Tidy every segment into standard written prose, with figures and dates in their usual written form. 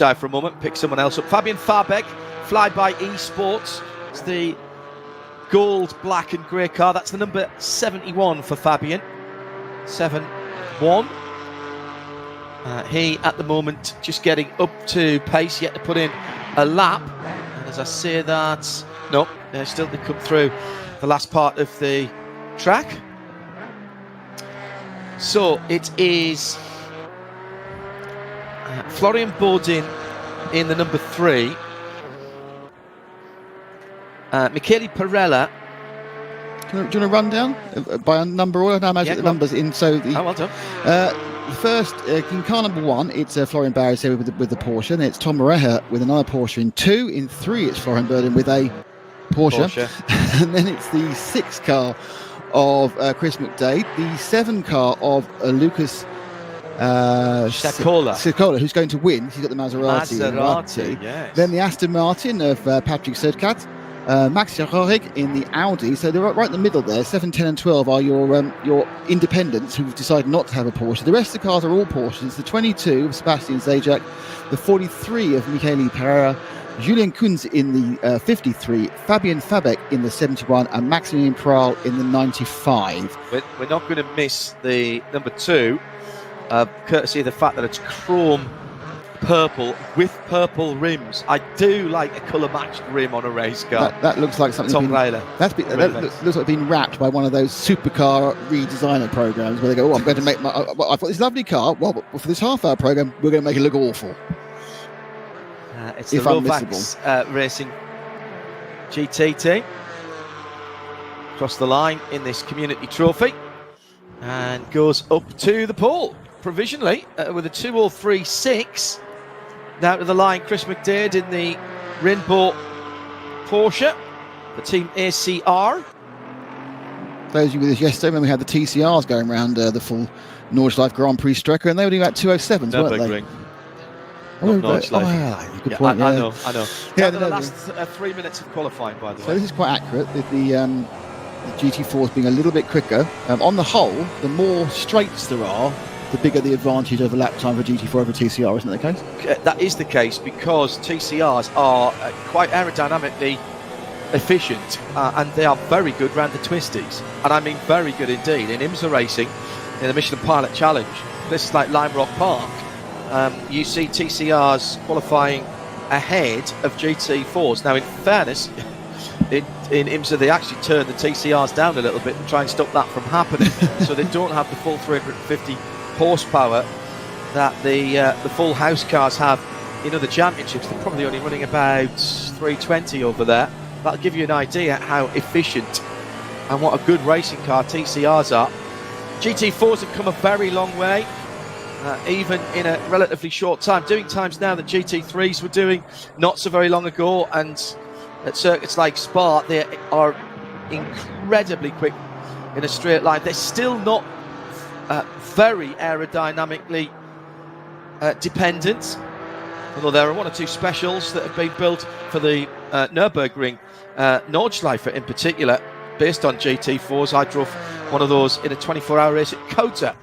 dive for a moment, pick someone else up. Fabian Farbeck, Flyby Esports. It's the gold, black and grey car. That's the number 71 for Fabian. 7-1. He, at the moment, just getting up to pace, yet to put in a lap. And as I say that, no, still to come through the last part of the track. So it is Florian Baudin in the number 3. Michele Perella. Do you want to run down by a number order? No, I imagine the numbers in. So the, well done. The first, in car number 1, it's Florian Barres here with the Porsche. Then it's Tom Moreira with another Porsche in 2. In 3, it's Florian Baudin with a Porsche. And then it's the 6 car of Chris McDade, the 7 car of Lucas Secola, who's going to win. He's got the Maserati. Yes. Then the Aston Martin of Patrick Sudcat. Max Jarorig in the Audi. So they're right in the middle there. 7, 10 and 12 are your independents who've decided not to have a Porsche. The rest of the cars are all Porsches. It's the 22 of Sebastian Zajac, the 43 of Michele Pereira, Julien Kunz in the 53, Fabian Fabeck in the 71, and Maximilian Pral in the 95. We're not going to miss the number 2, courtesy of the fact that it's chrome purple with purple rims. I do like a colour matched rim on a race car. That looks like something. Tom Rayler. That looks like being wrapped by one of those supercar redesigner programs where they go, "Oh, I'm going to make I've got this lovely car. Well, but for this half-hour program, we're going to make it look awful." It's the Rovax Racing GT across the line in this community trophy and goes up to the pole provisionally with a 2:03.6. Down to the line, Chris McDade in the Rainbow Porsche, the team ACR. Those of you with us yesterday when we had the TCRs going around the full Nordschleife Grand Prix Strecker, and they were doing about 2:07s, weren't they? Good point. I know. Yeah, the last 3 minutes of qualifying, by the way. So this is quite accurate. The GT4s being a little bit quicker. On the whole, the more straights there are, the bigger the advantage over lap time for GT4 over TCR, isn't that the case? That is the case because TCRs are quite aerodynamically efficient and they are very good round the twisties. And I mean very good indeed. In IMSA Racing, in the Michelin Pilot Challenge, this is like Lime Rock Park, you see TCRs qualifying ahead of GT4s. Now, in fairness, in IMSA they actually turn the TCRs down a little bit and try and stop that from happening. So they don't have the full 350 horsepower that the full house cars have in other championships. They're probably only running about 320 over there. That'll give you an idea how efficient and what a good racing car TCRs are. GT4s have come a very long way, even in a relatively short time, doing times now that GT3s were doing not so very long ago, and at circuits like Spa they are incredibly quick in a straight line. They're still not very aerodynamically dependent, although there are 1 or 2 specials that have been built for the Nürburgring Nordschleife in particular based on GT4s. I drove one of those in a 24-hour race at Kota,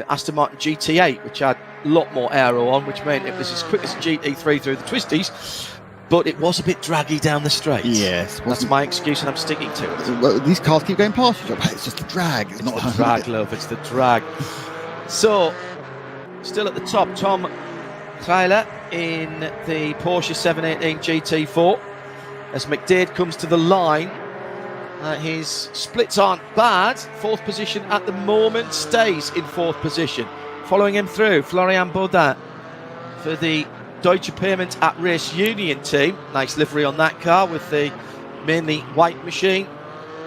Aston Martin GT8, which had a lot more aero on, which meant it was as quick as a GT3 through the twisties, but it was a bit draggy down the straight. Yes, that's my excuse, and I'm sticking to it. Well, these cars keep going past you. It's just the drag. It's not the drag, love. It's the drag. So, still at the top, Tom Tyler in the Porsche 718 GT4. As McDade comes to the line, his splits aren't bad. 4th position at the moment, stays in 4th position. Following him through, Florian Baudin for the Deutsche Payment at Race Union team. Nice livery on that car with the mainly white machine,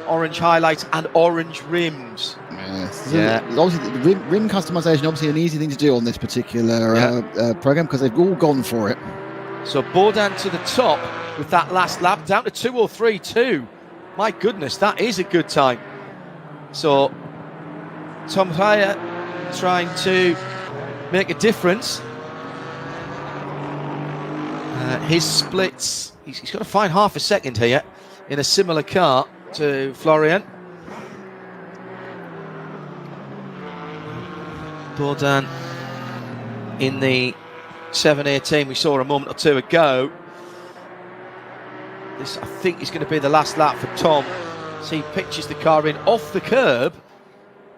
orange highlights and orange rims. Yes. Yeah. Obviously, the rim customization obviously an easy thing to do on this particular program because they've all gone for it. So Baudin to the top with that last lap, down to 2:03.2. My goodness, that is a good time. So Tom Raya trying to make a difference. His splits, he's got to find half a second here in a similar car to Florian. Baudin in the 7:18 we saw a moment or two ago. This, I think, is going to be the last lap for Tom. As he pitches the car in off the curb.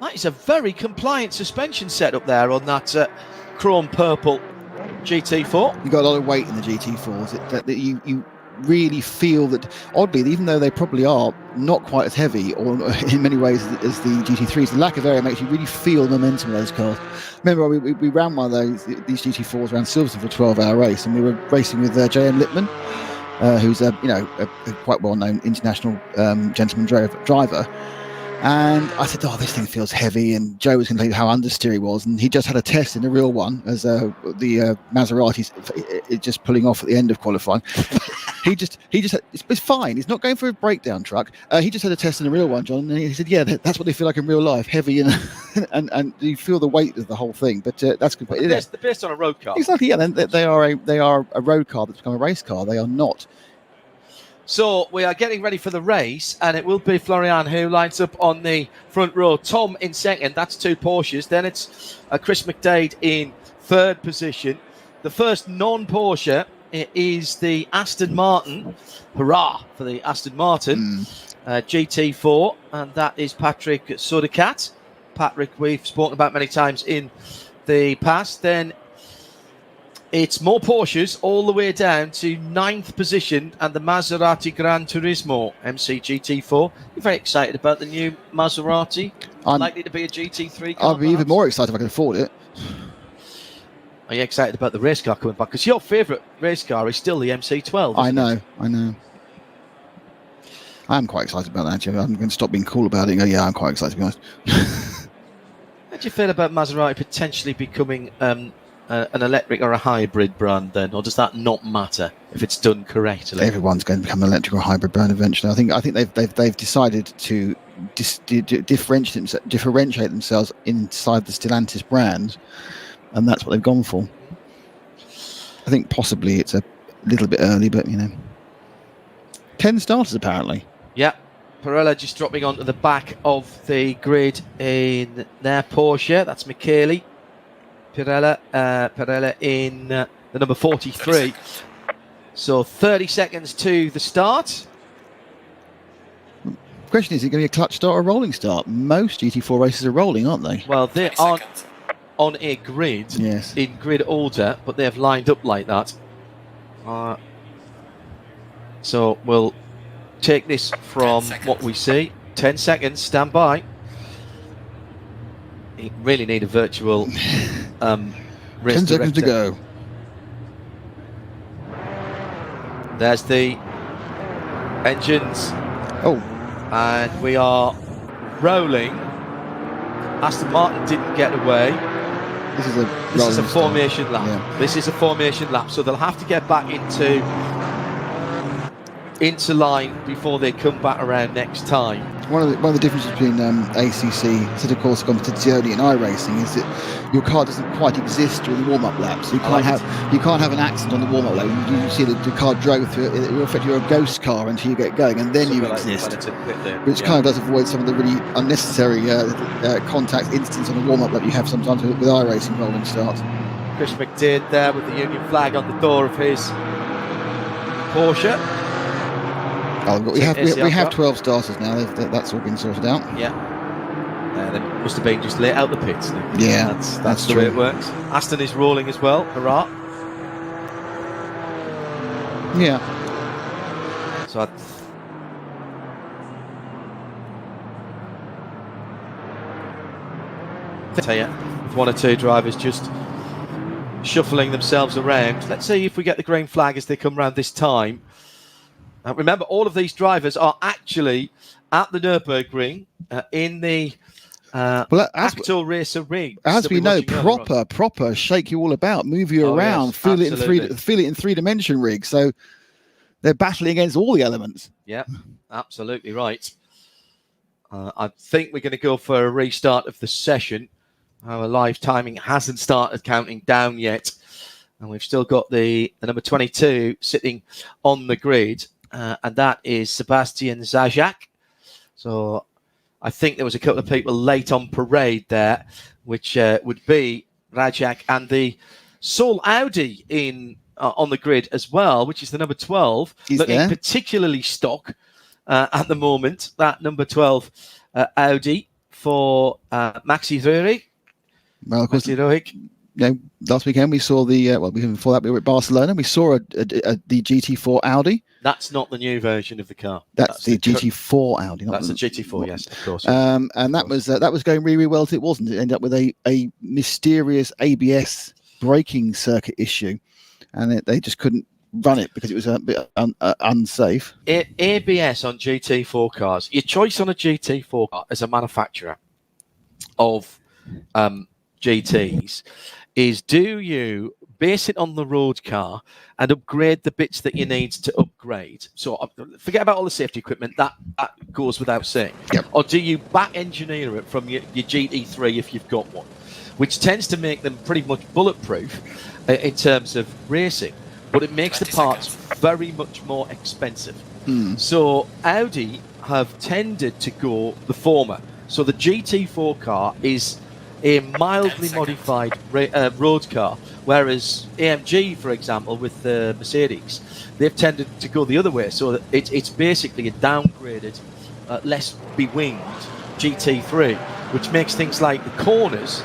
That is a very compliant suspension setup there on that chrome purple GT4. You've got a lot of weight in the GT4s. That you really feel that, oddly, even though they probably are not quite as heavy, or in many ways as the GT3s, the lack of area makes you really feel the momentum of those cars. Remember, we ran one of these GT4s around Silverstone for a 12-hour race, and we were racing with J.M. Lippmann, who's a quite well-known international gentleman driver. And I said, this thing feels heavy. And Joe was going to tell you how understeer he was. And he just had a test in a real one as the Maserati's just pulling off at the end of qualifying. he just it's fine. He's not going for a breakdown truck. He just had a test in a real one, John. And he said, yeah, that's what they feel like in real life, heavy. And you feel the weight of the whole thing. But that's good. They're based on a road car. Exactly, yeah. They are a road car that's become a race car. They are not. So we are getting ready for the race, and it will be Florian who lines up on the front row. Tom in second, that's 2 Porsches. Then it's Chris McDade in third position. The first non-Porsche is the Aston Martin. Hurrah for the Aston Martin GT4, and that is Patrick Sodercat. Patrick we've spoken about many times in the past. Then it's more Porsches all the way down to 9th position, and the Maserati Gran Turismo MC GT4. You're very excited about the new Maserati? Likely to be a GT3 car? I'd be even more excited if I could afford it. Are you excited about the race car coming back? Because your favourite race car is still the MC12. I know. I am quite excited about that, actually. I'm going to stop being cool about it and go, yeah, I'm quite excited, to be honest. How do you feel about Maserati potentially becoming an electric or a hybrid brand then, or does that not matter if it's done correctly? Everyone's going to become an electric or hybrid brand eventually. I think they've decided to differentiate themselves inside the Stellantis brand, and that's what they've gone for. I think possibly it's a little bit early, but 10 starters apparently. Yeah. Pirella just dropping onto the back of the grid in their Porsche. That's Michele. Pirella in the number 43. So 30 seconds to the start. The question is it going to be a clutch start or a rolling start? Most GT4 races are rolling, aren't they? Well, they aren't on a grid, in grid order, but they have lined up like that. So we'll take this from what we see. 10 seconds, stand by. You really need a virtual race 10 seconds to go. There's the engines. Oh. And we are rolling. Aston Martin didn't get away. This is a formation lap. Yeah. This is a formation lap, so they'll have to get back into line before they come back around next time. One of the differences between ACC, sort of course, competizione and iRacing is that your car doesn't quite exist during the warm-up laps. You can't have an accident on the warm-up lap. You see the car drove through it. It will affect you're a ghost car until you get going, and then you exist. Which kind of does avoid some of the really unnecessary contact incidents on the warm-up lap you have sometimes with iRacing rolling starts. Chris McDade there with the Union flag on the door of his Porsche. Oh, we have 12 starters now. That's all been sorted out. Yeah. They must have been just let out the pits. Yeah, that's the way it works. Aston is rolling as well. Hurrah. Yeah. So I tell you, with one or two drivers just shuffling themselves around. Let's see if we get the green flag as they come round this time. Remember, all of these drivers are actually at the Nürburgring in the Acto Racer rig. As we know, proper shake you all about, move you around, yes, feel it in three-dimension rig. So they're battling against all the elements. Yeah, absolutely right. I think we're going to go for a restart of the session. Our live timing hasn't started counting down yet, and we've still got the number 22 sitting on the grid. And that is Sebastian Zajac. So I think there was a couple of people late on parade there, which would be Rajak and the sole Audi in on the grid as well, which is the number 12, looking particularly stock at the moment. That number 12 Audi for Maxi Röhrig. Well, of course, last weekend we saw the before that we were at Barcelona. We saw the GT4 Audi. That's not the new version of the car. That's the GT4 Audi. That's the GT4, yes, of course. And that was going really, really well. It wasn't. It ended up with a mysterious ABS braking circuit issue, and they just couldn't run it because it was a bit unsafe. ABS on GT4 cars. Your choice on a GT4 car as a manufacturer of GTs is, do you base it on the road car and upgrade the bits that you need to upgrade? So forget about all the safety equipment, that goes without saying. Yep. Or do you back engineer it from your GT3 if you've got one, which tends to make them pretty much bulletproof in terms of racing, but it makes the parts very much more expensive. So Audi have tended to go the former. So the GT4 car is a mildly modified road car, whereas AMG, for example, with the Mercedes, they've tended to go the other way. So it's basically a downgraded, less bewinged GT3, which makes things like the corners,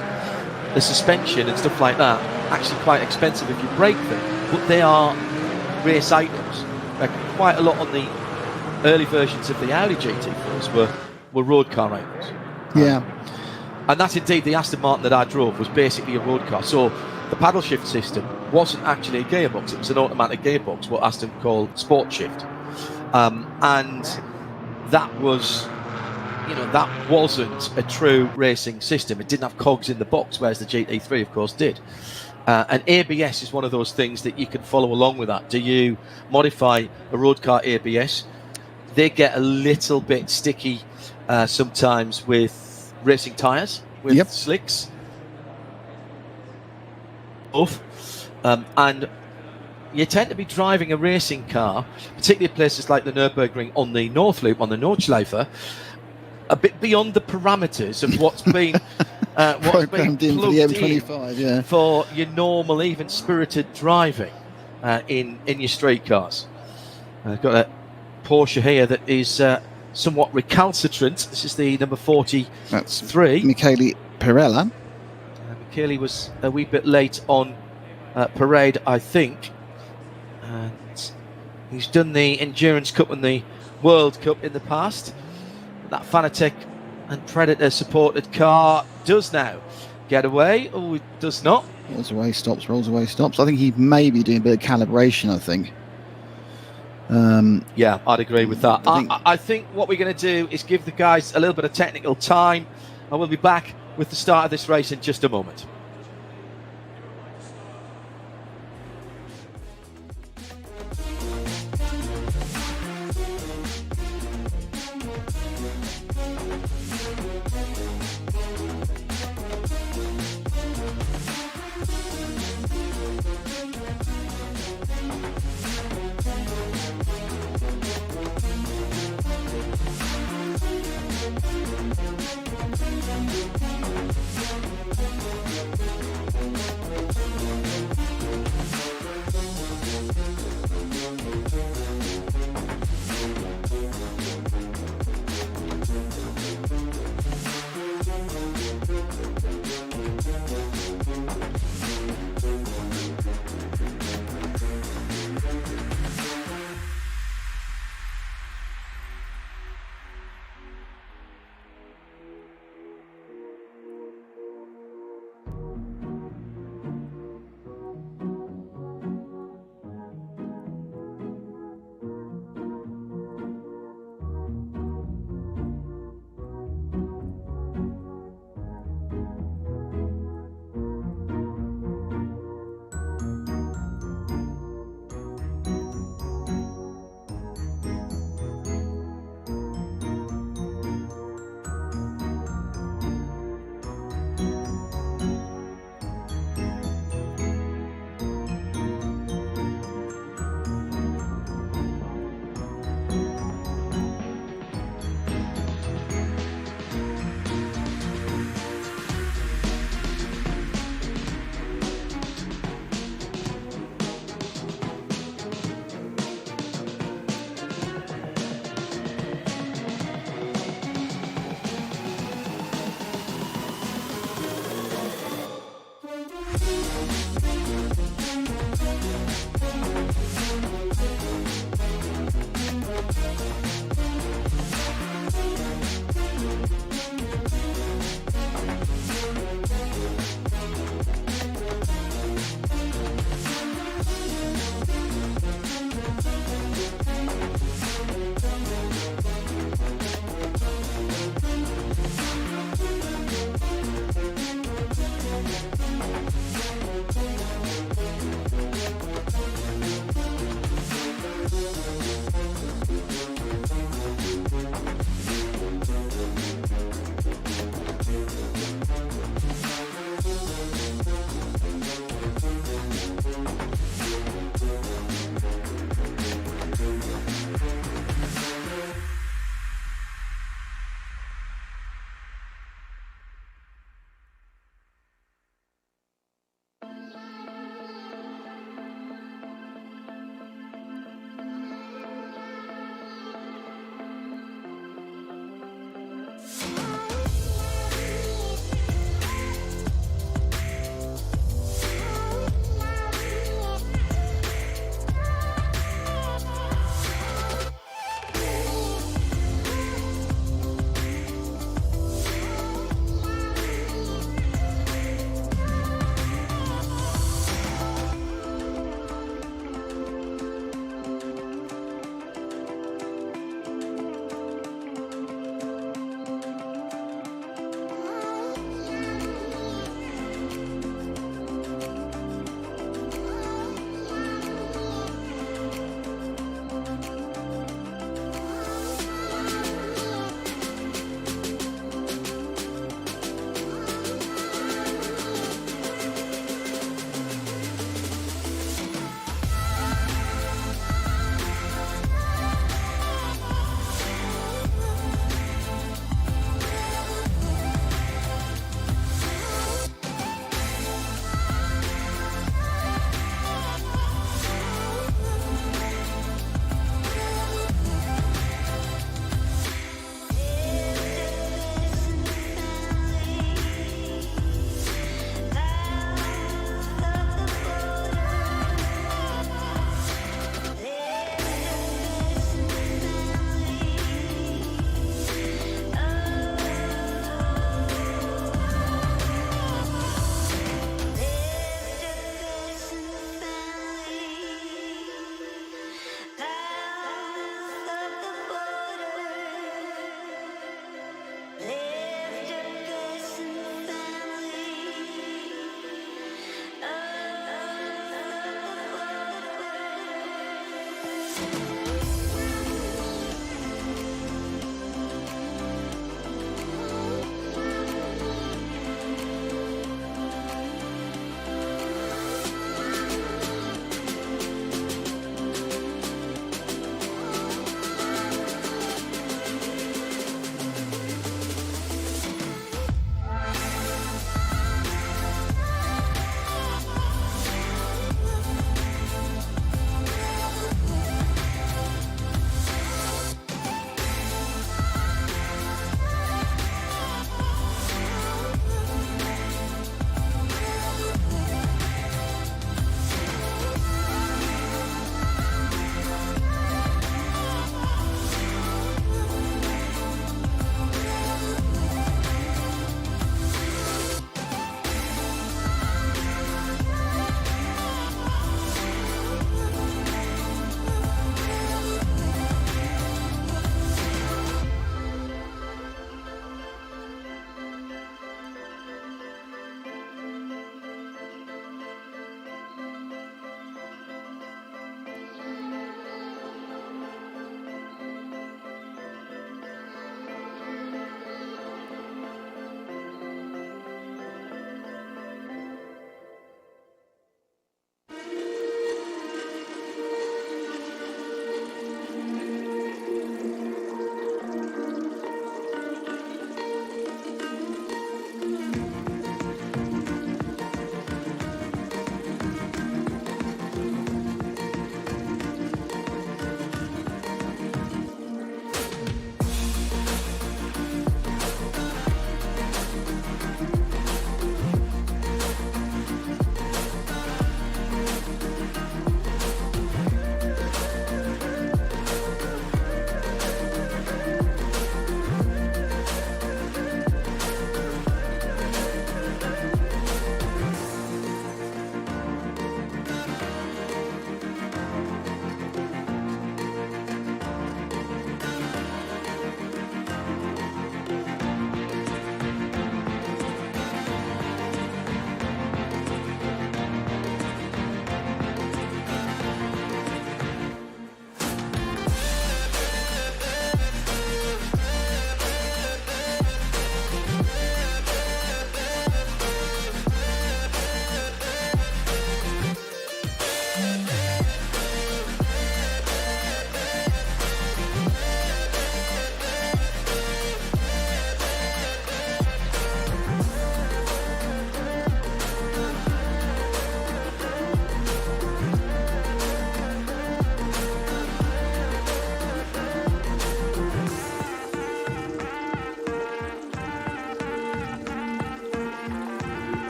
the suspension and stuff like that actually quite expensive if you break them. But they are race items. Like quite a lot on the early versions of the Audi GT4s were road car items. Yeah. And that's indeed the Aston Martin that I drove was basically a road car. So the paddle shift system wasn't actually a gearbox; it was an automatic gearbox, what Aston called sport shift, and that was, that wasn't a true racing system. It didn't have cogs in the box, whereas the GT3, of course, did. And ABS is one of those things that you can follow along with that. Do you modify a road car ABS? They get a little bit sticky sometimes with racing tyres, with slicks. And you tend to be driving a racing car, particularly at places like the Nürburgring on the North Loop, on the Nordschleife, a bit beyond the parameters of what's been programmed in for the M25, for your normal, even spirited driving in your street cars. I've got a Porsche here that is somewhat recalcitrant. This is the number 43. That's Michele Pirella. Michele was a wee bit late on parade, I think. And he's done the Endurance Cup and the World Cup in the past. That Fanatec and Predator supported car does now get away. Oh, it does not. Rolls away, stops. I think he may be doing a bit of calibration, I think. Yeah, I'd agree with that. I think what we're going to do is give the guys a little bit of technical time, and we'll be back with the start of this race in just a moment.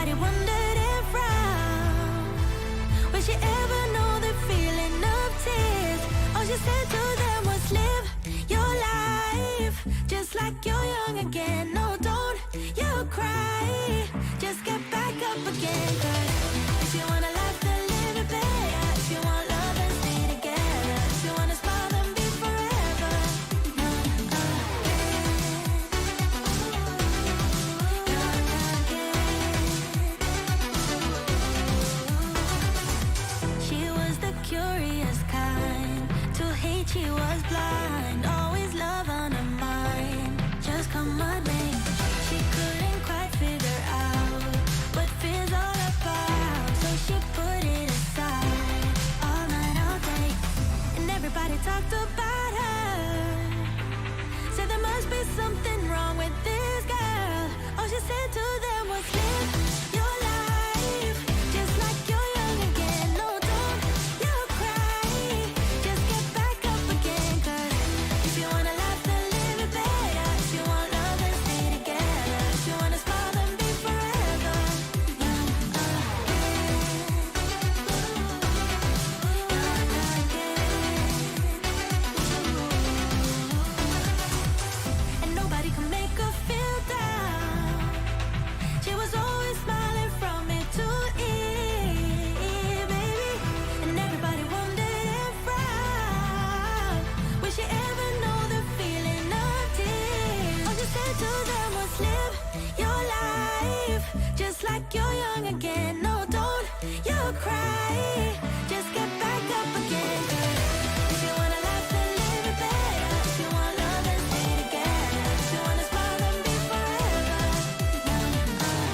everybody wondered and frowned. Will she ever know the feeling of tears? All she said to them was live your life just like you're young again. No, don't you cry, just get back up again. 'Cause if you wanna laugh, then live it better. If you want love, then stay together. If you wanna smile, then be forever young again. Young again. She was the curious kind. To hate, she was blind. Always love on her mind. Just come on, mate. She couldn't quite figure out what fear's all about. So she put it aside all night, all day. And everybody talked about her. Said there must be something wrong with this girl. All she said to them was live your life just like you're young again. No, don't you cry, just get back up again. 'Cause if you wanna laugh, then live it better. If you want love, then stay together. If you wanna smile, then be forever young again. Young again. And nobody can make her feel down. She was always smiling from ear to ear, baby. And everybody wondered and frowned. Will she ever know the feeling of tears? All she said to them was live your life just like you're young again. No, don't you cry, just get back up again. 'Cause if you wanna laugh, then live it better. If you want love, then stay together. If you wanna smile, then be forever young again.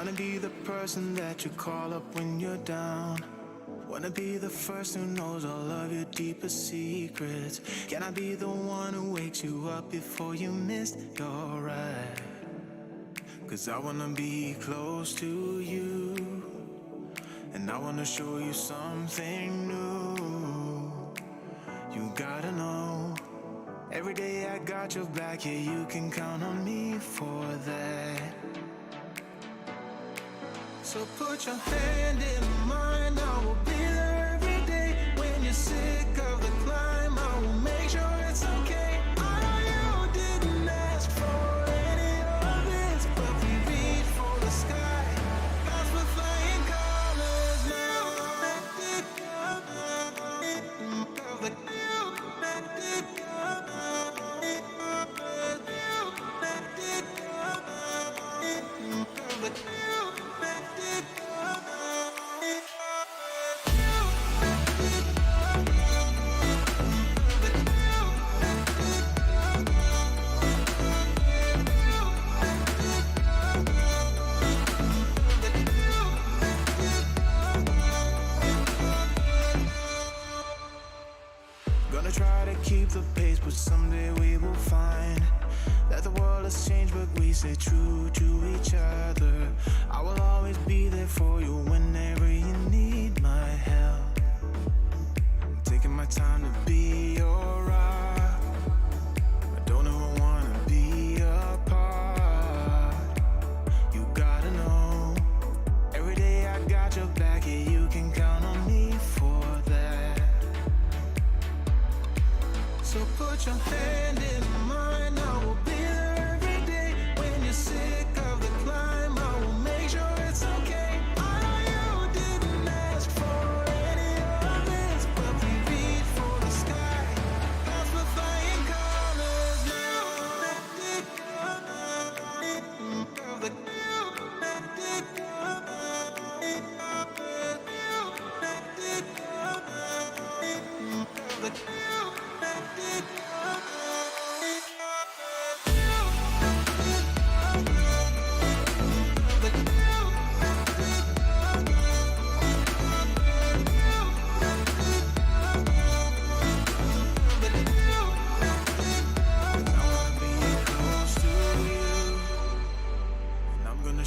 Wanna be the person that you call up when you're down. Wanna be the first who knows all of your deepest secrets. Can I be the one who wakes you up before you missed your ride? 'Cause I wanna be close to you, and I wanna show you something new. You gotta know, every day I got your back, yeah, you can count on me for that. So put your hand in mine, I will be there every day. When you're sick of the climb, I will make sure it's okay. I know you didn't ask for any of this, but we reach for the sky. That's with flying colors now. Gonna try to keep the pace, but someday we will find that the world has changed, but we stay true to each other. I will always be there for you whenever you need my help. I'm taking my time to be your rock. I don't ever wanna be apart. You gotta know, every day I got your back, yeah, you can count on me for that. So put your hand in mine, I will be there every day. When you're sick of the climb, I will make sure it's okay. I know you didn't ask for any of this, but we reach for the sky. That's with flying colors now.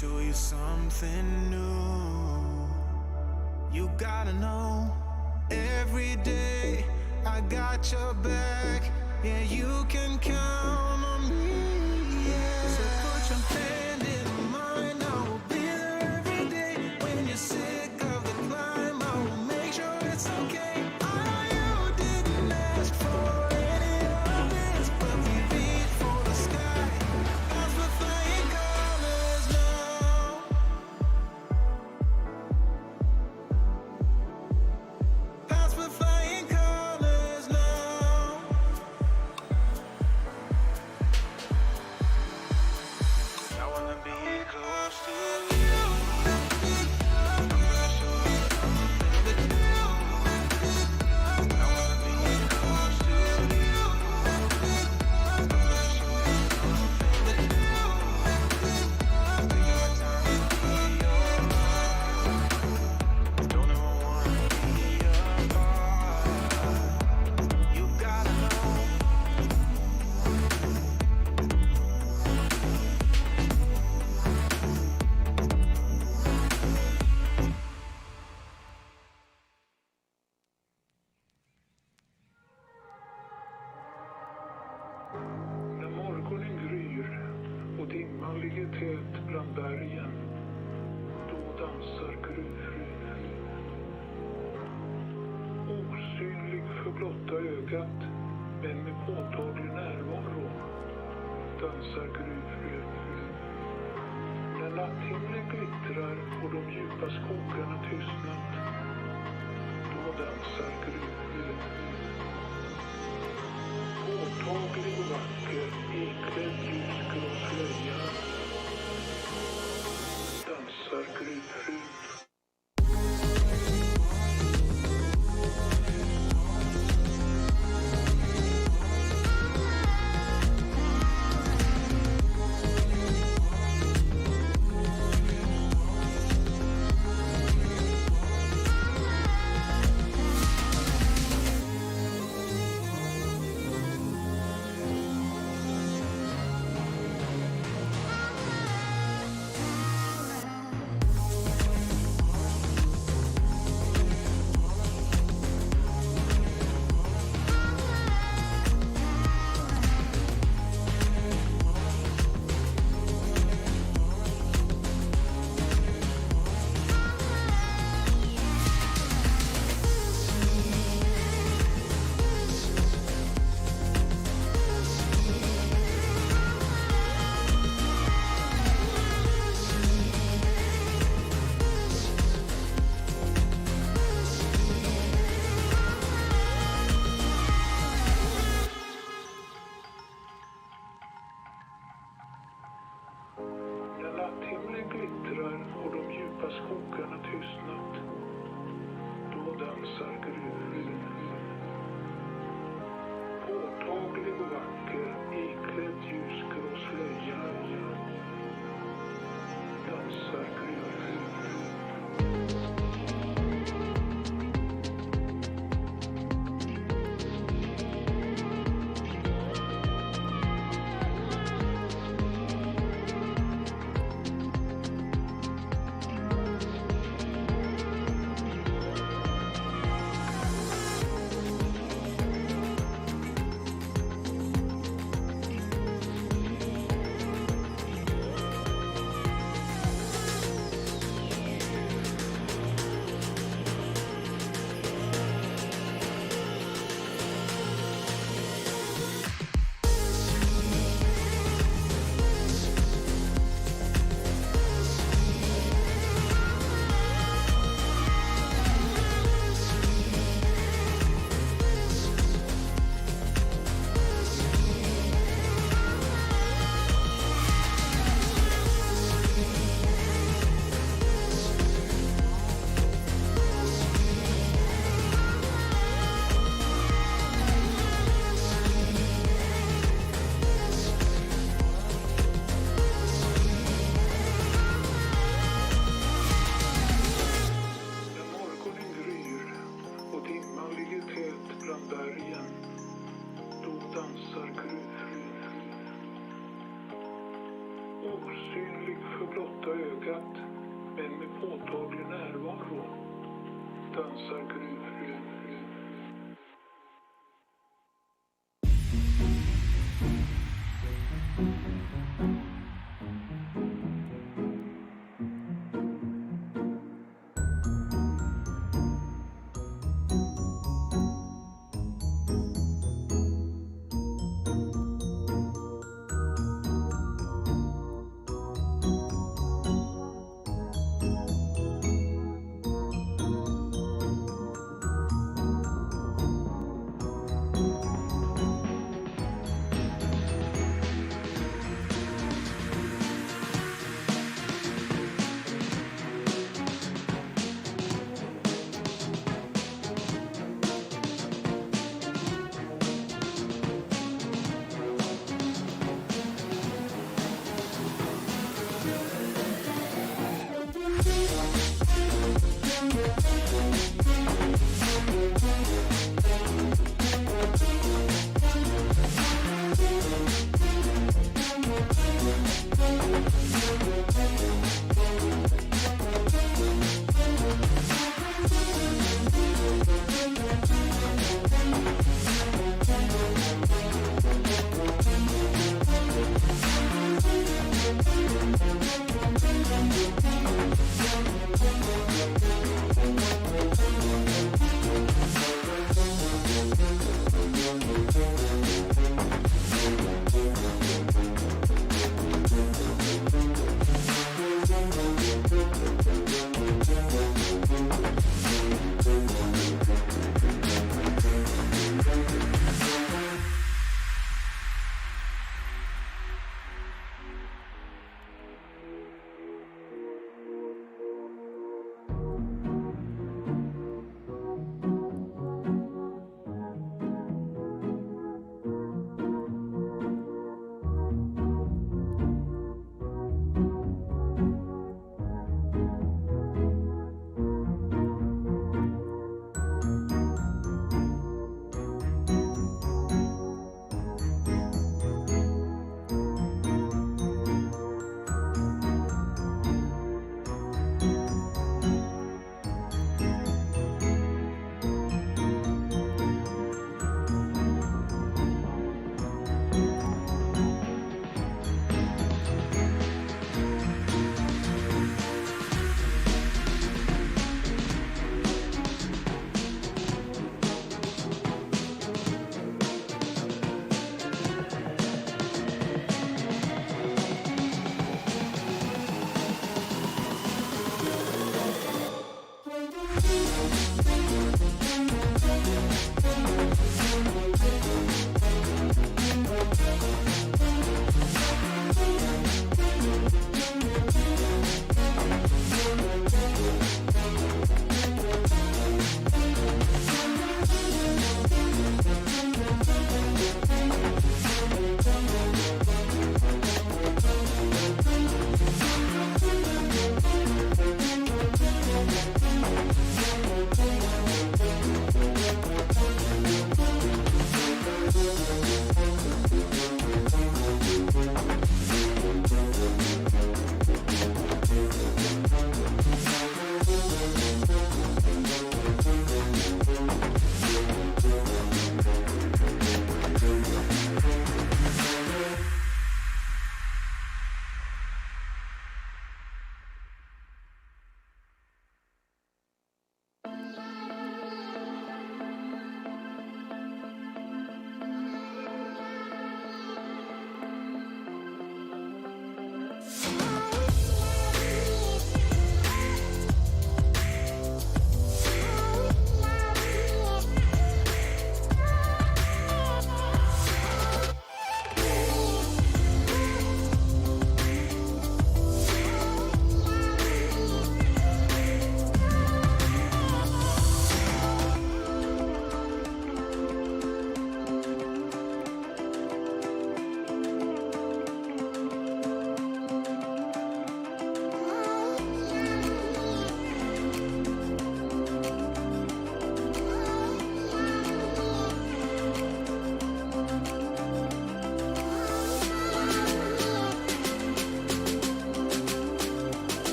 Show you something new. You gotta know, every day I got your back. Yeah, you can count on me. Yeah. So put your hand in mine, I will be there every day. When you're sick of the climb, I will make sure it's okay. I know you didn't ask for any of this, but we reach for the sky. That's with flying colors now. That's with flying colors now. I wanna be close to you. I'm gonna show you something new. I wanna be close to you. I'm gonna show you something new. Taking my time to be your rock. Don't ever wanna be apart. You gotta know. När morgonen gryr och dimman ligger tät bland bergen, då dansar gruvfrun. Osynlig för blotta ögat, men med påtaglig närvaro, dansar gruvfrun. När natthimlen glittrar och de djupa skogarna tystnat, då dansar gruvfrun. Påtaglig och vacker, iklädd ljusgrå slöja, dansar gruvfrun. dansar gruvfrun.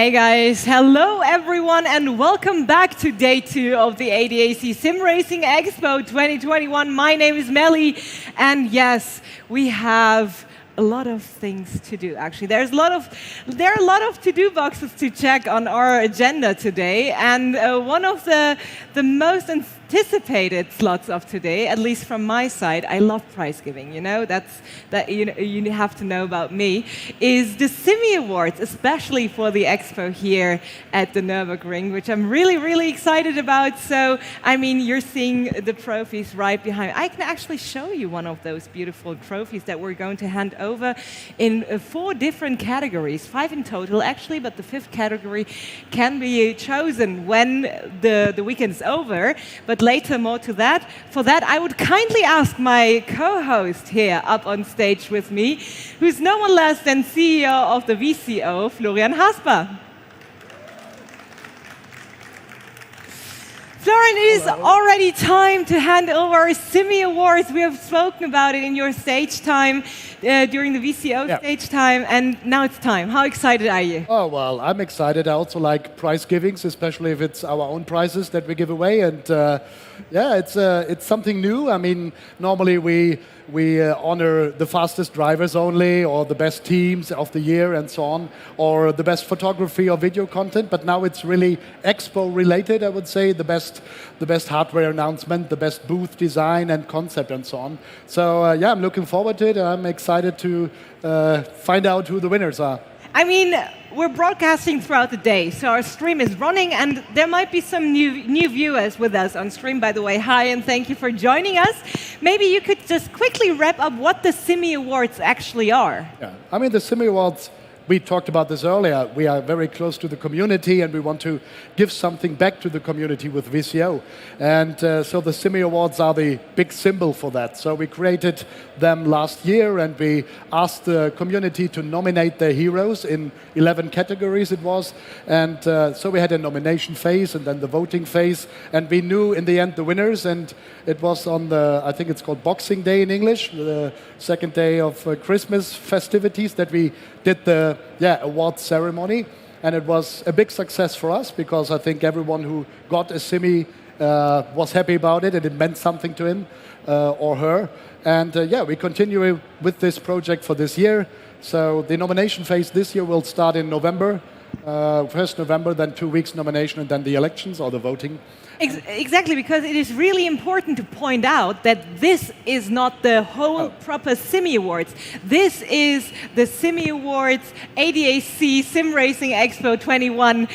Hey guys, hello everyone and welcome back to day 2 of the ADAC SimRacing Expo 2021. My name is Melly and yes, we have a lot of things to do actually. There are a lot of to-do boxes to check on our agenda today, and one of the most anticipated slots of today, at least from my side, I love prize giving, you know, you have to know about me, is the Simi Awards, especially for the Expo here at the Nürburgring, which I'm really excited about. So, I mean, you're seeing the trophies right behind. I can actually show you one of those beautiful trophies that we're going to hand over in 4 different categories, 5 in total actually, but the 5th category can be chosen when the weekend is over. But later, more to that. For that, I would kindly ask my co-host here up on stage with me, who's no one less than CEO of the VCO, Florian Hasper. Florian, it is already time to hand over our Simi Awards. We have spoken about it in your stage time, during the VCO stage time, and now it's time. How excited are you? Oh, well, I'm excited. I also like prize givings, especially if it's our own prizes that we give away. And yeah, it's something new. I mean, normally we honor the fastest drivers only, or the best teams of the year and so on, or the best photography or video content. But now it's really Expo related, I would say, the best hardware announcement, the best booth design and concept and so on. So yeah, I'm looking forward to it. I'm excited to find out who the winners are. I mean, we're broadcasting throughout the day, so our stream is running, and there might be some new viewers with us on stream, by the way. Hi, and thank you for joining us. Maybe you could just quickly wrap up what the Simi Awards actually are. Yeah, I mean, the Simi Awards, we talked about this earlier. We are very close to the community, and we want to give something back to the community with VCO. And so the Simi Awards are the big symbol for that. So we created them last year, and we asked the community to nominate their heroes in 11 categories it was. And so we had a nomination phase and then the voting phase. And we knew in the end the winners, and it was on the, I think it's called Boxing Day in English, the second day of Christmas festivities, that we did the award ceremony. And it was a big success for us, because I think everyone who got a Simi was happy about it, and it meant something to him or her. And yeah, we continue with this project for this year. So the nomination phase this year will start in November, 1st November, then 2 weeks nomination, and then the elections or the voting. Exactly, because it is really important to point out that this is not the whole proper Simi Awards. This is the Simi Awards ADAC SimRacing Expo 21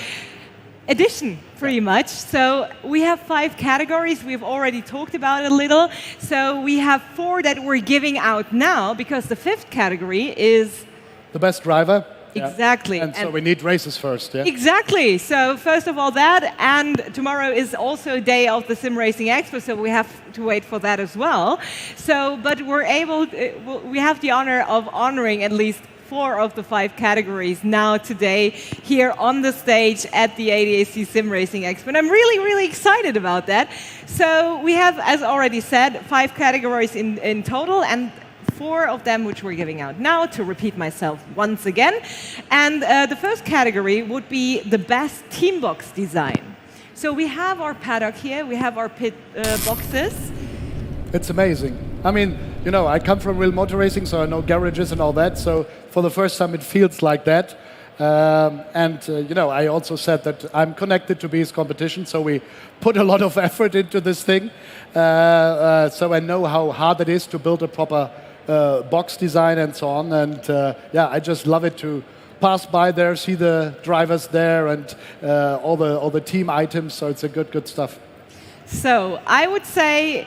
edition, pretty much. So we have 5 categories. We've already talked about it a little. So we have 4 that we're giving out now, because the 5th category is the best driver. Exactly. And so we need races first, yeah? Exactly. So first of all that, and tomorrow is also a day of the SimRacing Expo, so we have to wait for that as well. So, but we have the honor of honoring at least 4 of the 5 categories now today here on the stage at the ADAC SimRacing Expo. And I'm really excited about that. So we have, as already said, 5 categories in total, and 4 of them which we're giving out now, to repeat myself once again. And the first category would be the best team box design. So we have our paddock here, we have our pit boxes. It's amazing. I mean, you know, I come from real motor racing, so I know garages and all that. So for the first time, it feels like that. You know, I also said that I'm connected to BS competition, so we put a lot of effort into this thing. So I know how hard it is to build a proper box design and so on. And yeah, I just love it to pass by there, see the drivers there, and all the team items. So it's a good stuff. So I would say,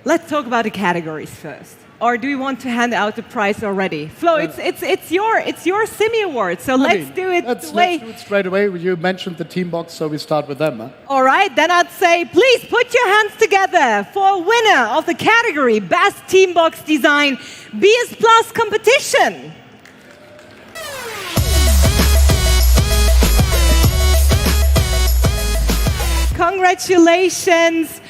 let's talk about the categories first. Or do we want to hand out the prize already? Flo, it's your Simi Award, so let's do it. Let's do it straight away. You mentioned the team box, so we start with them. Huh? All right, then I'd say, please put your hands together for a winner of the category Best Team Box Design BS Plus Competition. Congratulations.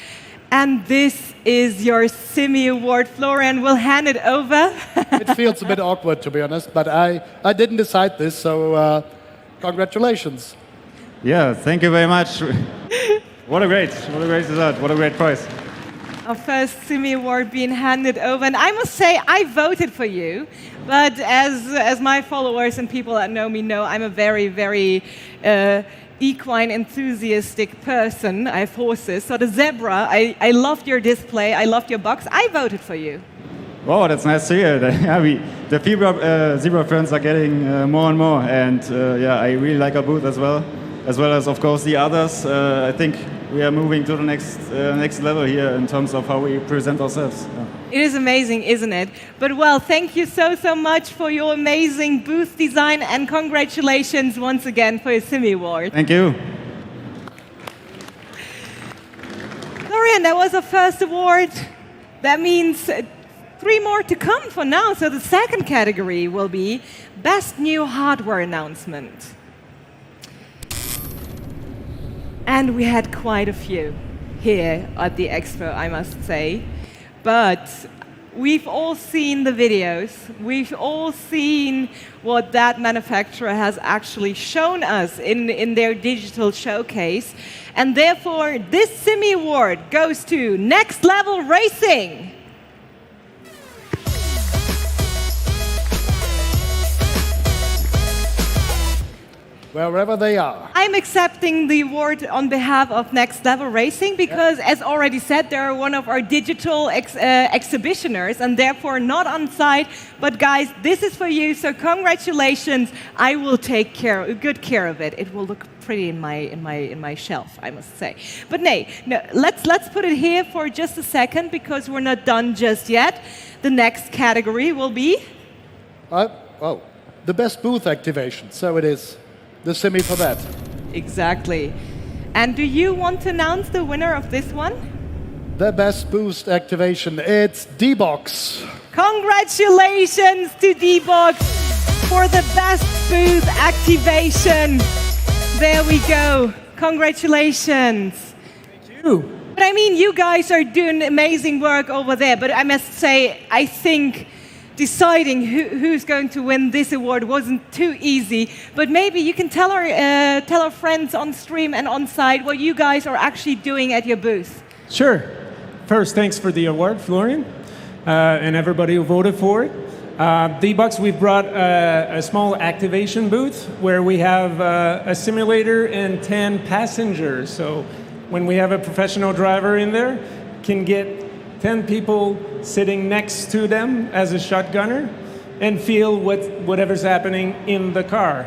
And this is your Simi Award. Florian, we'll hand it over. It feels a bit awkward, to be honest, but I didn't decide this, so Congratulations. Yeah, thank you very much. What a great result. What a great prize. Our first Simi Award being handed over, and I must say I voted for you, but as my followers and people that know me know, I'm a very, very equine enthusiastic person. I have horses. So the zebra, I loved your display, I loved your box. I voted for you. Wow, that's nice to hear. Yeah, the zebra friends are getting more and more, and yeah, I really like our booth as well as of course the others. I think we are moving to the next level here in terms of how we present ourselves. Yeah. It is amazing, isn't it? But well, thank you so much for your amazing booth design, and congratulations once again for your Simi Award. Thank you. Florian, that was our first award. That means 3 more to come for now. So the second category will be Best New Hardware Announcement. And we had quite a few here at the Expo, I must say. But we've all seen the videos. We've all seen what that manufacturer has actually shown us in their digital showcase. And therefore, this Simi Award goes to Next Level Racing. Wherever they are. I'm accepting the award on behalf of Next Level Racing because, as already said, they're one of our digital exhibitioners and therefore not on site. But guys, this is for you, so congratulations. I will take good care of it. It will look pretty in my shelf, I must say. But no, let's put it here for just a second because we're not done just yet. The next category will be the best booth activation. So it is. The Simi for that. Exactly. And do you want to announce the winner of this one? The best boost activation, it's D-Box. Congratulations to D-Box for the best booth activation. There we go. Congratulations. Thank you. But I mean, you guys are doing amazing work over there, but I must say, I think deciding who's going to win this award wasn't too easy, but maybe you can tell our friends on stream and on site what you guys are actually doing at your booth. Sure. First, thanks for the award, Florian, and everybody who voted for it. D-Box, we've brought a small activation booth where we have a simulator and 10 passengers. So when we have a professional driver in there, can get 10 people sitting next to them as a shotgunner and feel whatever's happening in the car.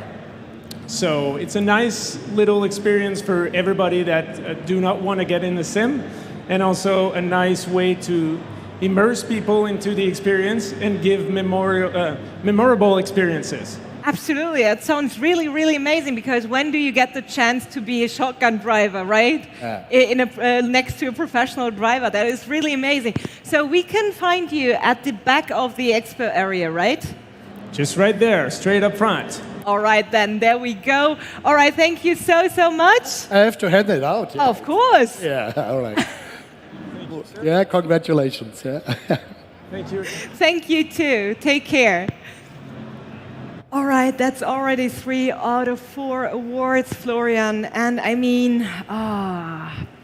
So it's a nice little experience for everybody that do not want to get in the sim, and also a nice way to immerse people into the experience and give memorable experiences. Absolutely, that sounds really, really amazing because when do you get the chance to be a shotgun driver, right? Next to a professional driver, that is really amazing. So we can find you at the back of the expo area, right? Just right there, straight up front. All right, then, there we go. All right, thank you so much. I have to hand it out. Yeah. Of course. Yeah, all right. Yeah, congratulations. Yeah. Thank you. Thank you too. Take care. All right, that's already 3 out of 4 awards, Florian. And I mean,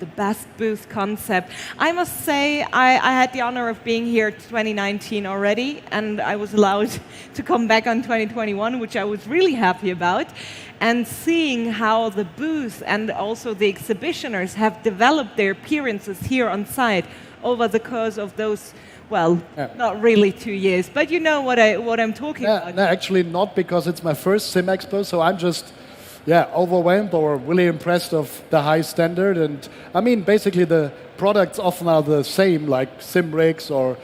the best booth concept. I must say, I had the honor of being here 2019 already, and I was allowed to come back on 2021, which I was really happy about. And seeing how the booth and also the exhibitioners have developed their appearances here on site over the course of those, well, not really 2 years, but you know what I'm talking about. No, actually not, because it's my first Sim Expo, so I'm just overwhelmed or really impressed of the high standard. And I mean, basically the products often are the same, like sim rigs or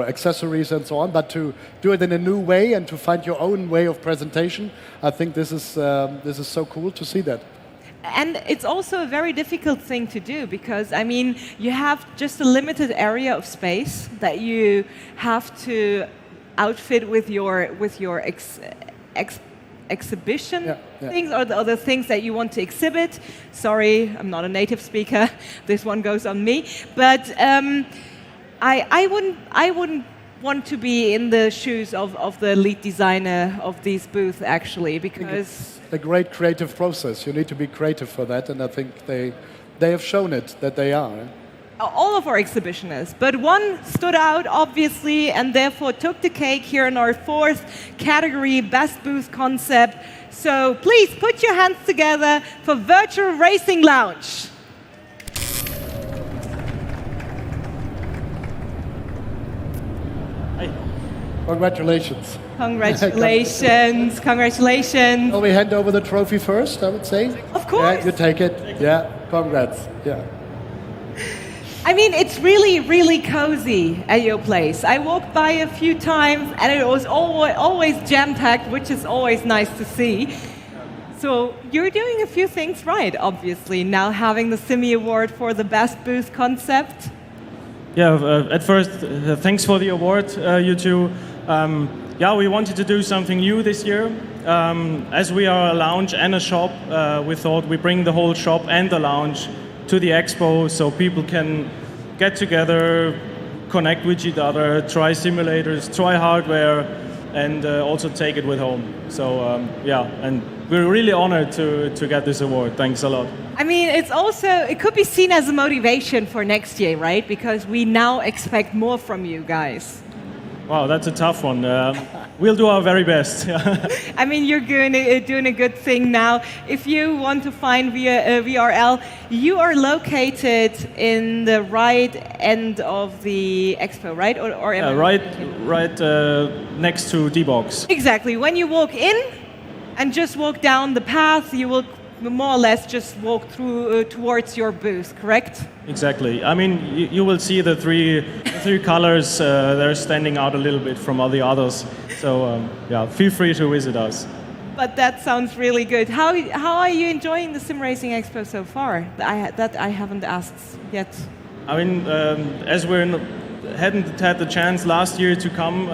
accessories and so on, but to do it in a new way and to find your own way of presentation, I think this is so cool to see that. And it's also a very difficult thing to do because, I mean, you have just a limited area of space that you have to outfit with your exhibition things or the other things that you want to exhibit. Sorry, I'm not a native speaker. This one goes on me. But I wouldn't want to be in the shoes of the lead designer of these booths, actually, because a great creative process. You need to be creative for that, and I think they have shown it that they are. All of our exhibition is, but one stood out obviously and therefore took the cake here in our fourth category, Best Booth Concept. So please put your hands together for Virtual Racing Lounge. Congratulations. Congratulations, congratulations. Will we hand over the trophy first, I would say? Of course. Yeah, you take it. Yeah, congrats. Yeah. I mean, it's really, really cozy at your place. I walked by a few times and it was always jam-packed, which is always nice to see. So you're doing a few things right, obviously, now having the Simi Award for the Best Booth Concept. Yeah, at first, thanks for the award, you two. Yeah, we wanted to do something new this year. As we are a lounge and a shop, we thought we bring the whole shop and the lounge to the Expo so people can get together, connect with each other, try simulators, try hardware, and also take it with home. So yeah, and we're really honored to get this award. Thanks a lot. I mean, it could be seen as a motivation for next year, right? Because we now expect more from you guys. Wow, that's a tough one. We'll do our very best. I mean, you're doing a good thing now. If you want to find via VRL, you are located in the right end of the Expo, right? Or am I right next to D-Box. Exactly. When you walk in and just walk down the path, you will more or less just walk through towards your booth, correct? Exactly. I mean, you will see the three colors. They're standing out a little bit from all the others. So yeah, feel free to visit us. But that sounds really good. How are you enjoying the SimRacing Expo so far? That I haven't asked yet. I mean, as we hadn't had the chance last year to come,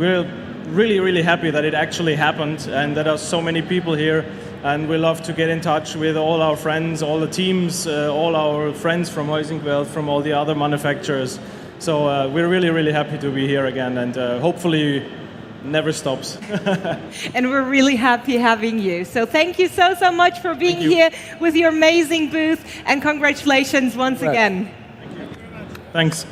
we're really happy that it actually happened and that there are so many people here. And we love to get in touch with all our friends, all the teams, all our friends from Huizinkweld, from all the other manufacturers. So we're really happy to be here again, and hopefully never stops. And we're really happy having you. So thank you so much for being here with your amazing booth, and congratulations once again. Thank you. Thanks.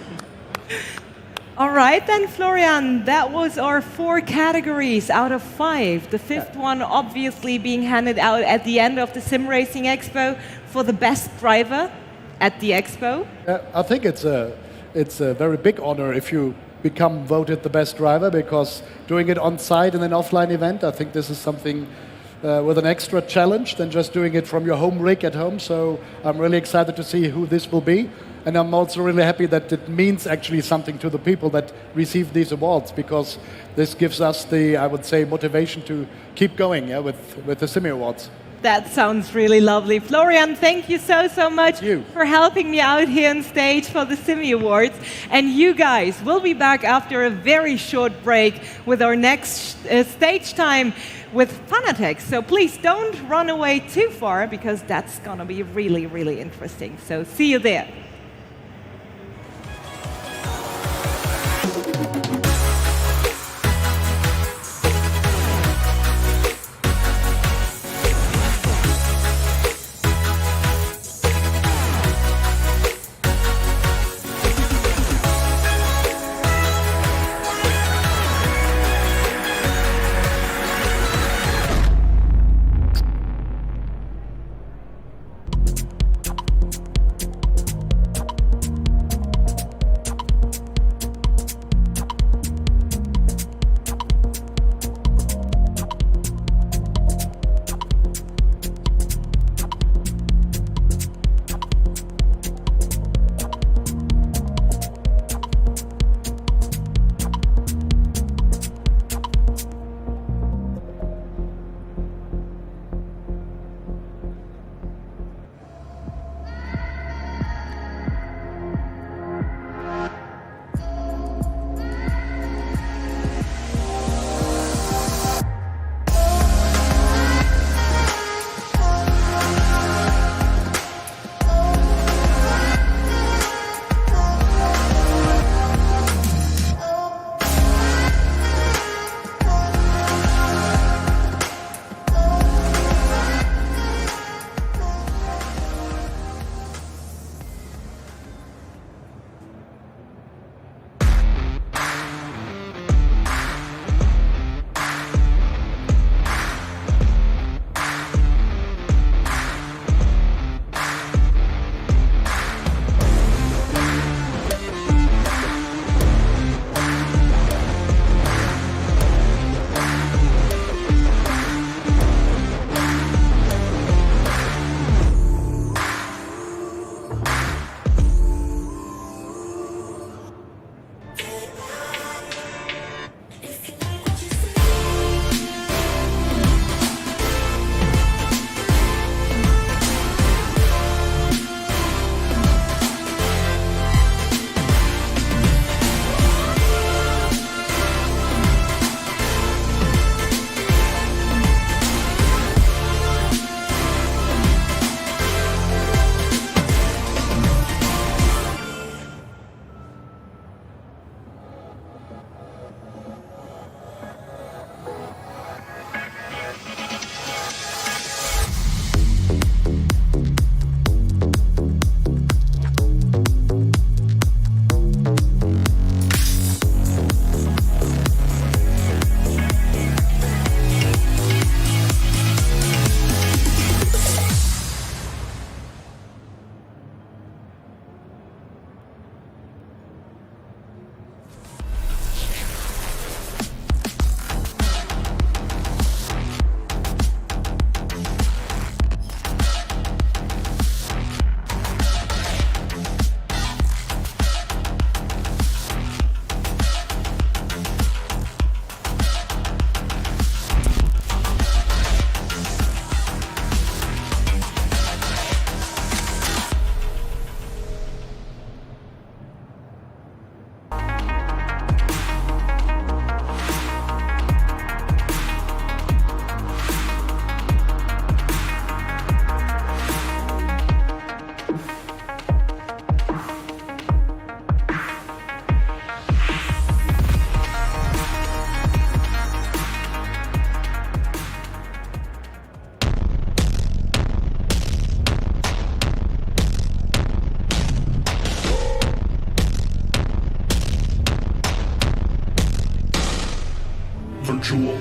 All right, then, Florian, that was our 4 categories out of 5. The 5th one obviously being handed out at the end of the SimRacing Expo for the best driver at the Expo. I think it's a very big honor if you become voted the best driver, because doing it on site in an offline event, I think this is something with an extra challenge than just doing it from your home rig at home. So I'm really excited to see who this will be. And I'm also really happy that it means actually something to the people that receive these awards, because this gives us the, I would say, motivation to keep going with the Simi Awards. That sounds really lovely. Florian, thank you so much for helping me out here on stage for the Simi Awards. And you guys will be back after a very short break with our next stage time with Fanatec. So please don't run away too far, because that's going to be really interesting. So see you there. Virtual.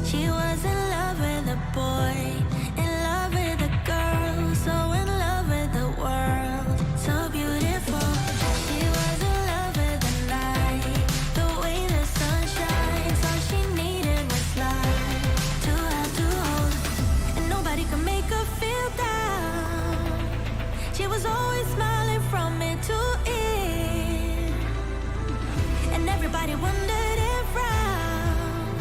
She was in love with a boy, in love with a girl, so in love with the world, so beautiful. She was in love with the night, the way the sun shines. All she needed was light to have to hold, and nobody could make her feel down. She was always smiling from ear to ear, and everybody wondered around,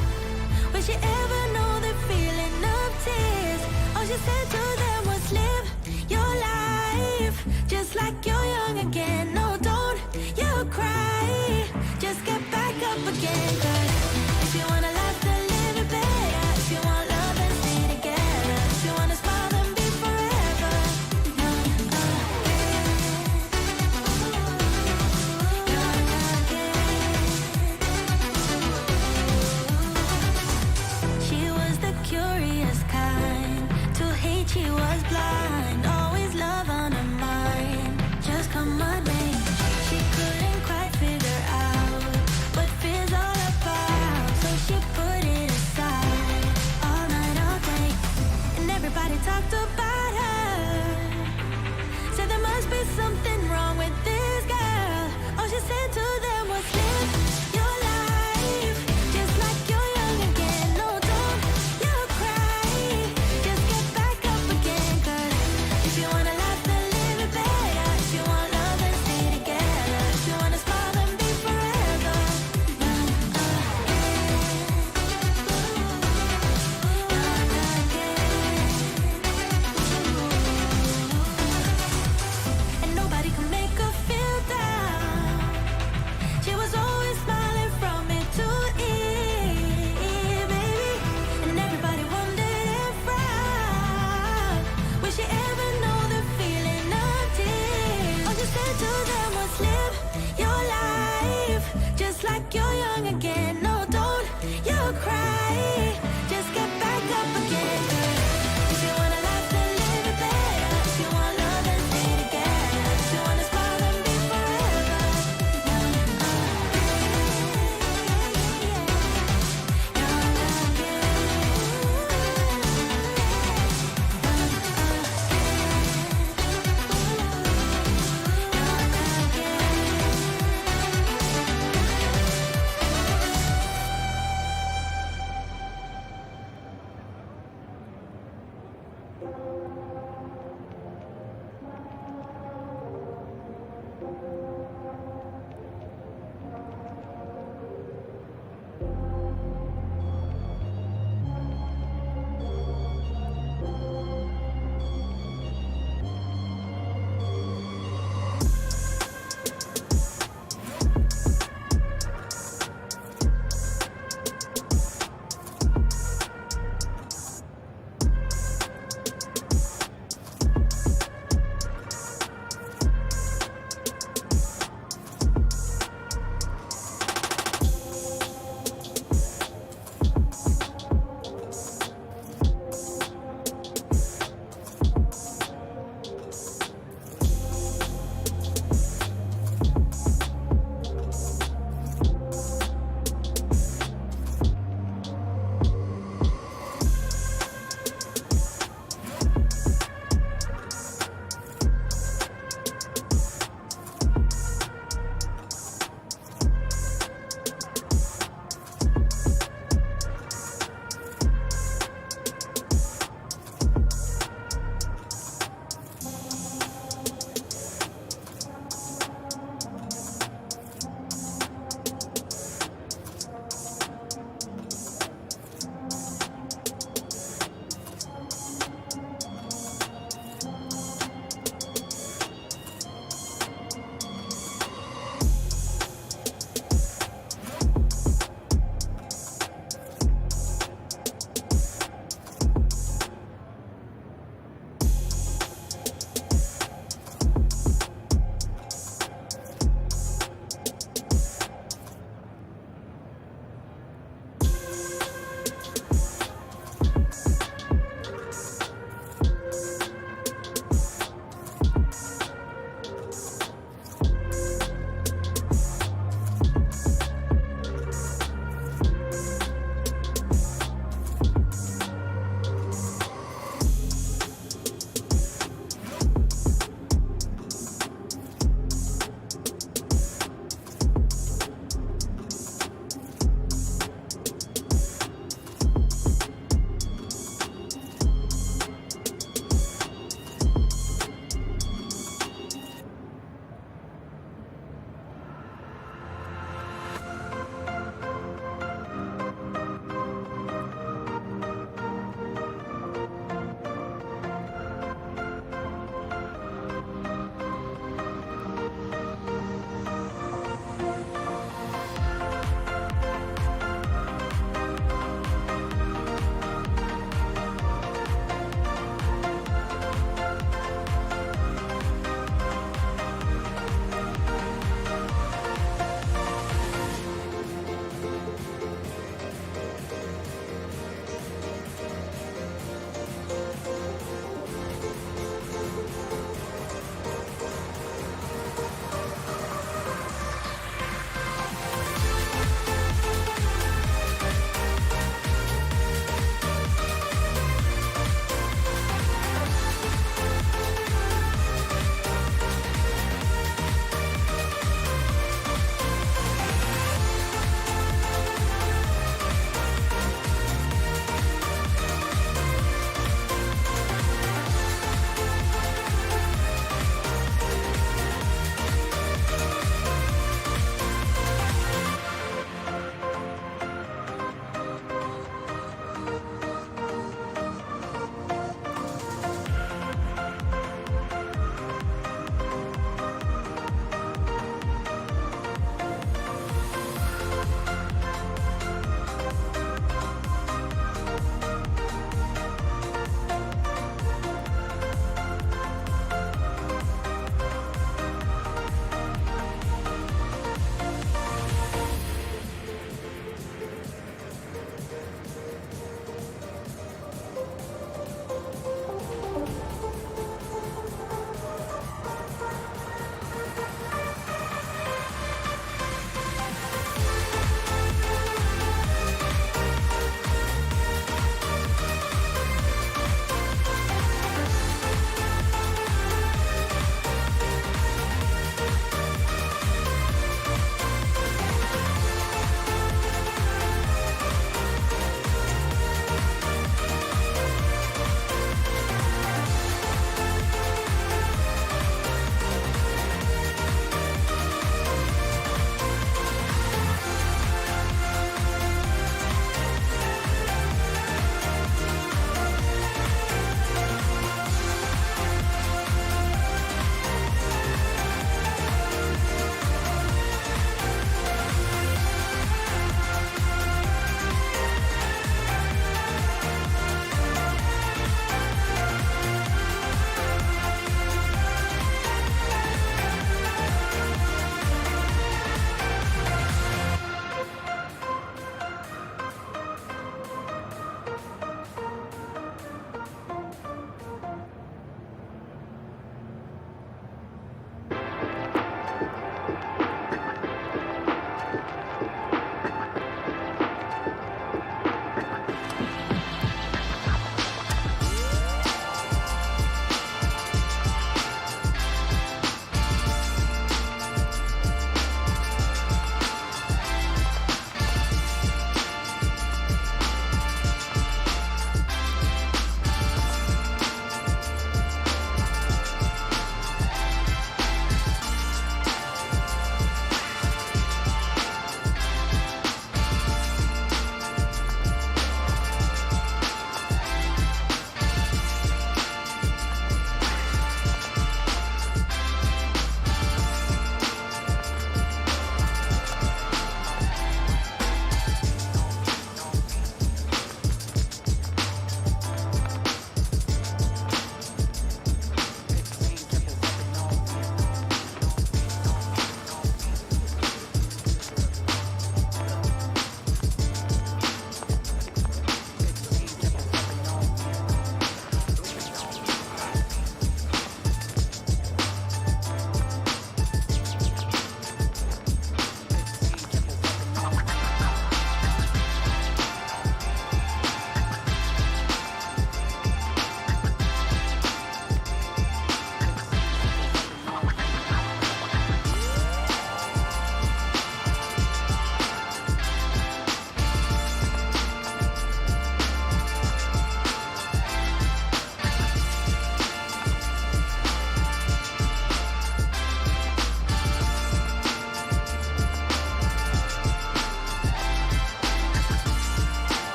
will she ever know the feeling of tears? All she said to them was live your life just like you're young again. No, don't you cry, just get back up again. 'Cause if you want a life to live it better, if you want love and stay together, if you want to smile and be forever young again, young again. She was the curious kind, to hate she was blind, always love on her mind, just come what may. She couldn't quite figure out what fear's all about.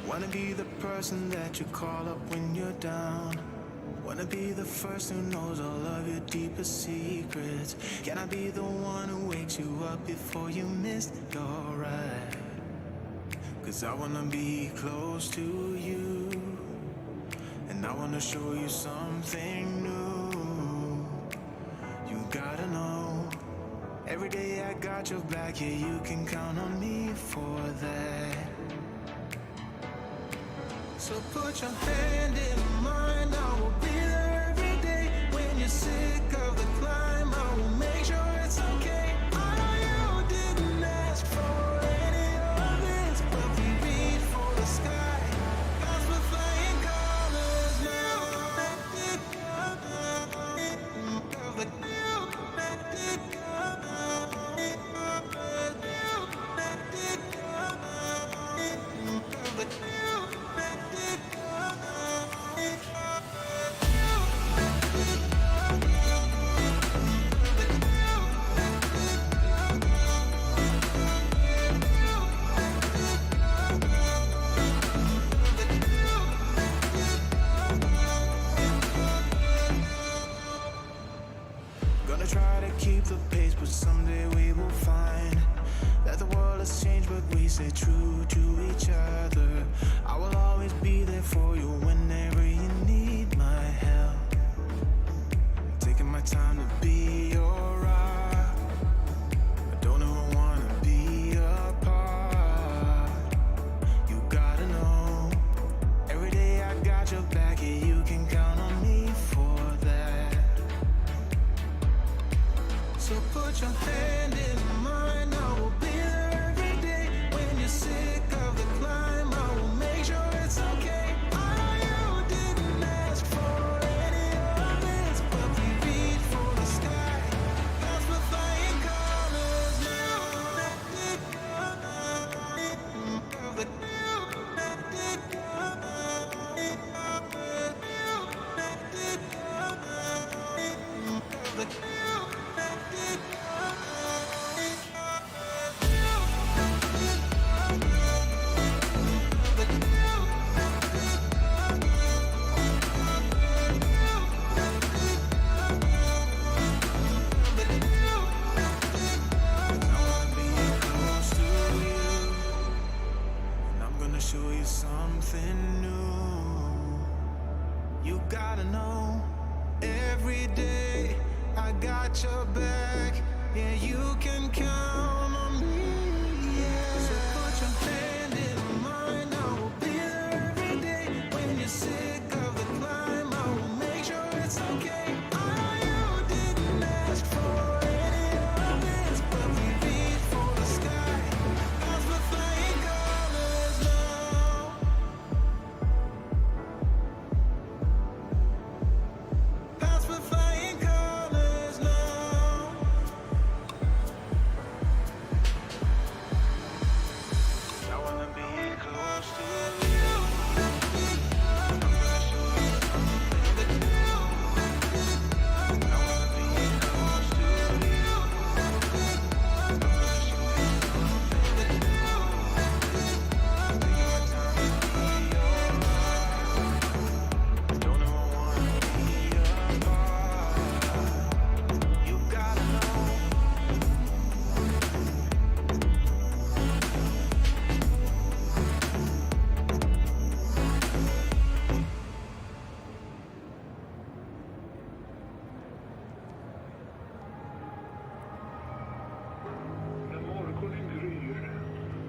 Wanna be the person that you call up when you're down. Wanna be the first who knows all of your deepest secrets. Can I be the one who wakes you up before you miss your ride? 'Cause I wanna be close to you, and I wanna show you something new. You gotta know, every day I got your back, yeah, you can count on me for that. So put your hand in mine, I will be there every day. When you're sick of the climb, I will make sure it's okay. I know you didn't ask for any of this, but we reach for the sky. Cause we're flying colors now. Gonna try to keep the pace, but someday we will find that the world has changed, but we stay true to each other. I will always be there for you whenever you need my help. Taking my time to be your rock. I don't ever wanna be apart. You gotta know, every day I got your back, yeah, you can count on me for that. So put your hand in mine, I will be there every day. When you're sick of the climb, I will make sure it's okay. I know you didn't ask for any of this, but we reach for the sky. Cause we're flying colors now. Show you something new. You gotta know, every day I got your back. Yeah, you can count on me. Yeah. So put your hand in mine, I will be there every day. When you're sick of the climb, I will make sure it's okay. I know you didn't ask for any of this, but we reach for the sky. Cause we're flying colors now. Cause we're flying colors now. I wanna be close to you. I'm gonna show you something new. I wanna be close to you. I'm gonna show you something new. Take my time to be your rock. Don't ever wanna be apart. You gotta know. När morgonen gryr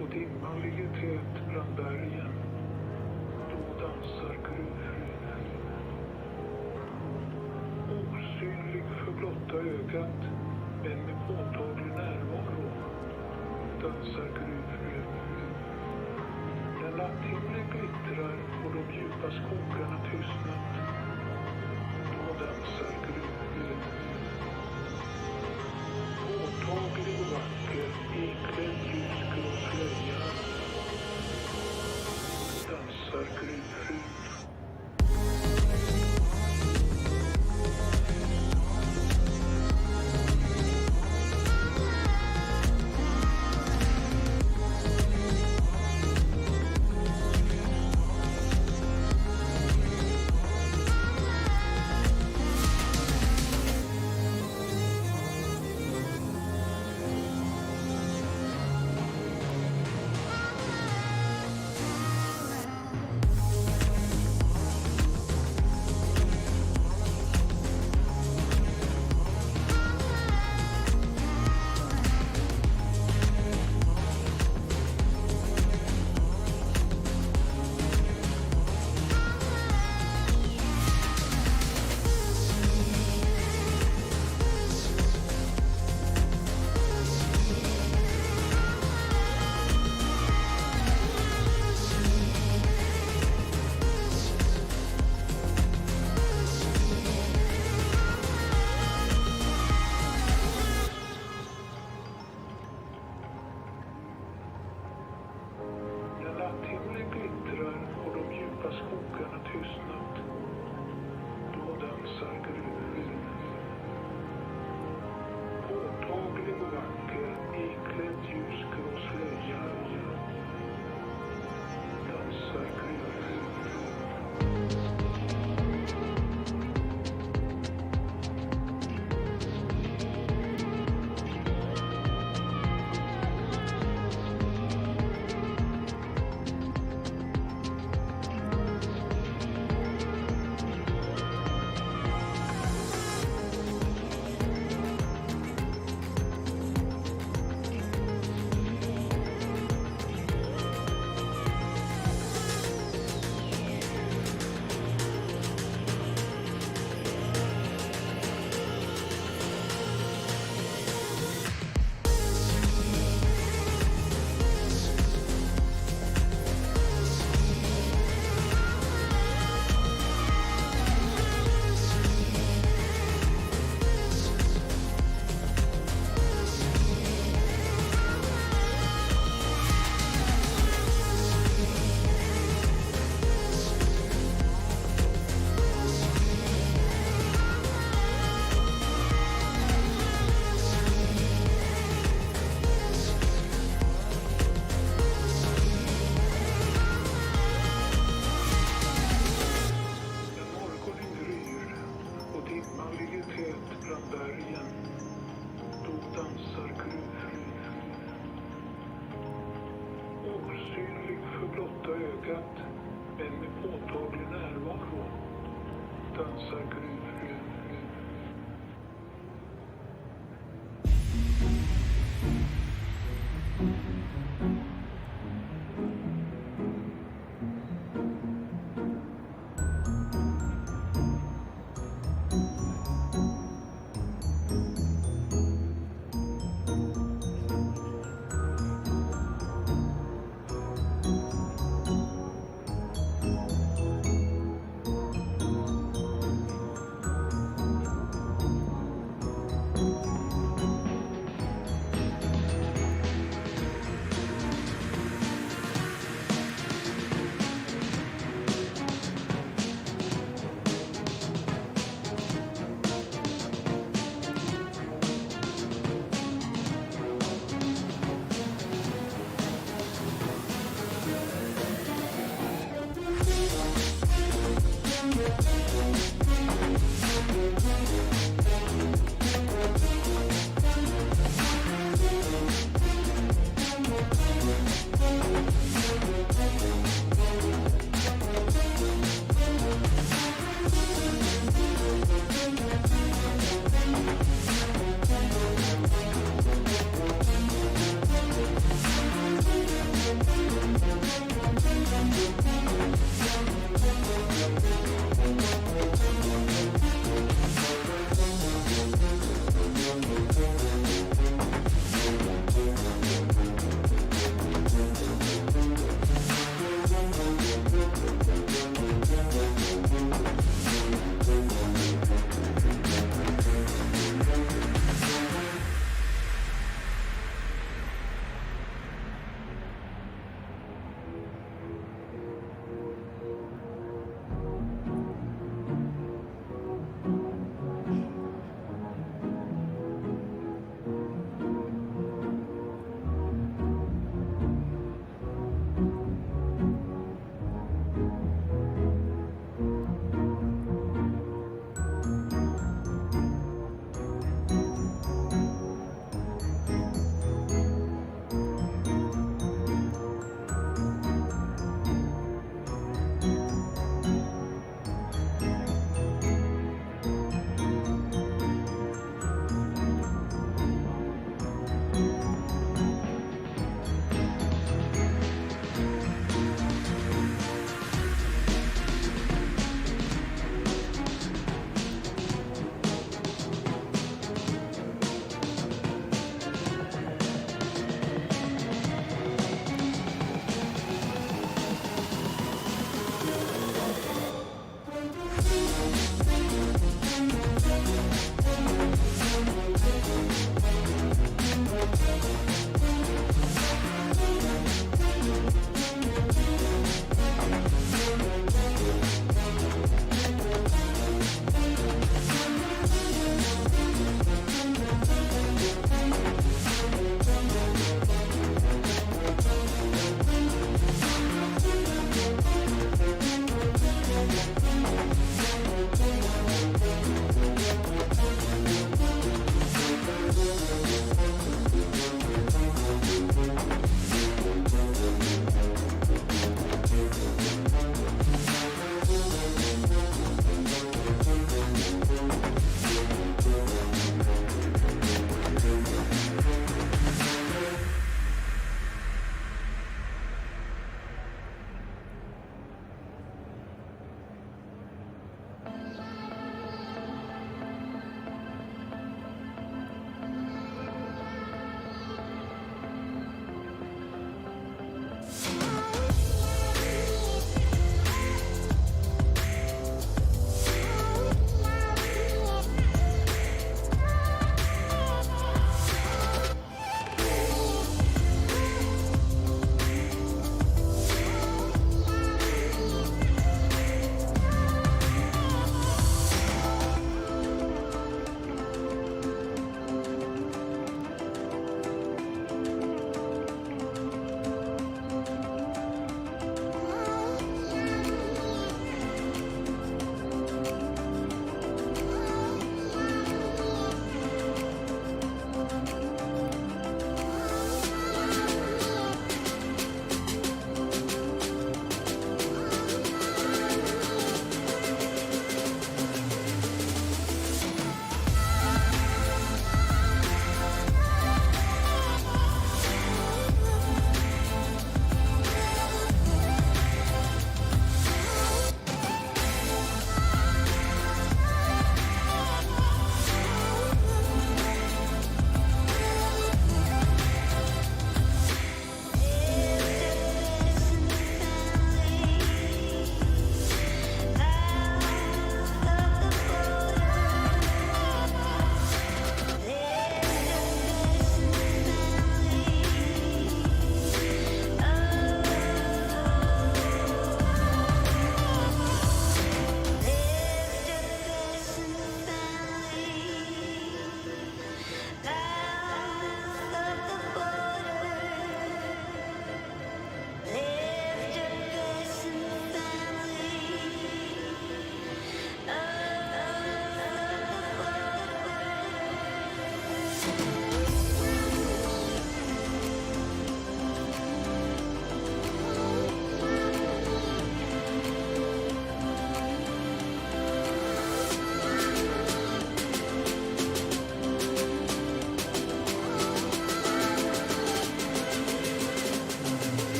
och dimman ligger tät bland bergen, då dansar gruvfriden. Osynlig för blotta ögat, men med påtaglig närvaro, dansar gruvfriden. När natthimlen glittrar och de djupa skogarna tystnat, då dansar gruvfriden. Påtaglig och vacker, iklädd ljusgrå slöja, dansar gruvfrun.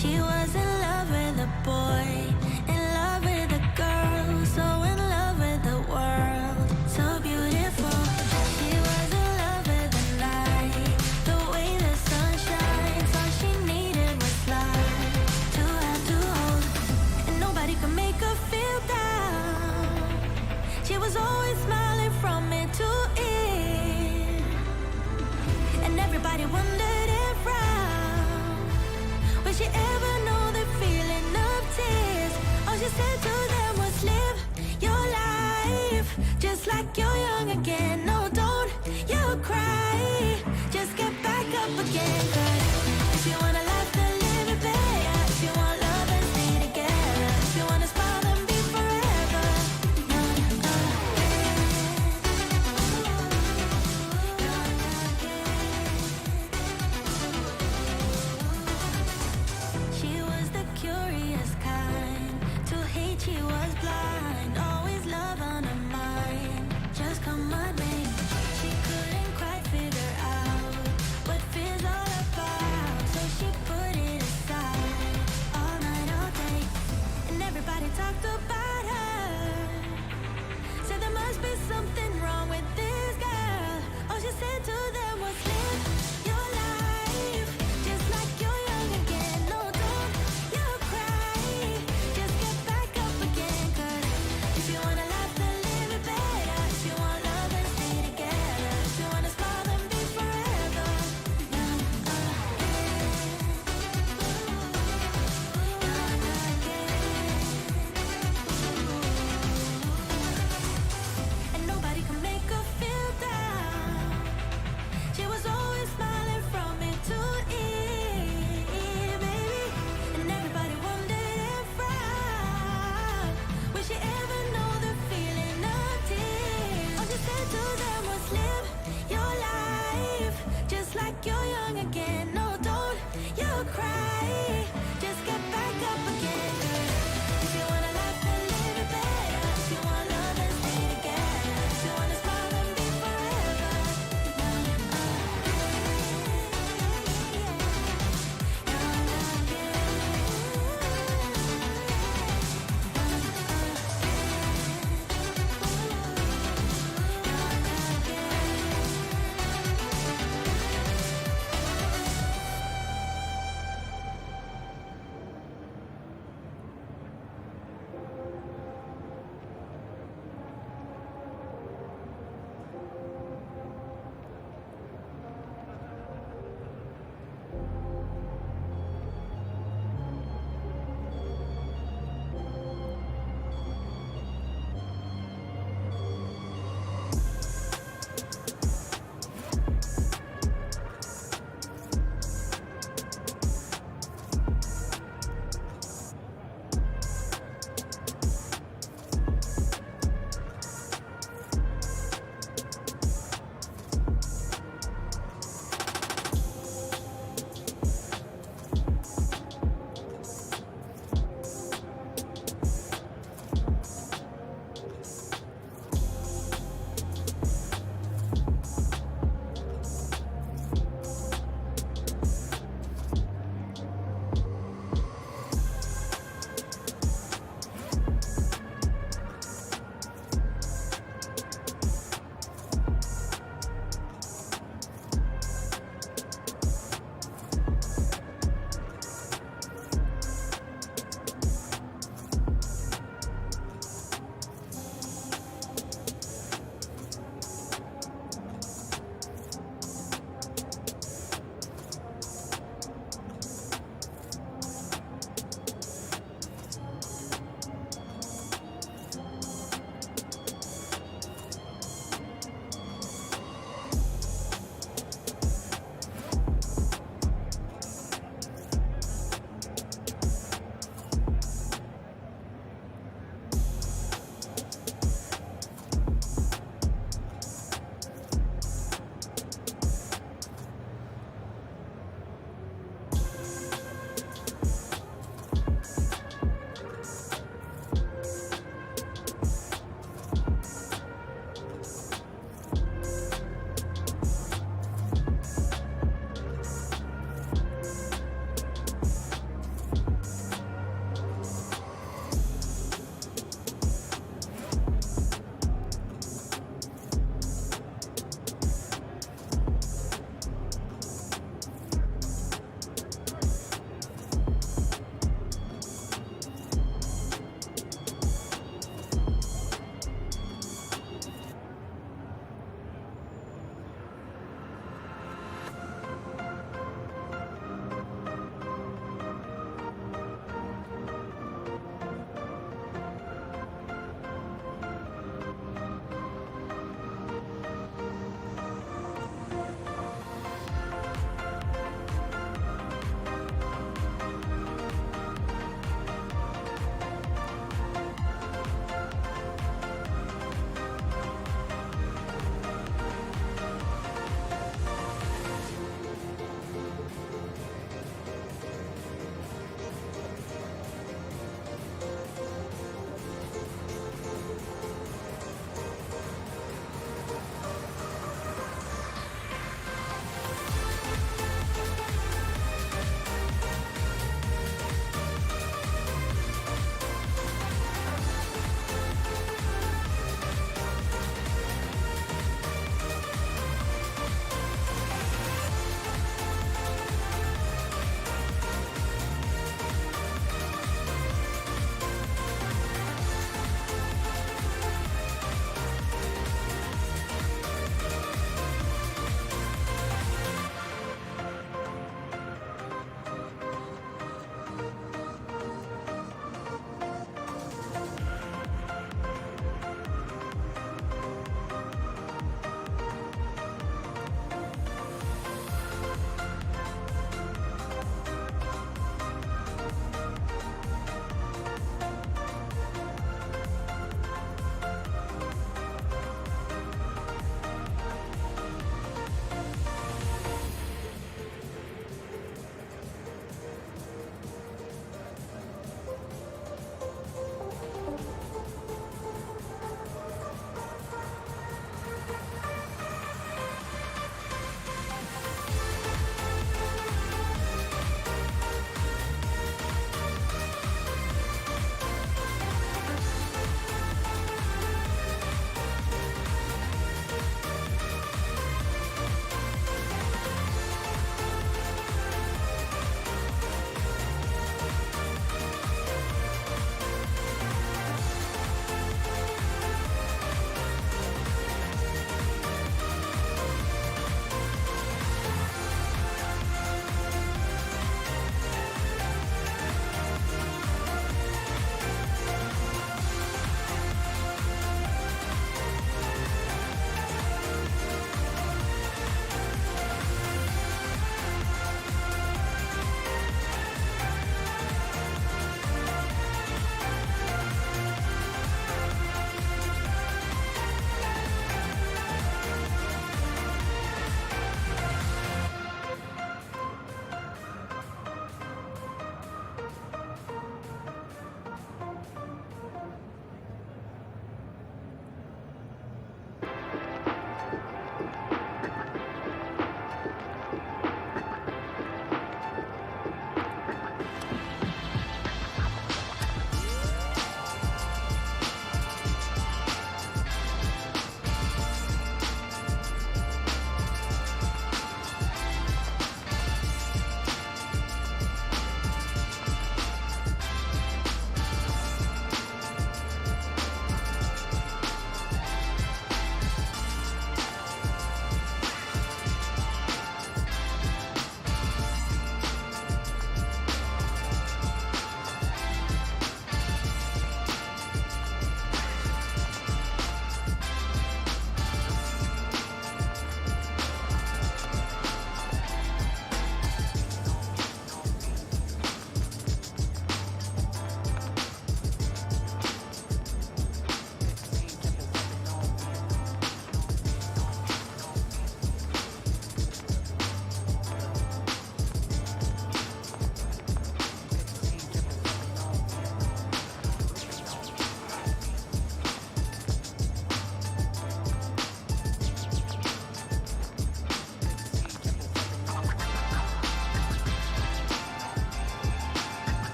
She was in love with a boy, in love with a girl, so in love with the world, so beautiful. She was in love with the night, the way the sun shines. All she needed was light to have to hold, and nobody could make her feel down. She was always smiling from ear to ear, and everybody wondered around, will she ever know the feeling of tears? All she said to them was, live your life just like you're young again. No, don't you cry, just get back up again. 'Cause if you want a life to live it better, if you want love and stay together, if you want to smile and be forever.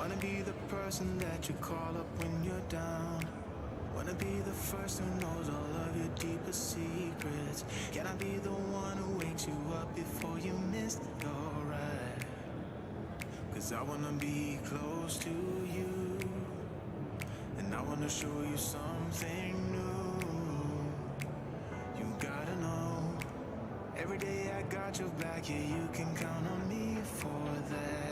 Wanna be the person that you call up when you're down. Wanna be the first who knows all of your deepest secrets. Can I be the one who wakes you up before you miss your ride? 'Cause I wanna be close to you, and I wanna show you something new. You gotta know, every day I got your back, yeah, you can count on me for that.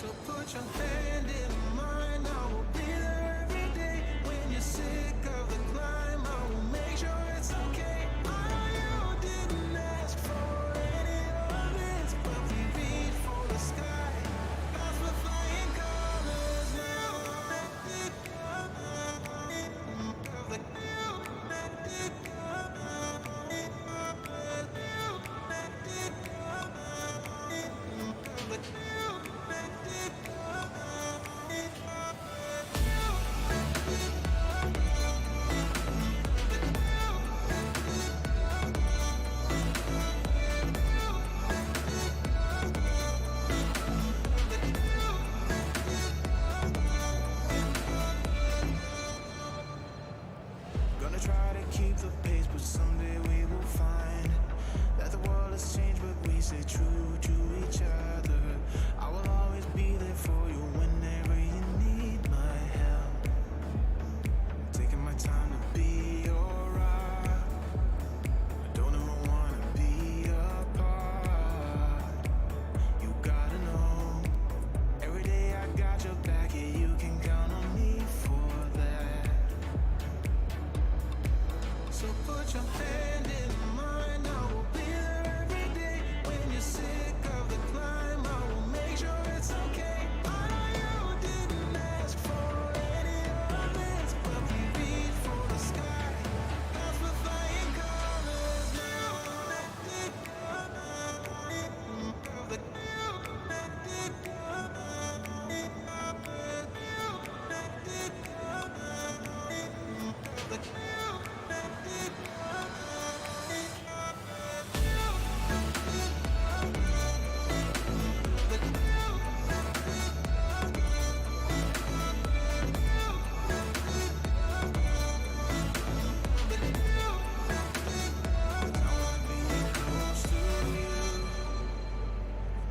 So put your hand in mine, I will be there every day. When you're sick of the climb, I will make sure it's okay. I know you didn't ask for any of this, but we reach for the sky. That's what flying colors now. Gonna try to keep the pace, but someday we will find that the world has changed, but we stay true to each other. I will always be there for you whenever you need my help. Taking my time to be your rock. I don't ever wanna be apart. You gotta know, every day I got your back, yeah, you can count on me for that. So put your hand in mine, I will be there every day. When you're sick of the climb, I will make sure it's okay. I know you didn't ask for any of this, but we reach for the sky. That's what flying colors now.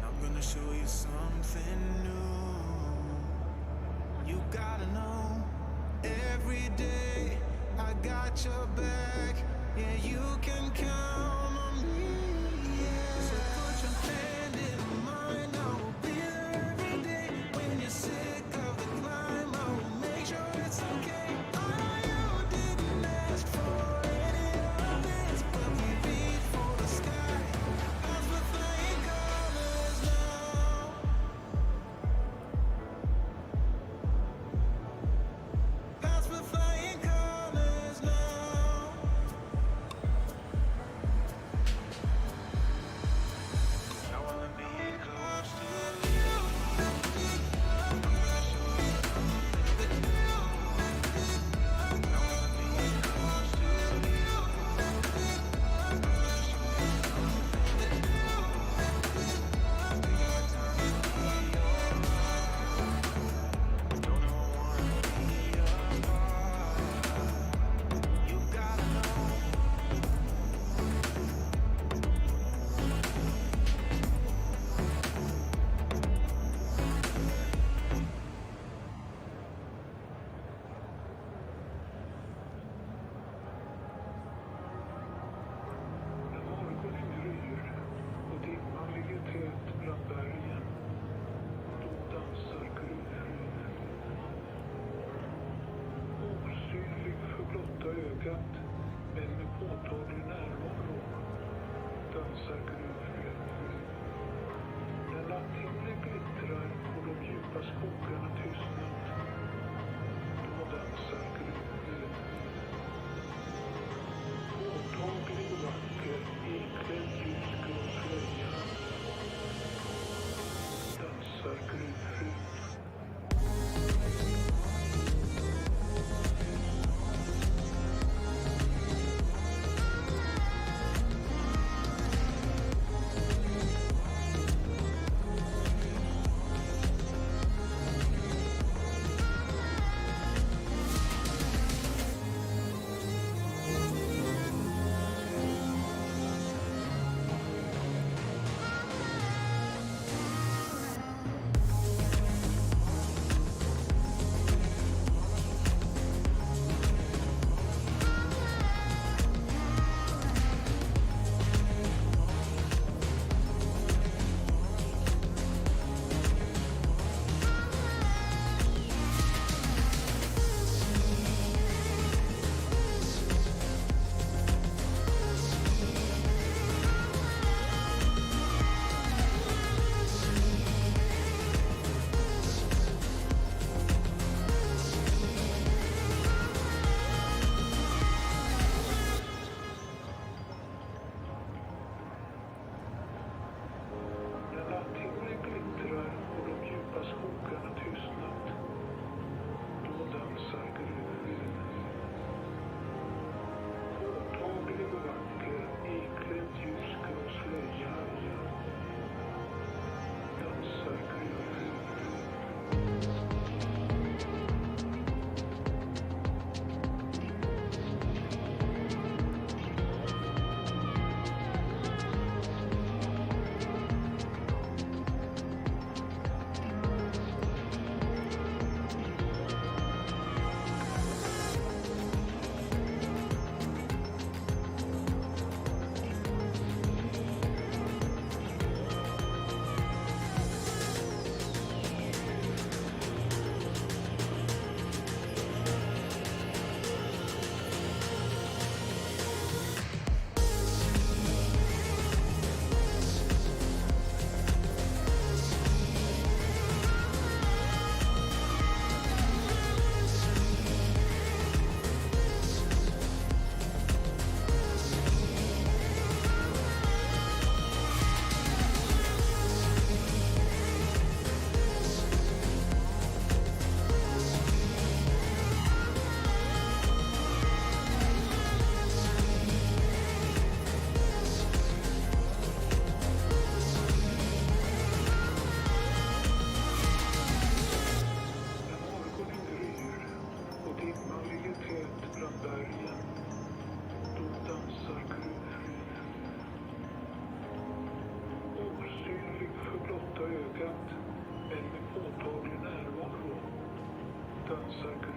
I'm gonna show you something new. You gotta know, every day I got your back. Yeah, you can count on me. Yeah. So put your hand in mine, I will be there every day. When you're sick of the climb, I will make sure it's okay. I know you didn't ask for any of this, but we reach for the sky. That's what flying colors now. That's what flying colors now. I wanna be close to you. I wanna show you something new. I wanna be close to you. I wanna show you something new. Take my time to be your rock. Don't ever wanna be apart. You gotta know. En morgon gryr och dimman ligger tät bland bergen. Då dansar gryfriden. Osynlig för blotta ögat, men med påtaglig närvaro dansar gryfriden. När natthimlen glittrar och de djupa skogarna tystnat, då dansar gryfriden. Påtaglig och vacker, iklädd ljusgrå slöja, dansar gryfriden. gruvfyr.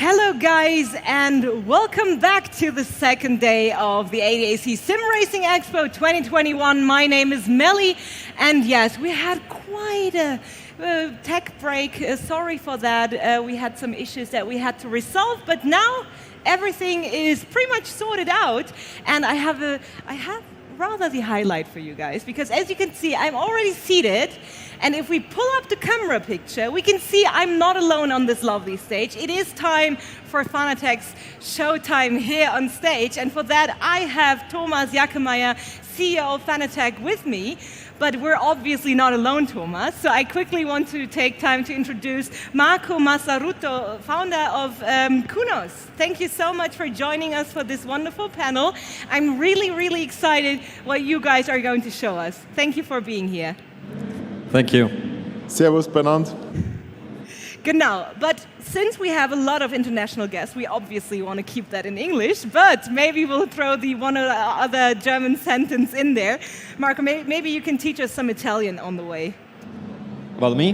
Hello guys, and welcome back to the second day of the ADAC SimRacing Expo 2021. My name is Melly, and yes, we had quite a tech break. Sorry for that. We had some issues that we had to resolve, but now everything is pretty much sorted out, and I have rather the highlight for you guys, because as you can see, I'm already seated. And if we pull up the camera picture, we can see I'm not alone on this lovely stage. It is time for Fanatec's showtime here on stage. And for that, I have Thomas Jackemeyer, CEO of Fanatec, with me. But we're obviously not alone, Thomas. So I quickly want to take time to introduce Marco Massaruto, founder of Kunos. Thank you so much for joining us for this wonderful panel. I'm really, really excited what you guys are going to show us. Thank you for being here. Thank you. Servus, Bernard. Genau, but since we have a lot of international guests, we obviously want to keep that in English, but maybe we'll throw the one or other German sentence in there. Marco, maybe you can teach us some Italian on the way. Well, me?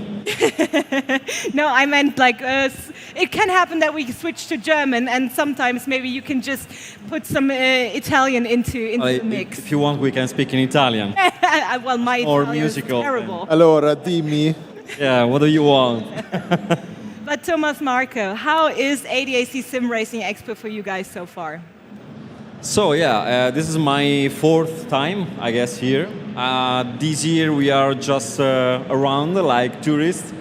No, I meant like, it can happen that we switch to German, and sometimes maybe you can just put some Italian into the mix. If you want, we can speak in Italian. Well, my Or Italian is musical. terrible. Allora, dimmi. Yeah, what do you want? But Thomas, Marco, how is ADAC SimRacing Expo for you guys so far? So yeah, this is my fourth time, I guess, here. This year we are just around like tourists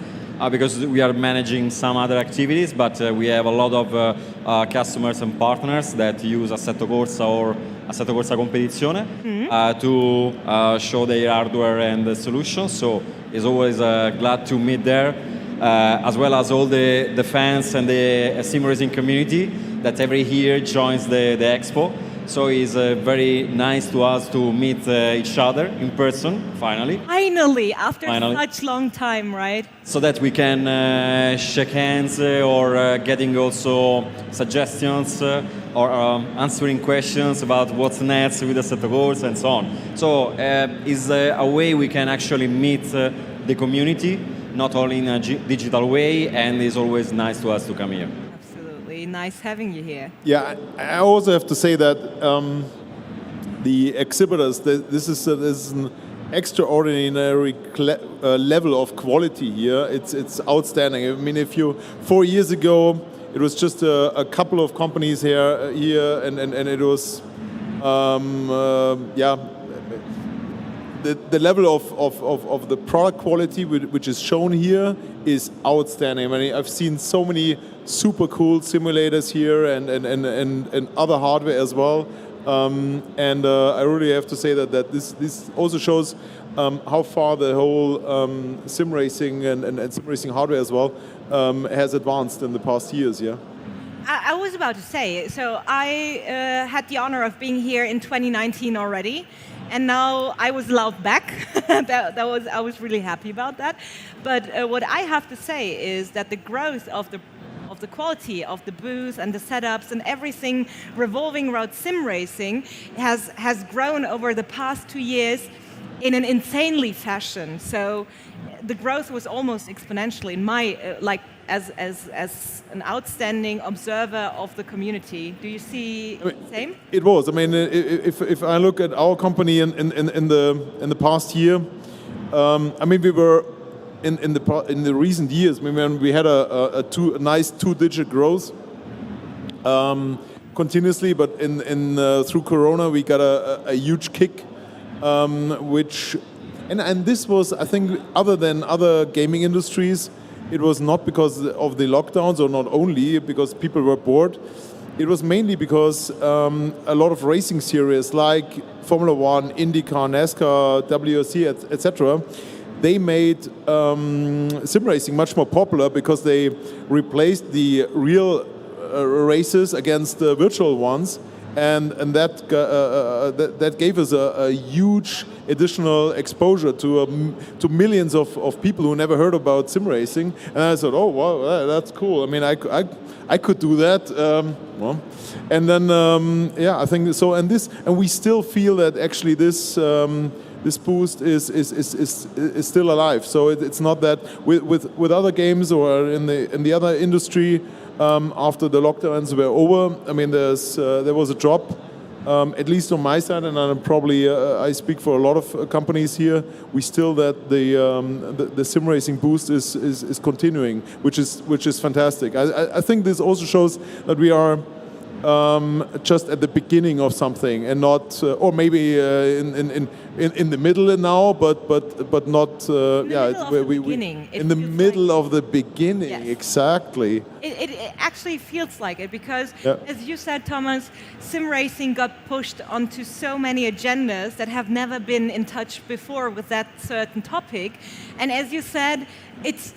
because we are managing some other activities, but we have a lot of customers and partners that use Assetto Corsa or Assetto Corsa Competizione to show their hardware and the solutions. So it's always glad to meet there, as well as all the fans and the sim racing community that every year joins the Expo. So it's very nice to us to meet each other in person, finally. Finally, after such long time, right? So that we can shake hands or getting also suggestions or answering questions about what's next with the Assetto Corsa and so on. So it's a way we can actually meet the community, not only in a digital way, and it's always nice to us to come here. Absolutely, nice having you here. Yeah, I also have to say that the exhibitors, this is an extraordinary level of quality here. It's outstanding. I mean, 4 years ago, it was just a couple of companies here, and it was, the level of the product quality which is shown here is outstanding. I mean, I've seen so many super cool simulators here and other hardware as well. I really have to say that this also shows how far the whole sim racing and sim racing hardware as well has advanced in the past years. Yeah. I was about to say, so I had the honor of being here in 2019 already, and now I was allowed back. I was really happy about that. But what I have to say is that the growth of the quality of the booth and the setups and everything revolving around sim racing has grown over the past 2 years in an insanely fashion. So the growth was almost exponential in my as an outstanding observer of the community. Do you see the same? It was. I mean, if I look at our company in the past year, I mean, we were in the recent years. I mean, we had a nice 2-digit growth continuously, but through Corona we got a huge kick, which and this was, I think, other than other gaming industries. It was not because of the lockdowns, or not only because people were bored. It was mainly because a lot of racing series like Formula One, IndyCar, NASCAR, WRC, etc., they made sim racing much more popular because they replaced the real races against the virtual ones, and that gave us a huge additional exposure to millions of people who never heard about sim racing. And I thought, oh wow, that's cool. I mean, I could do that. And then I think so. And we still feel that actually this boost is still alive. So it's not that with other games or in the other industry. After the lockdowns were over, I mean, there was a drop, at least on my side, and I'm probably I speak for a lot of companies here. We still that the sim racing boost is continuing, which is fantastic. I think this also shows that we are just at the beginning of something, and not, or maybe in the middle now, but not. In the middle of the beginning, yes. Exactly. It actually feels like it because, as you said, Thomas, sim racing got pushed onto so many agendas that have never been in touch before with that certain topic, and as you said, it's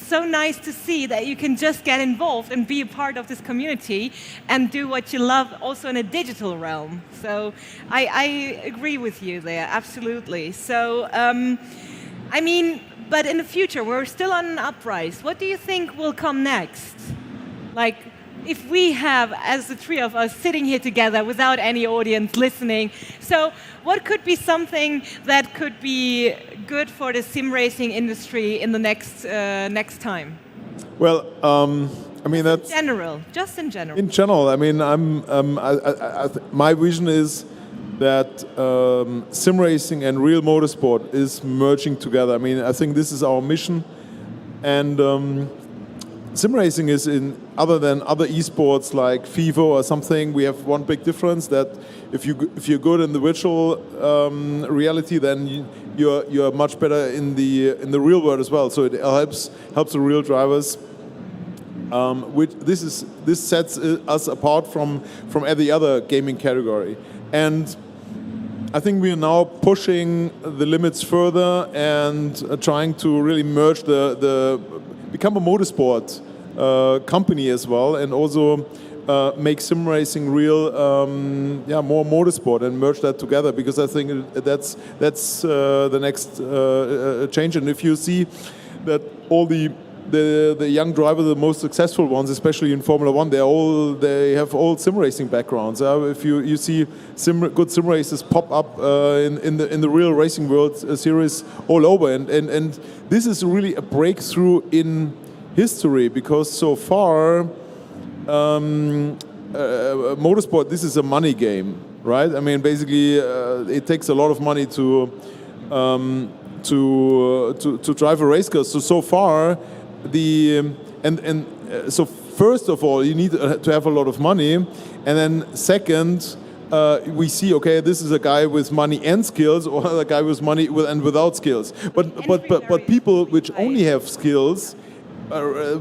so nice to see that you can just get involved and be a part of this community and do what you love also in a digital realm. So I agree with you there, absolutely. So, I mean, but in the future, we're still on an uprise. What do you think will come next? Like, if we have, as the three of us, sitting here together without any audience listening, so what could be something that could be good for the sim racing industry in the next time? Well, I mean, that's just in general. In general, I mean, my vision is that sim racing and real motorsport is merging together. I mean, I think this is our mission, and sim racing is in other than other esports like FIFA or something. We have one big difference, that if you're good in the virtual reality, then you're much better in the real world as well. So it helps the real drivers. This sets us apart from every other gaming category, and I think we are now pushing the limits further and trying to really merge become a motorsport company as well, and also make sim racing real, more motorsport, and merge that together, because I think that's the next change. And if you see that all the young drivers, the most successful ones, especially in Formula One, they have all sim racing backgrounds. If you see good sim races pop up in the real racing world series all over, and this is really a breakthrough in history, because so far motorsport, this is a money game, right? I mean, basically it takes a lot of money to drive a race car. So far. So first of all, you need to have a lot of money, and then second, we see, okay, this is a guy with money and skills, or a guy with money and without skills. But people which only have skills had a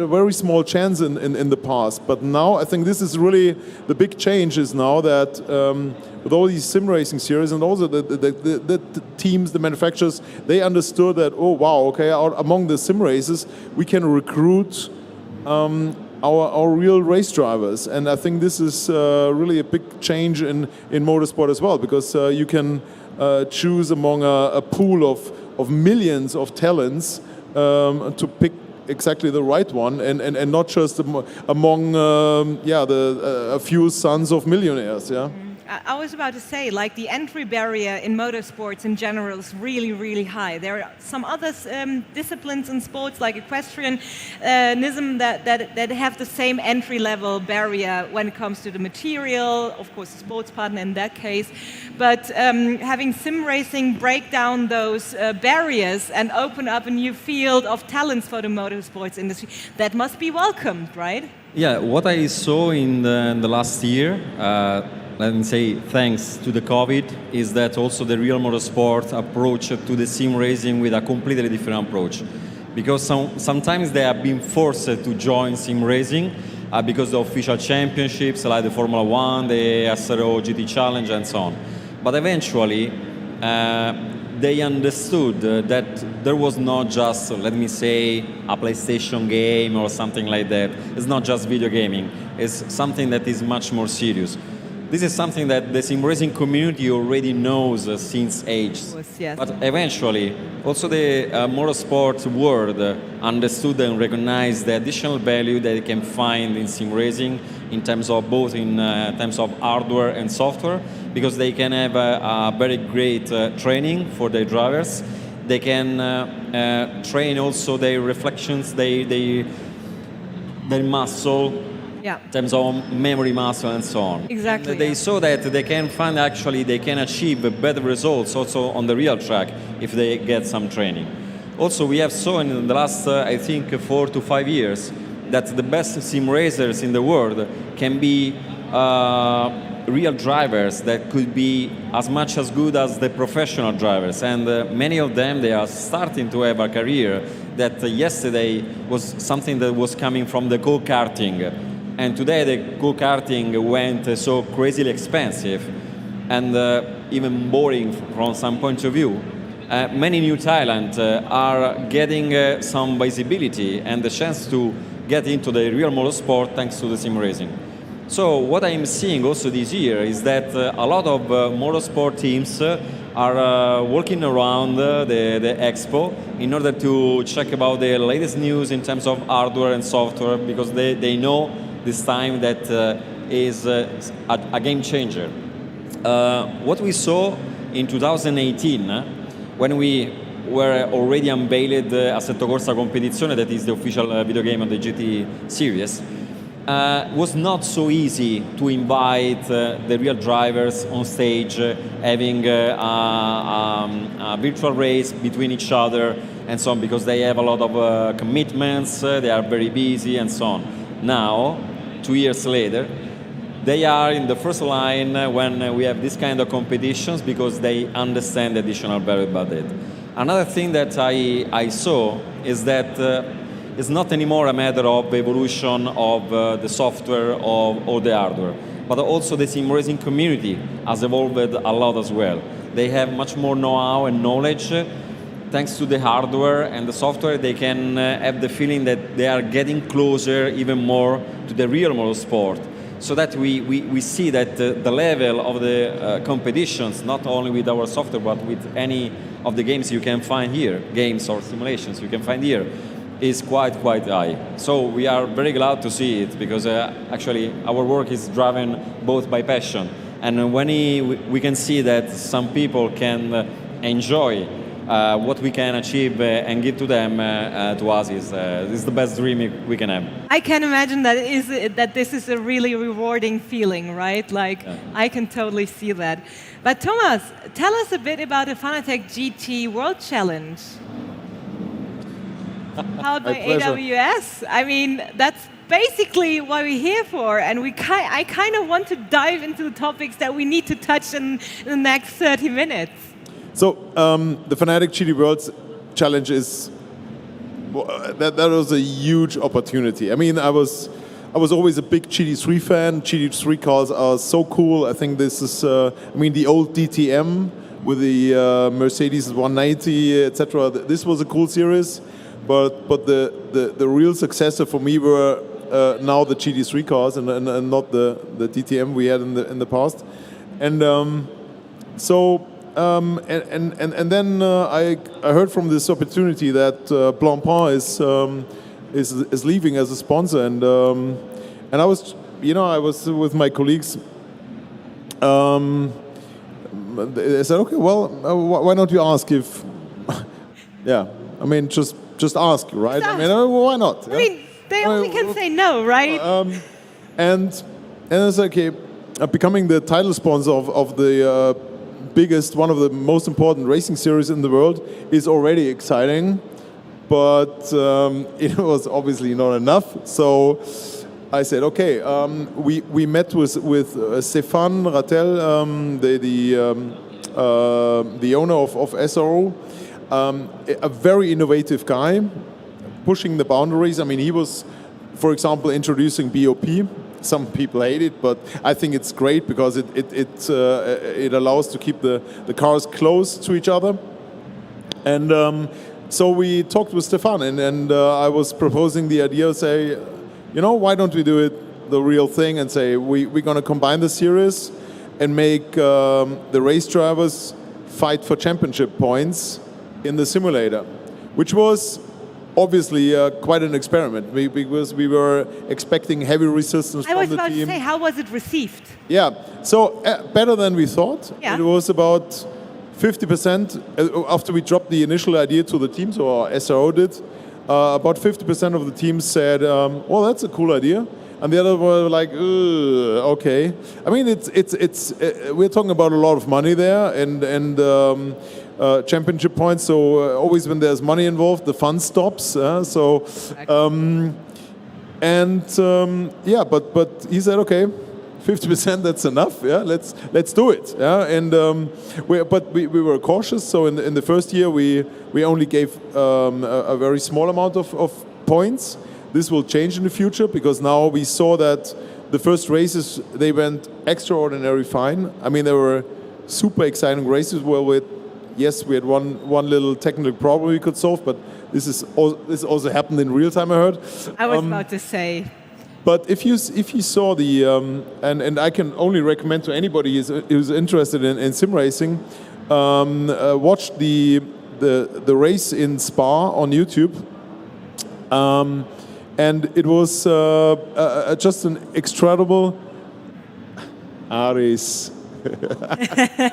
very small chance in the past. But now I think this is really the big change, is now that with all these sim racing series, and also the teams, the manufacturers, they understood that, oh wow, okay, among the sim races we can recruit our real race drivers, and I think this is really a big change in motorsport as well, because you can choose among a pool of millions of talents to pick exactly the right one, and not just among a few sons of millionaires. Yeah. I was about to say, like, the entry barrier in motorsports in general is really, really high. There are some other disciplines in sports, like equestrianism, that have the same entry-level barrier when it comes to the material, of course, the sports partner in that case. But having sim racing break down those barriers and open up a new field of talents for the motorsports industry, that must be welcomed, right? Yeah, what I saw in the last year, let me say, thanks to the COVID, is that also the real motorsport approach to the sim racing with a completely different approach. Because sometimes they have been forced to join sim racing because the official championships, like the Formula One, the SRO GT Challenge, and so on. But eventually, they understood that there was not just, let me say, a PlayStation game or something like that. It's not just video gaming. It's something that is much more serious. This is something that the sim racing community already knows since ages. Yes. But eventually, also the motorsport world understood and recognized the additional value that they can find in sim racing, in terms of both in terms of hardware and software, because they can have a very great training for their drivers. They can train also their reflections, their muscle. Yeah. In terms of memory muscle and so on. Exactly. And they saw that they can achieve better results also on the real track if they get some training. Also, we have seen in the last, I think, 4 to 5 years that the best sim racers in the world can be real drivers that could be as much as good as the professional drivers. And many of them, they are starting to have a career that yesterday was something that was coming from the go-karting. And today the go-karting went so crazily expensive and even boring from some point of view. Many new talent are getting some visibility and the chance to get into the real motorsport thanks to the sim racing. So what I'm seeing also this year is that a lot of motorsport teams are walking around the Expo in order to check about the latest news in terms of hardware and software, because they know this time that is a game changer. What we saw in 2018, when we were already unveiled Assetto Corsa Competizione, that is the official video game of the GT series, was not so easy to invite the real drivers on stage, having a virtual race between each other and so on, because they have a lot of commitments, they are very busy and so on. Now, 2 years later, they are in the first line when we have this kind of competitions because they understand the additional value about it. Another thing that I saw is that it's not anymore a matter of evolution of the software or the hardware, but also the sim racing community has evolved a lot as well. They have much more know-how and knowledge. Thanks to the hardware and the software, they can have the feeling that they are getting closer even more to the real motorsport. So that we see that the level of the competitions, not only with our software, but with any of the games you can find here, games or simulations you can find here, is quite high. So we are very glad to see it, because actually our work is driven both by passion. And when we can see that some people can enjoy what we can achieve and give to them, to us, is the best dream we can have. I can imagine that this is a really rewarding feeling, right? Like, yeah. I can totally see that. But Thomas, tell us a bit about the Fanatec GT World Challenge. Powered by AWS. I mean, that's basically what we're here for, and I kind of want to dive into the topics that we need to touch in the next 30 minutes. So the Fanatec GT World Challenge is that was a huge opportunity. I mean, I was always a big GT3 fan. GT3 cars are so cool. I think this is the old DTM with the Mercedes 190, etc. This was a cool series, but the real successor for me were now the GT3 cars and not the DTM we had in the past, and then I heard from this opportunity that Blancpain is leaving as a sponsor, and I was with my colleagues. They said, okay, well, why don't you ask if? Yeah, I mean, just ask, right? I mean, why not? I mean, they only can say no, right? And it's okay, becoming the title sponsor of the biggest, one of the most important racing series in the world is already exciting, but it was obviously not enough. So I said, okay, we met with Stéphane Rattel, the owner of SRO, a very innovative guy, pushing the boundaries. I mean, he was, for example, introducing BOP. Some people hate it, but I think it's great because it allows to keep the cars close to each other. And so we talked with Stefan, and I was proposing the idea, say, why don't we do it the real thing and say we're going to combine the series and make the race drivers fight for championship points in the simulator, which was obviously quite an experiment because we were expecting heavy resistance from the team. I was about to say, how was it received? Yeah, so better than we thought. Yeah. It was about 50% after we dropped the initial idea to the team, so our SRO did. About 50% of the team said, well, that's a cool idea. And the other were like, okay. I mean, we're talking about a lot of money there and championship points. So always when there's money involved, the fun stops. But he said, okay, 50%, that's enough. Yeah, let's do it. Yeah, and we were cautious. So in the first year, we only gave a very small amount of points. This will change in the future because now we saw that the first races, they went extraordinarily fine. I mean, they were super exciting races where we had one little technical problem we could solve, but this also happened in real time, I heard. I was about to say. But if you saw the and I can only recommend to anybody who's interested in sim racing, watch the race in Spa on YouTube. And it was just an incredible Aris.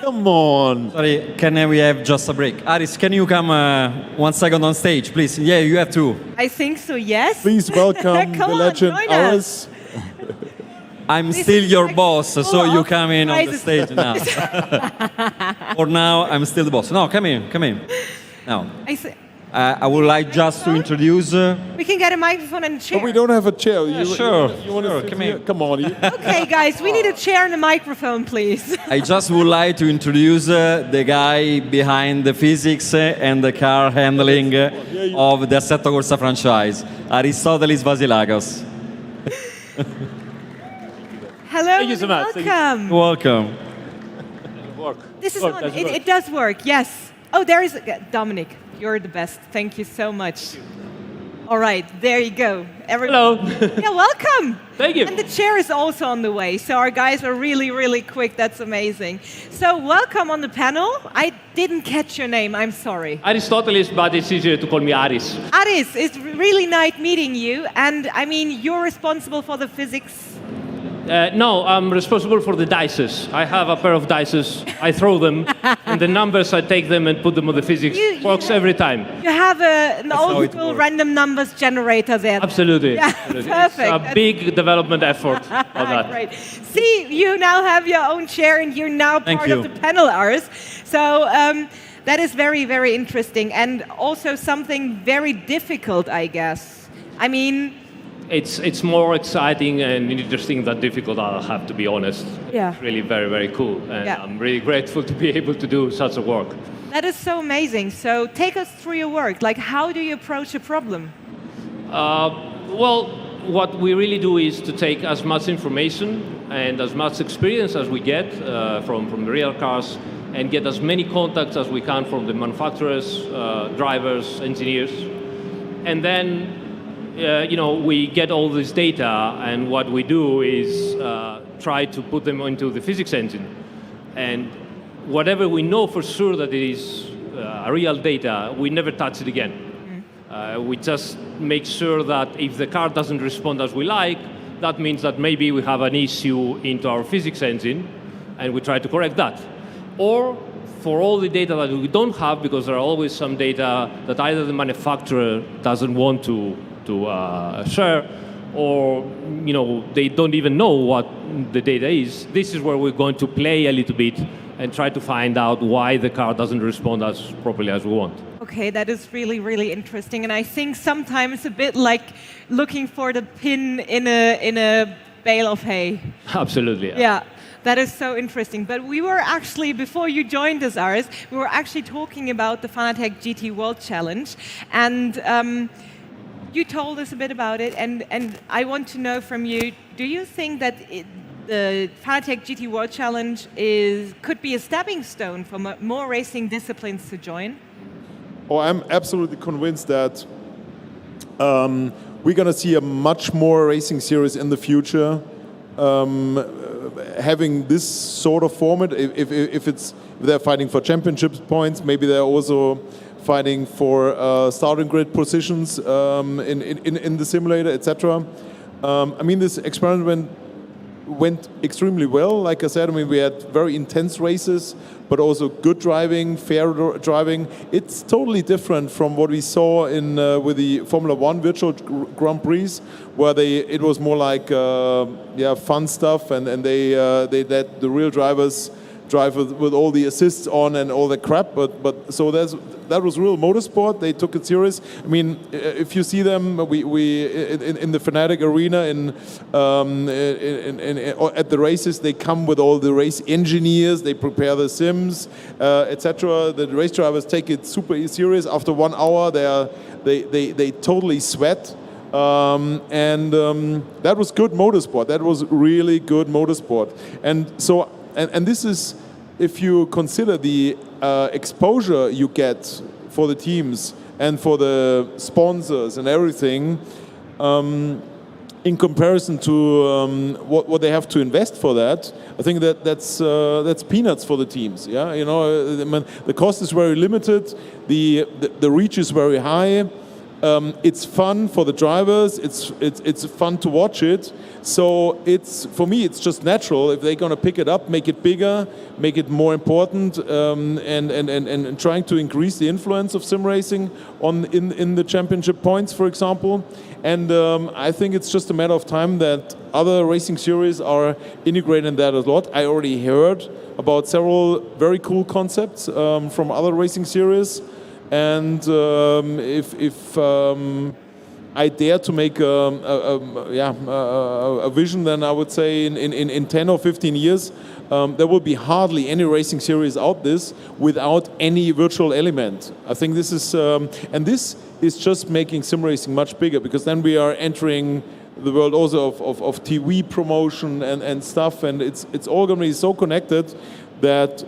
Come on. Sorry, can we have just a break? Aris, can you come 1 second on stage, please? Yeah, you have to. I think so, yes. Please welcome the legend Aris. I'm This still is your like boss, so full you of come in on the surprises. stage now. For now, I'm still the boss. No, come in, come in. Now, I would like just to introduce. We can get a microphone and a chair. But we don't have a chair. Sure, You want to come here. Come on. Okay, guys, we need a chair and a microphone, please. I just would like to introduce the guy behind the physics and the car handling of the Assetto Corsa franchise, Aristotelis Vasilakos. Hello, Thank you so much. welcome. Welcome. This is on. It does work, yes. Oh, there is Dominic. You're the best. Thank you so much. All right, there you go. Hello. Yeah, welcome. Thank you. And the chair is also on the way. So our guys are really, really quick. That's amazing. So welcome on the panel. I didn't catch your name. I'm sorry. Aristotelis, but it's easier to call me Aris. Aris, it's really nice meeting you. And I mean, you're responsible for the physics. No, I'm responsible for the dices. I have a pair of dices. I throw them, and the numbers, I take them and put them on the physics. Works every time. You have an old school random numbers generator there. Absolutely. Yeah, Absolutely. perfect. It's a big development effort on that. Great. See, you now have your own chair and you're now part of the panel, Ars. So that is very, very interesting and also something very difficult, I guess. I mean, It's more exciting and interesting than difficult, I'll have to be honest. Yeah. It's really very, very cool. And Yeah. I'm really grateful to be able to do such a work. that is so amazing. So take us through your work. Like, how do you approach a problem? Well, what we really do is to take as much information and as much experience as we get from the real cars and get as many contacts as we can from the manufacturers, drivers, engineers. And then we get all this data, and what we do is try to put them into the physics engine. And whatever we know for sure that it is real data, we never touch it again. We just make sure that if the car doesn't respond as we like, that means that maybe we have an issue into our physics engine, and we try to correct that. Or for all the data that we don't have, because there are always some data that either the manufacturer doesn't want to share, or they don't even know what the data is. This is where we're going to play a little bit and try to find out why the car doesn't respond as properly as we want. Okay, that is really, really interesting. And I think sometimes a bit like looking for the pin in a bale of hay. Absolutely. Yeah, that is so interesting. But we were actually, before you joined us, Aris, we were actually talking about the Fanatec GT World Challenge. And you told us a bit about it, and I want to know from you, do you think that the Fanatec GT World Challenge could be a stepping stone for more racing disciplines to join? Oh, I'm absolutely convinced that we're going to see a much more racing series in the future. Having this sort of format, if they're fighting for championship points, maybe they're also fighting for starting grid positions in the simulator, etc. I mean, this experiment went extremely well. Like I said, I mean, we had very intense races, but also good driving, fair driving. It's totally different from what we saw with the Formula One virtual Grand Prix, where it was more like fun stuff, and they let the real drivers drive with all the assists on and all the crap. But so that was real motorsport. They took it serious. I mean, if you see them, we in the Fanatec arena at the races, they come with all the race engineers. They prepare the sims, etc. The race drivers take it super serious. After 1 hour, they totally sweat. That was good motorsport. That was really good motorsport. And so. And this is, if you consider the exposure you get for the teams and for the sponsors and everything, in comparison to what they have to invest for that, I think that's peanuts for the teams. Yeah, the cost is very limited, the reach is very high. It's fun for the drivers. It's fun to watch it. So for me, it's just natural if they're going to pick it up, make it bigger, make it more important, and trying to increase the influence of sim racing in the championship points, for example. And I think it's just a matter of time that other racing series are integrating that a lot. I already heard about several very cool concepts from other racing series. And if I dare to make a vision, then I would say in 10 or 15 years, there will be hardly any racing series out this without any virtual element. I think this is, and this is just making sim racing much bigger, because then we are entering the world also of TV promotion and stuff, and it's all going to be so connected that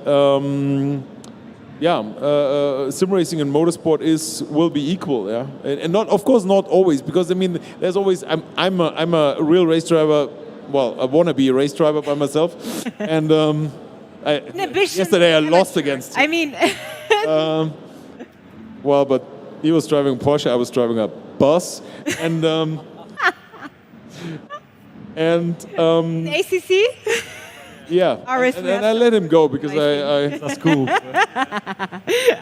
sim racing and motorsport will be equal, yeah, and not, of course, not always, because I mean, there's always I'm a real race driver. Well, I want to be a race driver by myself, and yesterday I lost against. I mean, well, but he was driving a Porsche, I was driving a bus, and ACC. Yeah, Aris, and I let him go because That's cool.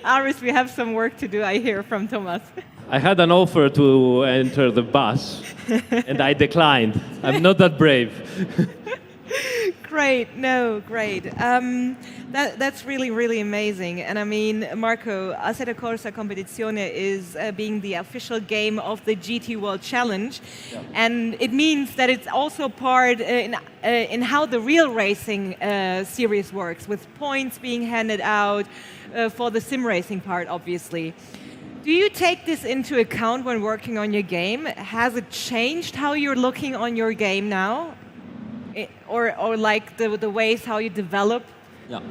Aris, we have some work to do, I hear from Thomas. I had an offer to enter the bus, and I declined. I'm not that brave. Great, that's really, really amazing. And I mean, Marco, Assetto Corsa Competizione is being the official game of the GT World Challenge. Yeah. And it means that it's also part in how the real racing series works, with points being handed out for the sim racing part, obviously. Do you take this into account when working on your game? Has it changed how you're looking on your game now? Or like the ways how you develop? Yeah,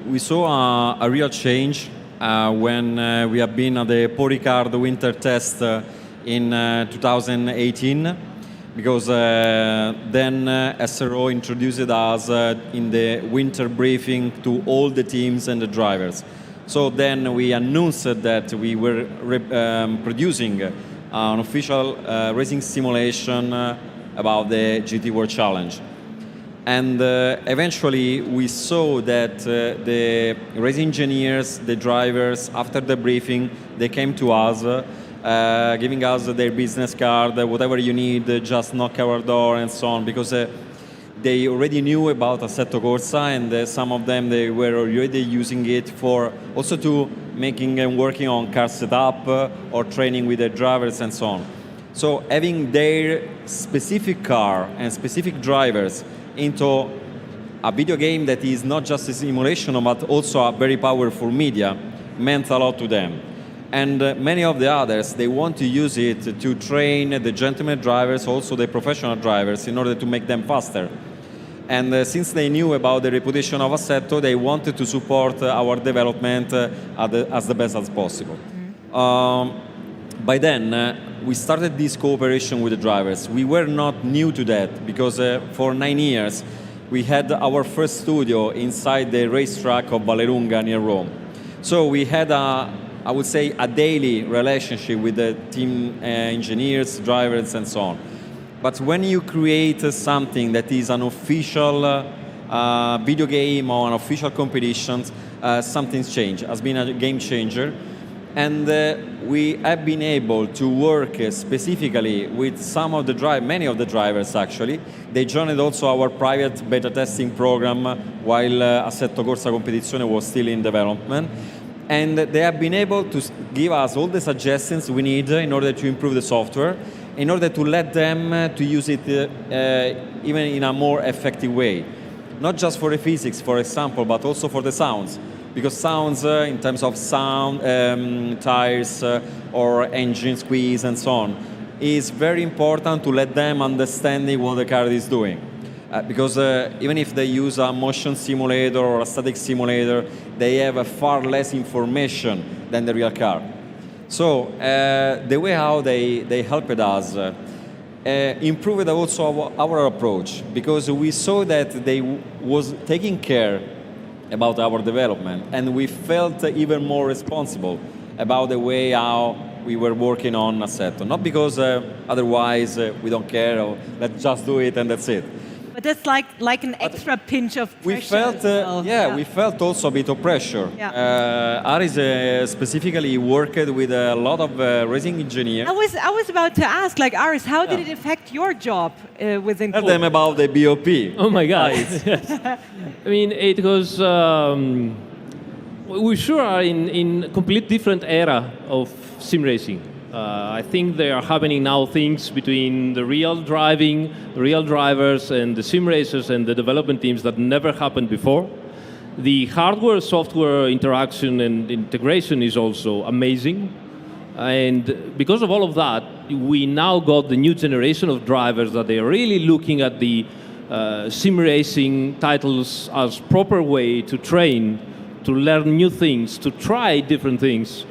we saw a real change when we have been at the Poricard Winter Test in 2018, because then SRO introduced us in the winter briefing to all the teams and the drivers. So then we announced that we were producing an official racing simulation about the GT World Challenge. And eventually we saw that the race engineers, the drivers, after the briefing, they came to us, giving us their business card, whatever you need, just knock our door and so on, because they already knew about Assetto Corsa, and some of them, they were already using it for also to making and working on car setup or training with their drivers and so on. So having their specific car and specific drivers into a video game that is not just a simulation but also a very powerful media meant a lot to them. And many of the others, they want to use it to train the gentleman drivers, also the professional drivers, in order to make them faster. And since they knew about the reputation of Assetto, they wanted to support our development as the best as possible. By then, we started this cooperation with the drivers. We were not new to that, because for 9 years, we had our first studio inside the racetrack of Vallelunga near Rome. So we had, I would say, a daily relationship with the team engineers, drivers, and so on. But when you create something that is an official video game or an official competition, something's changed. It has been a game changer. And we have been able to work specifically with some of the many of the drivers actually. They joined also our private beta testing program while Assetto Corsa Competizione was still in development. And they have been able to give us all the suggestions we need in order to improve the software, in order to let them to use it even in a more effective way. Not just for the physics, for example, but also for the sounds. Because sounds, in terms of sound, tires, or engine squeeze and so on, is very important to let them understand what the car is doing. Because even if they use a motion simulator or a static simulator, they have far less information than the real car. So the way how they helped us improved also our approach, because we saw that they was taking care about our development, and we felt even more responsible about the way how we were working on Assetto. Not because otherwise we don't care, or let's just do it and that's it. But that's like an extra pinch of pressure. We felt, as well. we felt also a bit of pressure. Yeah. Aris specifically worked with a lot of racing engineers. I was about to ask, like, Aris, how did it affect your job within Tell them about the BOP. Oh my God! Yes. I mean, it was. We sure are in a complete different era of sim racing. I think there are happening now things between the real driving, real drivers, and the sim racers and the development teams that never happened before. The hardware-software interaction and integration is also amazing. And because of all of that, we now got the new generation of drivers that they are really looking at the sim racing titles as proper way to train, to learn new things, to try different things.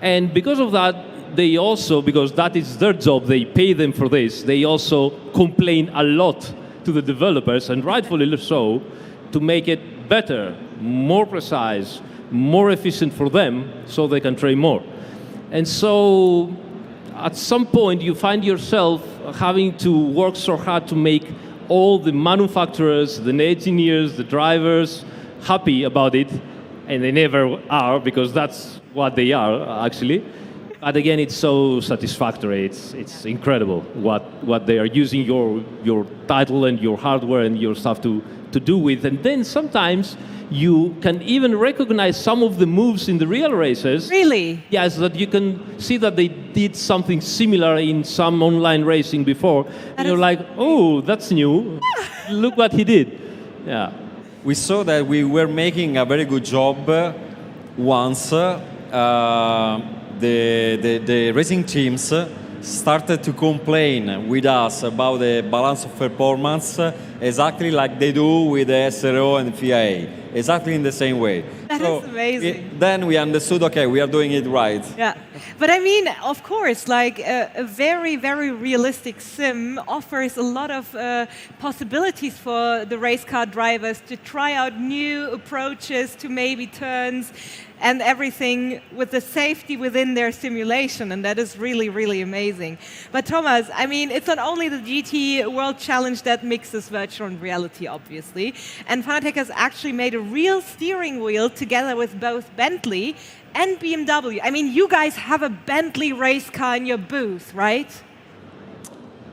And because of that, they also, because that is their job, they pay them for this, they also complain a lot to the developers, and rightfully so, to make it better, more precise, more efficient for them, so they can train more. And so, at some point, you find yourself having to work so hard to make all the manufacturers, the engineers, the drivers happy about it, and they never are, because that's what they are, actually. But again, it's so satisfactory. It's incredible what they are using your title and your hardware and your stuff to do with. And then sometimes you can even recognize some of the moves in the real races. Really? Yes, that you can see that they did something similar in some online racing before. And you're like, oh, that's new. Look what he did. Yeah. We saw that we were making a very good job once the racing teams started to complain with us about the balance of performance exactly like they do with the SRO and FIA, exactly in the same way. That is amazing. Then we understood, okay, we are doing it right. Yeah, but I mean, of course, like a very, very realistic sim offers a lot of possibilities for the race car drivers to try out new approaches to maybe turns and everything with the safety within their simulation, and that is really, really amazing. But Thomas, I mean, it's not only the GT World Challenge that mixes virtual and reality, obviously, and Fanatec has actually made a real steering wheel together with both Bentley and BMW. I mean, you guys have a Bentley race car in your booth, right?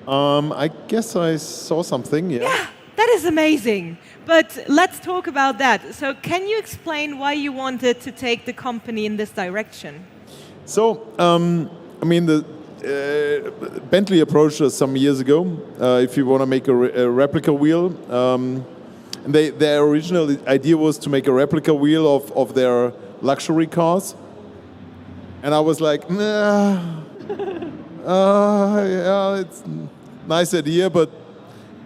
I guess I saw something, yeah. Yeah, that is amazing. But let's talk about that. So can you explain why you wanted to take the company in this direction? So, I mean, the Bentley approached us some years ago if you want to make a replica wheel. And their original idea was to make a replica wheel of their luxury cars. And I was like, nah, yeah, it's a nice idea, but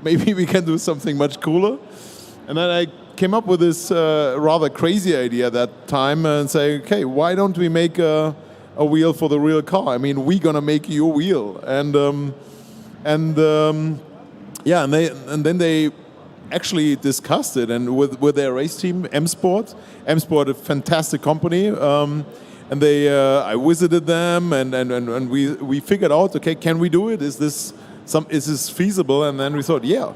maybe we can do something much cooler. And then I came up with this rather crazy idea at that time and say, okay, why don't we make a wheel for the real car? I mean, we're gonna make you a wheel, and then they actually discussed it, and with their race team, M-Sport, a fantastic company, and I visited them, and we figured out, okay, can we do it? Is this feasible? And then we thought, yeah.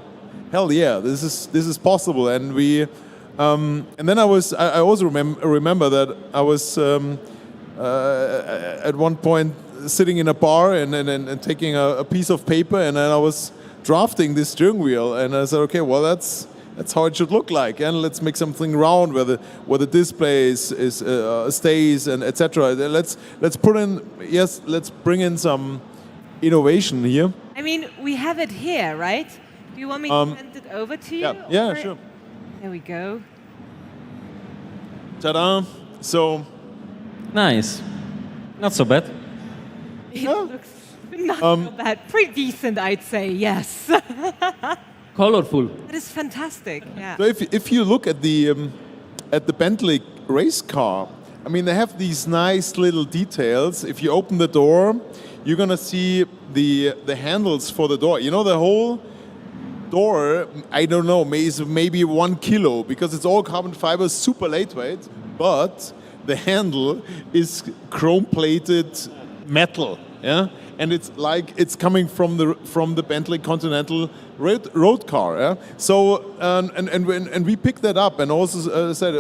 Hell yeah, this is possible, and we, and then I also remember that I was at one point sitting in a bar and taking a piece of paper, and then I was drafting this steering wheel, and I said, okay, well that's how it should look like, and let's make something round where the display stays and etc. Let's bring in some innovation here. I mean, we have it here, right? Do you want me to send it over to you? Yeah, sure. There we go. Ta-da! So nice. Not so bad. It looks not so bad. Pretty decent, I'd say. Yes. Colorful. That is fantastic. Yeah. So if you look at the Bentley race car, I mean, they have these nice little details. If you open the door, you're gonna see the handles for the door. You know, the whole door, I don't know, is maybe 1 kilo because it's all carbon fiber, super lightweight, but the handle is chrome plated metal, yeah, and it's like it's coming from the Bentley Continental road car, yeah. So and we picked that up and also said,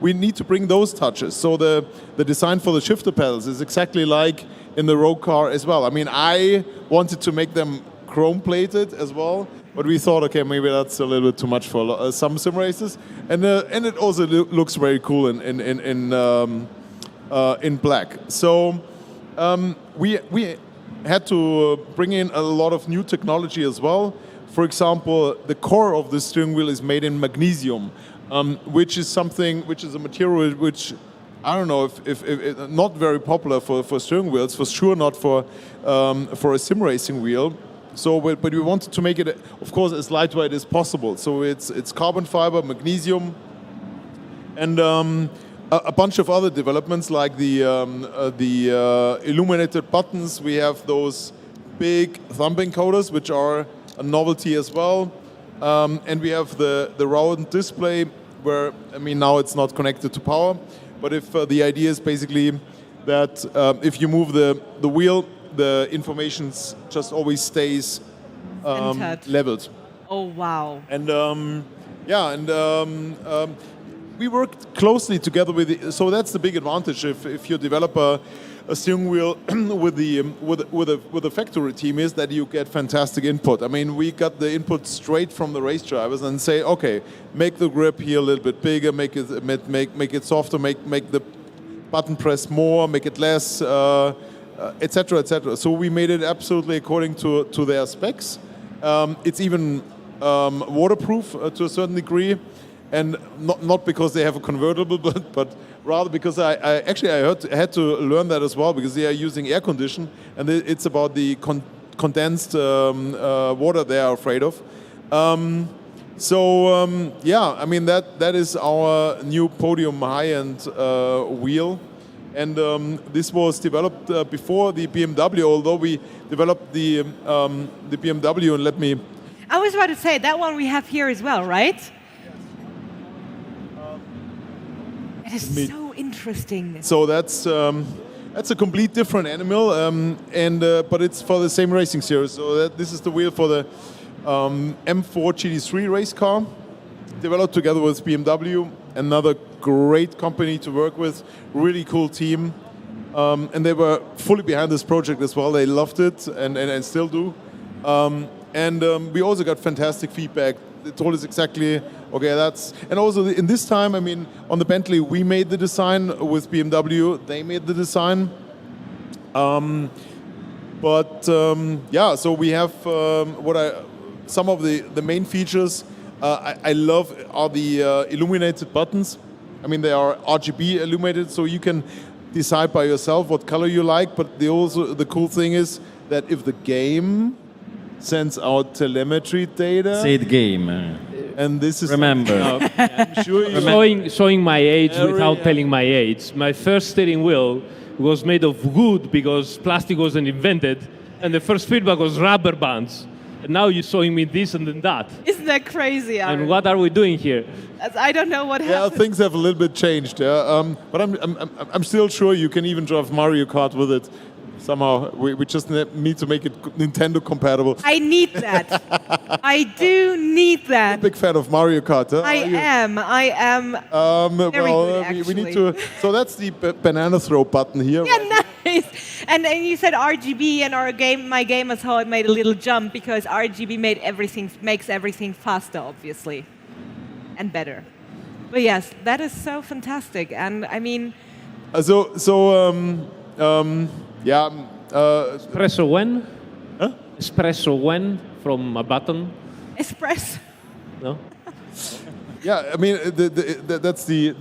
we need to bring those touches. So the design for the shifter pedals is exactly like in the road car as well. I mean, I wanted to make them chrome plated as well, but we thought, okay, maybe that's a little bit too much for some sim races, and it also looks very cool in black. So we had to bring in a lot of new technology as well. For example, the core of the steering wheel is made in magnesium, which is a material which I don't know if not very popular for steering wheels, for sure not for a sim racing wheel. So, but we wanted to make it, of course, as lightweight as possible. So it's carbon fiber, magnesium, and a bunch of other developments like the illuminated buttons. We have those big thumb encoders, which are a novelty as well, and we have the round display, where I mean now it's not connected to power, but if the idea is basically that if you move the wheel, the information just always stays leveled. Oh wow! And we worked closely together with. So that's the big advantage if you develop a steering wheel with a factory team, is that you get fantastic input. I mean, we got the input straight from the race drivers and say, okay, make the grip here a little bit bigger, make it softer, make the button press more, make it less. Etc. etc. So we made it absolutely according to their specs. It's even waterproof to a certain degree, and not because they have a convertible, but rather because I had to learn that as well, because they are using air condition, and it's about the condensed water they are afraid of. Yeah, I mean that is our new podium high-end wheel. And this was developed before the BMW, although we developed the BMW, and let me... I was about to say, that one we have here as well, right? It is so interesting. So that's a complete different animal, but it's for the same racing series. So this is the wheel for the M4 GT3 race car, developed together with BMW, another great company to work with, really cool team, and they were fully behind this project as well. They loved it and still do, and we also got fantastic feedback. They told us exactly, okay, that's, and also in this time, I mean, on the Bentley we made the design, with BMW they made the design, yeah, so we have some of the main features I love are the illuminated buttons. I mean, they are RGB illuminated, so you can decide by yourself what color you like. But the cool thing is that if the game sends out telemetry data, say the game, and this is remember. I'm sure you showing my age without telling my age. My first steering wheel was made of wood because plastic wasn't invented, and the first feedback was rubber bands. And now you're showing me this and then that. Isn't that crazy, Aaron? And what are we doing here? I don't know what happened. Yeah, things have a little bit changed. Yeah, but I'm still sure you can even drive Mario Kart with it. Somehow, we just need to make it Nintendo compatible. I need that. I do need that. I'm a big fan of Mario Kart. Huh? I am. Very good, actually. We need to. So that's the banana throw button here. Yeah, nice. And you said RGB, and my game as well, it made a little jump because RGB makes everything faster, obviously, and better. But yes, that is so fantastic, and I mean. Yeah. Espresso when? Huh? Espresso when from a button? Espresso. No. Yeah, I mean that's the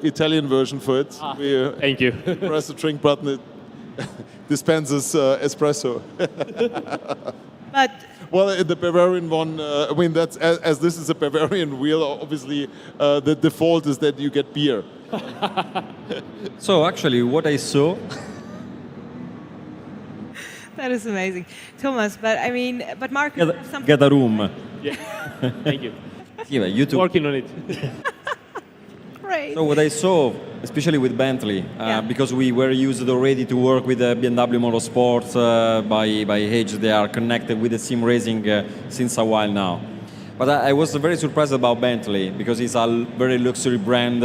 Italian version for it. Thank you. Press the drink button, it dispenses espresso. But well, the Bavarian one, I mean that's as this is a Bavarian wheel. Obviously, the default is that you get beer. So actually, what I saw. That is amazing, Thomas. But I mean, but Marcus, Get a room. Yeah. Thank you. Yeah, you too. Working on it. Great. right? So what I saw, especially with Bentley, because we were used already to work with BMW Motorsport by age, they are connected with the sim racing since a while now. But I was very surprised about Bentley because it's a very luxury brand.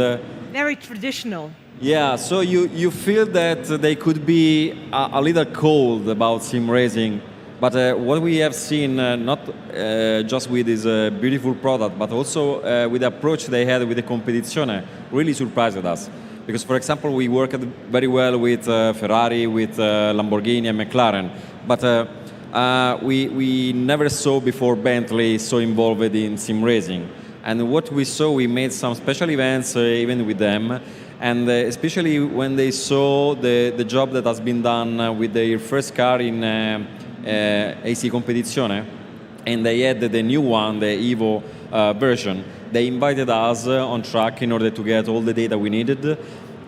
Very traditional. Yeah, so you feel that they could be a little cold about sim racing. But what we have seen, not just with this beautiful product, but also with the approach they had with the competizione, really surprised us. Because, for example, we worked very well with Ferrari, with Lamborghini and McLaren, but we never saw before Bentley so involved in sim racing. And what we saw, we made some special events even with them, and especially when they saw the job that has been done with their first car in AC Competizione, and they had the new one, the Evo version. They invited us on track in order to get all the data we needed,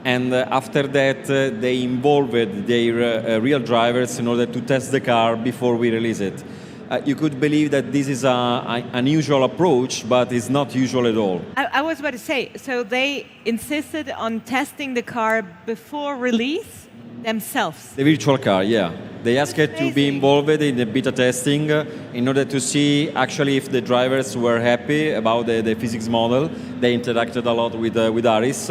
and after that they involved their real drivers in order to test the car before we release it. You could believe that this is an unusual approach, but it's not usual at all. I was about to say, so they insisted on testing the car before release themselves. The virtual car, yeah. They asked to be involved in the beta testing in order to see actually if the drivers were happy about the physics model. They interacted a lot with Aris.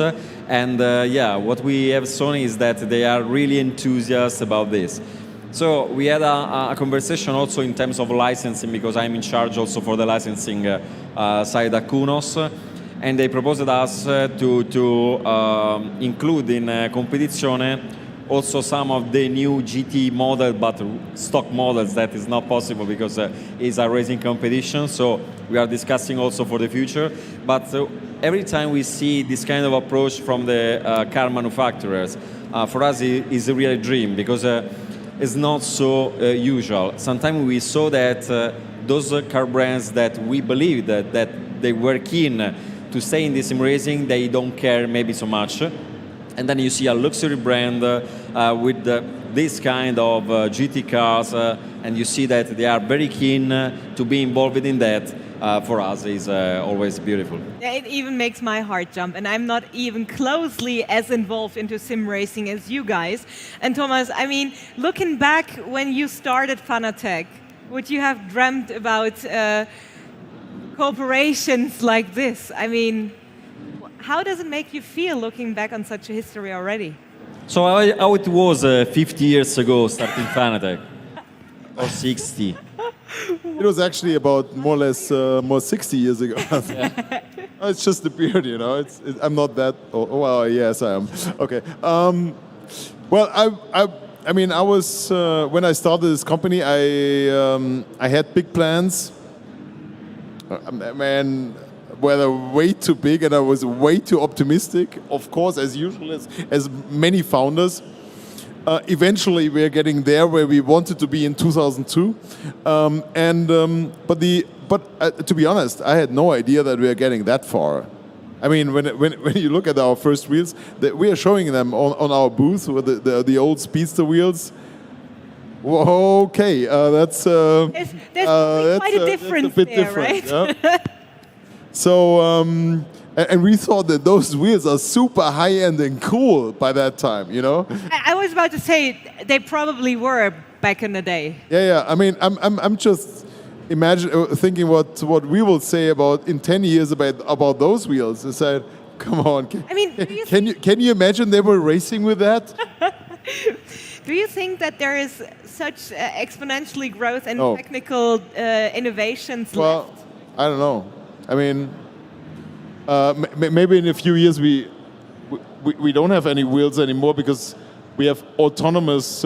And yeah, what we have seen is that they are really enthusiastic about this. So we had a conversation also in terms of licensing, because I'm in charge also for the licensing side at Kunos. And they proposed us to include in Competizione also some of the new GT model, but stock models that is not possible because it's a racing competition. So we are discussing also for the future. But every time we see this kind of approach from the car manufacturers, for us it is a real dream, because it's not so usual. Sometimes we saw that those car brands that we believe that they were keen to stay in this sim racing, they don't care maybe so much. And then you see a luxury brand with this kind of GT cars, and you see that they are very keen to be involved in that. For us, is always beautiful. Yeah, it even makes my heart jump, and I'm not even closely as involved into sim racing as you guys. And Thomas, I mean, looking back when you started Fanatec, would you have dreamt about cooperations like this? I mean, how does it make you feel looking back on such a history already? So how it was 50 years ago starting Fanatec, or 60? It was actually about more or less more 60 years ago. It's just the beard, you know. I'm not that. Oh, well, yes, I am. Okay. Well, I mean, I was when I started this company, I had big plans. Man, were way too big, and I was way too optimistic. Of course, as usual, as many founders. Eventually, we're getting there where we wanted to be in 2002, but to be honest, I had no idea that we are getting that far. I mean, when you look at our first wheels, we are showing them on our booth with the old Speedster wheels. Whoa, okay, that's there's quite a difference bit there, different, right? yeah? So. And we thought that those wheels are super high-end and cool by that time, you know? I was about to say, they probably were back in the day. Yeah. I mean, I'm just thinking what we will say about in 10 years about those wheels. I said, come on. I mean, can you imagine they were racing with that? Do you think that there is such exponentially growth and No. technical innovations Well, left? I don't know. I mean, maybe in a few years we don't have any wheels anymore because we have autonomous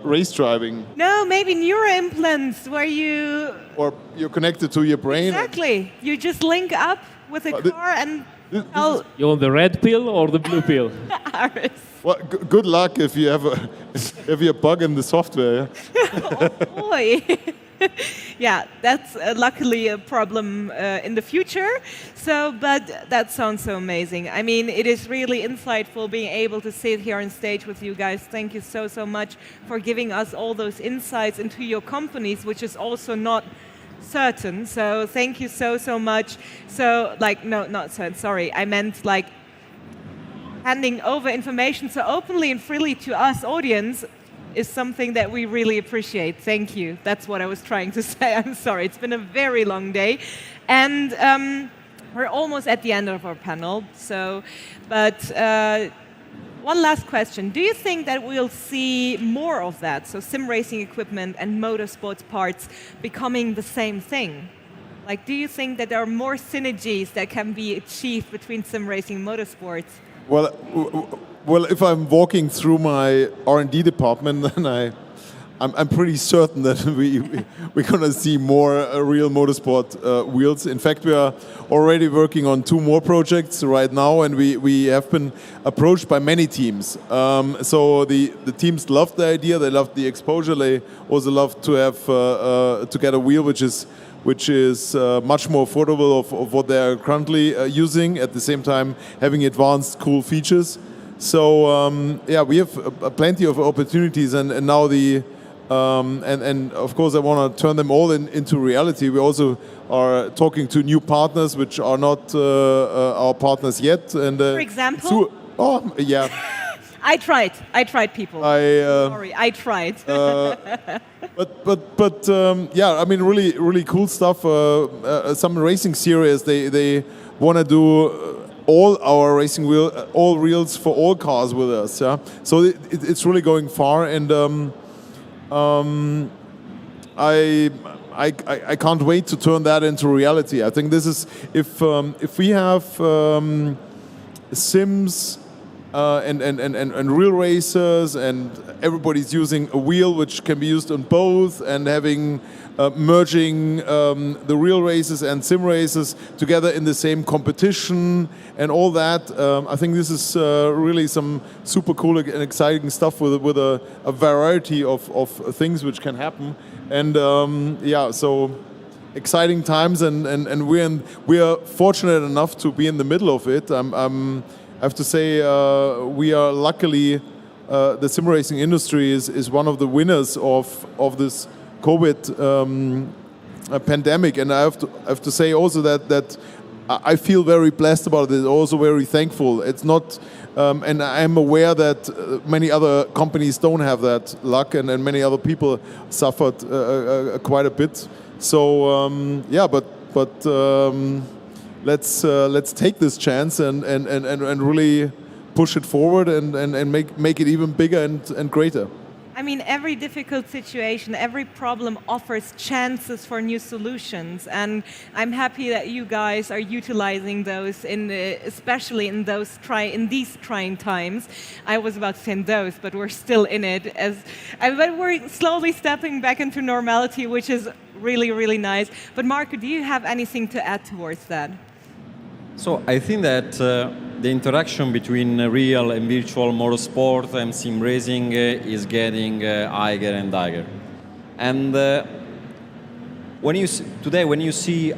race driving. No, maybe neuroimplants where you... Or you're connected to your brain. Exactly. You just link up with a car and tell You want the red pill or the blue pill? Aris. Well, good luck if you have a bug in the software. Oh boy. Yeah, that's luckily a problem in the future. So, but that sounds so amazing. I mean, it is really insightful being able to sit here on stage with you guys. Thank you so much for giving us all those insights into your companies, which is also not certain. So thank you so much. So, like, no, not certain, sorry. I meant like handing over information so openly and freely to us audience is something that we really appreciate. Thank you. That's what I was trying to say. I'm sorry. It's been a very long day. And we're almost at the end of our panel. One last question. Do you think that we'll see more of that? So sim racing equipment and motorsports parts becoming the same thing? Like, do you think that there are more synergies that can be achieved between sim racing and motorsports? Well, if I'm walking through my R&D department, then I'm pretty certain that we're going to see more real motorsport wheels. In fact, we are already working on 2 more projects right now, and we have been approached by many teams. So the teams loved the idea, they loved the exposure, they also loved to have to get a wheel which is much more affordable of what they are currently using, at the same time having advanced cool features. So we have plenty of opportunities, and now and of course I want to turn them all into reality. We also are talking to new partners which are not our partners yet. And for example? Yeah. I tried, people. Sorry, I tried. But I mean, really cool stuff. Some racing series, they want to do all our racing all reels for all cars with us. Yeah, so it's really going far, and I can't wait to turn that into reality. I think this is if we have sims. And real racers, and everybody's using a wheel which can be used on both, and having merging the real races and sim races together in the same competition and all that. I think this is really some super cool and exciting stuff with a variety of things which can happen. And so exciting times, and we are fortunate enough to be in the middle of it. I have to say, we are luckily, the sim racing industry is one of the winners of this COVID pandemic, and I have to say also that I feel very blessed about it. Also very thankful. It's not, and I am aware that many other companies don't have that luck, and many other people suffered quite a bit. So let's take this chance and really push it forward and make it even bigger and greater. I mean, every difficult situation, every problem offers chances for new solutions, and I'm happy that you guys are utilizing those, especially in these trying times. I was about to say those, but we're still in it, but we're slowly stepping back into normality, which is really, really nice. But Marco, do you have anything to add towards that? So I think that the interaction between real and virtual motorsport and sim racing is getting higher and higher. And when you see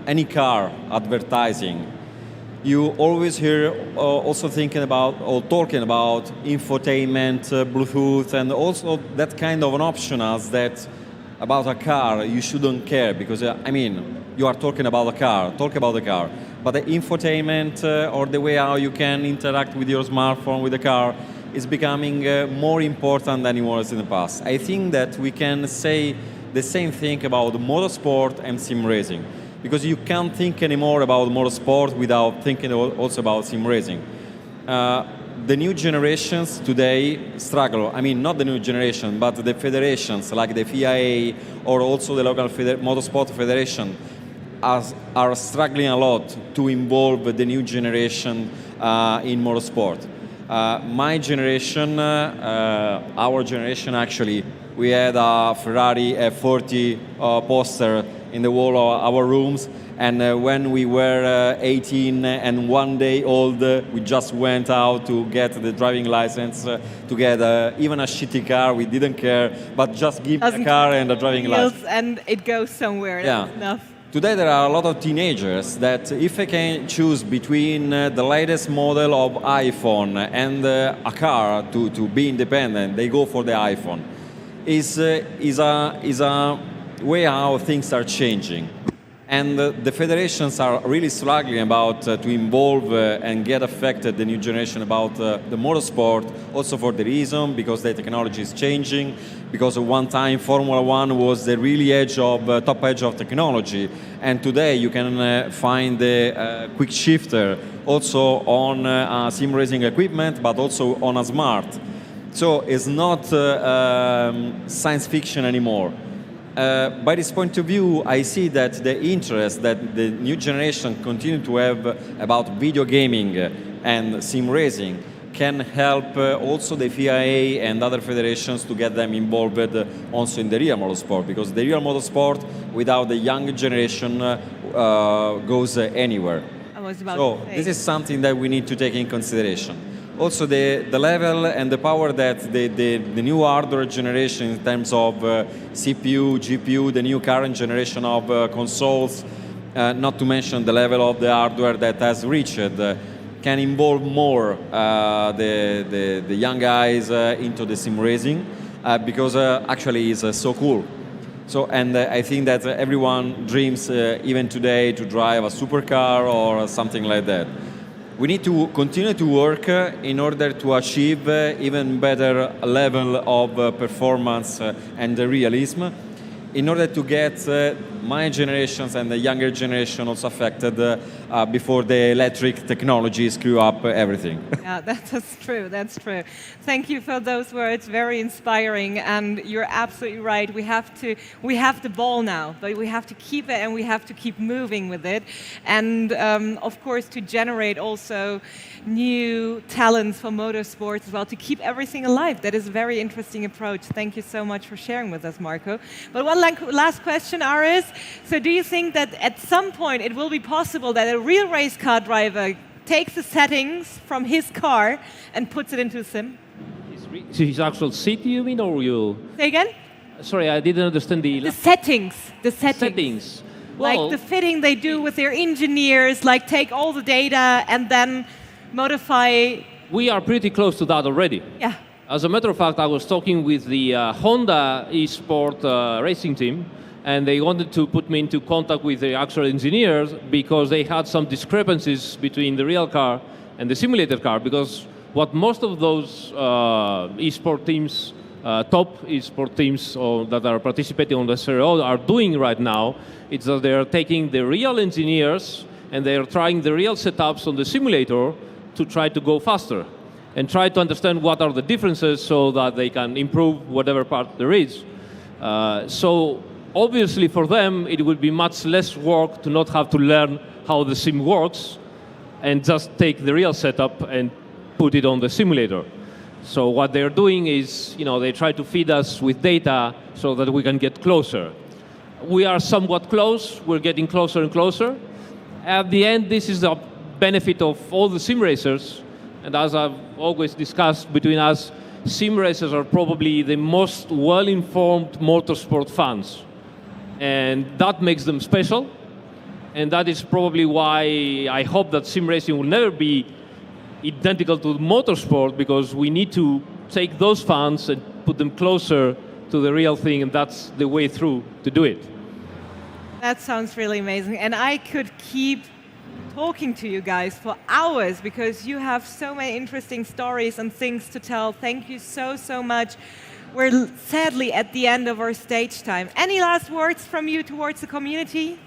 any car advertising, you always hear also thinking about or talking about infotainment, Bluetooth, and also that kind of an option as that about a car you shouldn't care, because you are talking about a car, talk about the car. But the infotainment or the way how you can interact with your smartphone, with the car, is becoming more important than it was in the past. I think that we can say the same thing about motorsport and sim racing, because you can't think anymore about motorsport without thinking also about sim racing. The new generations today struggle. I mean, not the new generation, but the federations like the FIA or also the local motorsport federation are struggling a lot to involve the new generation in motorsport. My generation, our generation actually, we had a Ferrari F40 poster in the wall of our rooms, and when we were 18 and 1 day old, we just went out to get the driving license, to get even a shitty car. We didn't care, but just give a car and a driving license. And it goes somewhere. Yeah. That's enough. Today there are a lot of teenagers that if they can choose between the latest model of iPhone and a car to be independent, they go for the iPhone. Is a way how things are changing. And the federations are really struggling about to involve and get affected the new generation about the motorsport, also for the reason, because the technology is changing, because at one time Formula One was the really top edge of technology, and today you can find the quick shifter also on sim racing equipment, but also on a smart. So it's not science fiction anymore. By this point of view, I see that the interest that the new generation continue to have about video gaming and sim racing can help also the FIA and other federations to get them involved also in the real motorsport, because the real motorsport without the young generation goes anywhere. I was about So to say. this is something that we need to take in consideration. Also the level and the power that the new hardware generation in terms of CPU, GPU, the new current generation of consoles, not to mention the level of the hardware that has reached, can involve more the young guys into the sim racing, because actually it's so cool. So, and I think that everyone dreams even today to drive a supercar or something like that. We need to continue to work in order to achieve even better level of performance and realism, in order to get my generations and the younger generation also affected before the electric technology screw up everything. Yeah, that's true. That's true. Thank you for those words. Very inspiring. And you're absolutely right. We have the ball now, but we have to keep it and we have to keep moving with it. And of course, to generate also new talents for motorsports as well, to keep everything alive. That is a very interesting approach. Thank you so much for sharing with us, Marco. But one last question, Aris. So do you think that at some point it will be possible that a real race car driver takes the settings from his car and puts it into a sim? His actual seat, you mean, or you? Say again? Sorry, I didn't understand the settings. The settings. Like Well, the fitting they do with their engineers, like take all the data and then modify. we are pretty close to that already. Yeah. As a matter of fact, I was talking with the Honda eSport racing team, and they wanted to put me into contact with the actual engineers because they had some discrepancies between the real car and the simulated car, because what most of those eSport teams, top eSport teams that are participating on the CRO are doing right now, is that they're taking the real engineers and they're trying the real setups on the simulator to try to go faster and try to understand what are the differences so that they can improve whatever part there is. So obviously for them, it would be much less work to not have to learn how the sim works and just take the real setup and put it on the simulator. So what they're doing is, they try to feed us with data so that we can get closer. We are somewhat close. We're getting closer and closer. At the end, this is the benefit of all the sim racers. And as I've always discussed between us, sim racers are probably the most well-informed motorsport fans. And that makes them special. And that is probably why I hope that sim racing will never be identical to motorsport, because we need to take those fans and put them closer to the real thing, and that's the way through to do it. That sounds really amazing. And I could keep talking to you guys for hours because you have so many interesting stories and things to tell. Thank you so much. We're sadly at the end of our stage time. Any last words from you towards the community?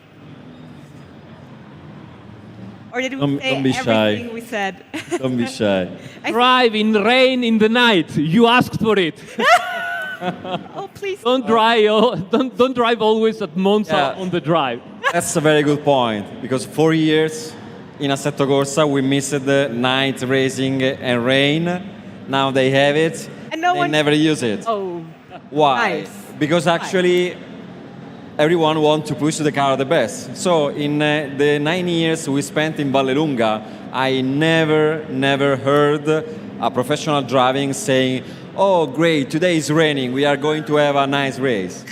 Or did we say don't be everything shy. we said? Don't be shy. Drive in rain in the night. You asked for it. Oh, please. Don't drive always at Monza on the drive. That's a very good point, because 4 years in Assetto Corsa we missed the night racing and rain. Now they have it, And no they one never use it. Oh, Why? nice. Because actually everyone wants to push the car the best. So in the 9 years we spent in Vallelunga, I never heard a professional driving saying, "Oh great, today is raining, we are going to have a nice race."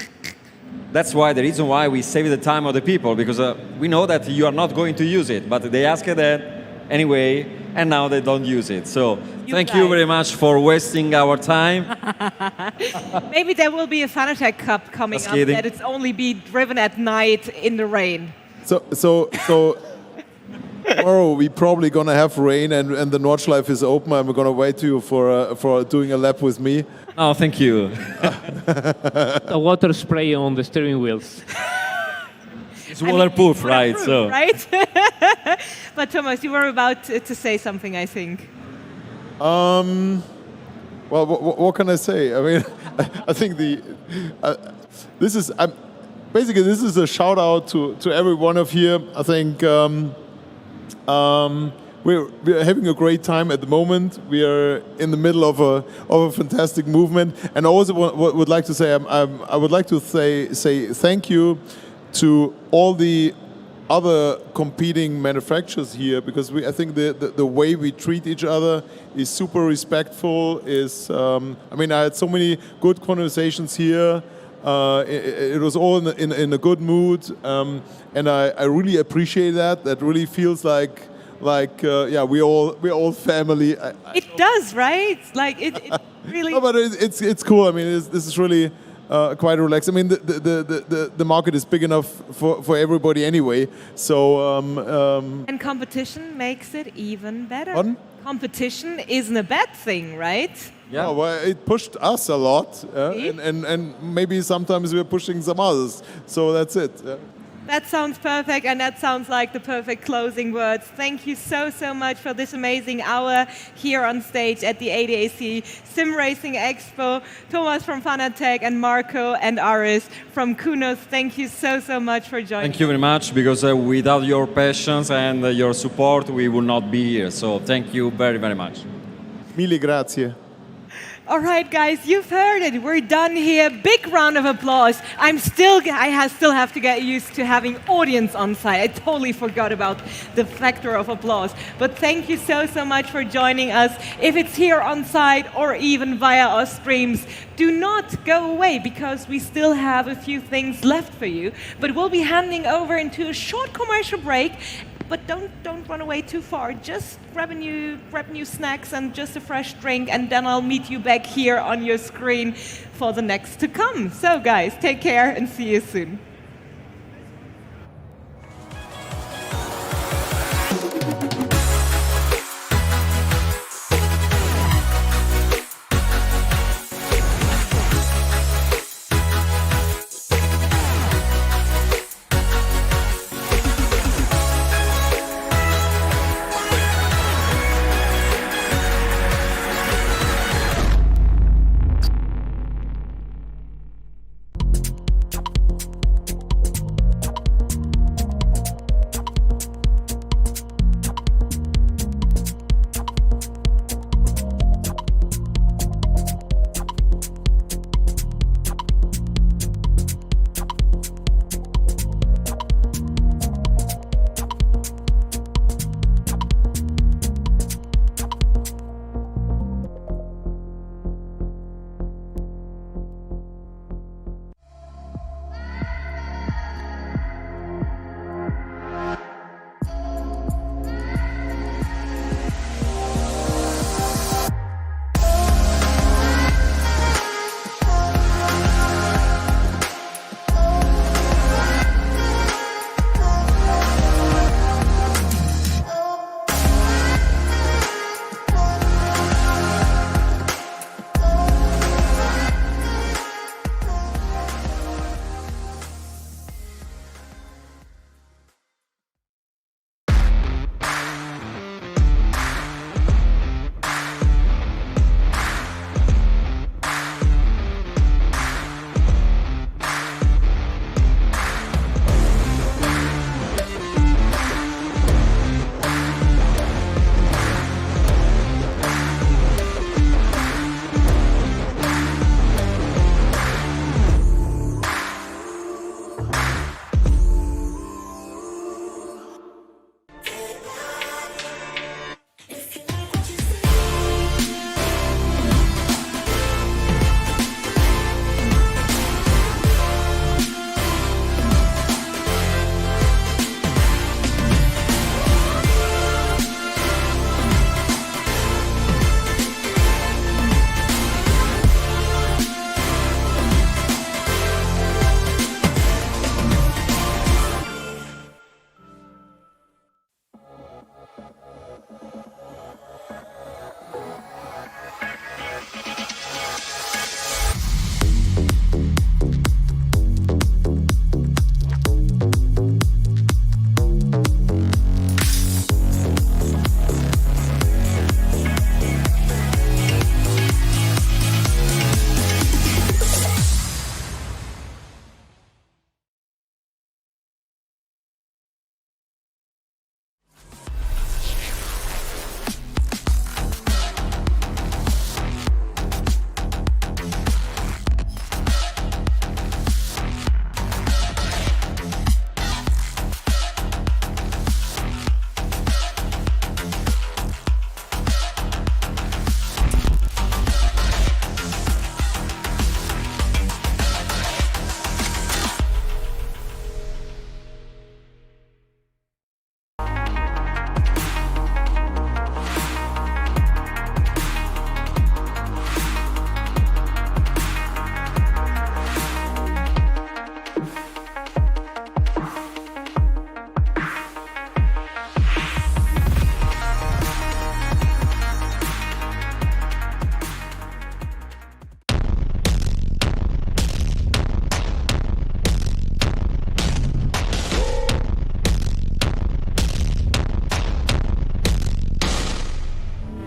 That's why the reason why we save the time of the people, because we know that you are not going to use it, but they ask that anyway, and now they don't use it. So thank you very much for wasting our time. Maybe there will be a Fanatec Cup coming Just up kidding. that it's only be driven at night in the rain. So tomorrow we're probably gonna have rain, and the Nordschleife is open. I'm gonna wait to you for doing a lap with me. Oh, thank you. A water spray on the steering wheels. It's waterproof, right? So. Right? But Thomas, you were about to say something, I think. Well, what can I say? I mean, I think this is basically this is a shout out to every one of you. I think we're having a great time at the moment. We are in the middle of a fantastic movement, and I also would like to say I would like to say thank you to all the other competing manufacturers here, because I think the way we treat each other is super respectful. I mean, I had so many good conversations here. It was all in a good mood, and I really appreciate that. That really feels like yeah, we're all family. It does, right? Like it really. No, but it's cool. I mean, this is really. Quite relaxed. I mean, the market is big enough for everybody anyway. So and competition makes it even better. Pardon? Competition isn't a bad thing, right? Yeah, well, it pushed us a lot, and maybe sometimes we're pushing some others. So that's it. That sounds perfect, and that sounds like the perfect closing words. Thank you so much for this amazing hour here on stage at the ADAC SimRacing Expo. Thomas from Fanatec and Marco and Aris from Kunos, thank you so much for joining. Thank you very much, because without your passions and your support, we would not be here. So thank you very much. Mille grazie. All right, guys, you've heard it. We're done here. Big round of applause. I still have to get used to having audience on site. I totally forgot about the factor of applause. But thank you so much for joining us. If it's here on site or even via our streams, do not go away, because we still have a few things left for you. But we'll be handing over into a short commercial break. But don't run away too far. Just grab new snacks and just a fresh drink, and then I'll meet you back here on your screen for the next to come. So guys, take care and see you soon.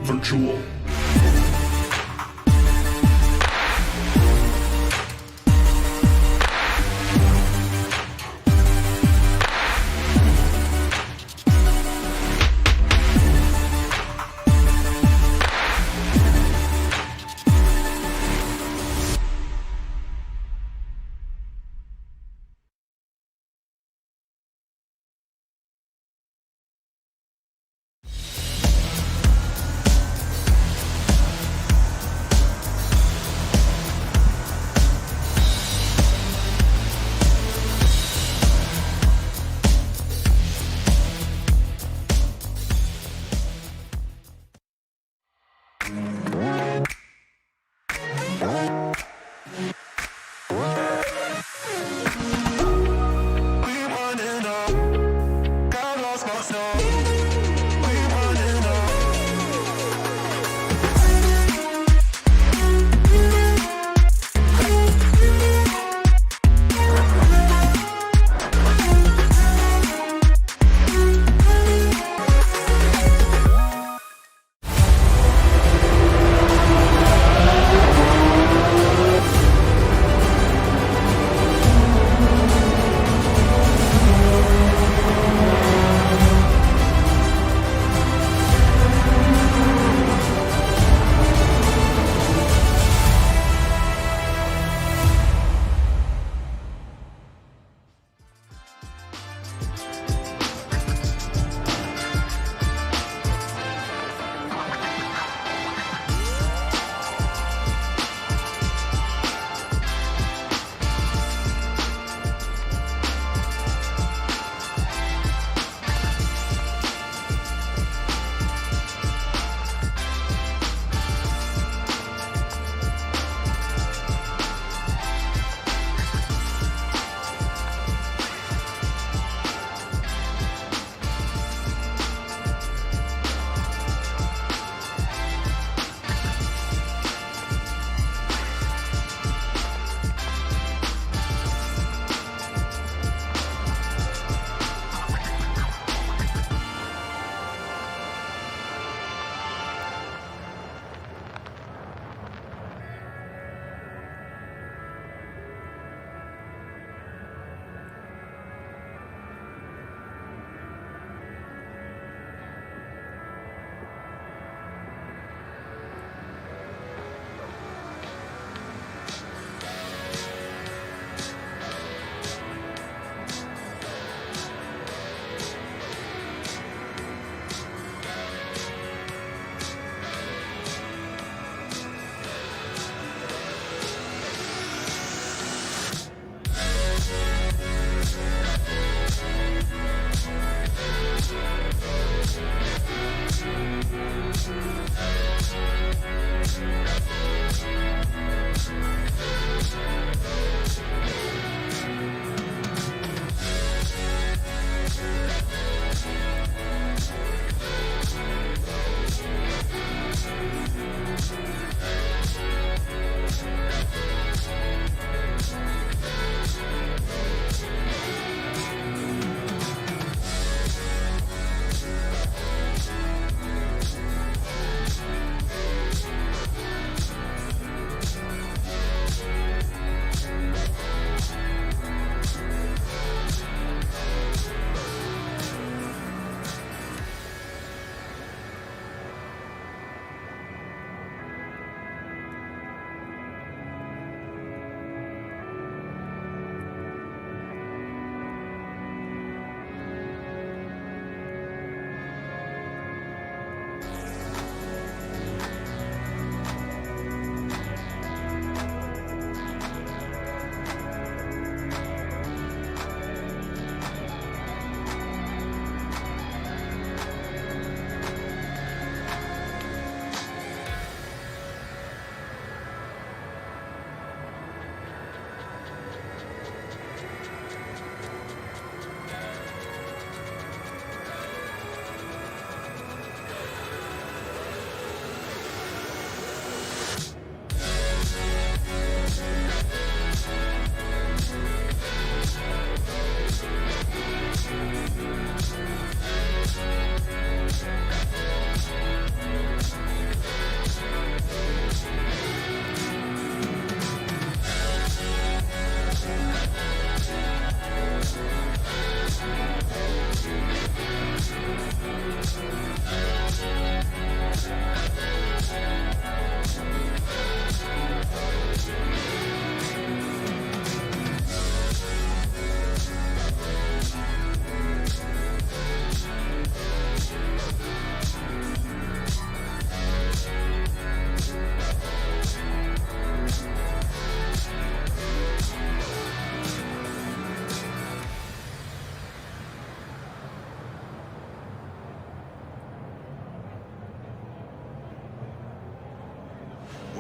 Virtual.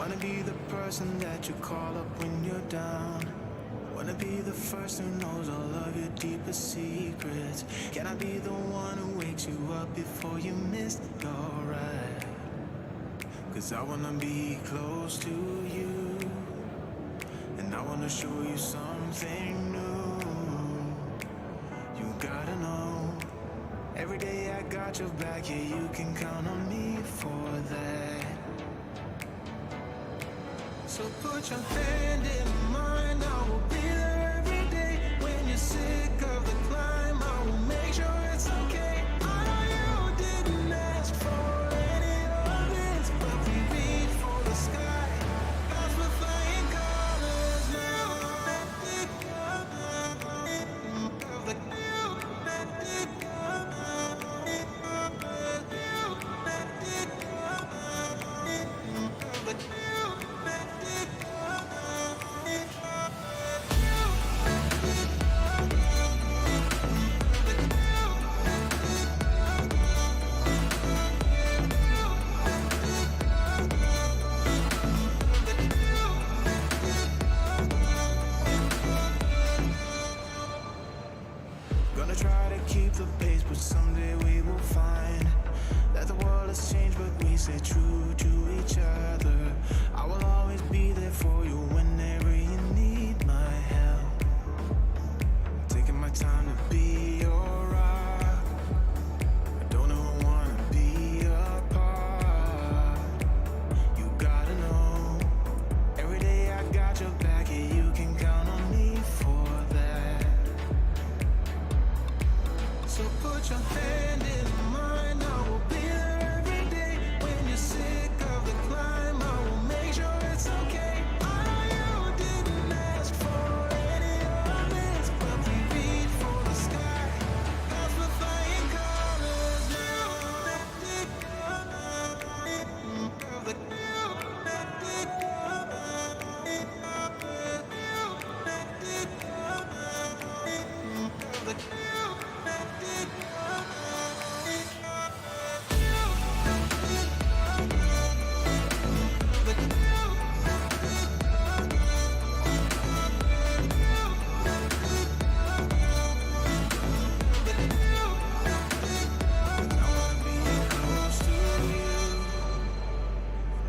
Wanna be the person that you call up when you're down. Wanna be the first who knows all of your deepest secrets. Can I be the one who wakes you up before you miss your ride? 'Cause I wanna be close to you, and I wanna show you something new. You gotta know, every day I got your back, yeah, you can count on me for that. So put your hand in mine, I will be there every day. When you're sick of the climb, I will make sure it's okay. I know you didn't ask for any of this, but we reach for the sky. Cause we're flying colors now. Gonna try to keep the pace, but someday we will find that the world has changed, but we stay true to each other. I will always be there for you whenever you need my help. Taking my time to be your rock. I don't ever wanna be apart. You gotta know, every day I got your back, yeah, you can count on me for that. So put your hand in mine, I will be there every day. When you're sick of the climb, I will make sure it's okay. I know you didn't ask for any of this, but we reach for the sky. Cause we're flying colors now.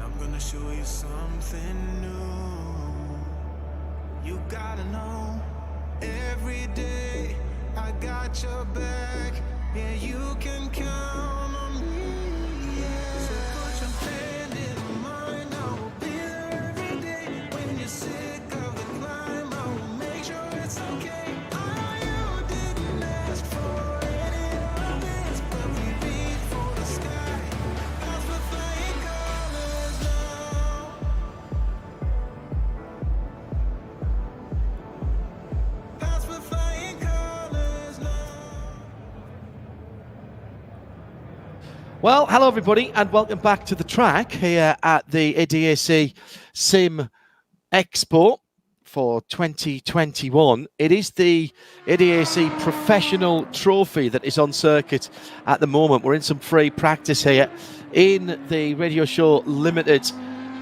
I'm gonna show you something new. You gotta know, every day I got your back. Yeah, you can count on me. Yeah. So put your hand in mine, I will be there every day. When you're sick of the climb, I will make sure it's okay. I know you didn't ask for any of this, but we reach for the sky. Cause we're flying colors now. Cause we're flying colors now. Well, hello everybody, and welcome back to the track here at the ADAC Sim Expo for 2021. It is the ADAC Professional Trophy that is on circuit at the moment. We're in some free practice here in the Radio Show Limited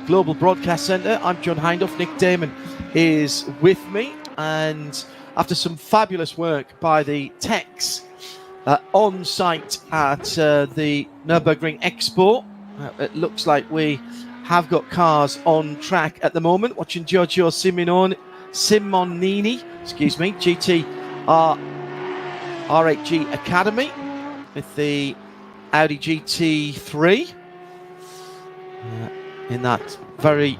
Global Broadcast Centre. I'm John Hindhoff. Nick Damon is with me, and after some fabulous work by the techs on site at the Nürburgring Expo, it looks like we have got cars on track at the moment. Watching Giorgio Simonini, GT R8G Academy with the Audi GT3 in that very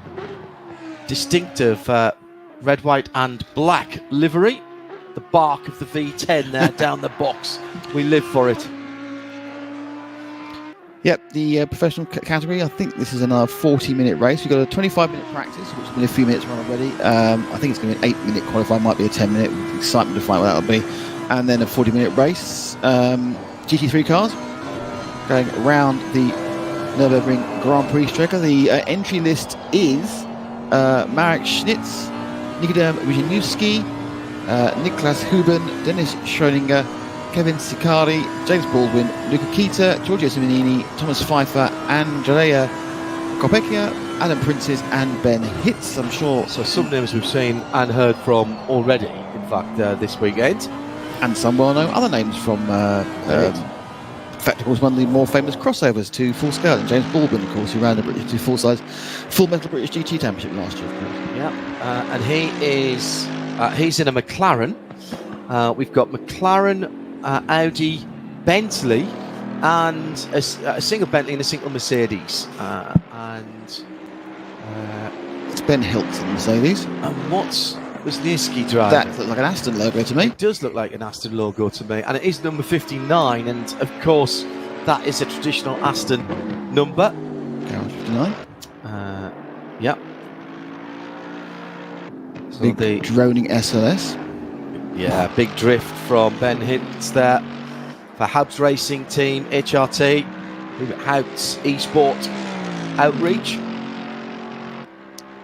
distinctive red, white and black livery. The bark of the V10 there down the box. We live for it. Yep, the professional category, I think this is another 40-minute race. We've got a 25-minute practice, which has been a few minutes run already. I think it's going to be an 8-minute qualifying, might be a 10-minute. Excitement to find what that'll be. And then a 40-minute race. GT3 cars going around the Nürburgring Grand Prix Strecker. The entry list is Marek Schnitz, Nikodem Wyzynowski, Niklas Huben, Dennis Schrödinger, Kevin Sicari, James Baldwin, Luca Kita, Giorgio Simonini, Thomas Pfeiffer, Andrea Kopecia, Adam Princes and Ben Hitz, I'm sure. So some names we've seen and heard from already, in fact, this weekend. And some well-known other names from, in fact, it was one of the more famous crossovers to Full Scale. And James Baldwin, of course, who ran the British Full Metal British GT Championship last year, of course. Yeah, and he's in a McLaren. We've got McLaren, Audi, Bentley, and a single Bentley and a single Mercedes. It's Ben Hiltz in the Mercedes. And what's Wisniewski driving? That looks like an Aston logo to me. It does look like an Aston logo to me, and it is number 59, and of course that is a traditional Aston number. Garage 59. Yep. So big droning SLS. Yeah, big drift from Ben Hitz there for House Racing Team HRT, House Esport Outreach.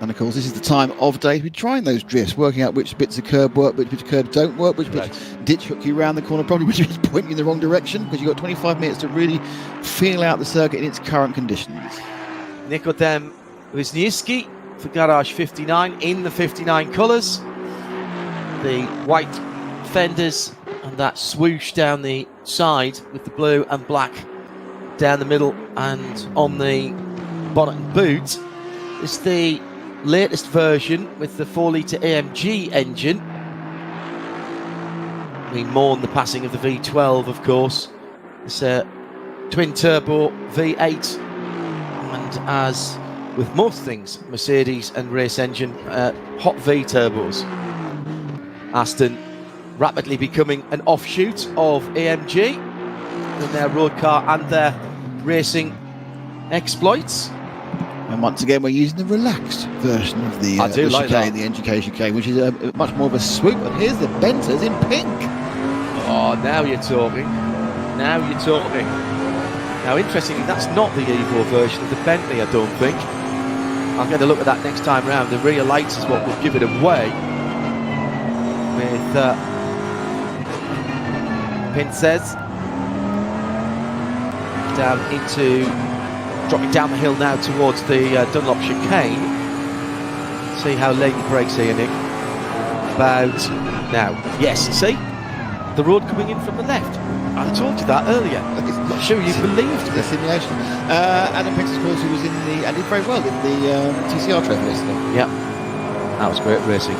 And of course, this is the time of day to be trying those drifts, working out which bits of curb work, which bits of curb don't work, which bits ditch hook you around the corner, probably which bits point you in the wrong direction, because you've got 25 minutes to really feel out the circuit in its current conditions. Nikodem Wisniewski for Garage 59 in the 59 colours. The white fenders and that swoosh down the side with the blue and black down the middle and on the bonnet and boot is the latest version with the 4-litre AMG engine. We mourn the passing of the V12, of course. It's a twin-turbo V8, and as with most things, Mercedes and race engine, hot V turbos. Aston rapidly becoming an offshoot of AMG in their road car and their racing exploits. And once again, we're using the relaxed version of the chicane, the NGK chicane, which is much more of a swoop. And here's the Benters in pink. Oh, now you're talking. Now you're talking. Now, interestingly, that's not the Evo version of the Bentley, I don't think. I'll get a look at that next time round. The rear lights is what will give it away. With Princes down dropping down the hill now towards the Dunlop chicane. See how late he brakes here, Nick. About now. Yes, see? The road coming in from the left. I told you that earlier. I'm not sure you believed the simulation. Adam Princes, of course, who was and did very well in the TCR trophy yesterday. Yep. That was great racing.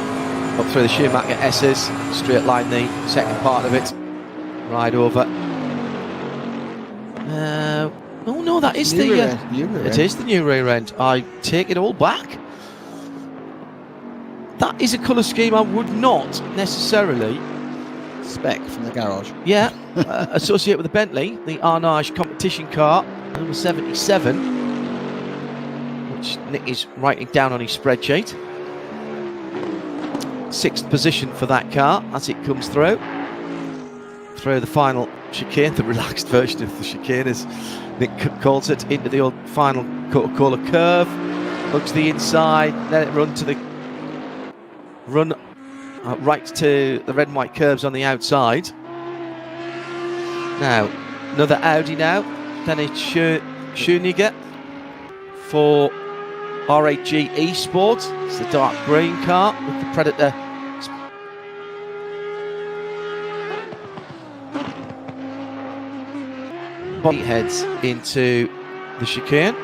Up through the Schumacher S's, straight line the second part of it. Ride over. Oh no, that is new the rear end. It is the new rear end. I take it all back. That is a colour scheme I would not necessarily spec from the garage. Yeah, associate with the Bentley, the Arnage competition car, number 77, which Nick is writing down on his spreadsheet. 6th position for that car as it comes through the final chicane, the relaxed version of the chicane as Nick calls it, into the old final Coca-Cola curve, looks to the inside, let it run right to the red and white curves on the outside. Now another Audi now, Dennis Schoeniger for RHG Esport. It's the dark green car with the Predator body heads into the chicane.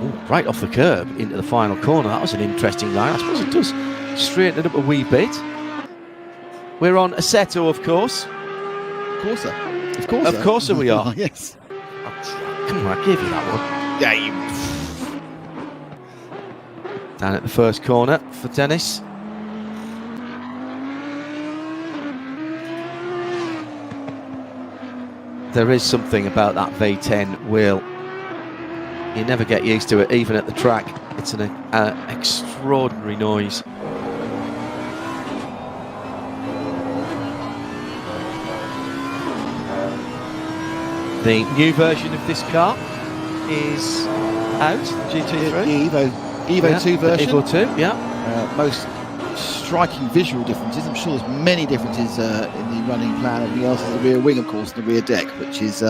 Ooh, right off the curb into the final corner. That was an interesting line. I suppose it does straighten it up a wee bit. We're on Assetto, of course. Of course we are. Yes. Come on, I gave you that one. Yeah, you. Down at the first corner for Dennis. There is something about that V10 wheel. You never get used to it, even at the track. It's an extraordinary noise. The new version of this car is out, GT3. The Evo 2 version. Evo 2, yeah. Most striking visual differences. I'm sure there's many differences in the running plan. Everything else is the rear wing, of course, and the rear deck, which is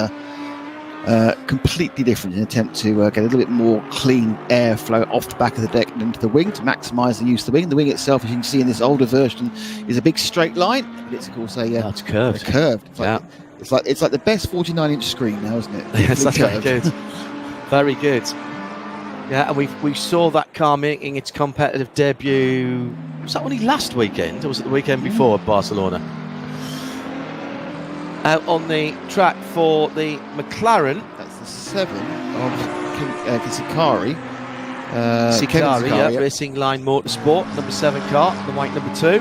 completely different in an attempt to get a little bit more clean airflow off the back of the deck and into the wing to maximise the use of the wing. The wing itself, as you can see in this older version, is a big straight line, but it's of course it's curved. Curved. Yeah. It's like the best 49-inch screen now, isn't it? Yes, that's very good. Very good. Yeah, and we saw that car making its competitive debut. Was that only last weekend, or was it the weekend before at Barcelona? Out on the track for the McLaren. That's the 7 of Sikari. Sikari, yeah, Racing Line Motorsport, number 7 car, the white number 2.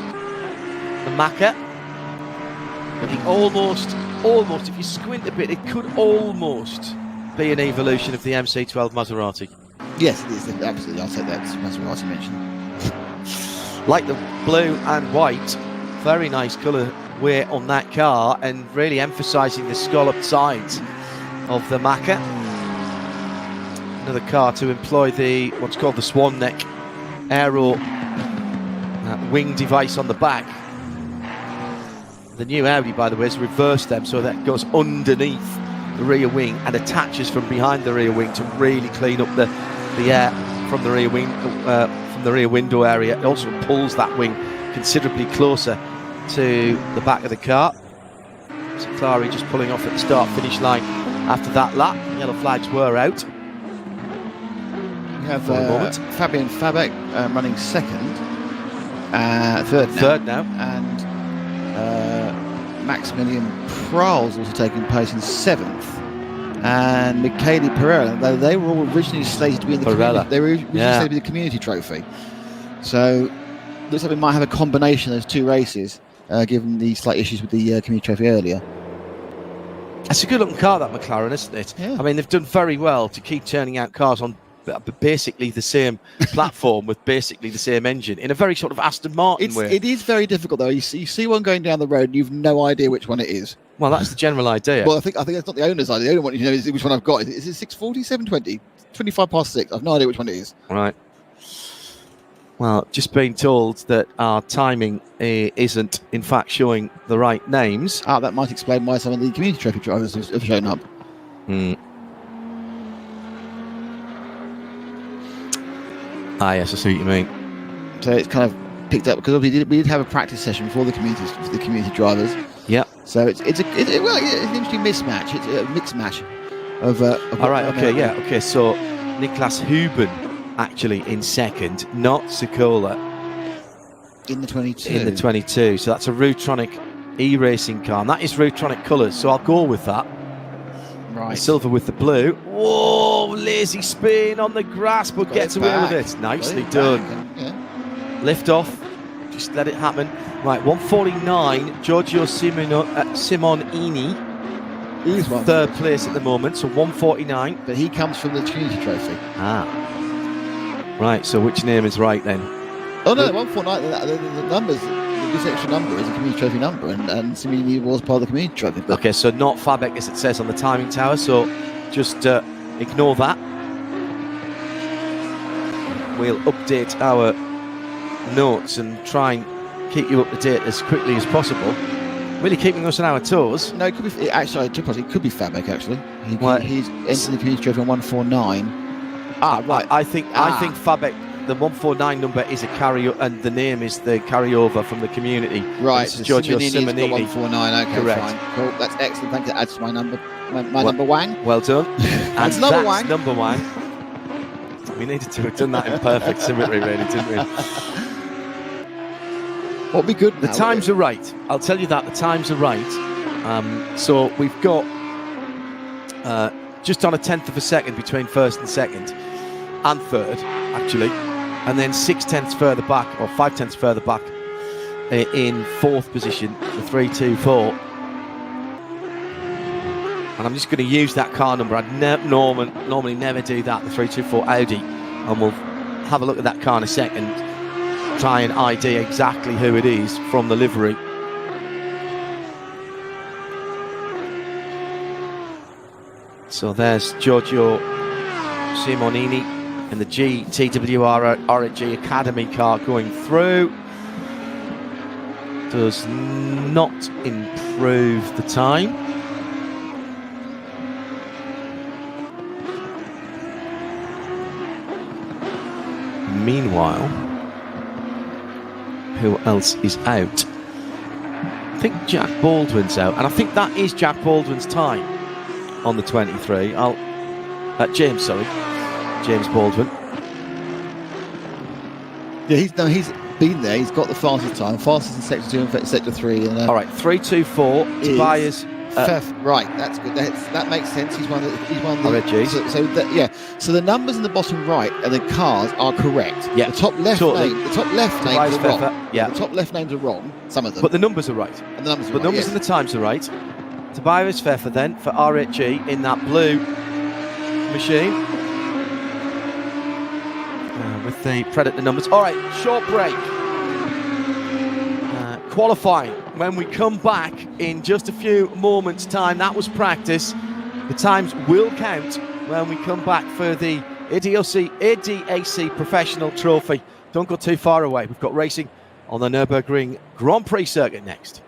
The Macca. Looking almost, if you squint a bit, it could almost be an evolution of the MC12 Maserati. Yes, it is, absolutely. I'll take that Maserati mention. Like the blue and white, very nice colour wear on that car, and really emphasising the scalloped sides of the Macca. Another car to employ the what's called the swan neck aero wing device on the back. The new Audi, by the way, has reversed them so that it goes underneath the rear wing and attaches from behind the rear wing to really clean up the air from the rear wing, from the rear window area. It also pulls that wing considerably closer to the back of the car. So Clary just pulling off at the start-finish line after that lap. Yellow flags were out. We have Fabian Fabek running second, third now, and Maximilian Pral's also taking place in 7th, and Michele Pereira, though they were all originally slated to be in the community, they were originally slated to be the community trophy. So looks like we might have a combination of those two races, given the slight issues with the community trophy earlier. It's a good looking car, that McLaren, isn't it? Yeah. I mean, they've done very well to keep turning out cars on basically the same platform with basically the same engine in a very sort of Aston Martin way. It is very difficult though. You see one going down the road and you've no idea which one it is. Well, that's the general idea. Well, I think that's not the owner's idea. The owner wants you to know is which one I've got. Is it 640, 720, 25 past 6? I've no idea which one it is. Right. Well, just being told that our timing isn't in fact showing the right names. That might explain why some of the community trophy drivers have shown up. Yes, I see what you mean. So it's kind of picked up because we did have a practice session for the community drivers. Yeah. So it's an interesting mismatch. It's a mixed match of. All right. Okay. Yeah. Okay. So Niklas Huben actually in second, not Sikola in the 22. In the 22. So that's a Rutronic e-racing car, and that is Rutronic colours. So I'll go with that. Right. The silver with the blue. Whoa, lazy spin on the grass, but gets away with it. Nicely done. Lift off. Just let it happen. Right, 149, Giorgio Simonini. He's third place at the moment, so 149. But he comes from the community trophy. Right, so which name is right then? Oh no, 149, the numbers, this extra number is a community trophy number, and Simonini was part of the community trophy. But okay, so not Fabek as it says on the timing tower, so just ignore that. We'll update our notes and try and keep you up to date as quickly as possible. Really keeping us on our toes. No, it could be. Actually, it could be Fabek. Actually, he's entering the community trophy on 149. Right. I think Fabek. The 149 number is a carry, and the name is the carryover from the community. Right, so Giorgio Simonini. 149. Okay, correct. Fine. Cool. That's excellent. Thank you. That adds to my number. My number one. Well done. And that's number one. We needed to have done that in perfect symmetry, really, didn't we? What'll be good now? The times are right. I'll tell you that. The times are right. So we've got just on a tenth of a second between first and second, and third, actually. And then 6/10 further back, or 5/10 further back, in fourth position, the 324. And I'm just going to use that car number. I'd normally never do that, the 324 Audi. And we'll have a look at that car in a second, try and ID exactly who it is from the livery. So there's Giorgio Simonini in the GTWR RG Academy car going through. Does not improve the time. meanwhile, who else is out? I think Jack Baldwin's out, and I think that is Jack Baldwin's time on the 23. James Baldwin. Yeah, he's been there. He's got the fastest time. Fastest in sector 2 and sector 3. And, all right, 3:24. Tobias. Right, that's good. That makes sense. He's one of the. RG. So the numbers in the bottom right and the cars are correct. Yeah, the top left totally. names are wrong. Yeah, the top left names are wrong. Some of them, but the numbers are right. And the numbers are but right, numbers yes. and the times are right. Tobias Pfeffer then for RHG in that blue machine with the Predator numbers. All right, short break. Qualifying when we come back in just a few moments' time. That was practice. The times will count when we come back for the ADAC Professional Trophy. Don't go too far away. We've got racing on the Nürburgring Grand Prix circuit next.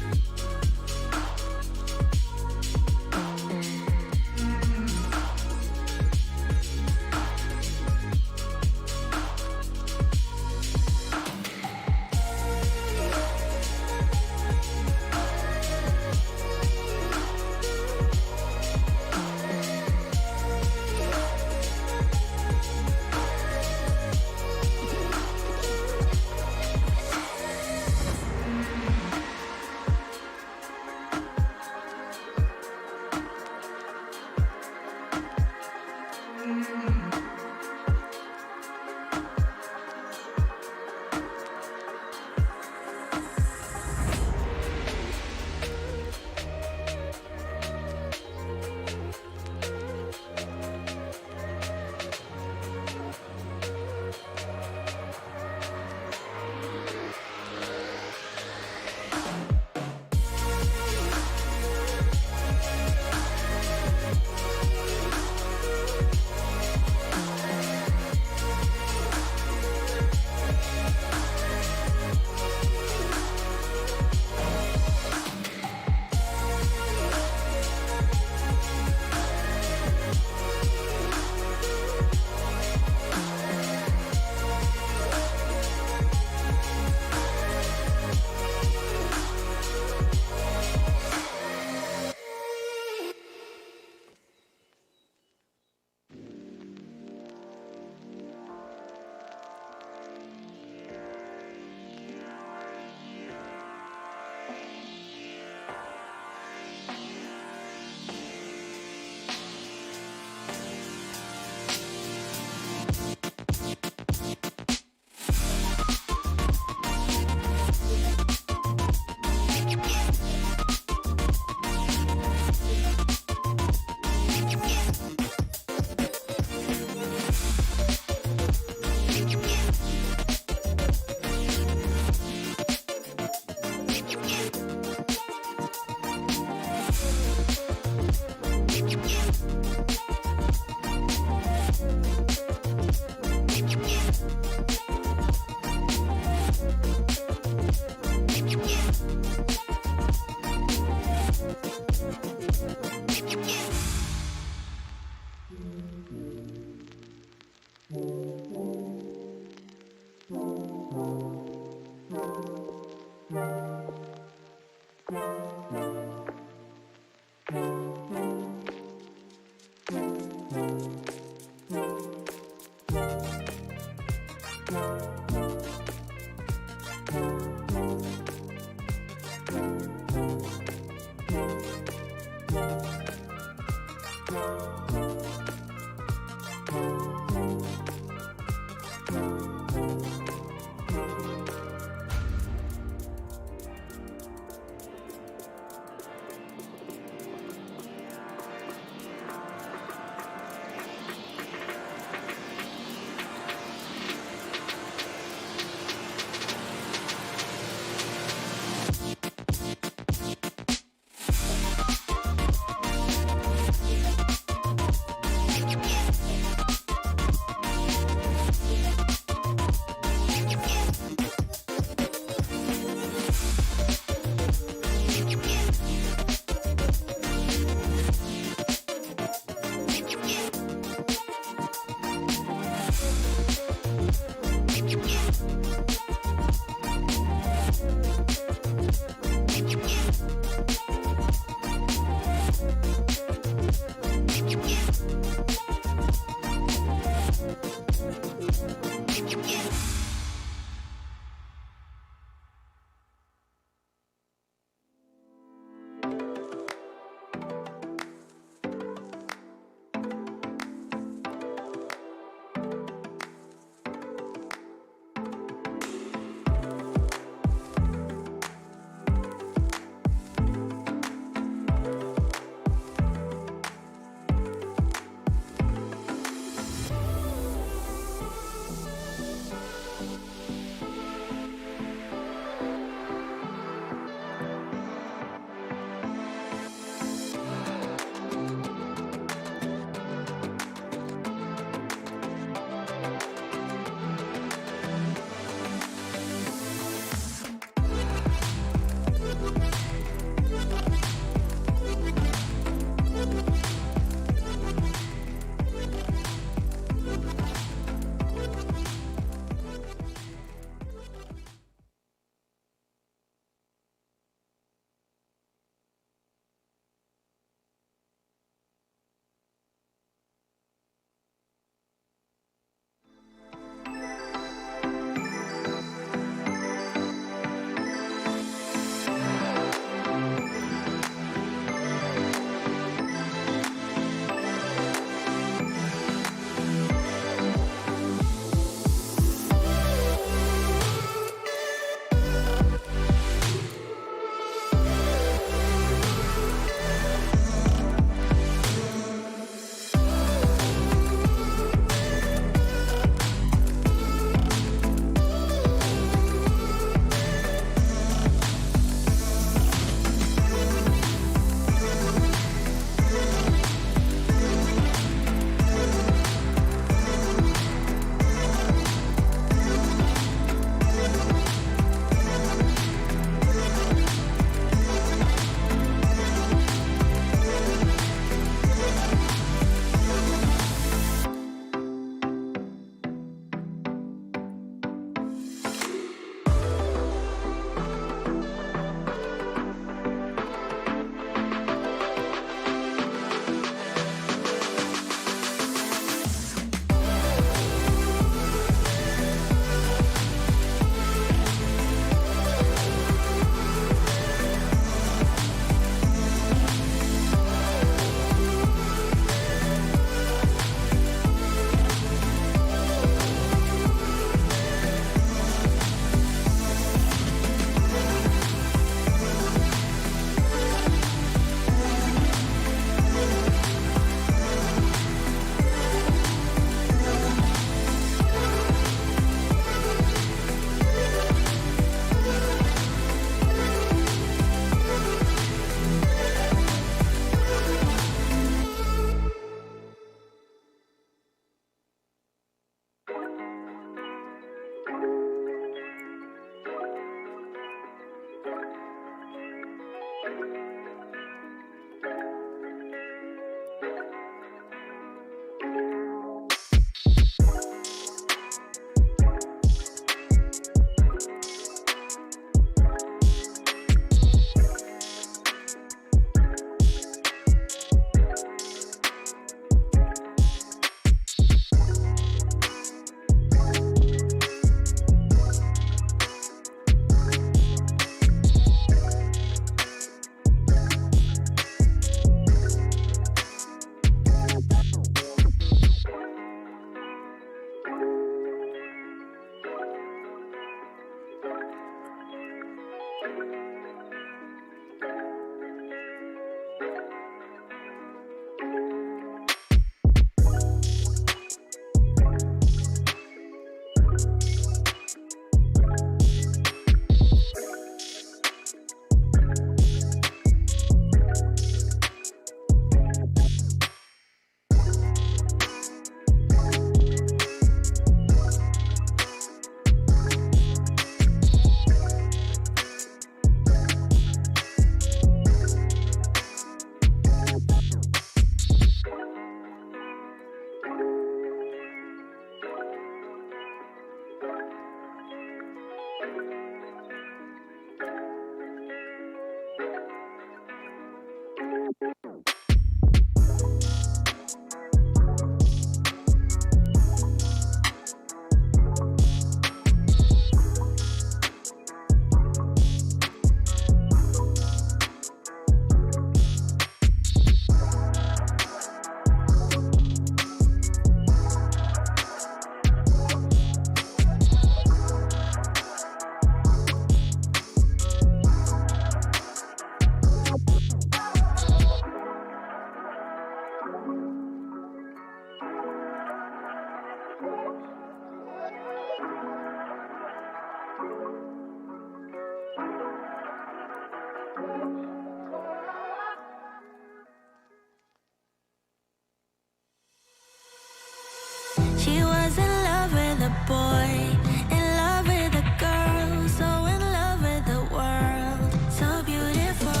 She was in love with a boy, in love with a girl, so in love with the world, so beautiful.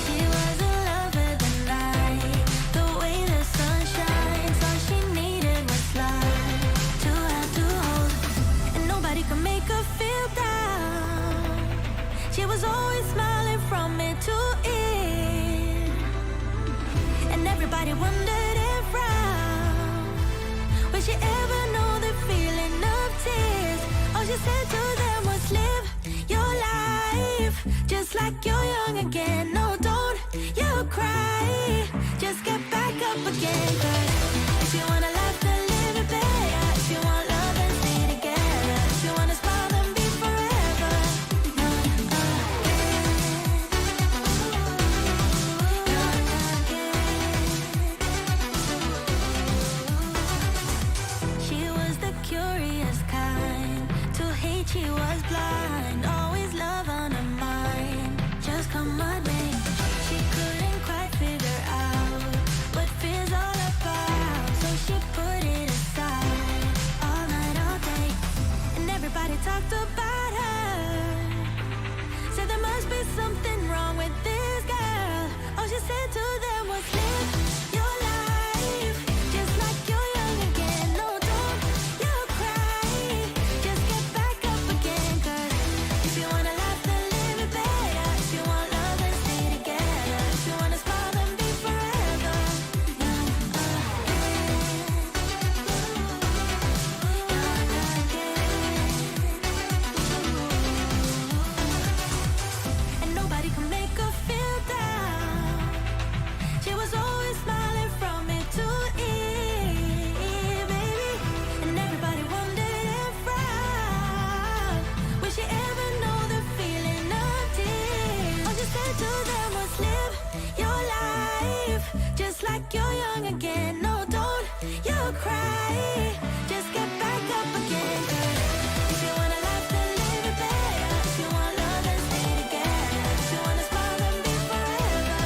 She was in love with the night, the way the sun shines. All she needed was love to have to hold, and nobody could make her feel down. She was always smiling from ear to ear, and everybody wondered if would she ever know the feeling of tears? All she said to them was live your life just like you're young again. No, don't you cry, just get back up again. 'Cause if you wanna laugh, then live it better. If you want love, then stay together. If you wanna smile, then be forever. She was the curious kind. To hate, she was blind. Always love on her mind. Just come what may. She couldn't quite figure out what fear's all about. So she put it aside all night, all day. And everybody talked about her. Said there must be something wrong with this girl. All she said to them was live your life just like you're young again. No, don't you cry, just get back up again. 'Cause if you wanna laugh, then live it better. If you want love, then stay together. If you wanna smile, then be forever. And nobody can make her feel down. She was always smiling from ear to ear, baby. And everybody wondered if would she ever know the feeling of tears? All she said to them was live your life just like you're young again. No, don't you cry, just get back up again. 'Cause if you wanna laugh, then live it better. If you want love, then stay together. If you wanna smile, then be forever.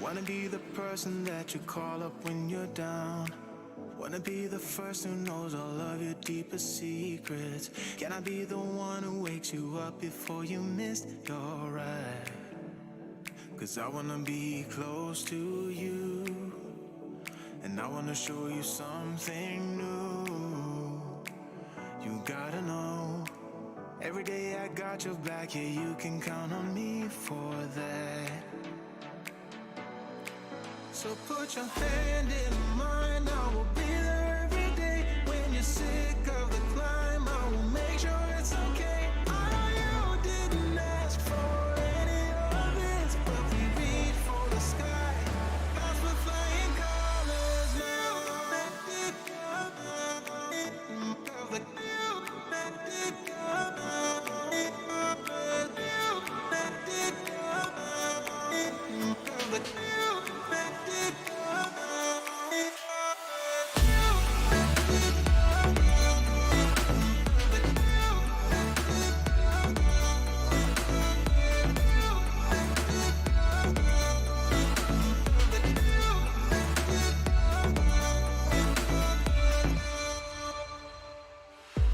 Wanna be the person that you call up when you're down. Wanna be the first who knows all of your deepest secrets. Can I be the one who wakes you up before you missed your ride? 'Cause I wanna be close to you, and I wanna show you something new. You gotta know, every day I got your back, yeah, you can count on me for that. So put your hand in mine, I will be there every day. When you're sick of the climb, I will make sure it's okay. I know you didn't ask for any of this, but we reach for the sky. That's what flying colors now.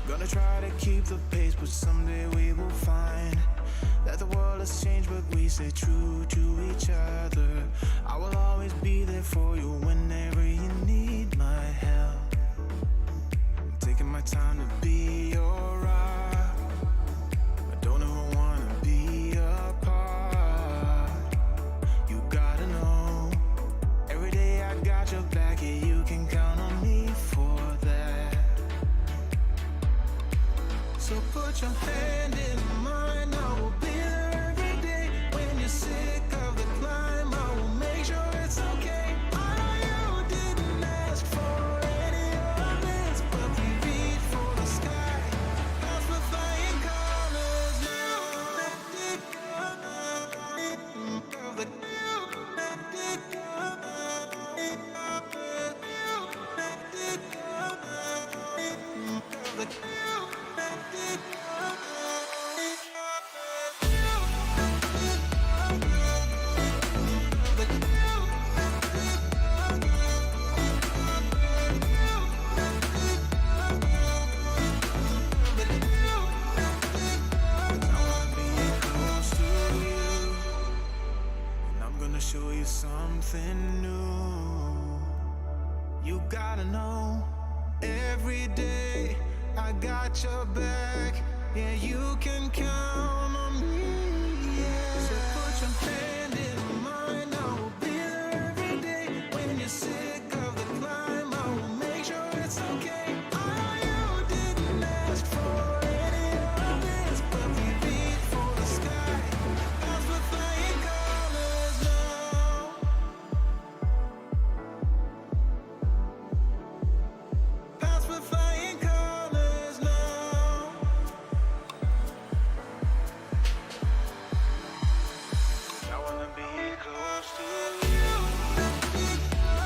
Gonna try to keep the pace, but someday we will find that the world has changed, but we stay true to each other. I will always be there for you whenever you need my help. I'm taking my time to be your rock. I don't ever wanna be apart. You gotta know, every day I got your back, yeah, you can count on me for that. So put your hand in mine, I will be there every day. When you're sick of the climb, I will make sure it's okay. I know you didn't ask for any of this, but we reach for the sky. That's what flying colors now. Show you something new. You gotta know, every day I got your back. Yeah, you can count on me. Yeah. So put your hand in mine, I will be there every day. When you're sick of the climb, I will make sure it's okay. I know you didn't ask for any of this, but we reach for the sky. That's what flying colors now. That's what flying colors now. I wanna be close to you.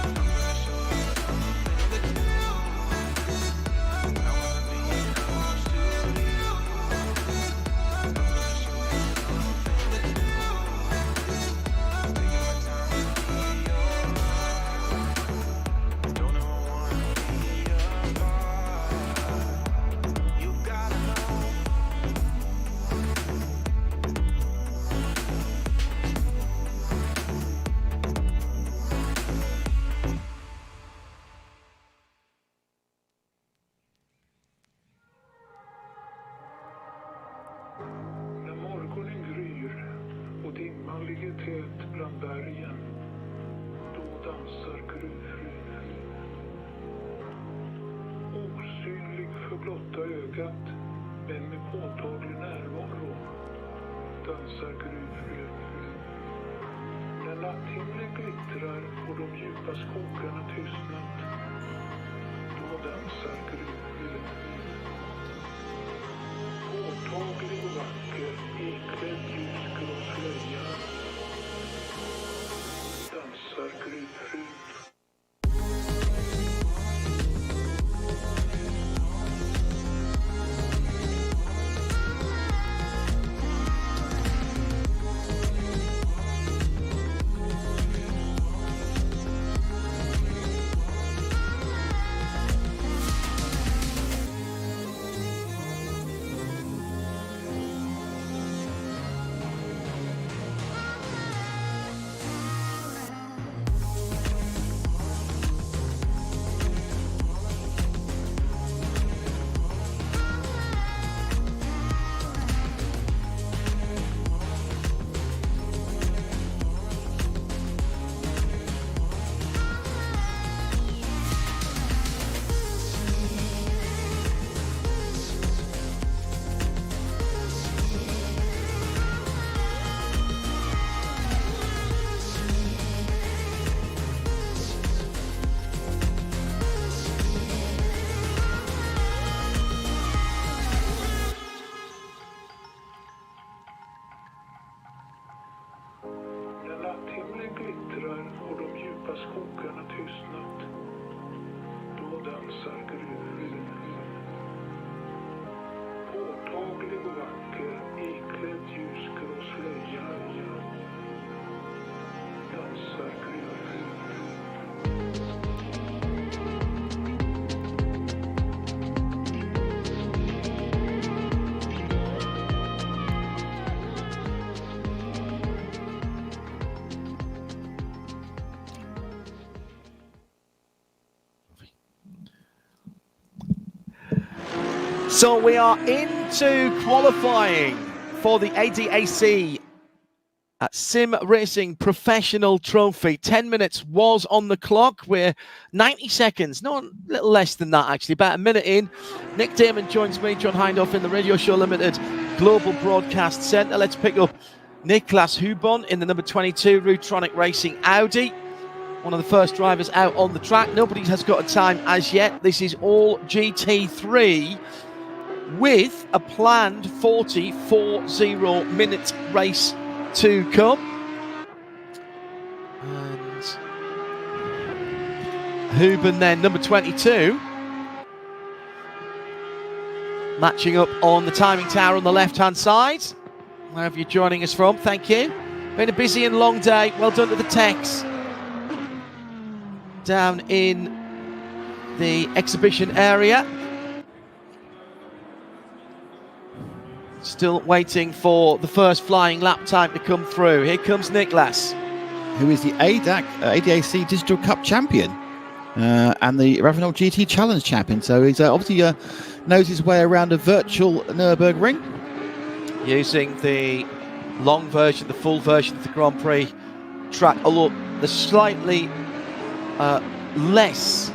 I'm gonna show you something new. I wanna be close to you. I'm gonna show you something new. Taking my time to be your rock. Don't ever wanna be apart. You gotta know. När morgonen gryr och dimman ligger tät bland bergen, då dansar gruvfrun. Osynlig för blotta ögat, men med påtaglig närvaro, dansar gruvfrun. När natthimlen glittrar och de djupa skogarna tystnat, då dansar gruvfrun. Påtaglig och vacker, iklädd ljusgrå slöja, dansar gruvfrun. har skogarna tystnat. Då dansar gruvor. Påtaglig och vacker, iklädd ljusgrå slöja. Dansar gruvor. So we are into qualifying for the ADAC SimRacing Professional Trophy. 10 minutes was on the clock. We're 90 seconds, no, a little less than that actually, about a minute in. Nick Damon joins me, John Hindhoff, in the Radio Show Limited Global Broadcast Centre. Let's pick up Niklas Hubon in the number 22 Rutronic Racing Audi. One of the first drivers out on the track. Nobody has got a time as yet. This is all GT3 with a planned 40-minute race to come. And Hubon then, number 22, matching up on the timing tower on the left-hand side. Wherever you're joining us from, thank you. Been a busy and long day. Well done to the techs down in the exhibition area. Still waiting for the first flying lap time to come through. Here comes Niklas, who is the ADAC Digital Cup champion and the Ravenel GT Challenge champion. So he's obviously knows his way around a virtual Nürburgring. Using the long version, the full version of the Grand Prix track, although the slightly less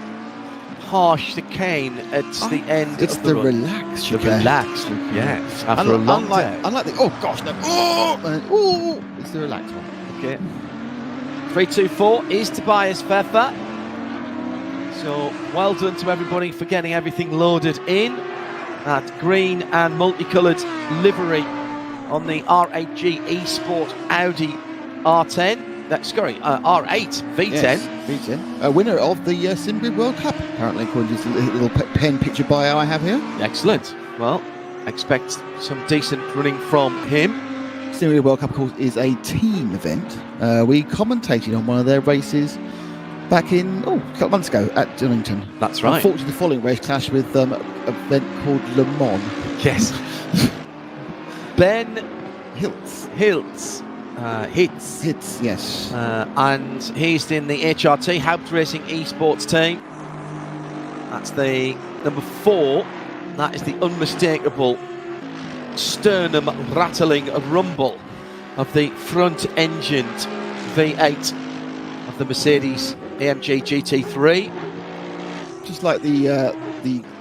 harsh chicane at the end. It's of the run. relaxed The chicane. relaxed, yes. After a long day. Unlike the, oh gosh, no, oh, it's the relaxed one. Okay. 3-2-4 is Tobias Pfeffer. So well done to everybody for getting everything loaded in. That green and multicoloured livery on the R8G Esport Audi R10. R8 V10. Yes, V10. A winner of the SimGrid World Cup, apparently, according to this little pen picture bio I have here. Excellent. Well, expect some decent running from him. SimGrid World Cup, of course, is a team event. We commentated on one of their races back in, a couple of months ago at Donington. That's right. Unfortunately, the following race clashed with an event called Le Mans. Yes. Ben Hiltz. Hits, yes. And he's in the HRT, Haupt Racing Esports team. That's the number 4. That is the unmistakable sternum rattling rumble of the front-engined V8 of the Mercedes AMG GT3. Just like the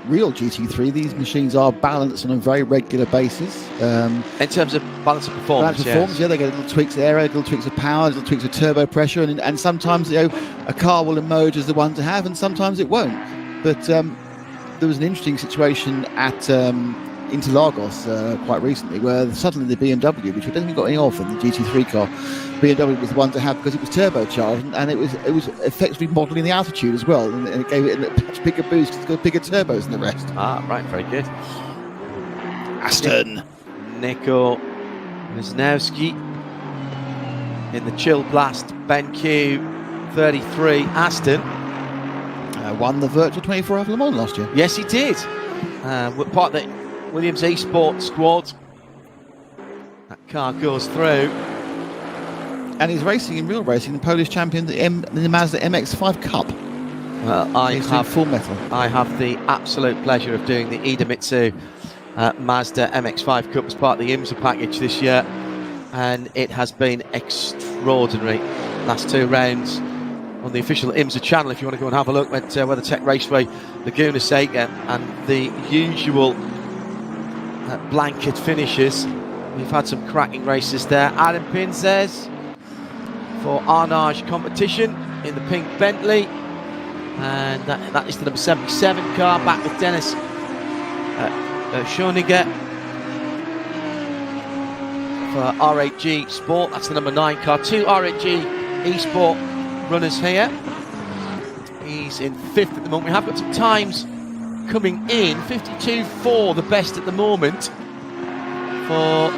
real GT3, these machines are balanced on a very regular basis. In terms of balance of performance, yeah, they get little tweaks of aero, little tweaks of power, little tweaks of turbo pressure, and sometimes a car will emerge as the one to have, and sometimes it won't. But there was an interesting situation at Interlagos quite recently, where suddenly the BMW, which I don't think we got any of in the GT3 car, BMW was the one to have because it was turbocharged, and it was effectively modelling the altitude as well, and it gave it a much bigger boost because it's got bigger turbos than the rest. Ah, right, very good. Aston. Nico Wisniewski in the Chill Blast BenQ 33 Aston. Won the virtual 24-hour Le Mans last year. Yes, he did. We're part of the Williams eSport squad. That car goes through. And he's racing in real racing, the Polish champion, the Mazda MX-5 Cup. Well, I have full metal. I have the absolute pleasure of doing the Idemitsu Mazda MX-5 Cup as part of the IMSA package this year, and it has been extraordinary. Last 2 rounds on the official IMSA channel, if you want to go and have a look at WeatherTech Raceway, Laguna Seca, and the usual blanket finishes. We've had some cracking races there. Adam Pinzes for Arnage Competition in the pink Bentley, and that is the number 77 car, back with Dennis Schoeniger for R8G Sport. That's the number 9 car. 2 R8G Esport runners here. He's in 5th at the moment. We have got some times coming in. 52.4, the best at the moment for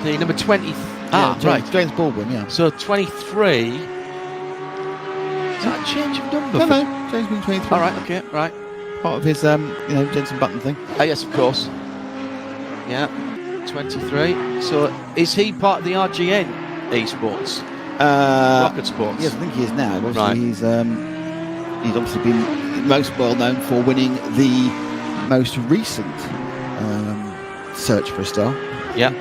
the number 20. Right. James Baldwin, yeah. So 23. Is that a change of number? No, James being 23. All right, okay, right. Part of his, Jensen Button thing. Yes, of course. Yeah, 23. So is he part of the RGN esports? Rocket Sports? Yes, I think he is now. Obviously, Right. He's obviously been most well known for winning the most recent Search for a Star. Yeah.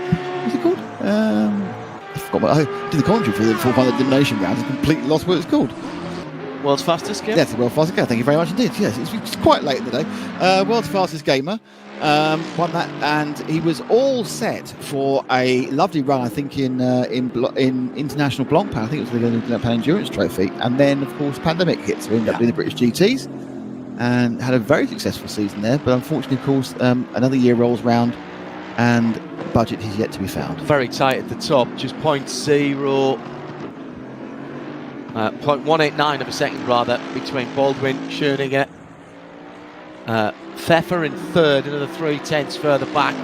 What's it called? I forgot what I did the commentary for the full final elimination round. I completely lost what it's called. World's fastest gamer? Yes, the world's fastest gamer. Thank you very much indeed. Yes, it's quite late in the day. World's fastest gamer won that, and he was all set for a lovely run. I think in international Blancpain. I think it was the Blancpain Endurance Trophy, and then of course pandemic hit, so we ended up doing the British GTs, and had a very successful season there. But unfortunately, of course, another year rolls round, and budget is yet to be found. Very tight at the top, just 0.189 of a second rather between Baldwin, Schoeninger, Pfeffer in 3rd, another 0.3 further back.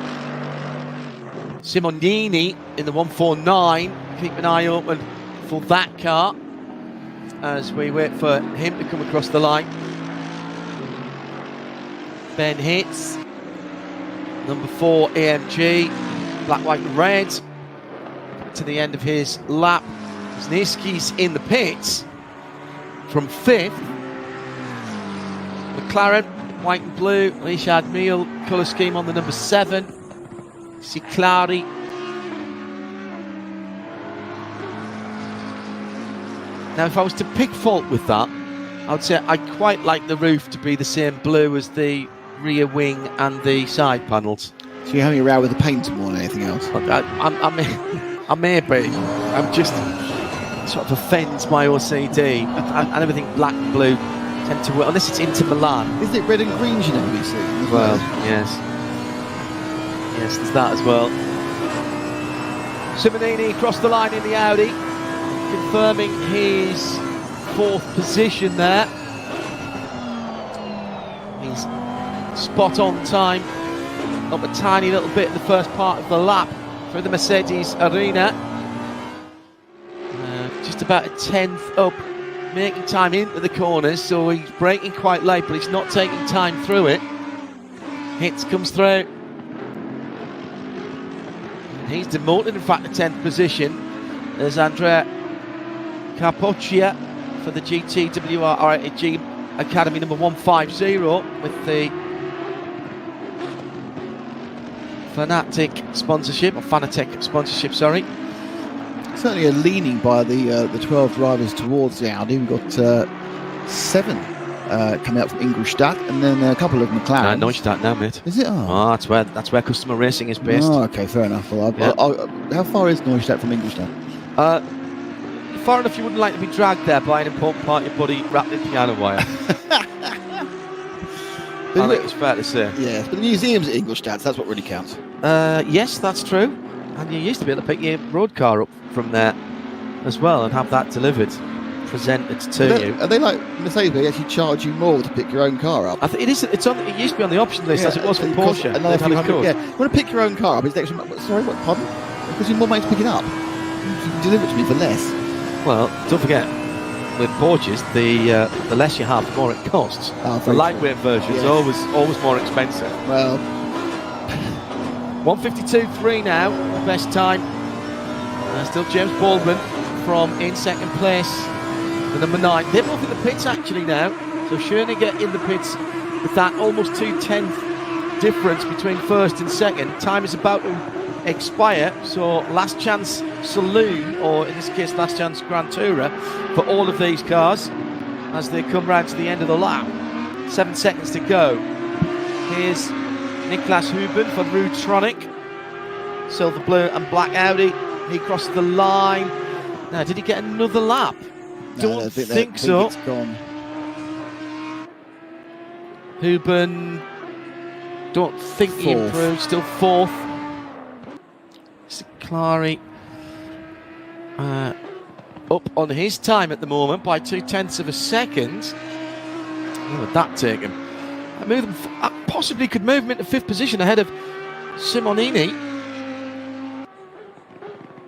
Simonini in the 149. Keep an eye open for that car as we wait for him to come across the line. Ben Hitz, number 4 AMG, black, white and red, to the end of his lap. Zniski's in the pits from 5th. McLaren, white and blue. Richard Mille, colour scheme on the number 7. Ciclari. Now, if I was to pick fault with that, I would say I quite like the roof to be the same blue as the rear wing and the side panels. So you're having a row with the paint more than anything else? I may be. I'm just sort of offends my OCD, and everything black and blue tend to work, unless it's Inter Milan. Isn't it red and green you know we see? Well, yes, there's that as well. Simonini across the line in the Audi, confirming his 4th position there. He's spot on time, up a tiny little bit in the first part of the lap through the Mercedes arena. Just about a 10th up, making time into the corners, so he's braking quite late, but he's not taking time through it. Hitz comes through. He's demoted, in fact, to 10th position. There's Andrea Carpoccia for the GTWR Academy number 150 with the Fanatec sponsorship, sorry. Certainly a leaning by the 12 drivers towards the Audi. We've got 7 coming out from Ingolstadt, and then a couple of McLaren. Neustadt now, mate. Is it? Oh, that's where customer racing is based. Oh, okay, fair enough. Well, how far is Neustadt from Ingolstadt? Far enough you wouldn't like to be dragged there by an important part of your body wrapped in piano wire. I think it's fair to say. Yes, but the museum's at Ingolstadt, so that's what really counts. Yes, that's true. And you used to be able to pick your road car up from there as well and have that delivered, presented to you. Are they like Mercedes, where they actually charge you more to pick your own car up? I think it is. It used to be on the option list as it was for Porsche. Another few hundred, yeah. You want to pick your own car up? It's extra. Sorry, what? Pardon? Because you're more money to pick it up. You can deliver it to me for less. Well, don't forget, with Porsches, the less you have, the more it costs. The lightweight version is always more expensive. Well, 1:52.3 now, best time. Still James Baldwin from in 2nd place, the number 9. They're both in the pits actually now. So Schoeninger in the pits with that almost 2/10 difference between 1st and 2nd. Time is about to expire, so last chance saloon, or in this case last chance Grand Tourer for all of these cars as they come round to the end of the lap. 7 seconds to go. Here's Niklas Huben for Rudtronic, silver, blue and black Audi. He crossed the line. Now, did he get another lap? No, Don't think so. It's gone. Huben, don't think he improved. Still 4th. Clary up on his time at the moment by 0.2 of a second. Where would that take him? Possibly could move him into 5th position ahead of Simonini.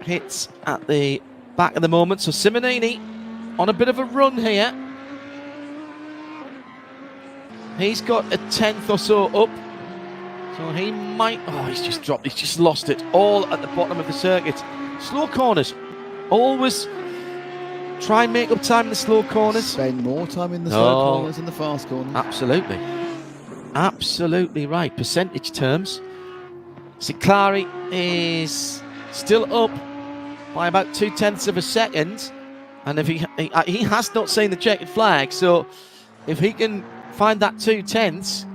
Hits at the back at the moment, so Simonini on a bit of a run here. He's got a 10th or so up, so he might... Oh, he's just dropped, he's just lost it all at the bottom of the circuit. Slow corners, always try and make up time in the slow corners. Spend more time in the slow corners than the fast corners. Absolutely. Absolutely right. Percentage terms. Ciclari is still up by about 0.2 of a second. And if he has not seen the checkered flag, so if he can find that 0.2,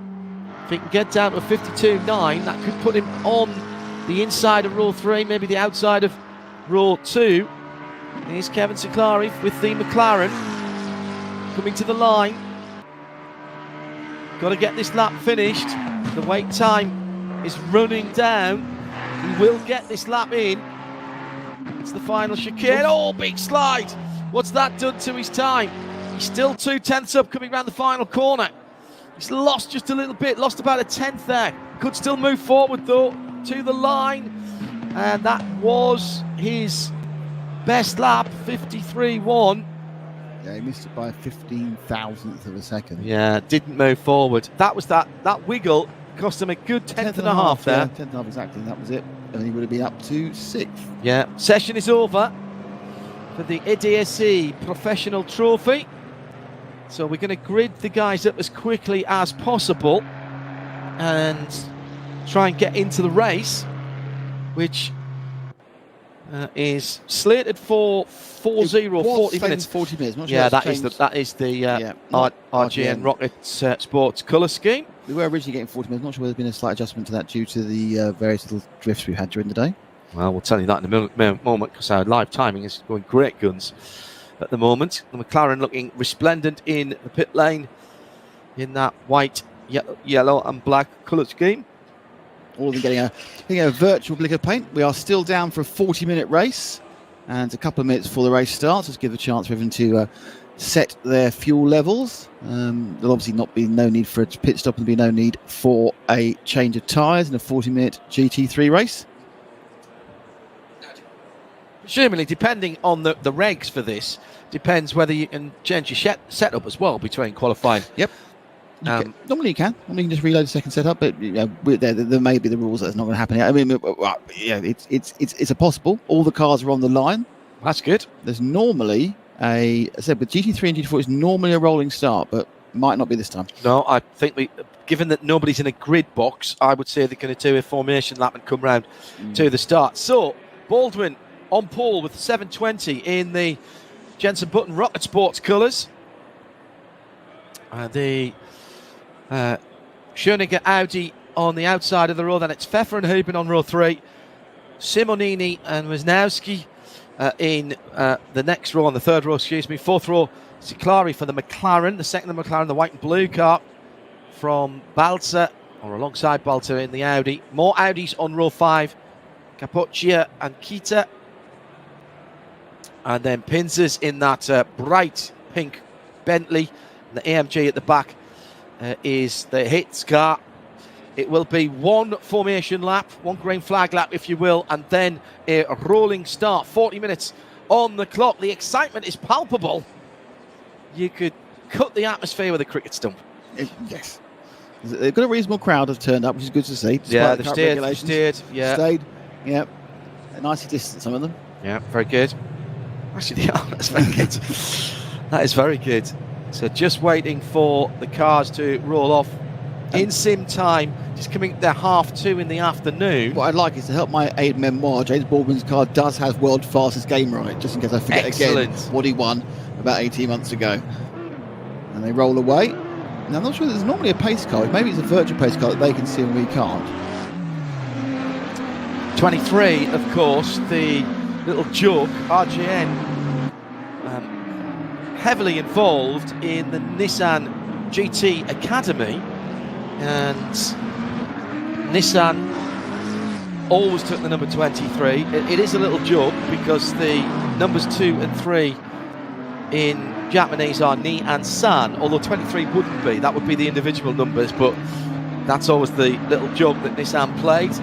if he can get down to 52.9, that could put him on the inside of row 3, maybe the outside of row 2. Here's Kevin Ciclari with the McLaren coming to the line. Got to get this lap finished. The wait time is running down. He will get this lap in. It's the final chicane. Oh, big slide. What's that done to his time? He's still 0.2 up coming around the final corner. He's lost just a little bit, lost about a 10th there. Could still move forward though to the line. And that was his best lap, 53.1. Yeah, he missed it by 15,000th of a second. Yeah, didn't move forward. That was that wiggle cost him a good 10th and a half there. Yeah, 10th and a half exactly, and that was it. And he would have been up to 6th. Yeah, session is over for the ADAC Professional Trophy. So we're going to grid the guys up as quickly as possible and try and get into the race, which is slated for 40 minutes. 40 minutes. Not sure yeah, that is the RGN Rocket Sports colour scheme. We were originally getting 40 minutes. Not sure whether there's been a slight adjustment to that due to the various little drifts we've had during the day. Well, we'll tell you that in a moment because our live timing is going great guns at the moment. The McLaren looking resplendent in the pit lane in that white, yellow and black colour scheme. All of them getting a virtual blick of paint. We are still down for a 40-minute race and a couple of minutes before the race starts. Let's give a chance for everyone to set their fuel levels. There'll obviously no need for a pit stop and there'll be no need for a change of tyres in a 40-minute GT3 race. Presumably, depending on the regs for this, depends whether you can change your setup as well between qualifying. Yep. Normally you can. Normally you can just reload the second setup, but there may be the rules that it's not going to happen here. I mean, it's a possible. All the cars are on the line. That's good. There's normally I said with GT3 and GT4, it's normally a rolling start, but might not be this time. No, I think given that nobody's in a grid box, I would say they're going to do a formation lap and come round to the start. So Baldwin on pole with 720 in the Jensen Button Rocket Sports colours. The Schoeniger Audi on the outside of the row. Then it's Pfeffer and Huben on row 3. Simonini and Wisniewski in the next row, on the third row, excuse me. Fourth row, Ciclari for the McLaren, the second of the McLaren, the white and blue car from Balzer, or alongside Balzer in the Audi. More Audis on row 5, Capoccia and Kita. And then Pinzers in that bright pink Bentley. The AMG at the back is the Hitz car. It will be one formation lap, one green flag lap, if you will, and then a rolling start. 40 minutes on the clock. The excitement is palpable. You could cut the atmosphere with a cricket stump. Yes. They've got a reasonable crowd have turned up, which is good to see. Yeah, they've stayed. Yeah. Stayed. Yeah. Nicely distant, some of them. Yeah, very good. Actually, yeah, that's very good. That is very good. So just waiting for the cars to roll off in sim time, just coming at 2:30 in the afternoon. What I'd like is to help my aid memoir. James Baldwin's car does have world fastest game right, just in case I forget again what he won about 18 months ago. And they roll away. Now, I'm not sure there's normally a pace car. Maybe it's a virtual pace car that they can see and we can't. 23, of course, the little joke, RGN, heavily involved in the Nissan GT Academy, and Nissan always took the number 23. It is a little joke because the numbers 2 and 3 in Japanese are Ni and San, although 23 wouldn't be. That would be the individual numbers, but that's always the little joke that Nissan played.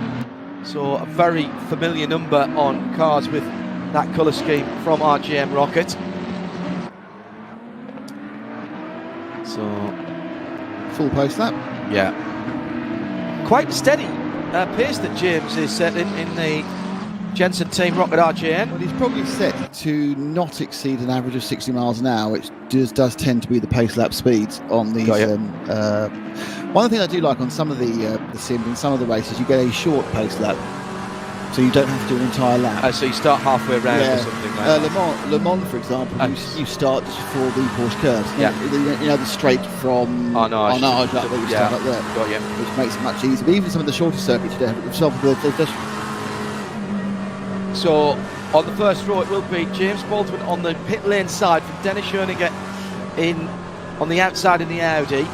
So a very familiar number on cars with that colour scheme from RGM Rocket. So full post lap. Yeah. Quite steady pace that James is setting in the Jensen Team Rocket RGN. Well, he's probably set to not exceed an average of 60 miles an hour, which does tend to be the pace lap speeds on these. One of the things I do like on some of the sims and some of the races, you get a short pace lap, so you don't have to do an entire lap. So you start halfway around or something like that. Le Mans, for example, you start just before the Porsche curves. You know, the straight from Arnage up there, you start up there. Got you. Which makes it much easier. But even some of the shorter circuits, you don't have. So on the first row it will be James Baldwin on the pit lane side from Dennis Schoeniger on the outside in the Audi.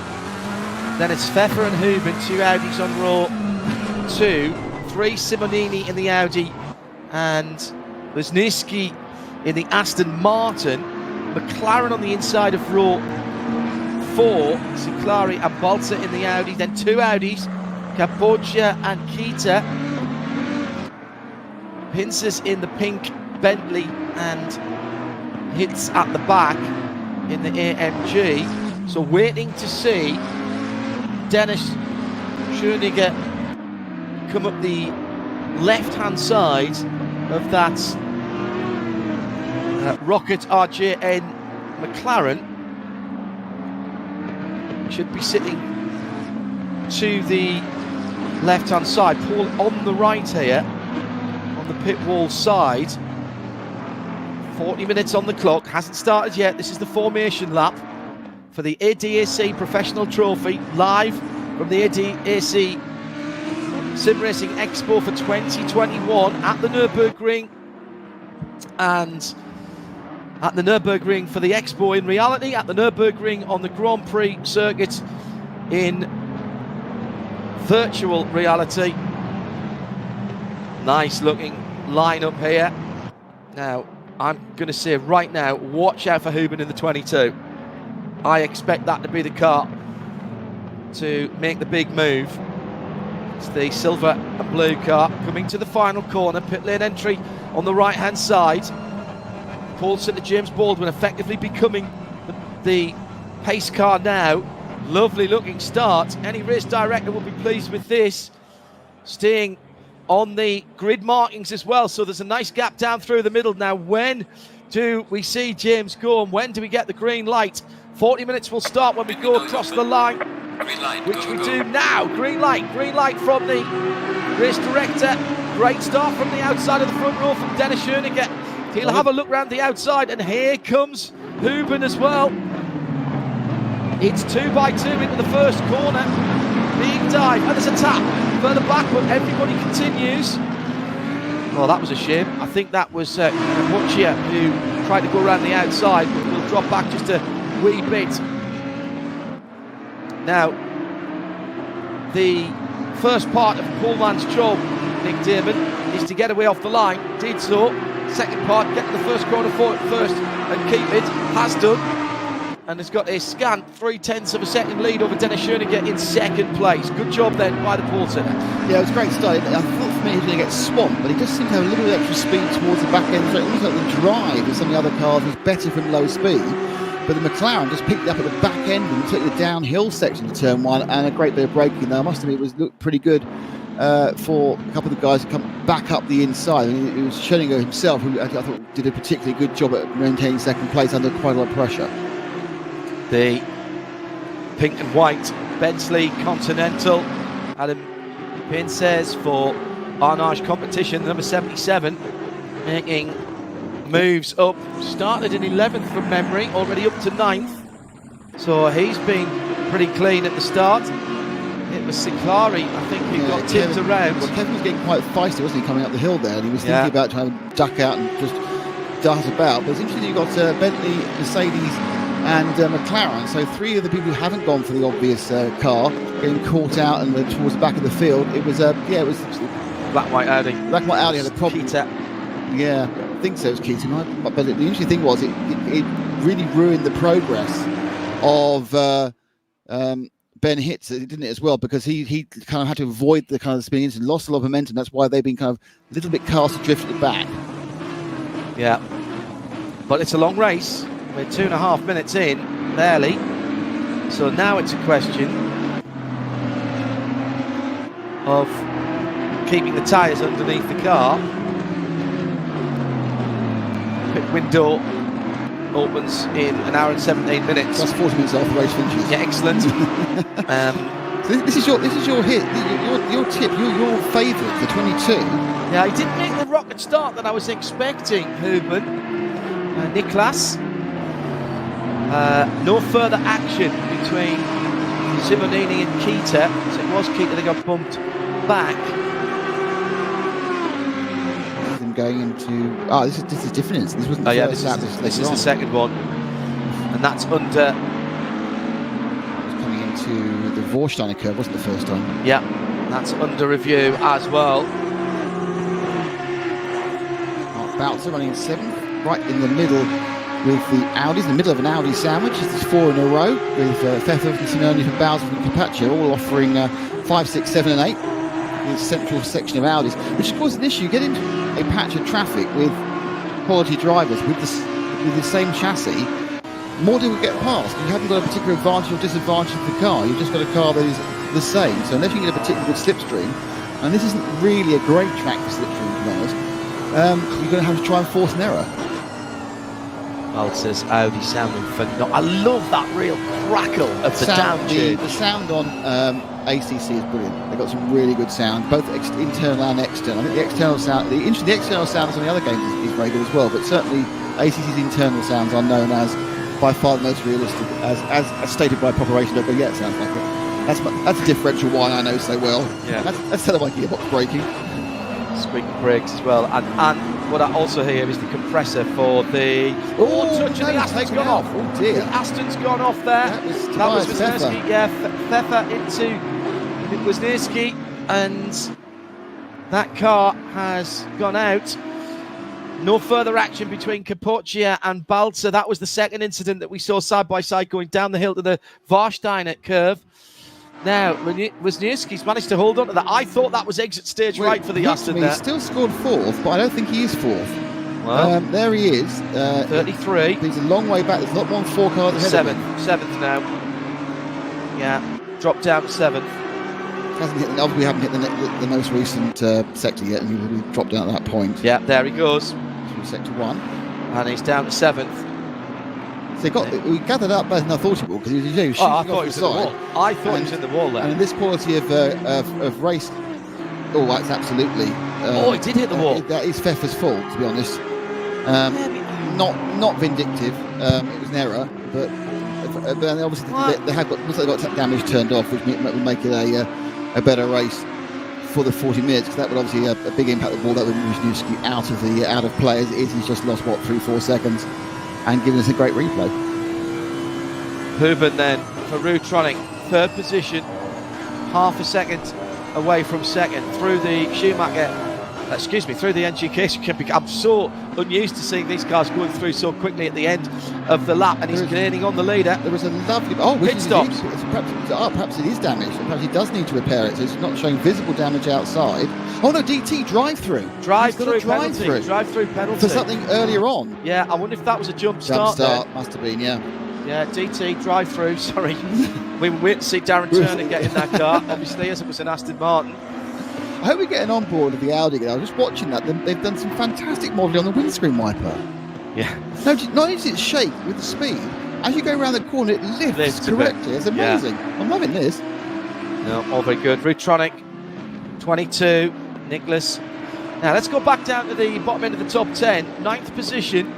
Then it's Pfeffer and Huben, 2 Audis on row 2, 3 Simonini in the Audi, and Wisniewski in the Aston Martin. McLaren on the inside of row 4, Ciclari and Balsa in the Audi. Then 2 Audis, Capoccia and Kita. Pincers in the pink Bentley and Hits at the back in the AMG. So waiting to see Dennis Schoeniger come up the left-hand side of that Rocket RJN McLaren. Should be sitting to the left-hand side. Paul on the right here. The pit wall side. 40 minutes on the clock, hasn't started yet. This is the formation lap for the ADAC Professional Trophy, live from the ADAC SimRacing Expo for 2021 at the Nürburgring, and at the Nürburgring for the Expo in reality, at the Nürburgring on the Grand Prix circuit in virtual reality. Nice looking lineup here. Now, I'm going to say right now, watch out for Huben in the 22. I expect that to be the car to make the big move. It's the silver and blue car coming to the final corner. Pit lane entry on the right-hand side. Paulson to James Baldwin, effectively becoming the pace car now. Lovely looking start. Any race director will be pleased with this. Staying on the grid markings as well, so there's a nice gap down through the middle. Now, when do we see James go, and when do we get the green light? 40 minutes will start when we go across the line, which we do now. Green light from the race director. Great start from the outside of the front row from Dennis Schoeniger. He'll have a look round the outside, and here comes Huben as well. It's 2x2 into the first corner. Big dive, and there's a tap further back, but everybody continues. Well, that was a shame. I think that was Capoccia who tried to go around the outside, but will drop back just a wee bit. Now, the first part of Pullman's job, Nick Damon, is to get away off the line. Did so. Second part, get to the first corner for it first and keep it. Has done. And has got a scant 0.3 of a second lead over Dennis Schoeniger in second place. Good job then by the Porter. Yeah, it was a great start. I thought for me he was going to get swamped, but he just seemed to have a little bit extra speed towards the back end. So it looks like the drive of some of the other cars was better from low speed. But the McLaren just picked it up at the back end and took the downhill section to turn 1, and a great bit of braking there. I must admit, it looked pretty good for a couple of the guys to come back up the inside. I mean, it was Schoeniger himself who I thought did a particularly good job at maintaining second place under quite a lot of pressure. The pink and white Bentley Continental, Adam Pincez for Arnage competition, number 77, making moves up. Started in 11th from memory, already up to 9th. So he's been pretty clean at the start. It was Ciclari, I think, who got tipped around. Well, Kevin was getting quite feisty, wasn't he, coming up the hill there? And he was thinking about trying to duck out and just dart about. But it's interesting you've got Bentley, Mercedes and McLaren. So 3 of the people who haven't gone for the obvious car getting caught out and towards the back of the field. It was, it was Black White Audi. Black White Audi had a problem. Kita. Yeah, think so, it was Keating. But the interesting thing was it really ruined the progress of Ben Hitz, didn't it, as well? Because he kind of had to avoid the kind of spinning and lost a lot of momentum. That's why they've been kind of a little bit cast adrift at the back. Yeah. But it's a long race. We're 2.5 minutes in, barely. So now it's a question of keeping the tyres underneath the car. Pit window opens in 1 hour and 17 minutes. That's 40 minutes after the race finishes. Yeah, excellent. So this is your hit, your tip, your favourite for 22. Yeah, he didn't make the rocket start that I was expecting, Ruben. Niklas. No further action between Simonini and Kita. So it was Kita that got bumped back. Them going into this is different. This wasn't the first lap. This is the second one, and that's under. Coming into the Vorsteiner curve, wasn't the first time? Yeah, that's under review as well. Mark Balzer running in 7th, right in the middle with the Audis, in the middle of an Audi sandwich. This is 4 in a row with Pfeffer from Simeone from Balzer from Capaccio, all offering 5, 6, 7 and 8. The central section of Audis, which of course is an issue. You get into a patch of traffic with quality drivers with the same chassis, more do we get past. You haven't got a particular advantage or disadvantage of the car. You've just got a car that is the same. So unless you get a particularly good slipstream, and this isn't really a great track for slipstream, to be honest, you're going to have to try and force an error. Balzer's Audi sounding phenomenal. I love that real crackle of the down change. The sound on ACC is brilliant. They've got some really good sound, both internal and external. I think the external sound, the external sounds on the other games is very good as well. But certainly ACC's internal sounds are known as by far the most realistic, as stated by Proper Racing. But yeah, it sounds like it. That's a differential one I know so well. Yeah, that's kind of like gearbox braking. Squeaky brakes as well, and what I also hear is the compressor for the touch, and the Aston's gone off. Oh dear, the Aston's gone off there. That was Wisniewski. Yeah, Pfeffer into Wisniewski, and that car has gone out. No further action between Capoccia and Balzer. That was the second incident that we saw side by side going down the hill to the Warsteiner curve. Now, Wisniewski's managed to hold on to that. I thought that was exit stage right for the Aston there. He's still scored 4th, but I don't think he is 4th. Well, there he is. 33. He's a long way back. There's not more than 4 cars ahead of him. 7th now. Yeah, dropped down to 7th. Obviously, we haven't hit the most recent sector yet, and he will be dropped down at that point. Yeah, there he goes. Through sector 1. And he's down to 7th. So we gathered up better than I thought he would, because he was shooting I thought he was in the wall. I thought he was in the wall there. And in this quality of race, that's absolutely. He did hit the wall. That is Pfeffer's fault, to be honest. Not vindictive. It was an error, but obviously they have got damage turned off, which would make it a better race for the 40 minutes, because that would obviously a big impact of the ball. That would move Wisniewski out of play as it is. He's just lost 3-4 seconds. And giving us a great replay. Huben then for Rutronic, 3rd position, half a second away from 2nd through the through the NGK. I'm so unused to seeing these cars going through so quickly at the end of the lap, and he's gaining on the leader. There was a lovely pit stop. Perhaps it is damaged. Perhaps he does need to repair it. So it's not showing visible damage outside. Oh no, DT drive-through. Drive-through penalty. For something earlier on. Yeah, I wonder if that was a jump start. Must have been, yeah. Yeah, DT drive-through, sorry. We were waiting to see Darren Turner get in that car, obviously, as it was an Aston Martin. I hope we're getting on board with the Audi. I was just watching that. They've done some fantastic modelling on the windscreen wiper. Yeah. No, not only does it shake with the speed, as you go around the corner, it lifts correctly. It's amazing. Yeah. I'm loving this. No, all very good. Rutronic, 22. Nicholas. Now let's go back down to the bottom end of the top 10. 9th position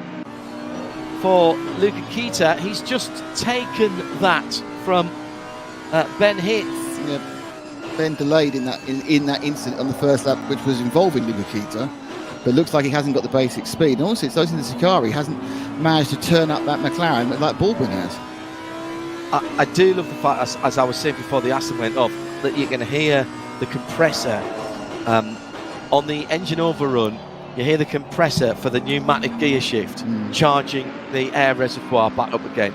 for Luca Kita. He's just taken that from Ben Hitz. Yeah. Ben delayed in that incident on the first lap, which was involving Luca Kita, but it looks like he hasn't got the basic speed. And also, it's in the Sakari, hasn't managed to turn up that McLaren like Baldwin has. I do love the fact, as I was saying before the Aston went off, that you're going to hear the compressor on the engine overrun You hear the compressor for the pneumatic gear shift, charging the air reservoir back up again.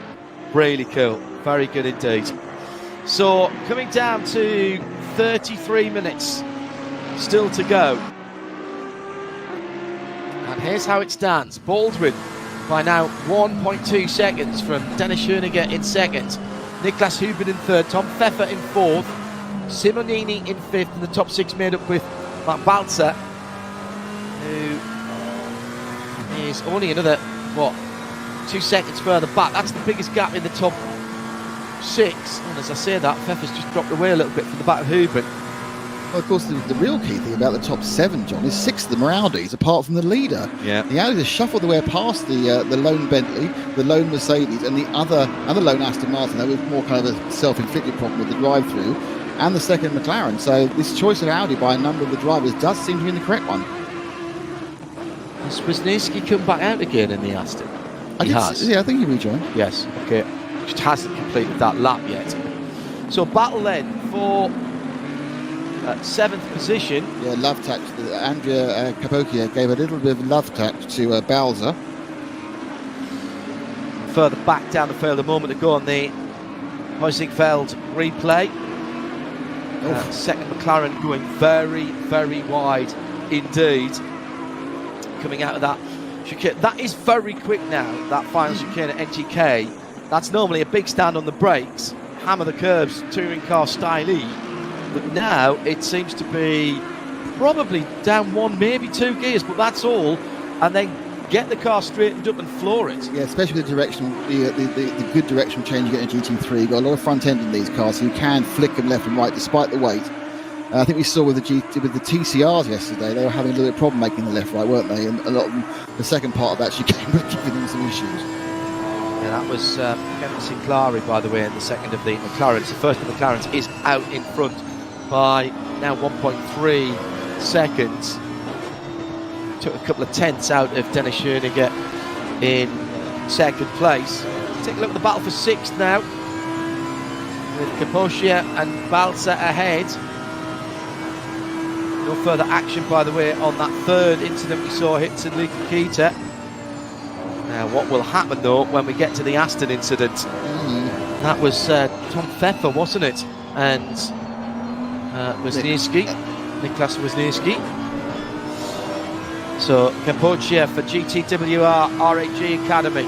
Really cool. Very good indeed. So coming down to 33 minutes still to go. And here's how it stands. Baldwin by now 1.2 seconds from Dennis Schoeniger in second. Niklas Huben in third. Tom Pfeffer in fourth. Simonini in fifth. And the top six made up with Mark Balzer, who is only another, 2 seconds further back. That's the biggest gap in the top six. And as I say that, Pfeffer's just dropped away a little bit from the back of Huben. Well, of course, the real key thing about the top seven, John, is 6 of them are Audis, apart from the leader. Yeah. The Audis have shuffled their way past the lone Bentley, the lone Mercedes, and the lone Aston Martin. That was more kind of a self-inflicted problem with the drive-through, and the second McLaren. So this choice of Audi by a number of the drivers does seem to be the correct one. Has Wisniewski come back out again in the Aston? He has. Yeah, I think he rejoined. Yes, okay. Just hasn't completed that lap yet. So battle then for 7th position. Yeah, love tap. Andrea Capocchia gave a little bit of love tap to Balzer. Further back down the field a moment ago on the Huizingveld replay. Second McLaren going very, very wide indeed. Coming out of that chicane. That is very quick now, that final chicane at NGK. That's normally a big stand on the brakes, hammer the curves, touring car stylee. But now it seems to be probably down 1, maybe 2 gears, but that's all. And then get the car straightened up and floor it. Yeah, especially the directional, the good directional change you get in GT3. You've got a lot of front end in these cars, so you can flick them left and right despite the weight. I think we saw with the TCRs yesterday, they were having a little bit of problem making the left right, weren't they? And a lot of them, the second part of that chicane was giving them some issues. Yeah, that was Kevin Sinclair, by the way, in the second of the McLarens. The first of the McLarens is out in front by now 1.3 seconds. Took a couple of tenths out of Dennis Schoeniger in second place. Take a look at the battle for 6th now, with Capocchia and Balzer ahead. No further action, by the way, on that third incident we saw hit to Luke Kita. Now, what will happen, though, when we get to the Aston incident? That was Tom Pfeffer, wasn't it? And Wisniewski, Niklas Wisniewski. So, Capocchia for GTWR RHG Academy.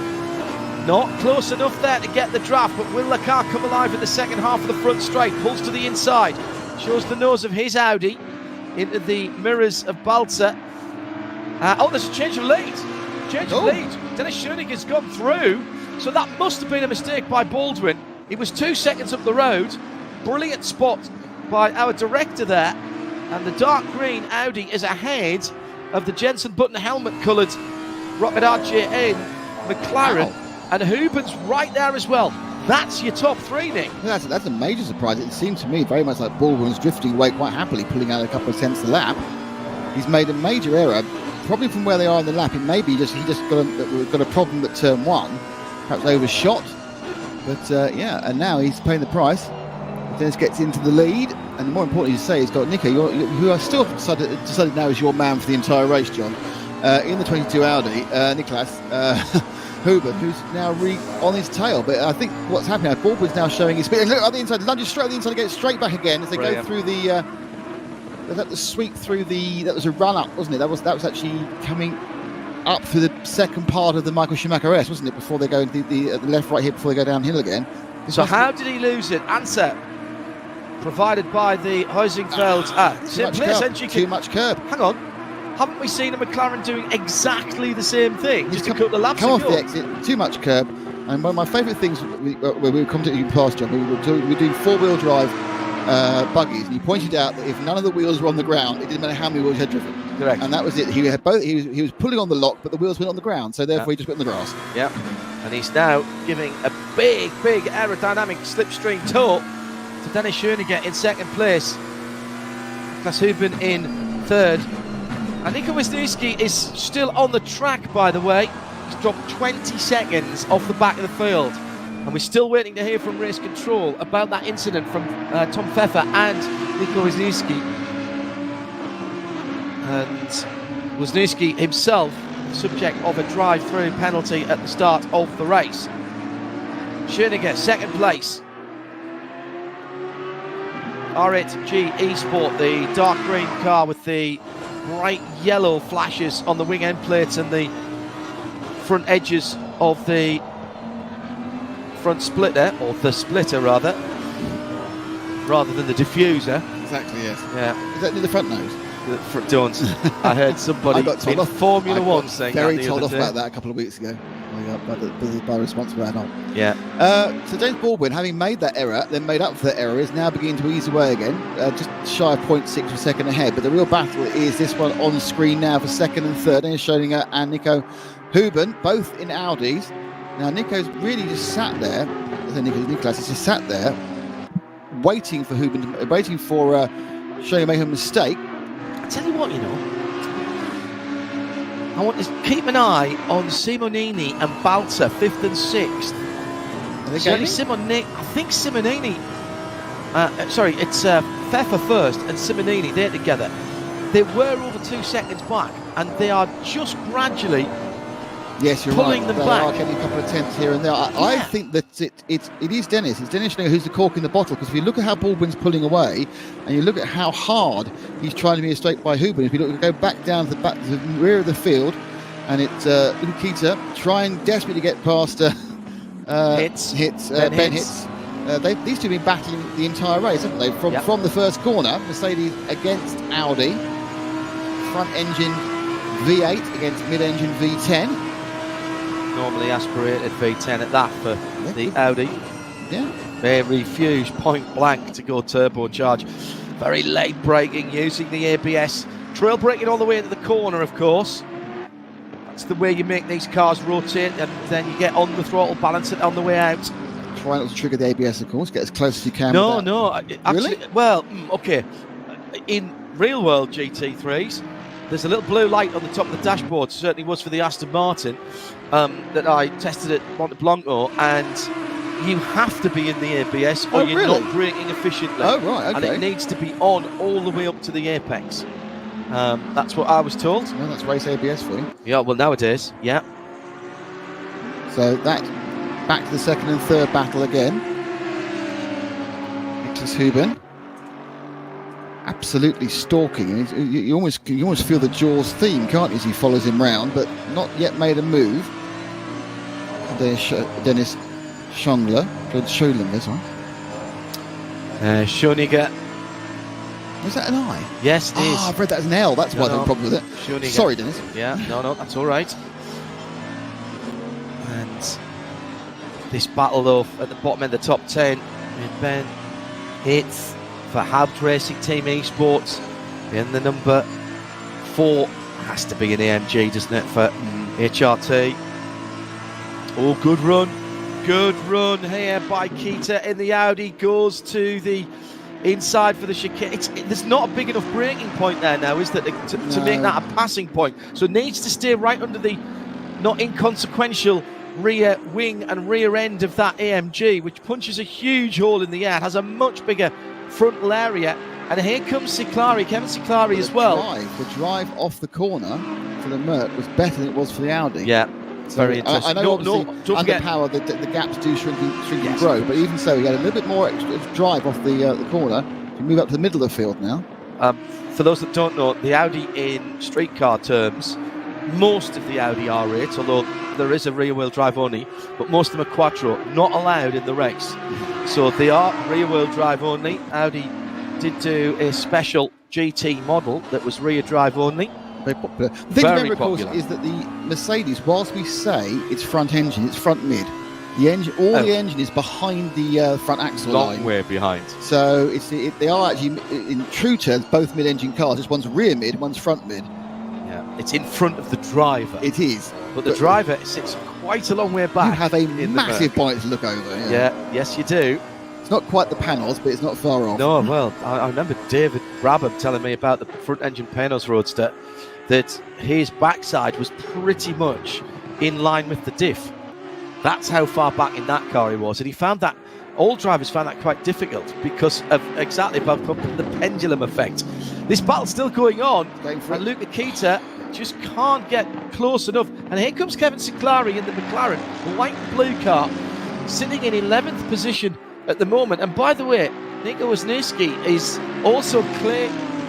Not close enough there to get the draft, but will the car come alive in the second half of the front straight? Pulls to the inside, shows the nose of his Audi into the mirrors of Balzer. There's a change of lead. Dennis Schoeniger's gone through, so that must have been a mistake by Baldwin. He was 2 seconds up the road. Brilliant spot by our director there. And the dark green Audi is ahead of the Jensen Button helmet coloured Rocket RJN McLaren. Wow. And Huben's right there as well. That's your top 3, Nick. That's a major surprise. It seemed to me very much like Baldwin was drifting away quite happily, pulling out a couple of tenths a lap. He's made a major error, probably from where they are in the lap. It may be he just got a problem at turn 1, perhaps overshot. But and now he's paying the price. Dennis gets into the lead, and more importantly to say, he's got Nico, who I still decided now is your man for the entire race, John. In the 22 Audi, Niklas Huben, who's now on his tail. But I think what's happening now, Baldwin's now showing his speed. And look on the inside, lunges straight on the inside and goes straight back again as they go through the. They had to sweep through the. That was a run up, wasn't it? That was actually coming up through the second part of the Michael Schumacher S, wasn't it? Before they go into the left right here before they go downhill again. So how did he lose it? Answer provided by the Huizingveld. Too much curb. Hang on. Haven't we seen a McLaren doing exactly the same thing just a couple of laps ago? Come off the exit, too much curb. And one of my favourite things when we were commentating past, John, we were doing four-wheel drive buggies, and you pointed out that if none of the wheels were on the ground, it didn't matter how many wheels you had driven. Correct. And that was it. He had both. He was pulling on the lock, but the wheels went on the ground, so therefore he just went on the grass. Yeah. And he's now giving a big aerodynamic slipstream tow to Dennis Schoeniger in second place. Niklas Huben in third. And Nico Wisniewski is still on the track, by the way. He's dropped 20 seconds off the back of the field. And we're still waiting to hear from race control about that incident from Tom Pfeffer and Nico Wisniewski. And Wisniewski himself subject of a drive-through penalty at the start of the race. Schoeniger, second place. R8G eSport, the dark green car with the bright yellow flashes on the wing end plates and the front edges of the front splitter, or the splitter rather than the diffuser. Exactly, yes. Yeah. Is that near the front nose? The front don't. I heard somebody in Formula One saying very that the told other off day. about that a couple of weeks ago. By responsible and on. Yeah. So James Baldwin, having made that error, then made up for that error, is now beginning to ease away again, just shy of 0.6 per second ahead. But the real battle is this one on screen now for second and third, and Schoeniger and Nico Huben, both in Audis. Now Nico's really just sat there. Nicolas is just sat there, waiting for Huben, waiting for Schoeniger to make a mistake. I tell you what, you know, I want to keep an eye on Simonini and Balta, 5th and 6th. Certainly I think Simonini, it's Pfeffer first and Simonini, they're together. They were over 2 seconds back, and they are just gradually pulling them back. Are getting a couple of attempts here and there. I think that it is Dennis. It's Dennis Schoeniger who's the cork in the bottle, because if you look at how Baldwin's pulling away, and you look at how hard he's trying to be straight by Huben, if you look, go back down to the rear of the field, and it's Nikita trying desperately to get past Ben Hitz. These two have been battling the entire race, haven't they? From the first corner, Mercedes against Audi, front engine V8 against mid-engine V10. Normally aspirated V10 at that for the Audi. Yeah. They refused point blank to go turbocharge. Very late braking using the ABS. Trail braking all the way into the corner, of course. That's the way you make these cars rotate, and then you get on the throttle, balance it on the way out. Try not to trigger the ABS, of course. Get as close as you can. No. Really? Well, okay. In real world GT3s, there's a little blue light on the top of the dashboard, certainly was for the Aston Martin, that I tested at Monte Blanco, and you have to be in the ABS or you're not braking efficiently. Oh, right, okay. And it needs to be on all the way up to the apex. That's what I was told. Well, that's race ABS for you. Yeah, well, nowadays, yeah. So that, back to the second and third battle again. Nicolas Huben. Absolutely stalking. You almost feel the Jaws theme, can't you, as he follows him round, but not yet made a move. Dennis Schoeniger, this one. Schoeniger. Was that an I? Yes, it is. I've read that as an L. That's why I had a problem with it. Schoeniger. Sorry, Dennis. Yeah, no, that's all right. And this battle, though, at the bottom end of the top 10, with Ben Hitz for Haupt Racing Team Esports, in the number 4 has to be an AMG, doesn't it, for HRT. Oh, good run here by Kita in the Audi, goes to the inside for the chicane. There's not a big enough braking point there now, is there, to make that a passing point, so it needs to stay right under the not inconsequential rear wing and rear end of that AMG, which punches a huge hole in the air. It has a much bigger frontal area, and here comes Ciclari, Kevin Ciclari as well. The drive off the corner for the Merc was better than it was for the Audi. Yeah, it's very interesting. I know obviously under power the gaps do shrink and grow, but even so, he had a little bit more extra drive off the corner to move up to the middle of the field now. For those that don't know, the Audi in street car terms, most of the Audi R8, although there is a rear-wheel drive only, but most of them are quattro, not allowed in the race. So they are rear-wheel drive only. Audi did do a special GT model that was rear drive only. Very popular. The thing to remember, of course, is that the Mercedes, whilst we say it's front engine, it's front mid. The engine, the engine is behind the front axle line. Long way behind. So they are actually, in true terms, both mid-engine cars. Just one's rear mid, one's front mid. Yeah, it's in front of the driver. It is. But the driver sits quite a long way back. You have a massive bonnet to look over. Yes, you do. It's not quite the panels, but it's not far off. No, well, I remember David Brabham telling me about the front-engine Panos Roadster, that his backside was pretty much in line with the diff. That's how far back in that car he was, and he found that all drivers found that quite difficult because of exactly about the pendulum effect. This battle's still going on, and Luca Kita just can't get close enough. And here comes Kevin Sinclair in the McLaren, the white and blue car, sitting in 11th position at the moment. And by the way, Nico Wisniewski is also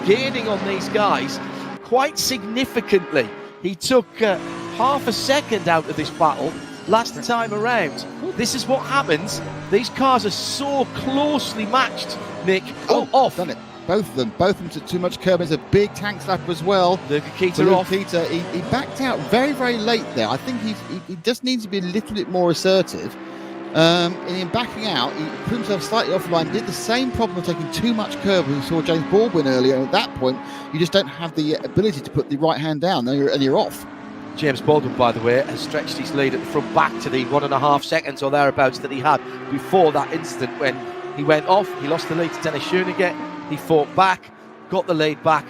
gaining on these guys quite significantly. He took half a second out of this battle last time around. This is what happens. These cars are so closely matched, Nick. Off. Done it. Both of them took too much curb. There's a big tank slap as well. Luca Keita off. Keita, he backed out very, very late there. I think he just needs to be a little bit more assertive. And in backing out, he put himself slightly offline. Did the same problem of taking too much curb. We saw James Baldwin earlier. And at that point, you just don't have the ability to put the right hand down, and you're off. James Baldwin, by the way, has stretched his lead at the front back to the 1.5 seconds or thereabouts that he had before that incident when he went off. He lost the lead to Dennis Schoeniger. He fought back, got the lead back.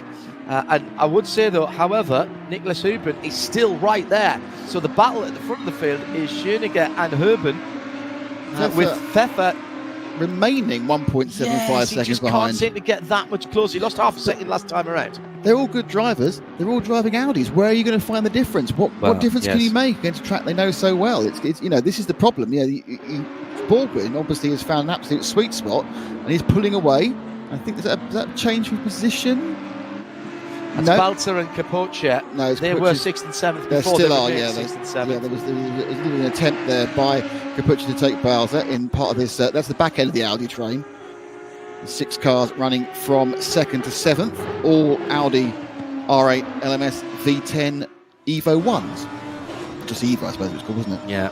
And I would say, though, however, Nicholas Heuben is still right there. So the battle at the front of the field is Schoeniger and Heuben, with Pfeffer remaining 1.75 seconds he just behind. Can't seem to get that much closer. He lost half a second last time around. They're all good drivers. They're all driving Audis. Where are you going to find the difference? What difference can you make against a track they know so well? It's this is the problem. Baldwin obviously has found an absolute sweet spot, and he's pulling away. I think that change of position. That's Balzer and Capocia. No, they were 6th and 7th they before. Still they are, were yeah. 6th and 7th. Yeah, there was an attempt there by Capocia to take Balzer in part of this. That's the back end of the Audi train. 6 cars running from 2nd to 7th, all Audi R8 LMS V10 Evo 1s. Just Evo, I suppose it was called, wasn't it? Yeah.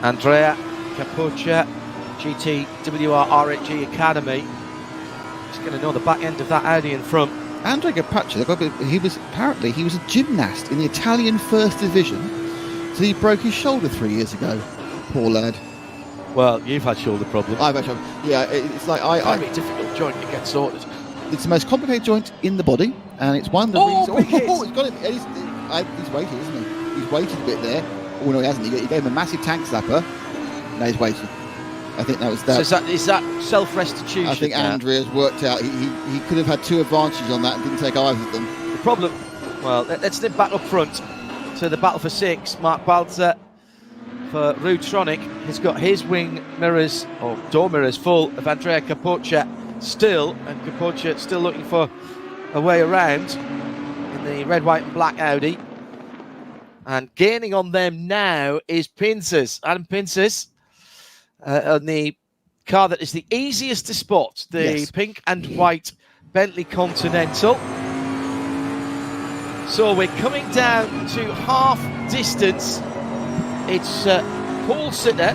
Andrea Capocia, GTWR R8G Academy. He's going to know the back end of that Audi in front. Andrea Capocia, he was a gymnast in the Italian First Division, so he broke his shoulder 3 years ago. Poor lad. Well, you've had shoulder problems. I've had shoulder. Yeah, it's like very difficult joint to get sorted. It's the most complicated joint in the body, and it's one of the reasons. He's got it. He's waited, isn't he? He's waited a bit there. Oh no, he hasn't. He gave him a massive tank slapper. Now he's waiting. I think that was that. So is that self-restitution? I think Andrea's worked out. He could have had 2 advantages on that and didn't take either of them. The problem, well, let's nip back up front to the battle for 6. Mark Balzer for Rudtronic has got his wing mirrors, or door mirrors, full of Andrea Capocia still, and Capocia still looking for a way around in the red, white and black Audi. And gaining on them now is Pinces. Adam Pinces on the car that is the easiest to spot, the pink and white Bentley Continental. So we're coming down to half distance. It's Paul Sitter,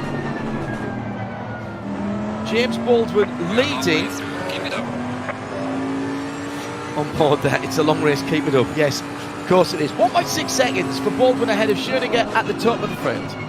James Baldwin leading. Keep it up. On board there, it's a long race, keep it up. Yes, of course it is. 1.6 seconds for Baldwin ahead of Schoeniger at the top of the field.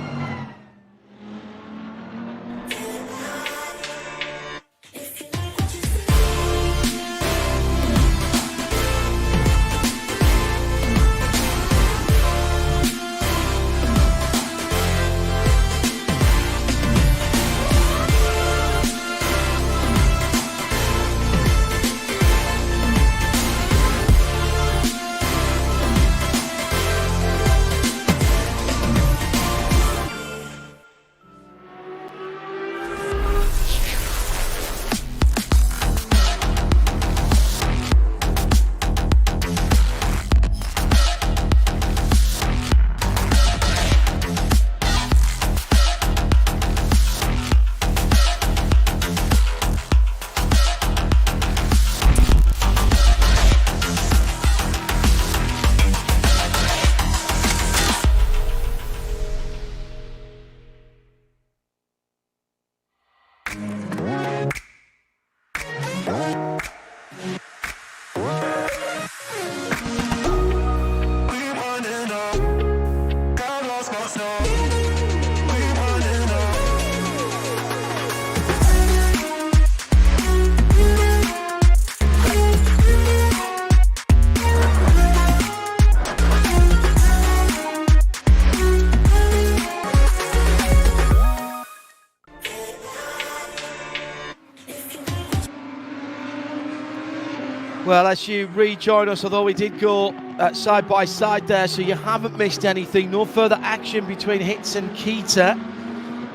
Well, as you rejoin us, although we did go side by side there, so you haven't missed anything. No further action between Hitz and Keita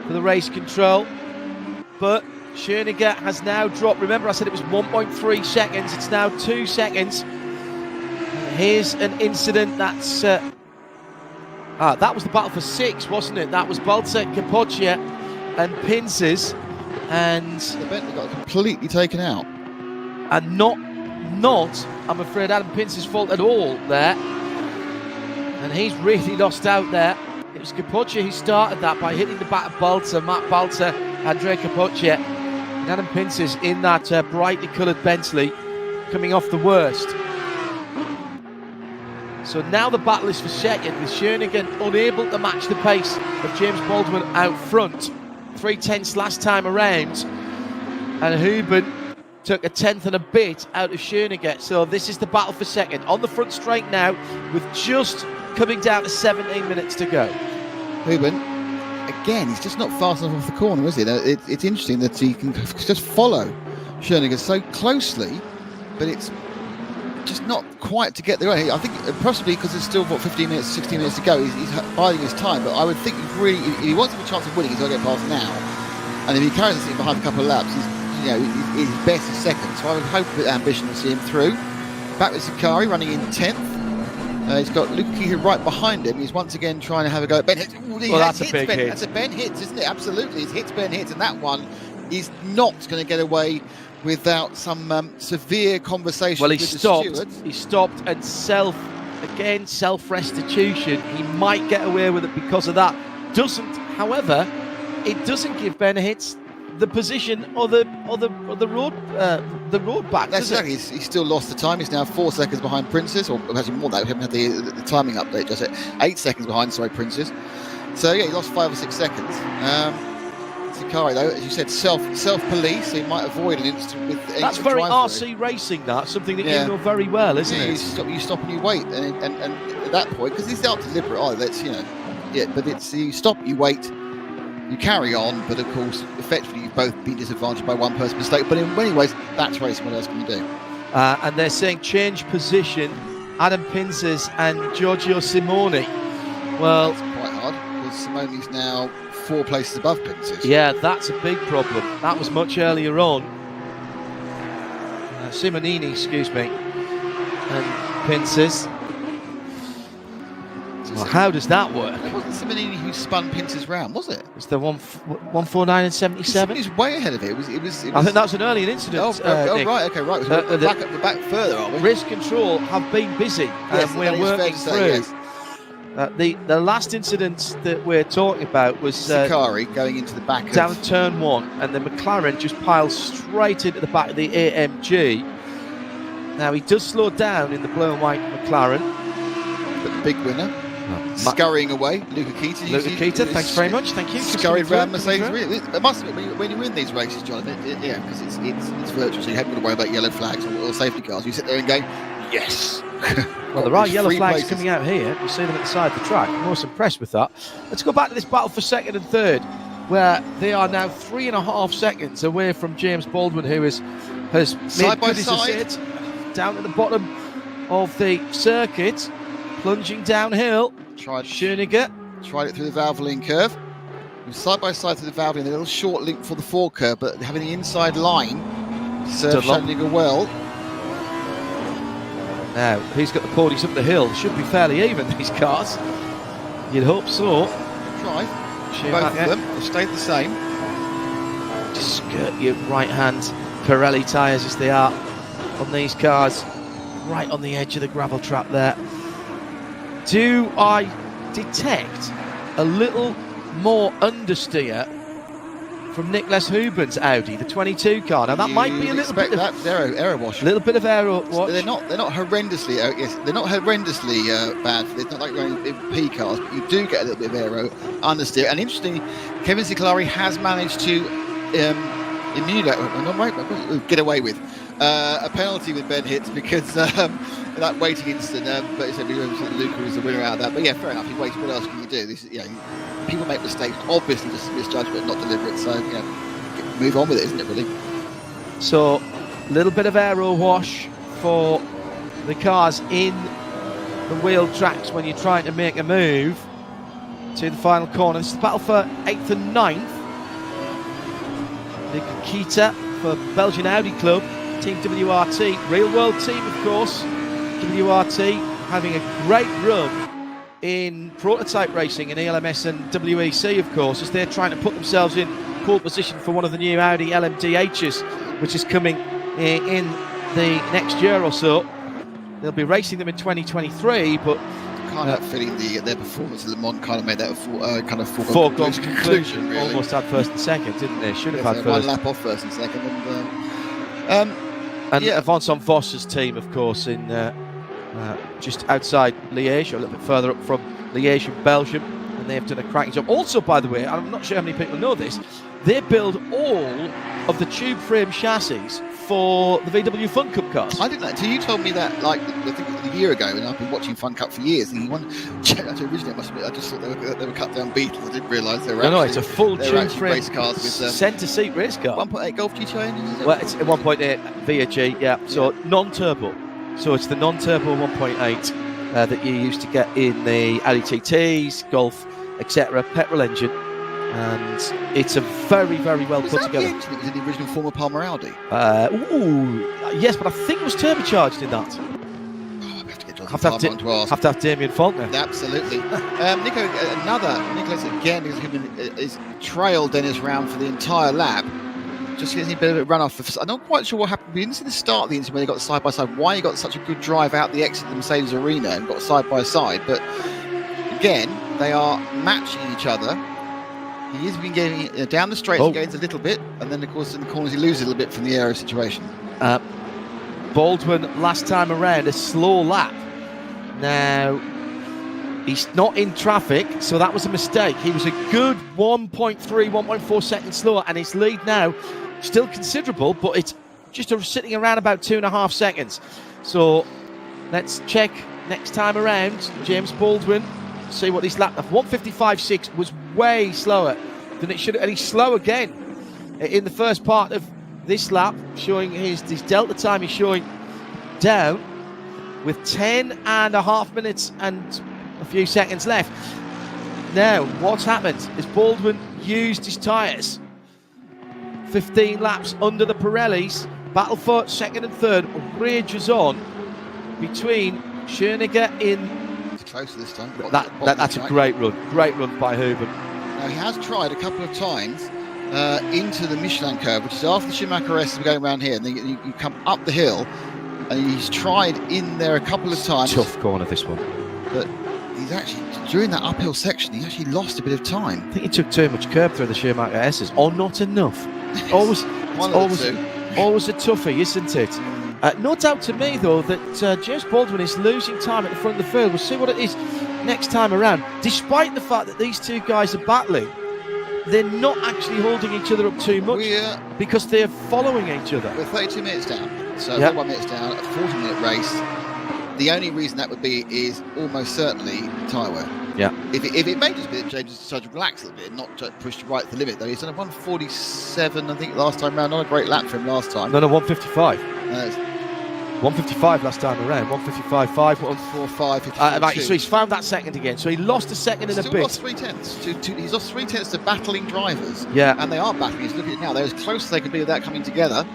for the race control. But Schoeniger has now dropped. Remember, I said it was 1.3 seconds. It's now 2 seconds. Here's an incident that's... that was the battle for 6, wasn't it? That was Balzer, Capoccia and Pinces. And... The Bentley got completely taken out. And not, I'm afraid, Adam Pince's fault at all there. And he's really lost out there. It was Capoccia who started that by hitting the back of Balzer, Matt Balzer, Andrea Capoccia. And Adam Pinces in that brightly coloured Bentley coming off the worst. So now the battle is for second, with Schoeniger unable to match the pace of James Baldwin out front. 3/10 last time around. And Huben took a tenth and a bit out of Schoeniger. So this is the battle for second. On the front straight now, with just coming down to 17 minutes to go. Huben, again, he's just not fast enough off the corner, is he? It's interesting that he can just follow Schoeniger so closely, but it's just not quite to get there. I think possibly because there's still, 15 minutes, 16 minutes to go, he's biding his time, but I would think if he wants to have a chance of winning, he's got to get past now. And if he carries this thing behind a couple of laps, he's best is second. So I would hope with ambition to see him through. Back with Sakari running in 10th. He's got Luca Keita right behind him. He's once again trying to have a go at Ben Hitz. Well, that's a big hit. That's a Ben Hitz, isn't it? Absolutely. It's Hitz, Ben Hitz, and that one is not going to get away without some severe conversation with the stewards. He stopped and self-restitution. He might get away with it because of that. However, it doesn't give Ben Hitz the position or the road back. That's exactly. He's still lost the time. He's now 4 seconds behind Princess, or actually more than that. We haven't had the timing update just yet. 8 seconds behind, sorry, Princess. So yeah, he lost 5 or 6 seconds. Sakari, though, as you said, self-police, so he might avoid an incident with... That's very RC racing, that. Something that you know very well, isn't it? You stop and you wait, and at that point, because these aren't deliberate either, but it's you stop, you wait, you carry on, but of course, effectively, you've both been disadvantaged by one person's mistake, but in many ways, that's racing. What else can you do? And they're saying change position, Adam Pinces and Giorgio Simoni. Well... That's quite hard, because Simoni's now 4 places above Pinces. Yeah, that's a big problem. That was much earlier on. Simonini, excuse me, and Pinces. Well, how does that work? It wasn't Simonini who spun Pinces round, was it? It was the 149 and 77. He was way ahead of it. It was I think that was an earlier incident. Right, okay, right. We're back further, aren't we? Risk control have been busy, yes, and we're working through. Yes. The last incident that we're talking about was Sakari going into the back down turn 1, and the McLaren just piles straight into the back of the AMG. Now he does slow down in the blue and white McLaren, but the big winner scurrying away, Luca Keita. Luca Keita, thanks very much. Thank you. Scurried round Mercedes. It must be when you win these races, John. Because it's virtual, so you haven't got to worry about yellow flags or safety cars. You sit there and go, yes. Well, there are yellow flags coming out here. You see them at the side of the track. I'm most impressed with that. Let's go back to this battle for second and third, where they are now 3.5 seconds away from James Baldwin, who has side by side down at the bottom of the circuit, plunging downhill. Schoeniger tried it through the Valvoline curve. Side by side through the Valvoline, a little short link for the 4 curve, but having the inside line serves Schoeniger well. Now, he's got the Porties up the hill. Should be fairly even, these cars. You'd hope so. Drive. Both of them have stayed the same. Just skirt your right hand Pirelli tyres as they are on these cars. Right on the edge of the gravel trap there. Do I detect a little more understeer from Niklas Huben's Audi, the 22 car? Now that might be a little bit of aero wash. A little bit of aero wash. They're not horrendously. They're not horrendously bad. It's not like running in P cars, but you do get a little bit of aero understeer. And interestingly, Kevin Sakari has managed to get away with a penalty with Ben Hitz because that waiting incident. But it's Luca was the winner out of that. But yeah, fair enough. He waited. What else can you do? People make mistakes. Obviously, just misjudgment, not deliberate. So move on with it, isn't it, really? So, a little bit of aero wash for the cars in the wheel tracks when you're trying to make a move to the final corner. This is the battle for 8th and 9th. Nikita for Belgian Audi Club, Team WRT, real world team of course. WRT having a great run in prototype racing in ELMS and WEC of course, as they're trying to put themselves in pole position for one of the new Audi LMDHs, which is coming in the next year or so. They'll be racing them in 2023, but kind of feeling their performance at Le Mans kind of made that kind of foregone conclusion. Really. Almost had first and second, didn't they? Should have had one first. lap off first and second. And Vincent Voss's team, of course, in just outside Liège, or a little bit further up from Liège in Belgium, and they've done a cracking job. Also, by the way, I'm not sure how many people know this, they build all of the tube frame chassis for the VW Fun Cup cars. I didn't know until you told me that, like, I think a year ago, and I've been watching Fun Cup for years. And originally, I just thought they were cut down Beetles. I didn't realise they were. No, it's a full tube frame race cars with centre seat race car. 1.8 Golf GTI engines. Well, it's a 1.8 VHG, yeah. So non-turbo. So it's the non-turbo 1.8 that you used to get in the Audi TTs, Golf, etc. Petrol engine. And it's a very, very well put together. The engine that was in the original former Palmer Audi? Yes, but I think it was turbocharged in that. Oh, I have to get Jonathan Have to ask. to have Damien Faulkner. Absolutely. Nicholas again is trailed Dennis round for the entire lap. Just getting a bit of a run off. I'm not quite sure what happened. We didn't see the start of the incident when they got side by side. Why he got such a good drive out the exit of the Mercedes arena and got side by side. But again, they are matching each other. He has been getting down the straights, he gains a little bit, and then of course in the corners he loses a little bit from the aero situation. Baldwin last time around a slow lap. Now he's not in traffic, so that was a mistake. He was a good 1.3, 1.4 seconds slower, and his lead now still considerable, but it's just sitting around about 2.5 seconds. So let's check next time around. James Baldwin, see what his lap. 1:55.6 was way slower than it should have, and he's slow again in the first part of this lap, showing his delta time is showing down with 10.5 minutes and a few seconds left. Now, what's happened is Baldwin used his tyres. 15 laps under the Pirellis. Battle for second and third rages on between Schoeniger in. It's closer this time. That's a great run by Huben. Now he has tried a couple of times into the Michelin curve, which is after the Schumacher S, going around here, and then you come up the hill, and he's tried in there a couple of times. Tough corner, this one. But he's actually, during that uphill section, he actually lost a bit of time. I think he took too much curb through the Schumacher S's, or not enough. always a toughie, isn't it? No doubt to me, though, that James Baldwin is losing time at the front of the field. We'll see what it is next time around. Despite the fact that these two guys are battling, they're not actually holding each other up too much because they're following each other. We're 32 minutes down, so 31 minutes down, a 40-minute race. The only reason that would be is almost certainly tyre wear. Yeah. If it may just be that James decided to relax a little bit and not push right to the limit, though. He's done a 1:47, I think, last time round. Not a great lap for him last time. No, 1:55. 1:55 last time around. 1:55.5. 1:45. So he's found that second again. So he lost a second in a bit. Lost 3/10. He's lost 3/10 to battling drivers. Yeah. And they are battling. He's looking at it now. They're as close as they can be without coming together.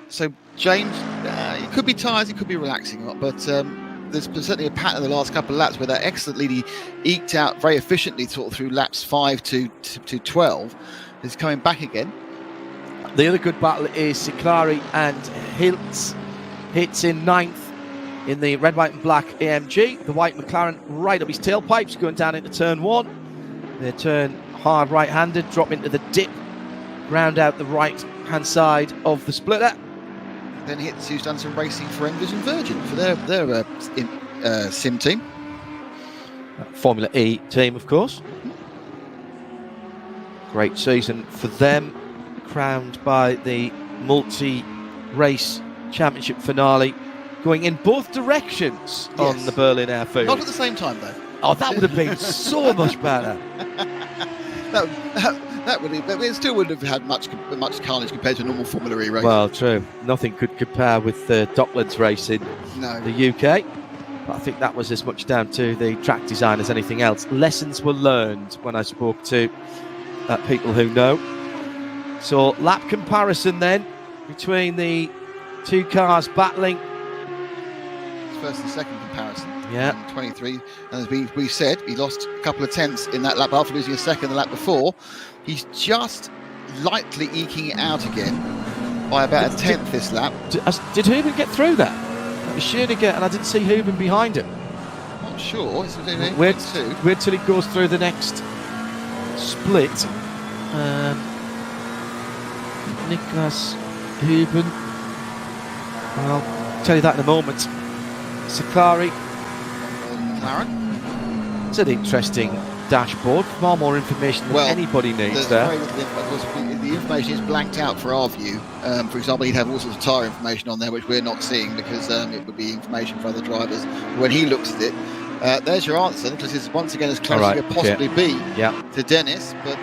So James, it could be tyres, it could be relaxing, but there's certainly a pattern in the last couple of laps where that excellent lead he eked out very efficiently through laps 5 to 12 is coming back again. The other good battle is Siclari and Hiltz. Hits in 9th in the red, white and black AMG. The white McLaren right up his tailpipes, going down into turn 1. They turn hard right-handed, drop into the dip, round out the right-hand side of the splitter. Then Hitz, who's done some racing for Envision Virgin for their sim team. Formula E team, of course. Great season for them, crowned by the multi-race championship finale, going in both directions on the Berlin airfield. Not at the same time, though. Oh, that would have been so much better. That would have, it still wouldn't have had much carnage compared to a normal Formula E race. Well, true. Nothing could compare with the Docklands race in the UK. But I think that was as much down to the track design as anything else. Lessons were learned when I spoke to people who know. So lap comparison then between the two cars battling. First and second comparison. Yeah. 23. And as we said, he lost a couple of tenths in that lap after losing a second the lap before. He's just lightly eking it out again by about a tenth this lap. Did Hooben get through that? That was Schoeniger, and I didn't see Hooben behind him. Not sure. Wait till he goes through the next split. Niklas Hooben. I'll tell you that in a moment. Sakari. McLaren. It's an interesting dashboard. Far more information than anybody needs there. Very little the information is blanked out for our view. For example, he'd have all sorts of tyre information on there, which we're not seeing because it would be information for other drivers. When he looks at it, there's your answer. Nicholas is once again as close as he could possibly be to Dennis. But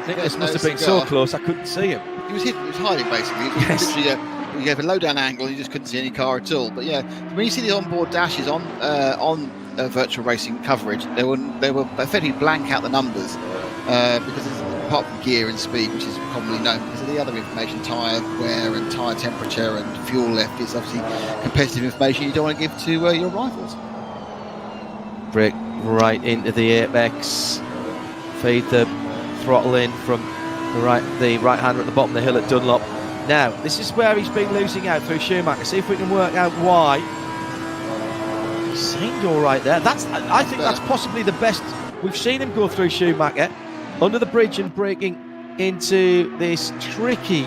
Nicholas must have been so close I couldn't see him. He was hiding basically. He was literally you gave a low down angle and you just couldn't see any car at all. But yeah, when you see the onboard dashes on virtual racing coverage, they were effectively blank out the numbers because apart from gear and speed, which is commonly known, because of the other information, tyre wear and tyre temperature and fuel left is obviously competitive information you don't want to give to your rivals. Brake right into the apex, feed the throttle in from the right hander at the bottom of the hill at Dunlop. Now, this is where he's been losing out through Schumacher. See if we can work out why. He seemed all right there. I think that's possibly the best we've seen him go through Schumacher, under the bridge and braking into this tricky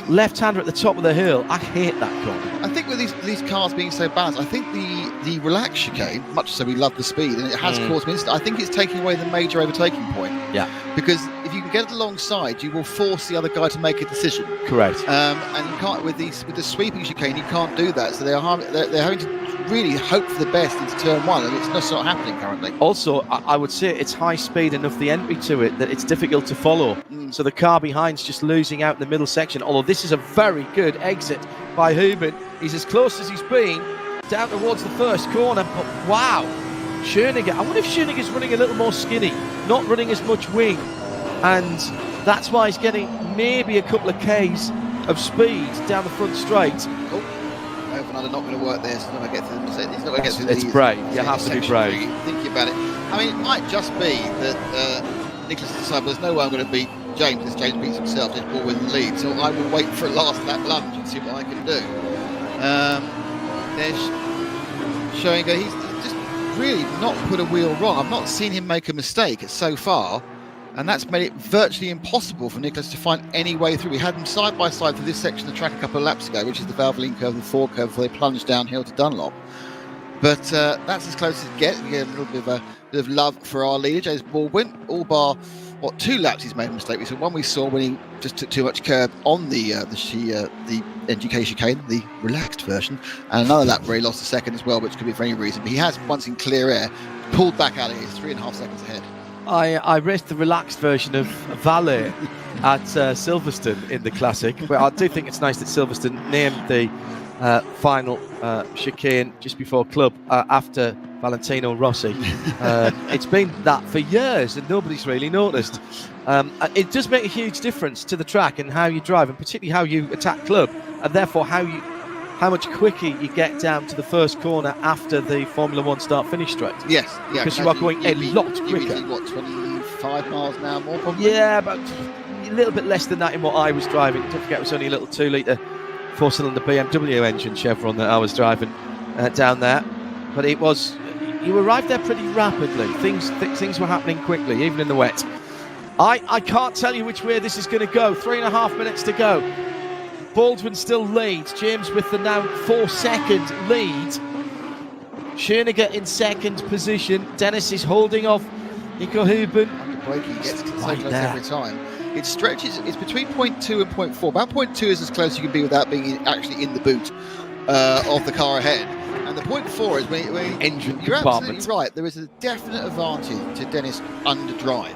left-hander at the top of the hill. I hate that corner. I think with these cars being so balanced, I think the relaxed chicane, much so we love the speed, and it has caused me. I think it's taking away the major overtaking point. Yeah. Because if you can get it alongside, you will force the other guy to make a decision. Correct. And you can't with the sweeping chicane, you can't do that. So they're having to really hope for the best into turn one, and it's just not happening currently. Also, I would say it's high speed enough, the entry to it, that it's difficult to follow. So the car behind's just losing out in the middle section. Although this is a very good exit by Hooben. He's as close as he's been down towards the first corner. But wow, Schoeniger. I wonder if Schoeniger's running a little more skinny, not running as much wing, and that's why he's getting maybe a couple of Ks of speed down the front straight. Overnight not going to work there, so he's not going to get through the It's brave. You have to be brave. Thinking about it. I mean, it might just be that Nicholas decided, well, there's no way I'm going to beat James, as James beats himself, just ball with the lead, so I will wait for a last lap lunge and see what I can do. There's showing he's just really not put a wheel wrong. I've not seen him make a mistake so far, and that's made it virtually impossible for Nicholas to find any way through. We had them side by side through this section of the track a couple of laps ago, which is the Valvoline curve and the Ford curve before they plunged downhill to Dunlop. But that's as close as it gets. We get a little bit of love for our leader, James Baldwin, all bar 2 laps he's made a mistake. So one we saw when he just took too much curb on the NGK chicane, the relaxed version, and another lap where he lost a second as well, which could be for any reason. But he has, once in clear air, pulled back out of here. He's 3.5 seconds ahead. I raced the relaxed version of Valet at Silverstone in the Classic, but I do think it's nice that Silverstone named the final chicane just before Club after Valentino Rossi. It's been that for years and nobody's really noticed. It does make a huge difference to the track and how you drive, and particularly how you attack Club, and therefore how much quicker you get down to the first corner after the Formula 1 start-finish straight. Yes, yeah, because you are going a lot quicker. You'd be, 25 miles an hour more probably? Yeah, about a little bit less than that in what I was driving. Don't forget, it was only a little 2-litre 4-cylinder BMW engine Chevron that I was driving down there. But it was, you arrived there pretty rapidly. Things were happening quickly, even in the wet. I can't tell you which way this is going to go. 3.5 minutes to go. Baldwin still leads. James with the now 4-second lead. Schoeniger in second position. Dennis is holding off Nico Hooben. Under braking, he gets so close every time. It stretches. It's between 0.2 and 0.4. About 0.2 is as close as you can be without being actually in the boot of the car ahead. And the 0.4 is when engine you're compartment. Absolutely right. There is a definite advantage to Dennis under drive.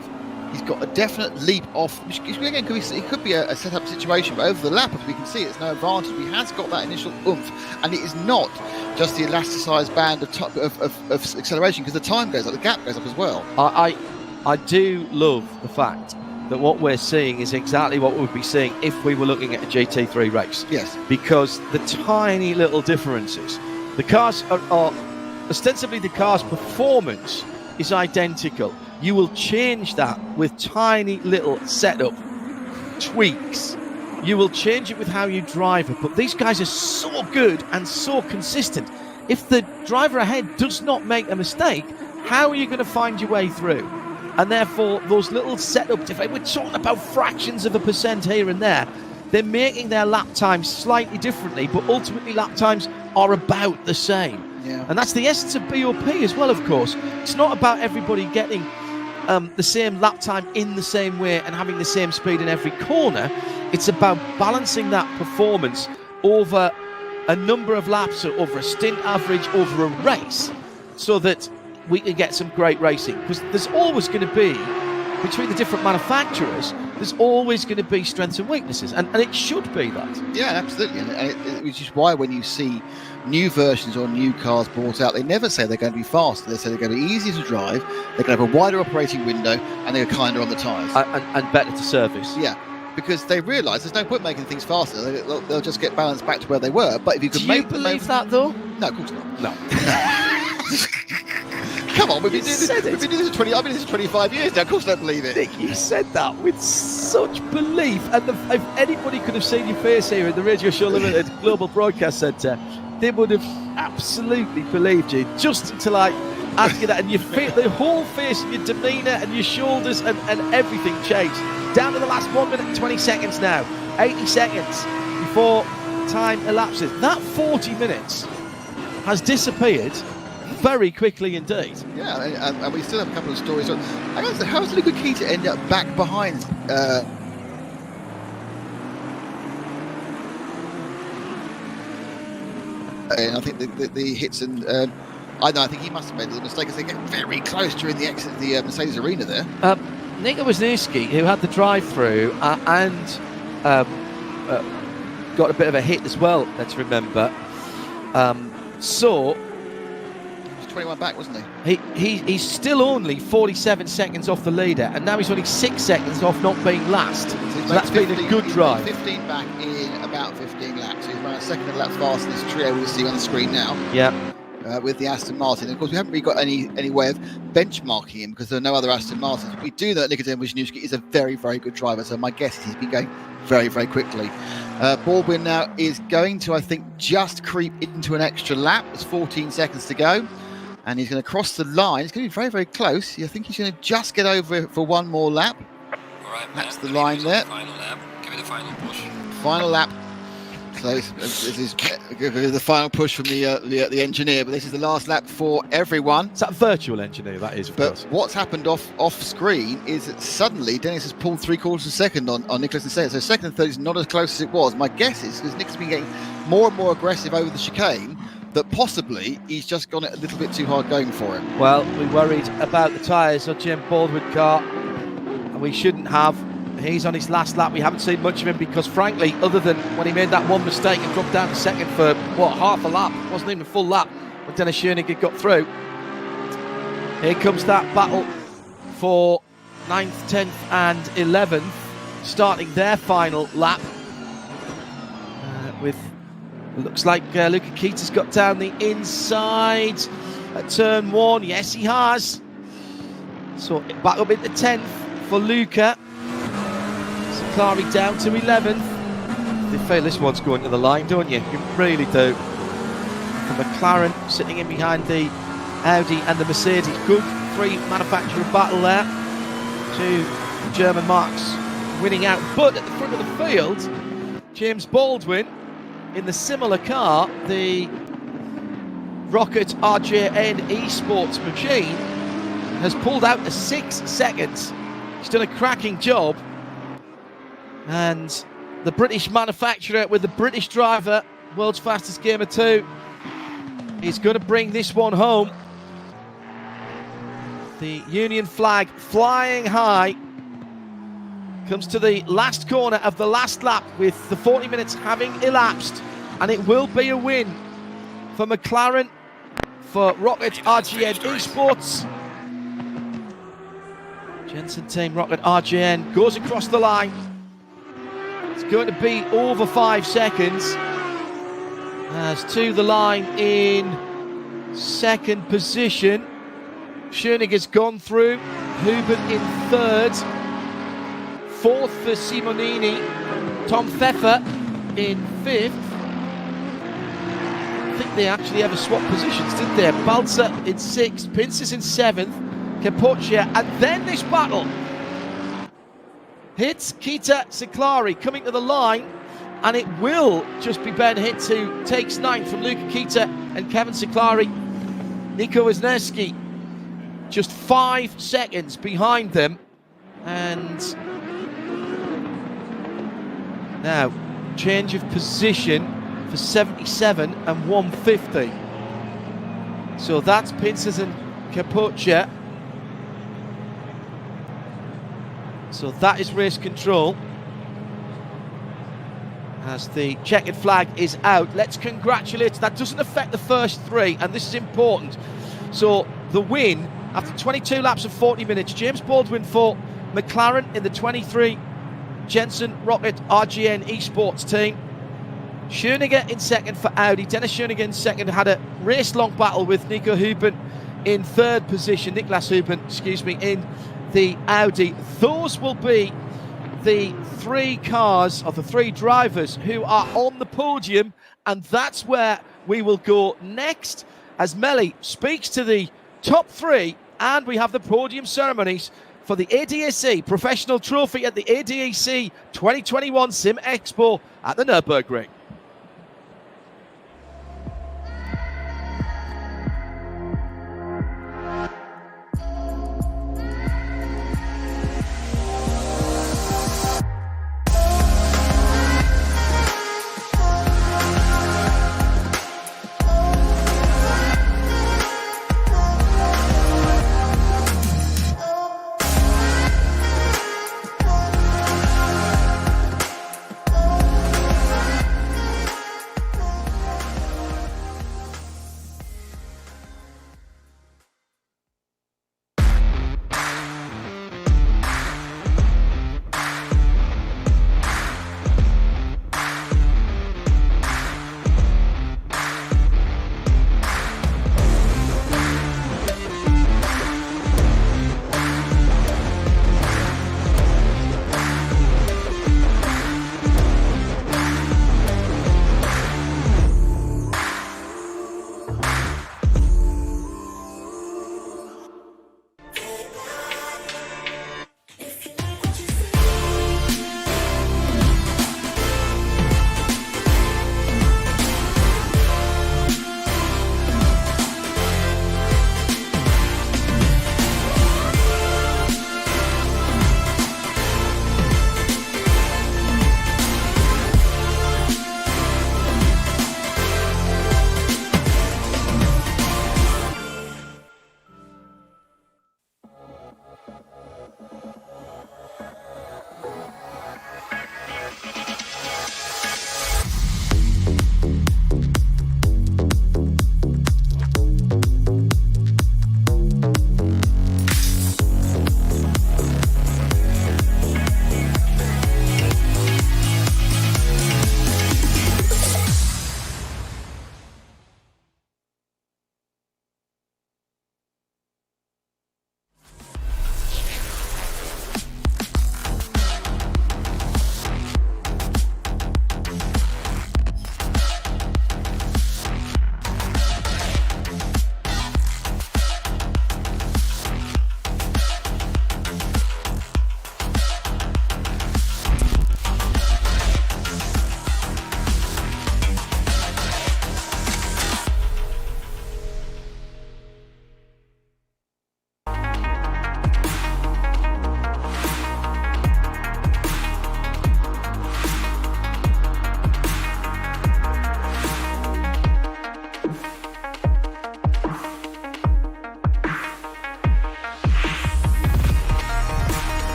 He's got a definite leap off, which again it could be a set-up situation, but over the lap, as we can see, it's no advantage. He has got that initial oomph, and it is not just the elasticized band of acceleration, because the time goes up, the gap goes up as well. I do love the fact that what we're seeing is exactly what we would be seeing if we were looking at a GT3 race. Yes. Because the tiny little differences, the cars are ostensibly the car's performance is identical. You will change that with tiny little setup tweaks. You will change it with how you drive it. But these guys are so good and so consistent. If the driver ahead does not make a mistake, how are you going to find your way through? And therefore, those little setup differences, we're talking about fractions of a percent here and there. They're making their lap times slightly differently, but ultimately lap times are about the same. Yeah. And that's the essence of BOP as well, of course. It's not about everybody getting the same lap time in the same way and having the same speed in every corner. It's about balancing that performance over a number of laps, or over a stint average, over a race, so that we can get some great racing. Because there's always going to be, between the different manufacturers, there's always going to be strengths and weaknesses, and it should be that. Yeah, absolutely. Which is why when you see new versions or new cars brought out, they never say they're going to be faster. They say they're going to be easier to drive, they're going to have a wider operating window, and they're kinder on the tyres. And better to service. Yeah, because they realise there's no point making things faster. They'll just get balanced back to where they were. But if you could make them... Do you believe that, though? No, of course not. No. Come on, we've been doing this for 20. I've been doing this for 25 years now. Of course, I don't believe it. Nick, you said that with such belief, and if anybody could have seen your face here in the Radio Show Limited Global Broadcast Centre, they would have absolutely believed you. Just until I asked you that, and the whole face, and your demeanour, and your shoulders, and everything changed. Down to the last 1 minute and 20 seconds now. 80 seconds before time elapses. That 40 minutes has disappeared very quickly indeed. Yeah, and we still have a couple of stories. So, how does Luca Keita end up back behind? And I think the hits and I think he must have made a little mistake, as they get very close during the exit of the Mercedes arena there. Nico Wisniewski, who had the drive-through and got a bit of a hit as well, let's remember. So 21 back, wasn't he? He's still only 47 seconds off the leader, and now he's only 6 seconds off not being last. So that's been a good drive. 15 back in about 15 laps. He's around a second and a lap faster than this trio we'll see on the screen now. Yeah. With the Aston Martin. And of course, we haven't really got any way of benchmarking him because there are no other Aston Martins. We do know that Nikodem Wisniewski is a very, very good driver, so my guess is he's been going very, very quickly. Baldwin now is going to, I think, just creep into an extra lap. There's 14 seconds to go. And he's going to cross the line. He's going to be very, very close. I think he's going to just get over for one more lap. All right, that's the line there. Final lap. Give it a final push. Final lap. So this is the final push from the engineer, but this is the last lap for everyone. It's that virtual engineer, that is, of course. What's happened off screen is that suddenly Dennis has pulled 3/4 of a second on Nicholas and Sayers. So second and third is not as close as it was. My guess is, because Nick's been getting more and more aggressive over the chicane, that possibly he's just gone a little bit too hard going for him. Well, we worried about the tyres on Jim Baldwin's car, and we shouldn't have. He's on his last lap. We haven't seen much of him because, frankly, other than when he made that one mistake and dropped down to second for, half a lap, it wasn't even a full lap when Dennis Schoening had got through. Here comes that battle for 9th, 10th and 11th, starting their final lap with... It looks like Luca Keita's got down the inside at turn 1. Yes, he has. So back up into 10th for Luca. Sakari down to 11th. They feel this one's going to the line, don't you? You really do. The McLaren sitting in behind the Audi and the Mercedes. Good three manufacturer battle there. Two German marks winning out. But at the front of the field, James Baldwin in the similar car, the Rocket RJN Esports machine, has pulled out to 6 seconds. He's done a cracking job. And the British manufacturer with the British driver, world's fastest gamer 2, is going to bring this one home. The Union flag flying high comes to the last corner of the last lap with the 40 minutes having elapsed, and it will be a win for McLaren, for Rocket RGN Esports. Jensen team Rocket RGN goes across the line. It's going to be over 5 seconds. As to the line in second position. Schoenig has gone through. Huben in third. Fourth for Simonini. Tom Pfeffer in fifth. I think they actually ever swapped positions, didn't they? Balzer in sixth. Pinces in seventh. Capoccia. And then this battle hits Kita Siklari coming to the line. And it will just be Ben Hitz who takes ninth from Luka Kita and Kevin Siklari. Nico Wisniewski just 5 seconds behind them. And now change of position for 77 and 150. So that's Pinces and Capoccia. So that is race control. As the checkered flag is out, let's congratulate. That doesn't affect the first 3, and this is important. So the win after 22 laps of 40 minutes. James Baldwin for McLaren in the 23 Jensen Rocket RGN Esports team. Schoeniger in second for Audi. Dennis Schoeniger in second. Had a race-long battle with Nico Huben in third position. Niklas Huben, excuse me, in the Audi. Those will be the 3 cars, or the 3 drivers who are on the podium, and that's where we will go next as Melly speaks to the top 3, and we have the podium ceremonies for the ADAC Professional Trophy at the ADAC 2021 Sim Expo at the Nürburgring.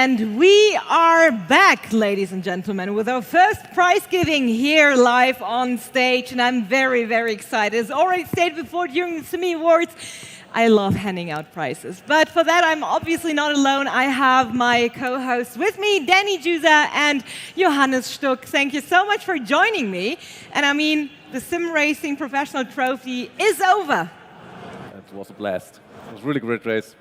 And we are back, ladies and gentlemen, with our first prize giving here live on stage. And I'm very, very excited. As already stated before during the Simi Awards, I love handing out prizes. But for that, I'm obviously not alone. I have my co-hosts with me, Danny Juza and Johannes Stuck. Thank you so much for joining me. And I mean, the SimRacing Professional Trophy is over. It was a blast. It was a really great race.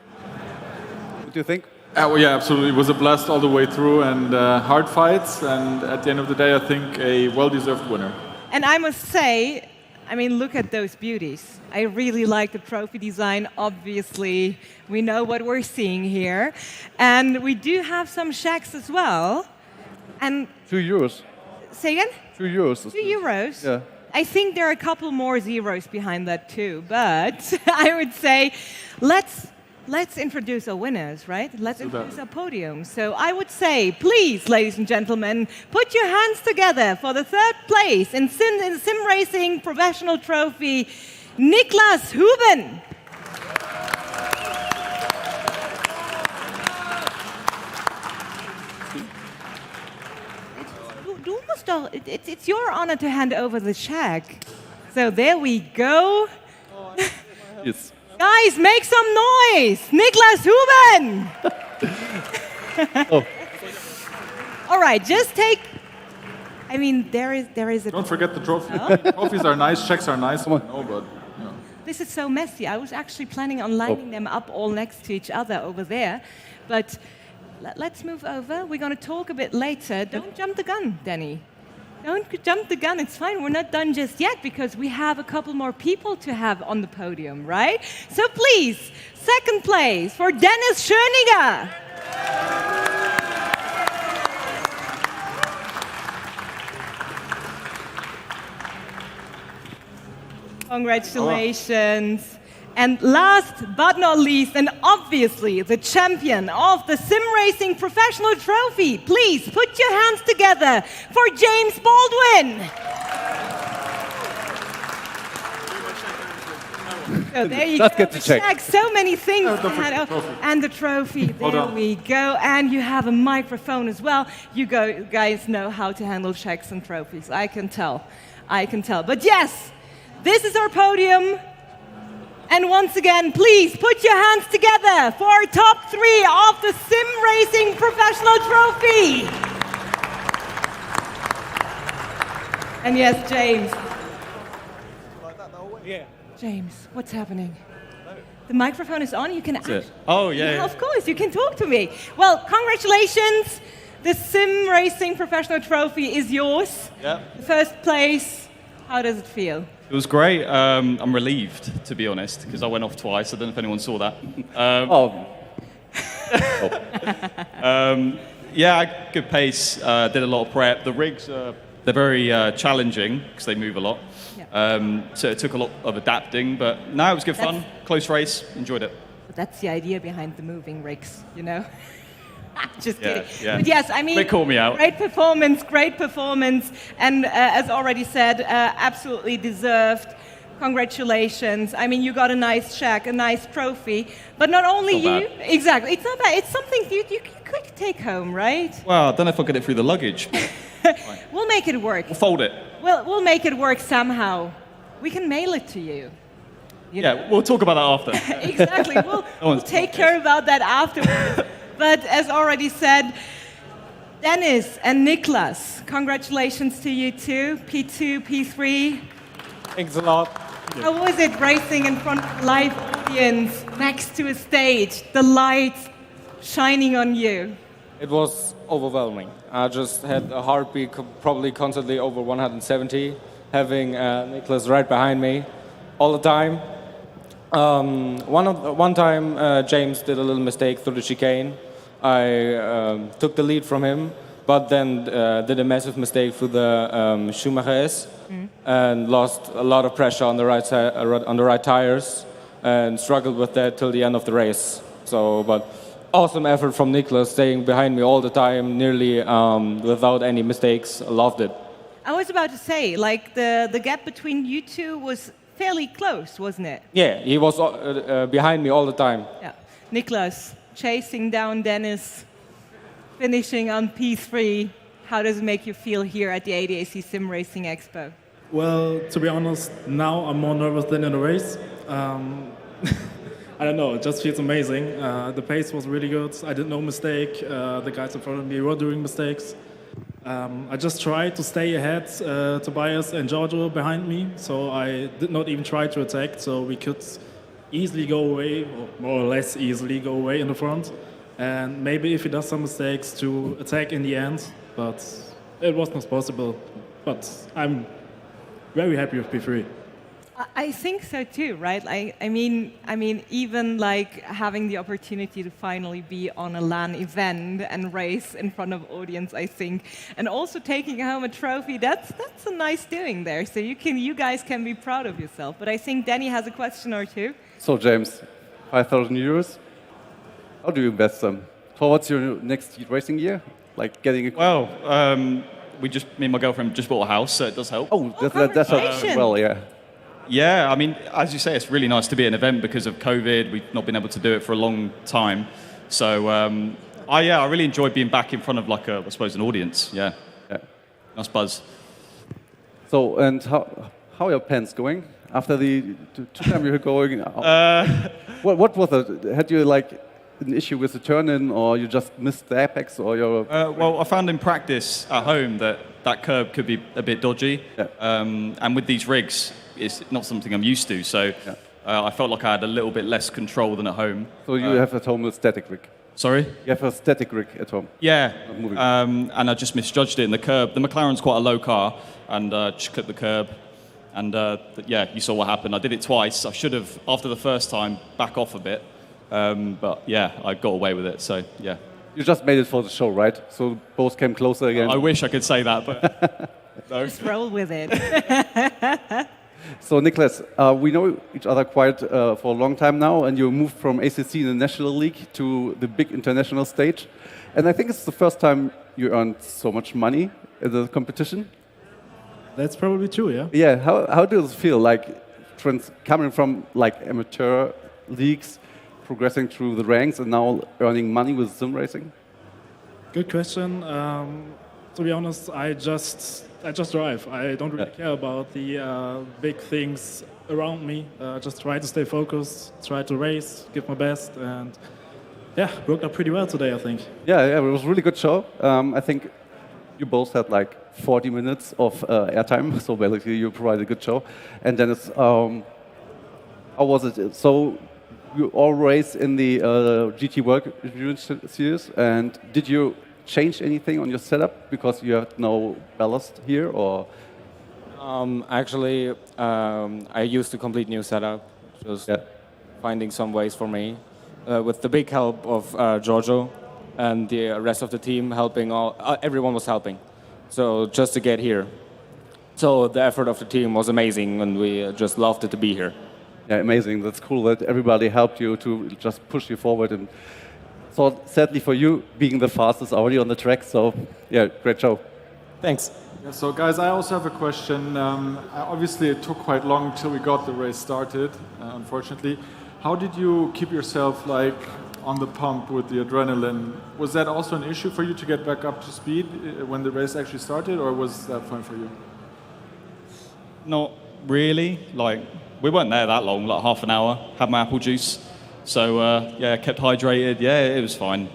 What do you think? Well, yeah, absolutely. It was a blast all the way through and hard fights. And at the end of the day, I think a well-deserved winner. And I must say, I mean, look at those beauties. I really like the trophy design. Obviously, we know what we're seeing here. And we do have some shacks as well. And €2. say again? €2. €2? Yeah. I think there are a couple more zeros behind that too. But I would say, let's introduce our winners, right? Let's introduce our podium. So I would say, please, ladies and gentlemen, put your hands together for the third place in SimRacing Professional Trophy, Niklas Huben. It's your honor to hand over the check. So there we go. Yes. Guys, make some noise! Niklas Huben! Oh. All right, just take... I mean, there is a... Don't forget the trophy. No? Trophies are nice, checks are nice. No, but you know. This is so messy. I was actually planning on lining them up all next to each other over there. But let's move over. We're going to talk a bit later. Don't jump the gun, Danny. Don't jump the gun. It's fine. We're not done just yet because we have a couple more people to have on the podium, right? So please, second place for Dennis Schöniger. Congratulations. And last but not least, and obviously the champion of the SimRacing Professional Trophy, please put your hands together for James Baldwin. So there you Let's go. get the check. So many things. Trophy. And the trophy. There we go. And you have a microphone as well. You guys know how to handle checks and trophies. I can tell. But yes, this is our podium. And once again, please put your hands together for our top 3 of the SimRacing Professional Trophy. And yes, James. James, what's happening? The microphone is on. You can ask. Oh, yeah. Of course, you can talk to me. Well, congratulations. The SimRacing Professional Trophy is yours. Yeah. First place. How does it feel? It was great. I'm relieved, to be honest, because I went off twice. I don't know if anyone saw that. Yeah, good pace. Did a lot of prep. The rigs, they're very challenging because they move a lot. Yeah. So it took a lot of adapting, but no, it was good fun. Close race. Enjoyed it. But that's the idea behind the moving rigs, you know? Just kidding. Yeah. But yes, I mean, They call me out. Great performance. And as already said, absolutely deserved. Congratulations. I mean, you got a nice check, a nice trophy. But not only Not you. bad. Exactly. It's not bad. It's something you could take home, right? Well, I don't know if I'll get it through the luggage. We'll make it work. We'll fold it. We'll make it work somehow. We can mail it to you. Yeah, we'll talk about that after. Exactly. We'll take care about that afterwards. But as already said, Dennis and Niklas, congratulations to you too. P2, P3. Thanks a lot. How was it racing in front of a live audience next to a stage, the lights shining on you? It was overwhelming. I just had a heartbeat probably constantly over 170, having Niklas right behind me all the time. One time, James did a little mistake through the chicane. I took the lead from him, but then did a massive mistake through the Schumacher S and lost a lot of pressure on the right tires and struggled with that till the end of the race. So, but awesome effort from Niklas, staying behind me all the time, nearly without any mistakes. I loved it. I was about to say, like the gap between you two was fairly close, wasn't it? Yeah, he was behind me all the time. Yeah. Niklas, chasing down Dennis. finishing on P3. How does it make you feel here at the ADAC Sim Racing Expo? Well, to be honest, now I'm more nervous than in the race. I don't know, it just feels amazing. The pace was really good. I did no mistake. The guys in front of me were doing mistakes. I just tried to stay ahead, Tobias and Giorgio behind me, so I did not even try to attack, so we could easily go away, or more or less easily go away in the front. And maybe if he does some mistakes, to attack in the end, but it was not possible. But I'm very happy with P3. I think so too, right? I mean, even like having the opportunity to finally be on a LAN event and race in front of audience, I think, and also taking home a trophy. That's a nice doing there. So you guys can be proud of yourself. But I think Danny has a question or two. So James, 5,000 euros. How do you invest them towards your next racing year? Like getting a... Well, me and my girlfriend just bought a house, so it does help. Oh, that's well, yeah. Yeah, I mean, as you say, it's really nice to be at an event because of COVID. We've not been able to do it for a long time. So, I really enjoyed being back in front of, like, I suppose, an audience. Yeah. Nice buzz. So, and how are your pants going? After the two time you were going? What was it? Had you, like, an issue with the turn-in, or you just missed the apex, or your... Well, I found in practice at home that curb could be a bit dodgy. Yeah. And with these rigs, it's not something I'm used to, so I felt like I had a little bit less control than at home. So you have at home a static rig? Sorry? You have a static rig at home? Yeah, and I just misjudged it in the curb. The McLaren's quite a low car, and just clipped the curb. And yeah, you saw what happened. I did it twice. I should have, after the first time, back off a bit. But yeah, I got away with it, so yeah. You just made it for the show, right? So both came closer again? I wish I could say that, but no. Just roll with it. So Nicholas, we know each other quite for a long time now, and you moved from ACC in the National League to the big international stage. And I think it's the first time you earned so much money in the competition. That's probably true, yeah. Yeah, how does it feel, like coming from like amateur leagues, progressing through the ranks, and now earning money with sim racing? Good question. To be honest, I just drive. I don't really care about the big things around me. Just try to stay focused, try to race, give my best, and yeah, worked out pretty well today, I think. Yeah, it was a really good show. I think you both had like 40 minutes of airtime, so basically you provided a good show. And then it's, how was it? So you all race in the GT World Series, and did you change anything on your setup because you have no ballast here, or? Actually, I used a complete new setup, just finding some ways for me, with the big help of Giorgio and the rest of the team helping. Everyone was helping, so just to get here. So the effort of the team was amazing, and we just loved it to be here. Yeah, amazing. That's cool that everybody helped you to just push you forward. And so sadly for you, being the fastest already on the track. So yeah, great show. Thanks. Yeah, so guys, I also have a question. Obviously, it took quite long till we got the race started, unfortunately. How did you keep yourself like on the pump with the adrenaline? Was that also an issue for you to get back up to speed when the race actually started, or was that fine for you? Not really. Like, we weren't there that long, like half an hour. Had my apple juice. So, yeah, kept hydrated. Yeah, it was fine.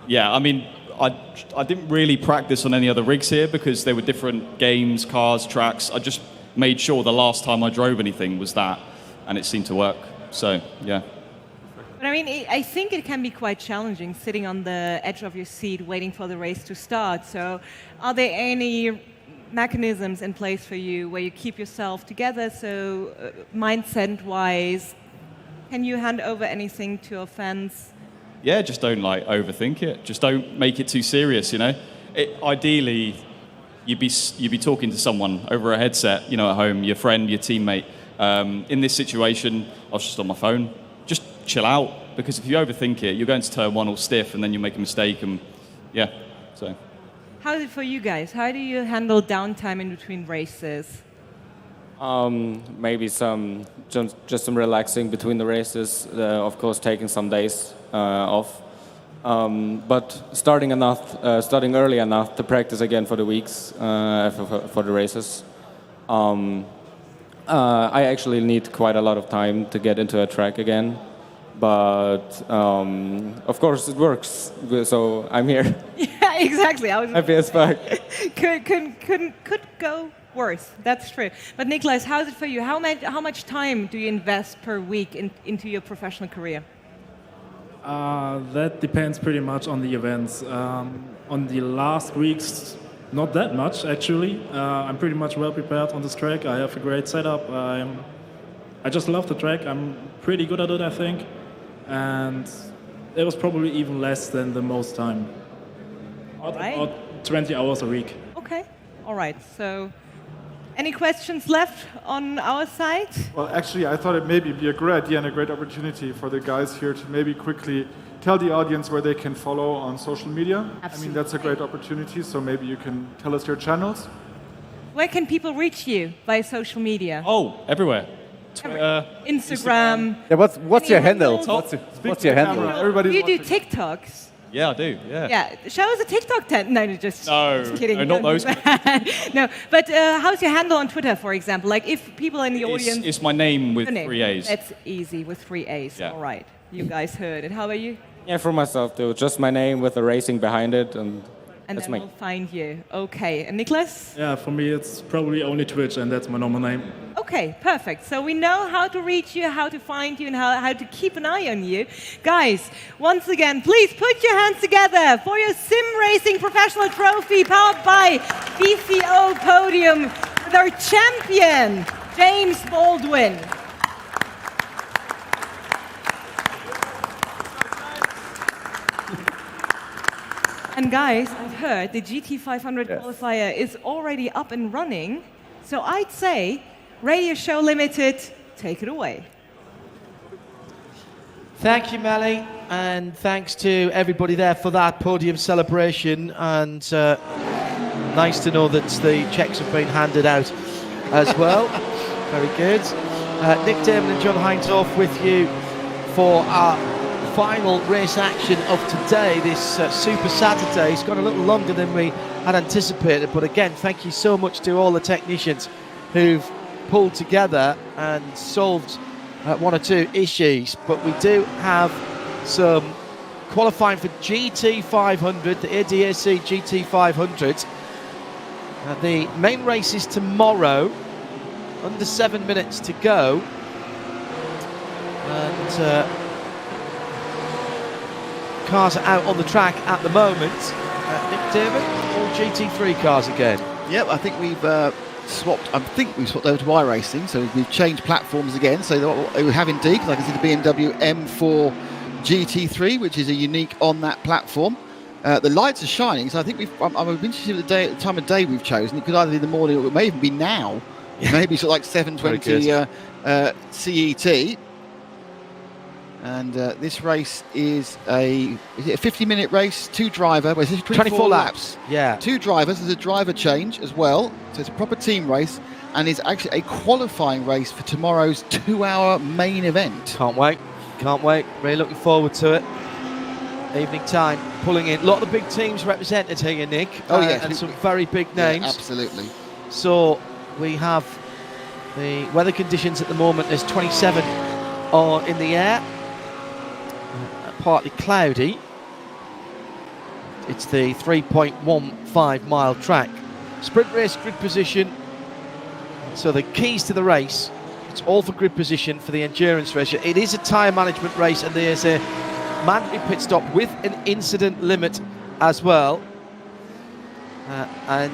Yeah, I mean, I didn't really practice on any other rigs here because they were different games, cars, tracks. I just made sure the last time I drove anything was that, and it seemed to work. So, yeah. But I mean, I think it can be quite challenging sitting on the edge of your seat waiting for the race to start. So, are there any mechanisms in place for you where you keep yourself together? So, mindset-wise, can you hand over anything to your fans? Yeah, just don't like overthink it. Just don't make it too serious, you know. Ideally, you'd be talking to someone over a headset, you know, at home, your friend, your teammate. In this situation, I was just on my phone. Just chill out, because if you overthink it, you're going to turn one all stiff, and then you make a mistake, and yeah. So. How is it for you guys? How do you handle downtime in between races? Maybe just some relaxing between the races. Of course, taking some days off. But starting early enough to practice again for the weeks for the races. I actually need quite a lot of time to get into a track again, but of course it works. So I'm here. Yeah, exactly. I was Happy as fuck. could go worse. That's true. But Niklas, how's it for you? How much time do you invest per week into your professional career? That depends pretty much on the events. On the last weeks, not that much actually. I'm pretty much well prepared on this track. I have a great setup. I just love the track. I'm pretty good at it, I think. And it was probably even less than the most time. About 20 hours a week. Okay. All right. So, any questions left on our side? Well, actually, I thought it maybe be a great idea and a great opportunity for the guys here to maybe quickly tell the audience where they can follow on social media. Absolutely. I mean, that's a great opportunity, so maybe you can tell us your channels. Where can people reach you via social media? Oh, everywhere. Twitter, Instagram. Yeah, what's your handle? TikTok. What's your handle? Do you do TikToks? Yeah, I do. Yeah. Yeah, show us a TikTok just No, kidding. no, not Don't those. do that. No, but how's your handle on Twitter, for example? Like if people in the audience. It's my name with The name. 3 A's. That's easy with 3 A's. Yeah. All right, you guys heard it. How about you? Yeah, for myself too. Just my name with the racing behind it, and that's then me. we'll find you. Okay, and Niklas? Yeah, for me it's probably only Twitch, and that's my normal name. Okay, perfect. So we know how to reach you, how to find you, and how to keep an eye on you. Guys, once again, please put your hands together for your SimRacing Professional Trophy powered by VCO Podium with our champion, James Baldwin. And guys, I've heard the GT500 qualifier is already up and running. So I'd say, Radio Show Limited, take it away. Thank you, Melly, and thanks to everybody there for that podium celebration. And nice to know that the checks have been handed out as well. Very good. Nick Damon and John Heintorf with you for our final race action of today, this Super Saturday. It's gone a little longer than we had anticipated, but again, thank you so much to all the technicians who've pulled together and solved one or two issues. But we do have some qualifying for GT500, the ADAC GT500. The main race is tomorrow, under 7 minutes to go, and cars are out on the track at the moment. Nick David, all GT3 cars again. Yep, I think we've swapped over to iRacing, so we've changed platforms again. So we have indeed, because I can see the BMW M4 GT3, which is a unique on that platform. The lights are shining, so I think I'm interested in the time of day we've chosen. It could either be the morning or it may even be now. Maybe sort of like 7:20 CET. And this race is a 50-minute race, two driver. Well, 24 laps. Yeah. Two drivers. There's a driver change as well. So it's a proper team race, and it's actually a qualifying race for tomorrow's 2-hour main event. Can't wait. Can't wait. Really looking forward to it. Evening time, pulling in a lot of the big teams represented here, Nick. Oh, yes. And some very big names. Yeah, absolutely. So we have the weather conditions at the moment. There's 27 in the air. Partly cloudy. It's the 3.15 mile track. Sprint race, grid position. So the keys to the race, it's all for grid position for the endurance race. It is a tyre management race, and there's a mandatory pit stop with an incident limit as well. And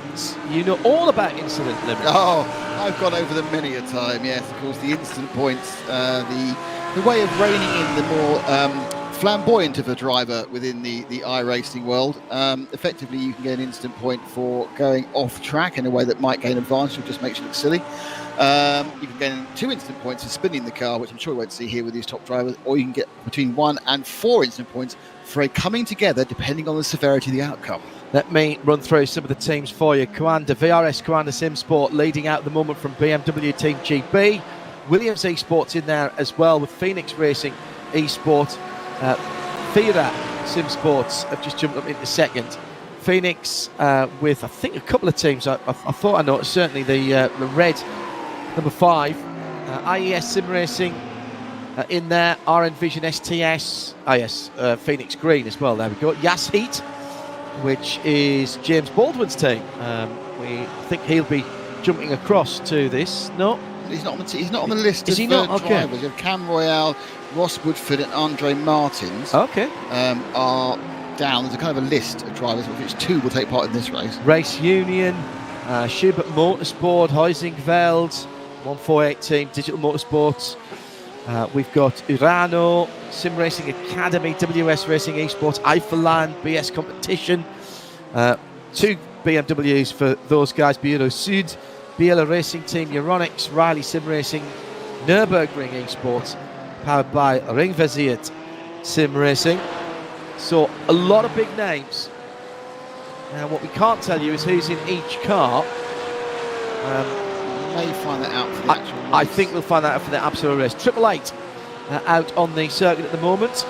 you know all about incident limits. Oh, I've gone over them many a time. Yes, of course, the instant points, the way of reining in the more flamboyant of a driver within the iRacing world. Effectively, you can get an instant point for going off track in a way that might gain advantage or just makes you look silly. You can gain 2 instant points for spinning the car, which I'm sure you won't see here with these top drivers, or you can get between 1 and 4 instant points for a coming together depending on the severity of the outcome. Let me run through some of the teams for you. VRS Coanda Sim Sport leading out at the moment from BMW Team GB. Williams Esports in there as well with Phoenix Racing Esport. FIRA Sim Sports have just jumped up into second. Phoenix with, I think, a couple of teams. I thought I noticed, certainly the red number 5. IES SimRacing in there. RN Vision STS. Phoenix Green as well. There we go. Yas Heat, which is James Baldwin's team. We think he'll be jumping across to this. No? He's not on the list Is of he not? Okay. drivers. You have Cam Royale, Ross Woodford and Andre Martins Okay. are down. There's a kind of a list of drivers, of which 2 will take part in this race. Race Union, Schubert Motorsport, Huizingveld, 148 team, Digital Motorsports. We've got Urano, Sim Racing Academy, WS Racing Esports, Eifelland, BS Competition. 2 BMWs for those guys, Bureau Sud, Biela Racing Team, Euronics, Riley Sim Racing, Nürburgring Esports, powered by Ringversiert Sim Racing. So a lot of big names. Now what we can't tell you is who's in each car. We may find that out for the actual race. I think we'll find that out for the absolute race. 888 out on the circuit at the moment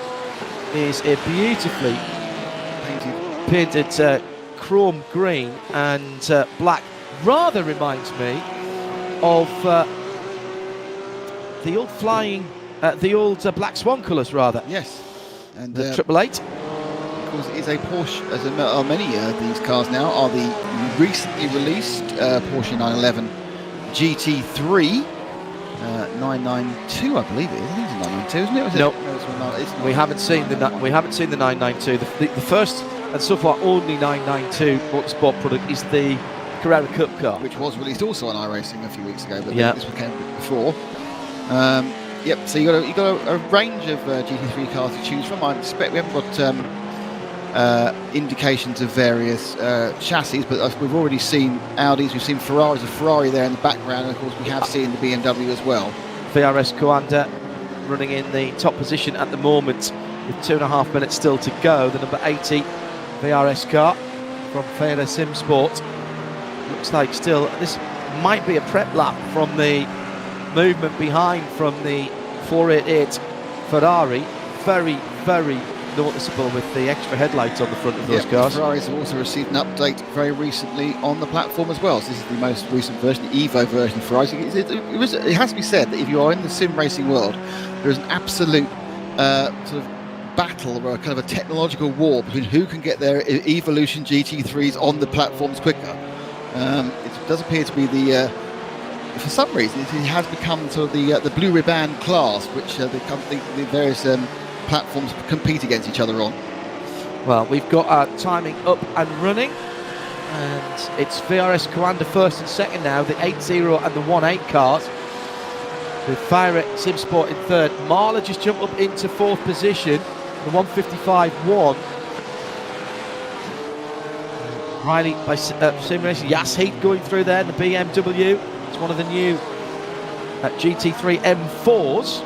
is a beautifully painted chrome green and black. Rather reminds me of the old flying, the old Black Swan colours rather. Yes. And the 888. Of course, it is a Porsche, as many of these cars now are the recently released Porsche 911 GT3 992, I believe it is. I think it's a 992, isn't it? No, it's not. we haven't seen the 992. The first and so far only 992 motorsport product is the Carrera Cup car, which was released also on iRacing a few weeks ago, but yeah, this one came before. Yep. So you got a range of GT3 cars to choose from. I expect we haven't got indications of various chassis, but we've already seen Audis, we've seen Ferraris, a Ferrari there in the background, and of course we have seen the BMW as well. VRS Coanda running in the top position at the moment with 2.5 minutes still to go. The number 80 VRS car from Fera Sim Sport. Looks like still, this might be a prep lap from the movement behind from the 488 Ferrari. Very, very noticeable with the extra headlights on the front of those cars. Ferraris have also received an update very recently on the platform as well. So this is the most recent version, the Evo version of Ferrari. It has to be said that if you are in the sim racing world, there is an absolute sort of battle or a kind of a technological war between who can get their Evolution GT3s on the platforms quicker. It does appear to be for some reason, it has become sort of the blue ribbon class, which the various platforms compete against each other on. Well, we've got our timing up and running, and it's VRS Coanda first and second now, the 80 and the 18 cars, with Fire Sim Sport in third. Marla just jumped up into fourth position, the 155-1. Riley by Sim Racing, Yas Heat going through there in the BMW. It's one of the new GT3 M4s.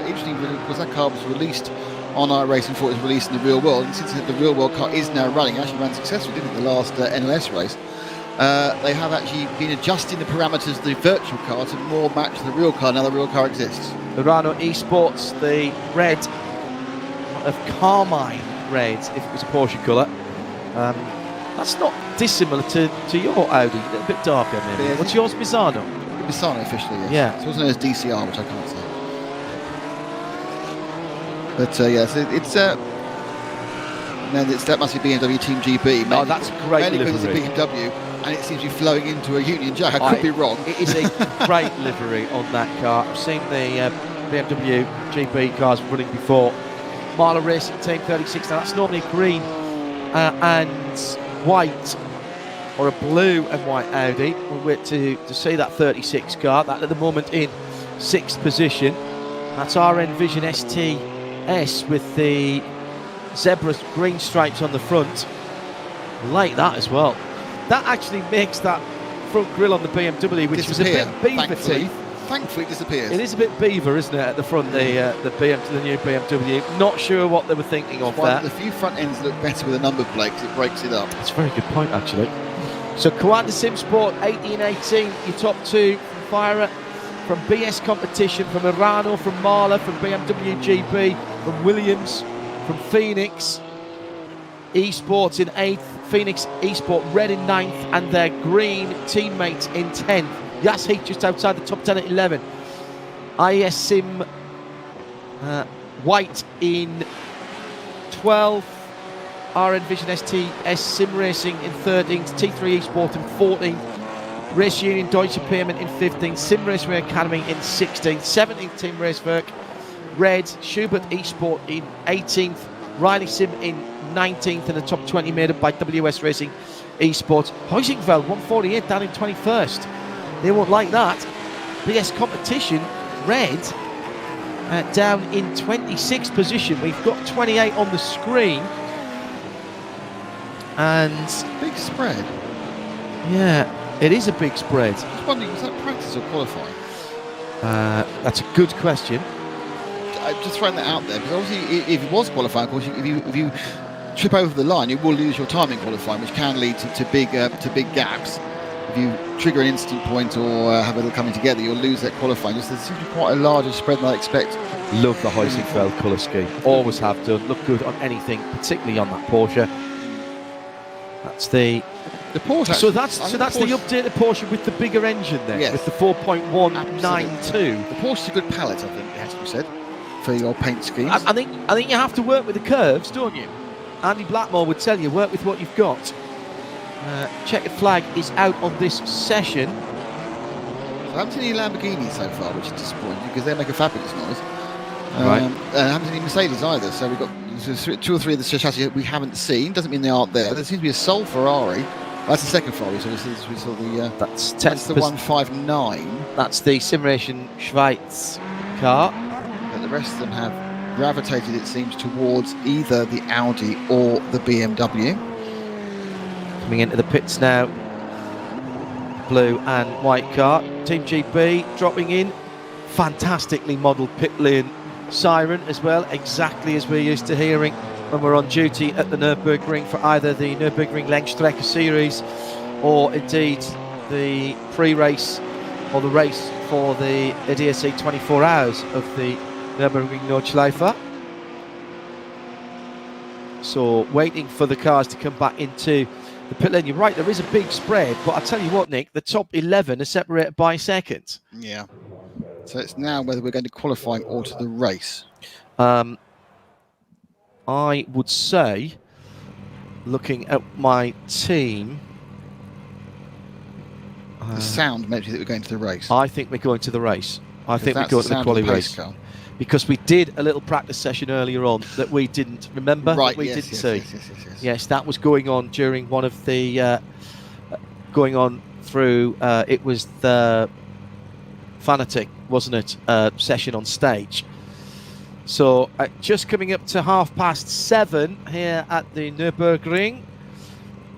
Interesting, because that car was released on iRacing before it was released in the real world, and since the real world car is now running, actually ran successfully, didn't it, the last NLS race. They have actually been adjusting the parameters of the virtual car to more match the real car now the real car exists. Urano Esports, the red of carmine red, if it was a Porsche colour. That's not dissimilar to your Audi, a little bit darker maybe. Yeah, what's yours, Misano? Misano officially, yes. Yeah. It's also known as DCR, which I can't say. But yes, that must be BMW Team GB. Oh, that's a great mainly livery. Because it's a BMW and it seems to be flowing into a Union Jack. I could be wrong. It is a great livery on that car. I've seen the BMW GB cars running before. Marla Racing Team 36. Now that's normally green and white, or a blue and white Audi. We'll wait to see that 36 car. That at the moment in 6th position. That's RN Vision STS with the zebra green stripes on the front. Like that as well. That actually makes that front grille on the BMW, which was a bit beaver teeth. Thankfully, it disappears. It is a bit beaver, isn't it, at the front, the new BMW. Not sure what they were thinking of that. The few front ends look better with a number plate because it breaks it up. That's a very good point, actually. So, Coanda Sim Sport, 18 and 18, your top two from Fire, from BS Competition, from Urano, from Marla, from BMW GB, from Williams, from Phoenix Esports in 8th, Phoenix Esport red in 9th, and their green teammates in 10th. Yas Heat just outside the top 10 at 11. IS Sim white in 12th. RN Vision STS SimRacing in 13th. T3 Esport in 14th. Race Union Deutsche Payment in 15th. SimRacing Academy in 16th. 17th Team Racewerk. Red Schubert Esport in 18th. Riley Sim in 19th, and the top 20 made up by WS Racing Esports. Heusingveld 148 down in 21st. They won't like that. BS Competition Red down in 26th position. We've got 28 on the screen, and big spread. Yeah, it is a big spread. I was wondering, was that practice or qualifying? That's a good question. Just throwing that out there, because obviously if it was qualifying, of course, if you trip over the line, you will lose your time in qualifying, which can lead to big gaps. If you trigger an instant point or have it all coming together, you'll lose that qualifying. There seems to be quite a larger spread than I expect. Love the Heusingfeld colour scheme. Always have done. Look good on anything, particularly on that Porsche. That's the Porsche. So that's the updated Porsche with the bigger engine then, yes, with the 4.192. The Porsche's a good palette, I think it has to be said, for your paint schemes. I think you have to work with the curves, don't you? Andy Blackmore would tell you, work with what you've got. Checkered flag is out on this session. I haven't seen any Lamborghinis so far, which is disappointing because they make a fabulous noise. Right. I haven't seen any Mercedes either, so we've got 2 or 3 of the chassis we haven't seen. Doesn't mean they aren't there. There seems to be a Sol Ferrari. That's the second Ferrari, so we saw the... that's the 159. That's the SimRacing Schweiz car. But the rest of them have gravitated, it seems, towards either the Audi or the BMW. Coming into the pits now, blue and white car. Team GB dropping in. Fantastically modelled pit lane siren as well, exactly as we're used to hearing when we're on duty at the Nürburgring for either the Nürburgring Langstrecke Series or indeed the pre-race or the race for the ADAC 24 hours of the Nürburgring Nordschleife. So waiting for the cars to come back into the pit lane. You're right, there is a big spread, but I tell you what, Nick, the top 11 are separated by seconds. Yeah. So it's now whether we're going to qualifying or to the race. I would say, looking at my team, the sound makes me think we're going to the race. I think we're going to the race. I think we're going to the quali race. Car. Because we did a little practice session earlier on that we didn't remember, right, that we didn't see. Yes. Yes, that was going on during one of the going on through. It was the Fanatic, wasn't it? Session on stage. So just coming up to 7:30 here at the Nürburgring,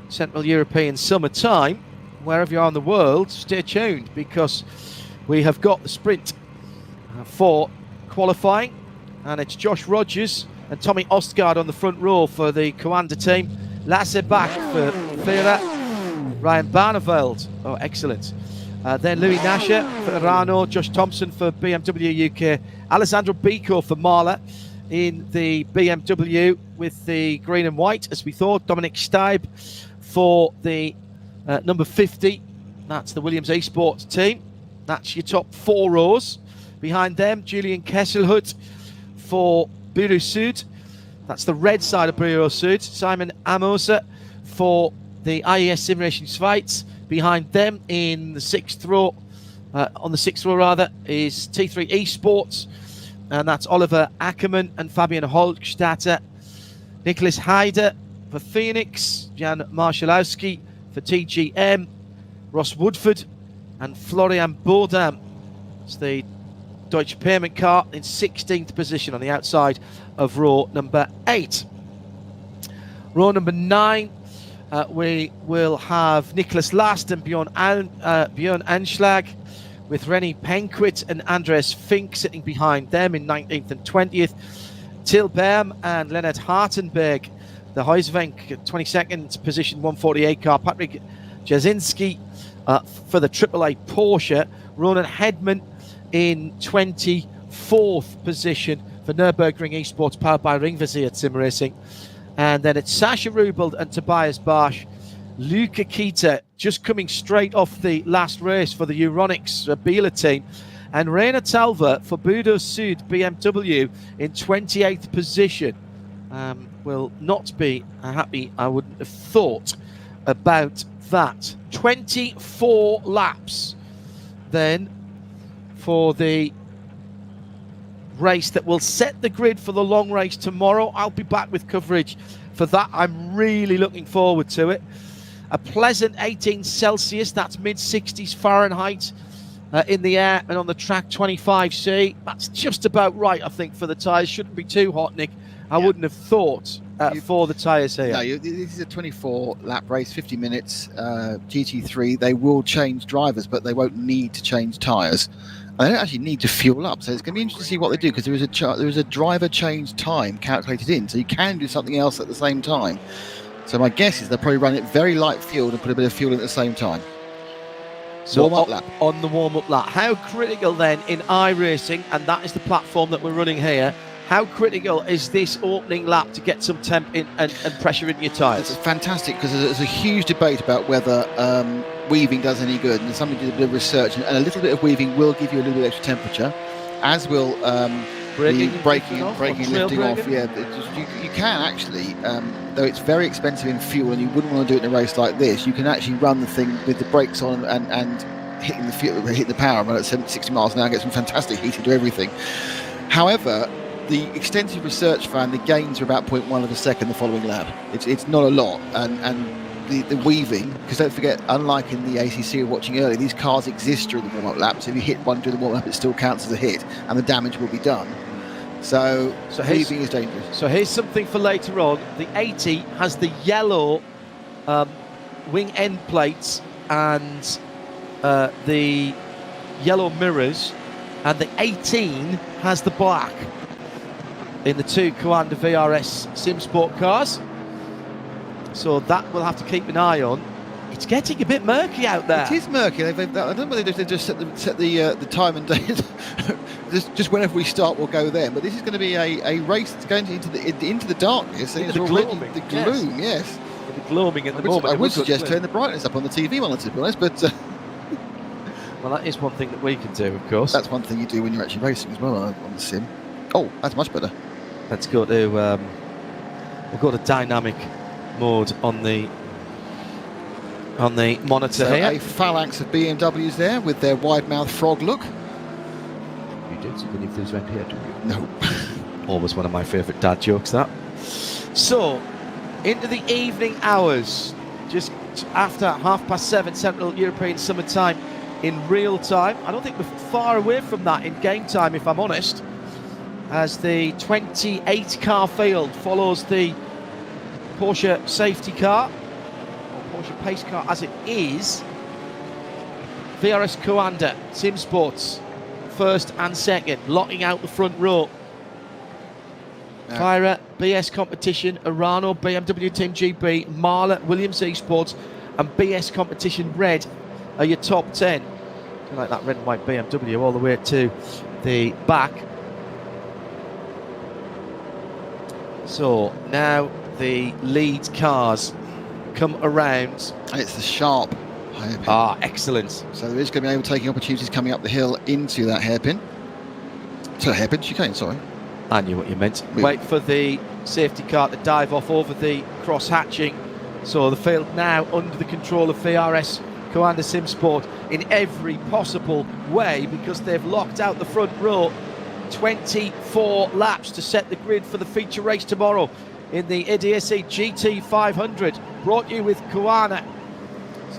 Central European summertime. Wherever you are in the world, stay tuned because we have got the sprint for qualifying, and it's Josh Rogers and Tommy Ostgaard on the front row for the Coanda team. Lasse Bach for Fera, Ryan Barneveld, oh excellent. Then Louis Nasher for Renault, Josh Thompson for BMW UK, Alessandro Bico for Mahler in the BMW with the green and white, as we thought. Dominic Steib for the number 50. That's the Williams eSports team. That's your top 4 rows. Behind them, Julian Kesselhut for Bureau Sud. That's the red side of Bureau Sud. Simon Amosa for the IES SimRacing Schweiz. Behind them in the 6th row, is T3 Esports. And that's Oliver Ackermann and Fabian Holkstatter. Nicholas Heider for Phoenix. Jan Marszalowski for TGM. Ross Woodford and Florian Baudin. It's the Deutsche Payment car in 16th position on the outside of row number 8. Row number 9, we will have Nicholas Last and Björn Anschlag with Rennie Penquit and Andreas Fink sitting behind them in 19th and 20th. Till Berm and Leonard Hartenberg, the Heusvenk 22nd position 148 car. Patrick Jasinski for the AAA Porsche. Ronan Hedman in 24th position for Nürburgring Esports, powered by Ringvizier at SimRacing. And then it's Sasha Rubel and Tobias Barsch. Luca Kita just coming straight off the last race for the Euronics Biela team. And Reina Talva for Budo Sud BMW in 28th position. Will not be happy, I wouldn't have thought, about that. 24 laps then for the race that will set the grid for the long race tomorrow. I'll be back with coverage for that. I'm really looking forward to it. A pleasant 18 Celsius, that's mid-60s Fahrenheit in the air, and on the track 25C. That's just about right, I think, for the tyres. Shouldn't be too hot, Nick. I wouldn't have thought for the tyres here. No, this is a 24-lap race, 50 minutes, GT3. They will change drivers, but they won't need to change tyres. And they don't actually need to fuel up, so it's going to be interesting to see what they do, because there is a driver change time calculated in, so you can do something else at the same time. So my guess is they'll probably run it very light fueled and put a bit of fuel in at the same time. So warm-up lap. On the warm-up lap. How critical then in iRacing, and that is the platform that we're running here, how critical is this opening lap to get some temp in and pressure in your tyres? It's fantastic, because there's a huge debate about whether weaving does any good, and somebody did a bit of research, and a little bit of weaving will give you a little bit extra temperature, as will braking and lifting off. Yeah, you can actually, though it's very expensive in fuel, and you wouldn't want to do it in a race like this, you can actually run the thing with the brakes on and hitting the fuel, hit the power, run at 60 miles an hour, get some fantastic heat, do everything. However, the extensive research found the gains are about 0.1 of a second the following lap. It's not a lot, and the weaving, because don't forget, unlike in the ACC we were watching earlier, these cars exist during the warm-up lap, so if you hit one during the warm-up, it still counts as a hit, and the damage will be done. So weaving is dangerous. So here's something for later on. The 80 has the yellow wing end plates and the yellow mirrors, and the 18 has the black in the two Coanda VRS SimSport cars. So that we'll have to keep an eye on. It's getting a bit murky out there. It is murky. I don't know whether they just set the time and date. just whenever we start, we'll go there. But this is going to be a race that's going into the darkness. Into it's the already gloaming. The gloom, yes. The gloaming at the moment. I would suggest turn the brightness up on the TV monitor, to be honest. But well, that is one thing that we can do, of course. That's one thing you do when you're actually racing as well on the sim. Oh, that's much better. Let's go to we'll go to dynamic mode on the monitor So here. a phalanx of BMWs there with their wide mouth frog look. You don't see many of those around here, do you? No. Always one of my favourite dad jokes, that. So, into the evening hours, just after 7:30 Central European Summer Time in real time. I don't think we're far away from that in game time, if I'm honest, as the 28 car field follows the Porsche safety car, or Porsche pace car as it is. VRS Coanda, SimSports, first and second, locking out the front row. Kyra, BS Competition, Arano, BMW Team GB, Marla, Williams Esports, and BS Competition Red are your top 10. I like that red and white BMW all the way to the back. So now the lead cars come around. And it's the sharp hairpin. Ah, excellent. So there is going to be overtaking opportunities coming up the hill into that hairpin. So hairpin chicane, sorry. I knew what you meant. Wait for the safety car to dive off over the cross hatching. So the field now under the control of VRS Coanda SimSport in every possible way, because they've locked out the front row. 24 laps to set the grid for the feature race tomorrow in the ADAC GT 500, brought you with Coanda.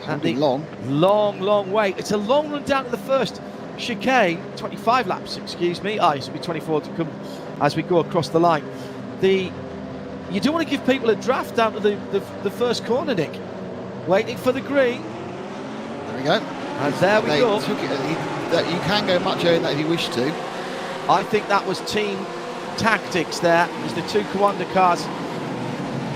And the long way. It's a long run down to the first chicane, 25 laps, excuse me. It will be 24 to come as we go across the line. You do want to give people a draft down to the first corner, Nick. Waiting for the green. There we go. And there we go. You can go much earlier than that if you wish to. I think that was team tactics there, as the two Coanda cars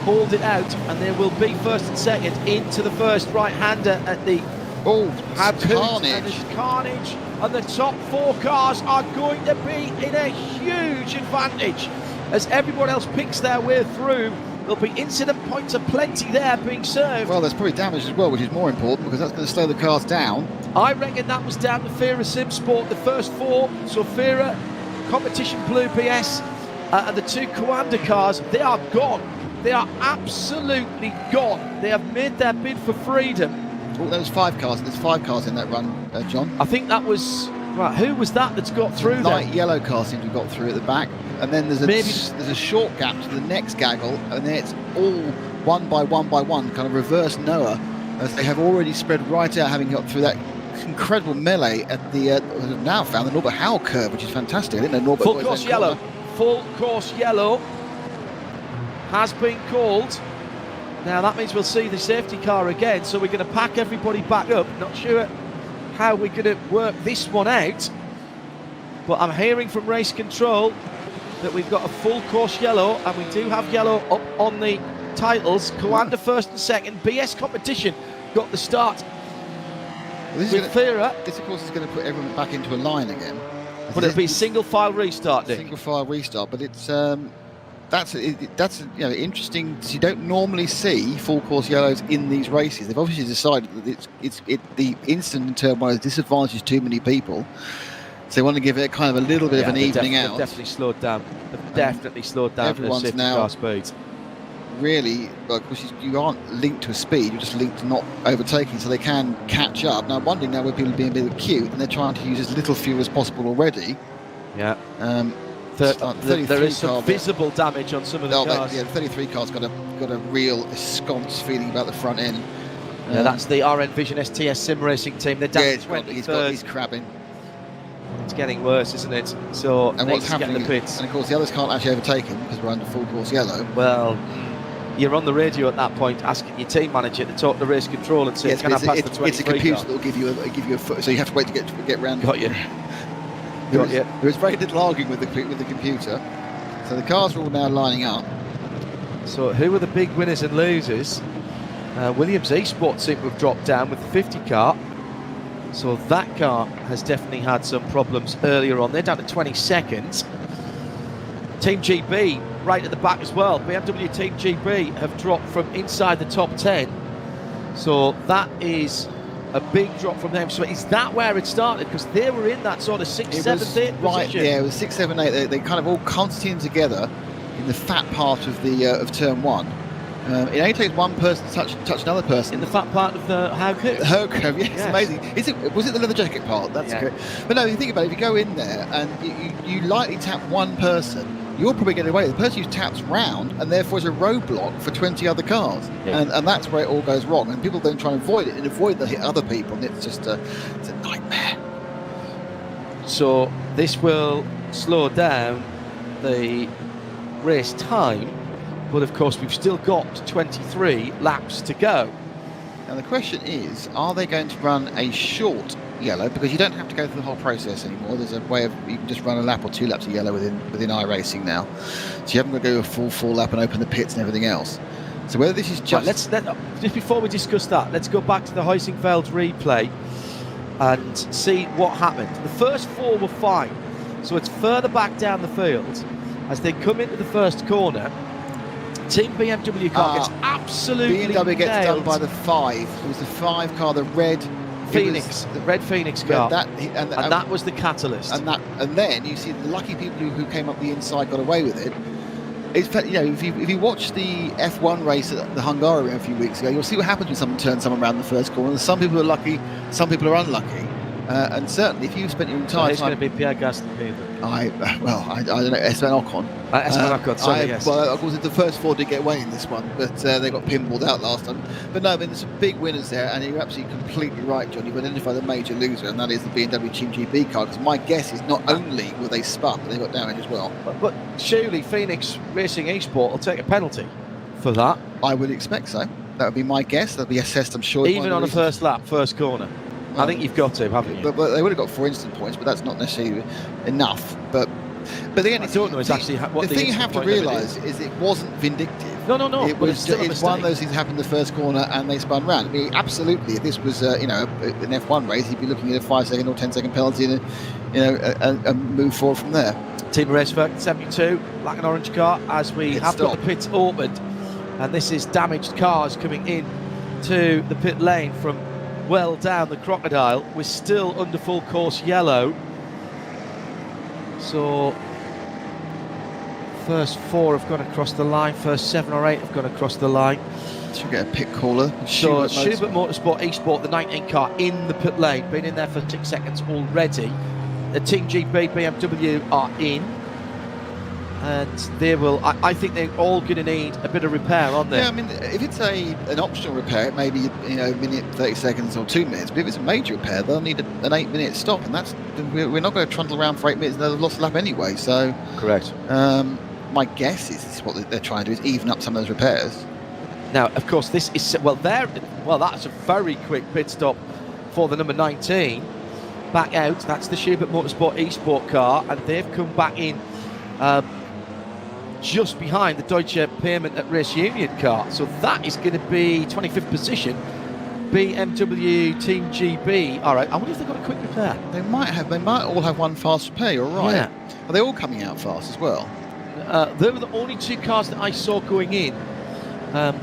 hauled it out, and there will be first and second into the first right-hander at the carnage. Carnage and the top 4 cars are going to be in a huge advantage as everyone else picks their way through. There'll be incident points aplenty there being served. Well, there's probably damage as well, which is more important because that's going to slow the cars down. I reckon that was down to Fira Sim Sport, the first 4. So Fira, Competition Blue BS, and the 2 Coanda cars, they are gone. They are absolutely gone. They have made their bid for freedom. Oh, there's 5 cars. There's 5 cars in that run, John. I think that was... Right, who was that's got through there? Light yellow car seems to have got through at the back. And then there's a short gap to the next gaggle, and then it's all one by one, kind of reverse Noah, as they have already spread right out, having got through that incredible melee at the now found the Norbert Howe curve, which is fantastic. I didn't know Norbert Full was course that yellow. corner. Full course yellow has been called. Now that means we'll see the safety car again, so we're going to pack everybody back up. Not sure how we're going to work this one out, but I'm hearing from race control that we've got a full course yellow, and we do have yellow up on the titles. Coanda first and second. BS Competition got the start. Well, this of course is going to put everyone back into a line again. But it'll be a single file restart, Nick. Single file restart, but it's that's interesting. You don't normally see full course yellows in these races. They've obviously decided that the instant in turn 1 disadvantages too many people. So they want to give it kind of a little bit of an evening out. They've definitely slowed down. They've definitely slowed down to the safety car speed. Really, well, of course, you aren't linked to a speed, you're just linked to not overtaking, so they can catch up. Now, I'm wondering now where people are being a bit cute, and they're trying to use as little fuel as possible already. Yeah. There is some visible damage on some of the cars. The 33 car's got a real ensconced feeling about the front end. Yeah, that's the RN Vision STS Sim Racing team. They're down to 23rd. He's crabbing. It's getting worse, isn't it? So and what's happening in the pits? And of course, the others can't actually overtake him because we're under full course yellow. Well, you're on the radio at that point, asking your team manager to talk to race control and say, yes, "Can I pass the 23 It's a computer car?" that will give you a foot, so you have to wait to get round. Got you. There is very little arguing with the computer. So the cars are all now lining up. So who are the big winners and losers? Williams Esports seem to have dropped down with the 50 car. So that car has definitely had some problems earlier on. They're down to 22nd. Team GB right at the back as well. BMW Team GB have dropped from inside the top 10. So that is a big drop from them. So is that where it started? Because they were in that sort of 6th, 7th, 8th position. Yeah, it was 6, 7, 8. They kind of all concertinaed together in the fat part of the of turn 1. It only takes one person to touch another person. In the fat part of the Howe curve? The Howe curve, yes, amazing. Was it the leather jacket part? That's great. But no, you think about it, if you go in there and you lightly tap one person, you're probably getting away. The person who taps round, and therefore is a roadblock for 20 other cars. Yeah. And that's where it all goes wrong. And people then try and avoid it and avoid the hit other people, and it's just it's a nightmare. So this will slow down the race time. But of course, we've still got 23 laps to go. Now the question is, are they going to run a short yellow? Because you don't have to go through the whole process anymore. There's a way of, you can just run a lap or 2 laps of yellow within iRacing now. So you haven't got to go a full lap and open the pits and everything else. So whether this is just... Right, just before we discuss that, let's go back to the Heusingfeld replay and see what happened. The first 4 were fine. So it's further back down the field. As they come into the first corner, Team BMW car gets absolutely BMW gets nailed. done by the 5. It was the 5 car, the red Phoenix, the red Phoenix car. And that was the catalyst. And then you see the lucky people who came up the inside got away with it. It's, if you watch the F1 race at the Hungarian a few weeks ago, you'll see what happens when someone turns someone around the first corner. Some people are lucky, some people are unlucky. And certainly, if you've spent your entire time... Who's going to be Pierre Gaston? I don't know, Esteban Ocon. Esteban Ocon, sorry, yes. Well, of course, the first 4 did get away in this one, but they got pinballed out last time. But no, there's some big winners there, and you're absolutely completely right, John. You've identified the major loser, and that is the BMW Team GB car, because my guess is not only were they spun, but they got damage as well. But surely Phoenix Racing Esport will take a penalty for that. I would expect so. That would be my guess. That'll be assessed, I'm sure. Even on a first lap, first corner. I think you've got to, haven't you? But they would have got 4 instant points, but that's not necessarily enough. But But again, I don't know exactly what the thing you have to incident point realise is it wasn't vindictive. No. It but was still a it's one of mistake. those things that happened in the first corner and they spun round. I mean, absolutely, if this was an F1 race, you'd be looking at a 5-second or 10-second penalty and and move forward from there. Team Raceford 72, black and orange car, as we have got the pits opened, and this is damaged cars coming in to the pit lane from well down the Crocodile. We're still under full course yellow, so first 4 have gone across the line, first 7 or 8 have gone across the line. Should get a pit caller. So Schubert Motorsport eSport, the 19 car in the pit lane, been in there for 6 seconds already. The Team GB BMW are in, and they will. I think they're all going to need a bit of repair, aren't they? Yeah, I mean, if it's an optional repair, it may be a minute, 30 seconds or 2 minutes. But if it's a major repair, they'll need an 8-minute stop, and we're not going to trundle around for 8 minutes. They'll have lost a lap anyway. So correct. My guess is what they're trying to do is even up some of those repairs. Now, of course, this is that's a very quick pit stop for the number 19. Back out. That's the Schubert Motorsport eSport car, and they've come back in just behind the Deutsche Payment at Race Union car. So that is going to be 25th position. BMW Team GB. All right. I wonder if they've got a quick repair. They might have. They might all have one fast repair. You're right. Yeah. Are they all coming out fast as well? They were the only 2 cars that I saw going in.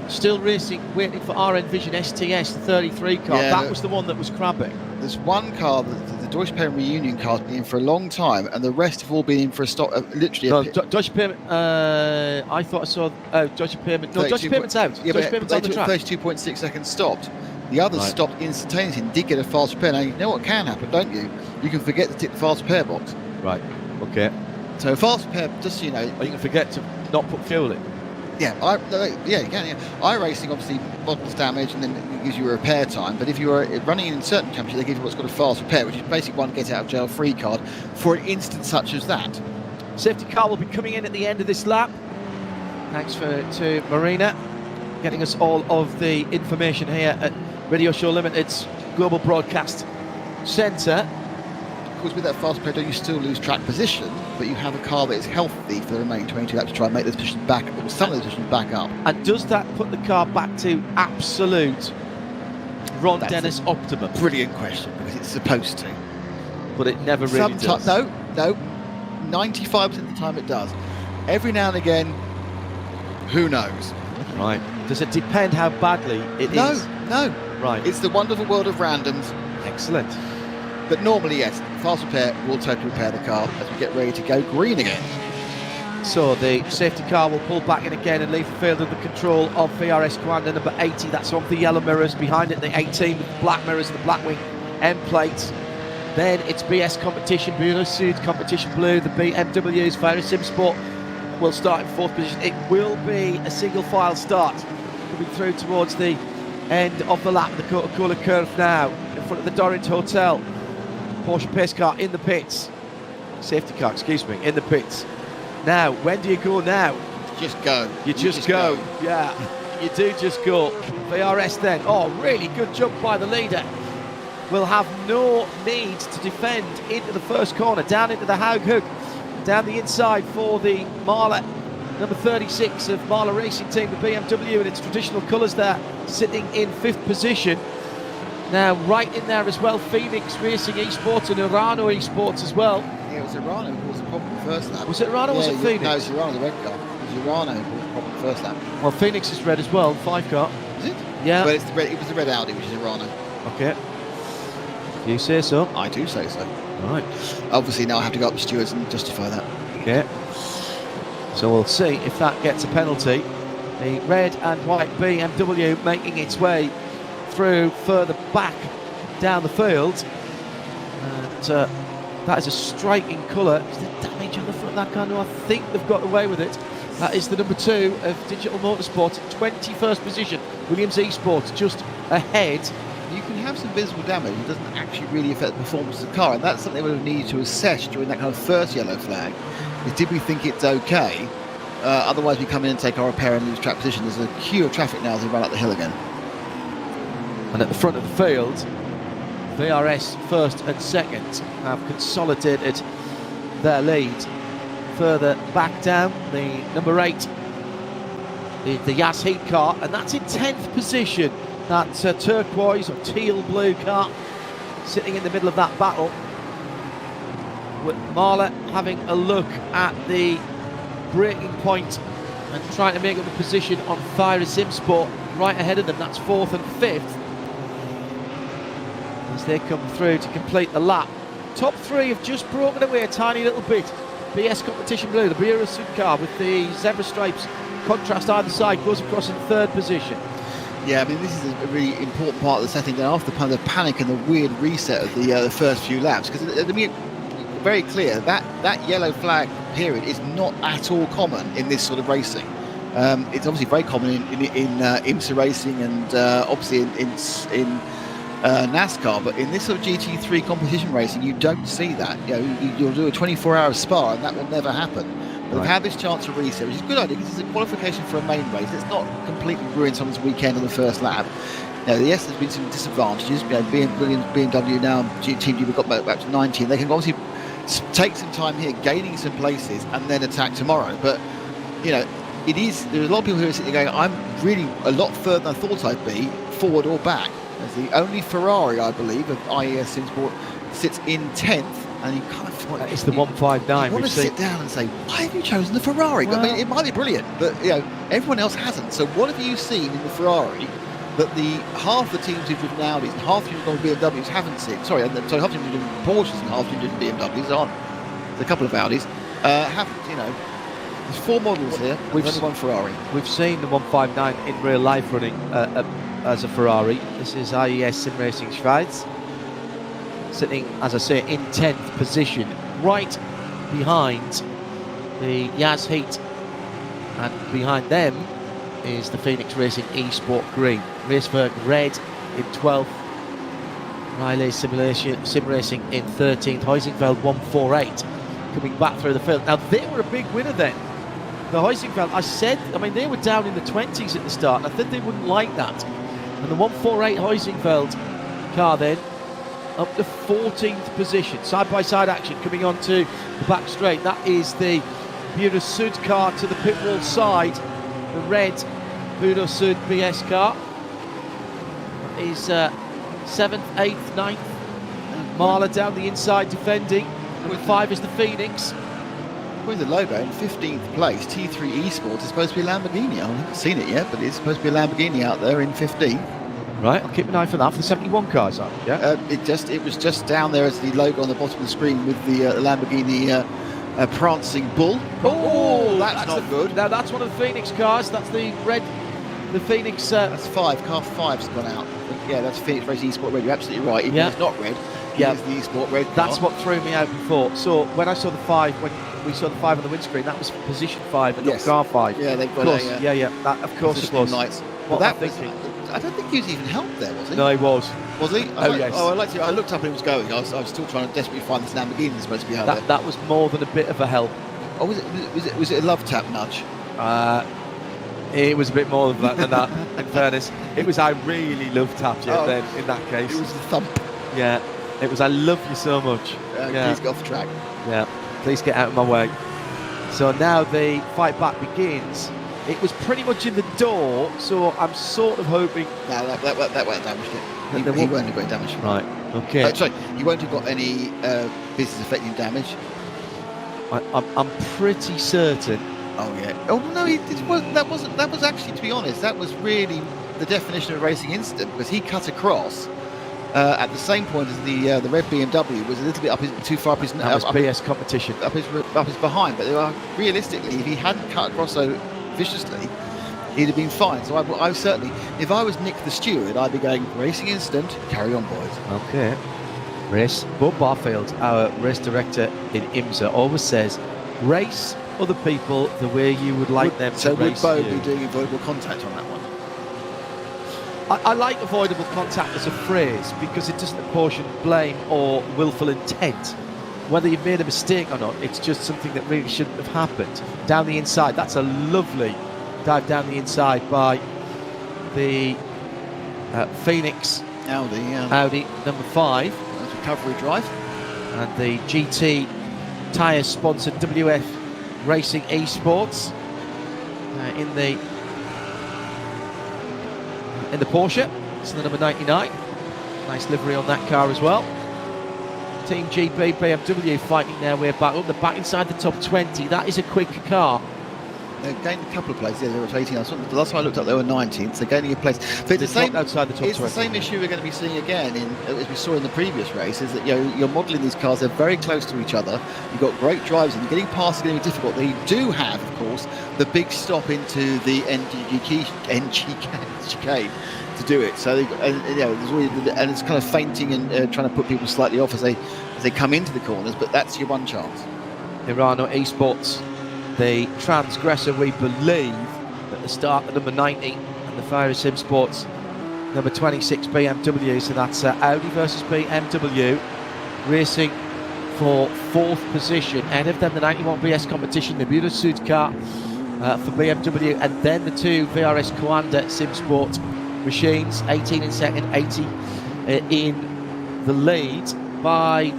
Still racing, waiting for RN Vision STS, the 33 car. Yeah, that was the one that was crabbing. There's one car, the Deutsche Payment Reunion car's been in for a long time, and the rest have all been in for a stop. Literally, Deutsche Payment. I thought I saw Deutsche Payment. No, Deutsche Payment's out. Yeah, Deutsche Payment's on the track. 32.6 seconds stopped. The others stopped instantaneously and did get a fast repair. Now you know what can happen, don't you? You can forget to tick the fast repair box. Right. Okay. So fast repair, just so you know, or you can forget to not put fuel in. Yeah, you can. Yeah, iRacing obviously models damage and then it gives you a repair time. But if you are running in certain championships, they give you what's called a fast repair, which is basically one get out of jail free card for an instance such as that. Safety car will be coming in at the end of this lap. Thanks to Marina, getting us all of the information here at Radio Show Limited's Global Broadcast Centre. Of course, with that fast repair, you still lose track position, but you have a car that is healthy for the remaining 22 laps to try and make those positions back, or some of those positions back up. And does that put the car back to absolute Ron Dennis optimum? Brilliant question, because it's supposed to. But it never really does. No, 95% of the time it does. Every now and again, who knows? Right. Does it depend how badly it is? No. Right. It's the wonderful world of randoms. Excellent. But normally, yes, fast repair will totally repair the car as we get ready to go green again. So the safety car will pull back in again and leave the field under control of VRS Commander number 80. That's on the yellow mirrors. Behind it, the 18 with the black mirrors and the black wing end plates. Then it's BS competition, Bureau Sud competition blue. The BMW's VRS SimSport will start in 4th position. It will be a single file start coming through towards the end of the lap. The Coca-Cola curve now in front of the Dorint Hotel. Porsche pace car in the pits. Safety car, excuse me, in the pits. Now, when do you go now? Just go. You just go. Yeah, you do just go. VRS then. Oh, really good jump by the leader. Will have no need to defend into the first corner, down into the Haug hook, down the inside for the Mahler, number 36 of Mahler Racing Team, the BMW in its traditional colours there, sitting in 5th position. Now, right in there as well, Phoenix Racing eSports and Urano eSports as well. Yeah, it was Urano who was the problem first lap. Was it Urano or was it Phoenix? No, it was Urano, the red car. It was Urano who was the problem first lap. Well, Phoenix is red as well, 5 car. Is it? Yeah. But it's it was the red Audi, which is Urano. Okay. You say so? I do say so. Right. Obviously, now I have to go up to stewards and justify that. Okay. So we'll see if that gets a penalty. The red and white BMW making its way through further back down the field, and that is a striking colour. Is there damage on the front of that car? No, I think they've got away with it. That is the number 2 of Digital Motorsport, 21st position. Williams eSports just ahead. You can have some visible damage. It doesn't actually really affect the performance of the car, and that's something we would have needed to assess during that kind of first yellow flag. Is did we think it's okay? Otherwise, we come in and take our repair and lose track position. There's a queue of traffic now as we run up the hill again. And at the front of the field, VRS first and second have consolidated their lead. further back down, the number 8 is the Yas Heat car, and that's in 10th position. That turquoise or teal blue car sitting in the middle of that battle, with Marla having a look at the braking point and trying to make up a position on Fiery Sim Sport right ahead of them. That's 4th and 5th as they come through to complete the lap. Top 3 have just broken away a tiny little bit. BS Competition Blue, the Bureau Sud car with the zebra stripes contrast either side, goes across in 3rd position. Yeah, I mean, this is a really important part of the setting down after the panic and the weird reset of the first few laps. Because, I mean, very clear, that yellow flag period is not at all common in this sort of racing. It's obviously very common in IMSA racing and obviously in NASCAR, but in this sort of GT3 competition racing, you don't see that. You'll do a 24-hour Spa and that will never happen. But they've had this chance to reset, which is a good idea because it's a qualification for a main race. Let's not completely ruin someone's weekend on the first lap. Yes, there's been some disadvantages. BMW now, Team G, we've got back to 19. They can obviously take some time here, gaining some places, and then attack tomorrow. But there's a lot of people who are sitting there going, I'm really a lot further than I thought I'd be, forward or back. As the only Ferrari, I believe, of IES SimSport sits in 10th. And you kind of want it's the 159. You want to sit down and say, why have you chosen the Ferrari? Well, I mean, it might be brilliant, but everyone else hasn't. So what have you seen in the Ferrari that the half the teams who've driven Audis and half the teams who've driven BMWs haven't seen? Sorry, half the teams who've driven Porsches and half the teams who've driven BMWs aren't. There's a couple of Audis. Haven't. There's 4 models here. We've only one Ferrari. We've seen the 159 in real life running as a Ferrari. This is IES SimRacing Schweiz, sitting, as I say, in 10th position, right behind the Yas Heat, and behind them is the Phoenix Racing eSport Green. Raceberg Red in 12th, Riley SimRacing in 13th, Heusingfeld 148 coming back through the field. Now they were a big winner then. The Heusingfeld, they were down in the 20s at the start, and I think they wouldn't like that. And the 148 Heusingfeld car then up to 14th position, side-by-side action coming onto the back straight. That is the Bureau Sud car to the pit wall side, the red Bureau Sud BS car. That is 7th, 8th, 9th. Marla down the inside defending. Number 5 is the Phoenix. With the logo in 15th place, T3 Esports is supposed to be a Lamborghini. I haven't seen it yet, but it's supposed to be a Lamborghini out there in 15th. Right, I'll keep an eye for that. For the 71 cars up, yeah. It was just down there as the logo on the bottom of the screen with the Lamborghini prancing bull. Oh, that's not good. Now that's one of the Phoenix cars. That's the red, the Phoenix. That's 5. Car 5's gone out. Yeah, that's Phoenix Racing eSport Red. You're absolutely right. Even though it's not red. It's the eSport Red car. That's what threw me out before. So when I saw the 5, when we saw the 5 on the windscreen, that was position 5 and not car 5. Yeah, they've got that, of course it was. Lights. Well, that was. I don't think he was even helped there, was he? No, he was. Was he? Yes. I looked up and he was going. I was still trying to desperately find this Lamborghini that's supposed to be out there. That was more than a bit of a help. Oh, was it a love tap nudge? It was a bit more than that, in fairness. It was I really love tapped you then, in that case. It was the thump. Yeah, it was I love you so much. Please get off the track. Yeah, please get out of my way. So now the fight back begins. It was pretty much in the door, so I'm sort of hoping... No, that won't have damaged it. He won't have got damage. Right, okay. Sorry, he won't have got any business-affecting damage. I'm pretty certain. Oh, yeah. Oh, no, that was actually, to be honest, that was really the definition of a racing incident, because he cut across at the same point as the red BMW was a little bit too far up his... That was BS competition. Up his behind, but realistically, if he hadn't cut across so viciously, he'd have been fine. So I certainly, if I was Nick the steward, I'd be going, racing incident, carry on, boys. Okay. Bob Barfield, our race director in IMSA, always says, race other people the way you would like them to race you. So would Bo be doing avoidable contact on that one? I like avoidable contact as a phrase because it doesn't apportion blame or willful intent. Whether you've made a mistake or not, it's just something that really shouldn't have happened. Down the inside, that's a lovely dive down the inside by the Phoenix Audi number 5. That's recovery drive. And the GT tyre sponsored WF Racing Esports in the Porsche. It's the number 99. Nice livery on that car as well. Team GB, BMW fighting their way back up. They're back inside the top 20. That is a quick car. They've gained a couple of places. Yeah, they were 18. The last time I looked up, they were 19th. So gaining a place. But it's outside the top 20. The same issue we're going to be seeing again, as we saw in the previous race, is that you're modelling these cars. They're very close to each other. You've got great drivers, and getting past is going to be difficult. They do have, of course, the big stop into the NG chicane to do it. So there's always, and it's kind of feinting and trying to put people slightly off as they come into the corners. But that's your one chance. Irano Esports, the transgressor, we believe, at the start of number 90, and the Fire Sim Sports number 26 BMW. So that's Audi versus BMW, racing for 4th position. Ahead of them, the 91 BS competition, the Burnout Sud car for BMW, and then the 2 VRS Coanda Sim Sport machines, 18 in second, 80 in the lead by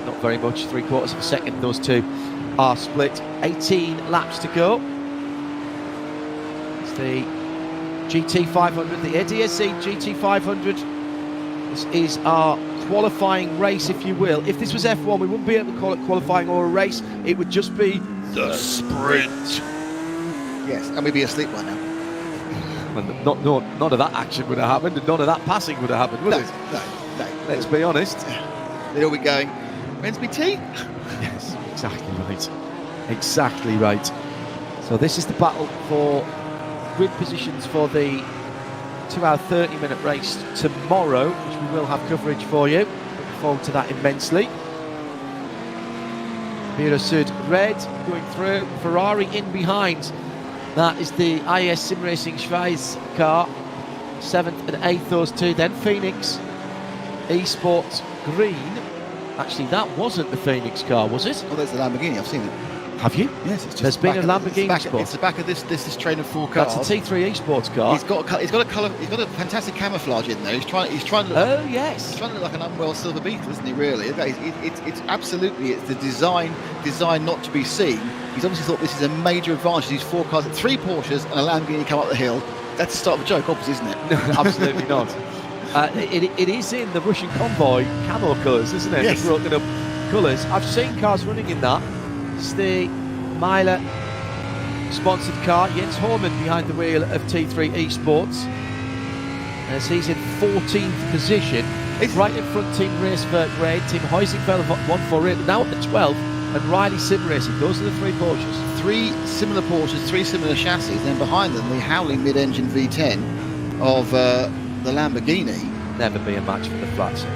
not very much, 3/4 of a second. Those two are split. 18 laps to go. It's the GT500, the ADSC GT500. This is our qualifying race, if you will. If this was F1, we wouldn't be able to call it qualifying or a race. It would just be the sprint. Yes, and we'd be asleep right now. Well, none of that action would have happened, and none of that passing would have happened, would it? No. Let's be honest. They'd all be going, when's me tea? Yes, exactly right. Exactly right. So this is the battle for grid positions for the 2-hour 30-minute race tomorrow, which we will have coverage for you. Looking forward to that immensely. Burnout Sud red going through, Ferrari in behind. That is the IS SimRacing Schweiz car, 7th and 8th, those two. Then Phoenix Esports green. Actually, that wasn't the Phoenix car, was it? Oh, there's the Lamborghini. I've seen it. Have you? Yes, it's just there's been a Lamborghini spot. It's the back of this train of 4 cars. That's a T3 Esports car. He's got a colour. He's got a fantastic camouflage in there. He's trying to look. Oh yes. He's trying to look like an Unwell Silver Beetle, isn't he? Really? It's absolutely. It's the design not to be seen. He's obviously thought this is a major advantage. These 4 cars, 3 Porsches and a Lamborghini come up the hill. That's the start of a joke, obviously, isn't it? No, absolutely not. It is in the Russian convoy camo colours, isn't it? Yes. Broken up colours. I've seen cars running in that. It's the Myler sponsored car. Jens Horman behind the wheel of T3 Esports, as he's in 14th position. Right in front, Team Racewerk Red, Team Heusingfeld 148, now at the 12th, and Riley SimRacing. Those are the 3 Porsches. 3 similar Porsches, 3 similar chassis, and then behind them the howling mid-engine V10 of the Lamborghini. Never be a match for the flat 6.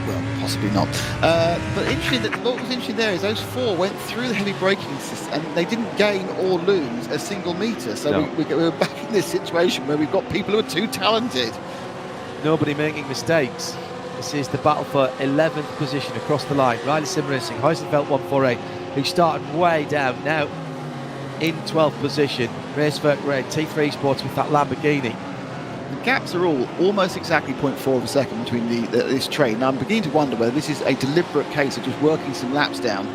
Well, possibly not. But interesting what was interesting there is those 4 went through the heavy braking system and they didn't gain or lose a single metre. So No. we're back in this situation where we've got people who are too talented. Nobody making mistakes. This is the battle for 11th position across the line. Riley SimRacing, Heusingfeld 148, who started way down, now in 12th position. Racewerk Red, T3 Esports with that Lamborghini. The gaps are all almost exactly 0.4 of a second between this train. Now I'm beginning to wonder whether this is a deliberate case of just working some laps down,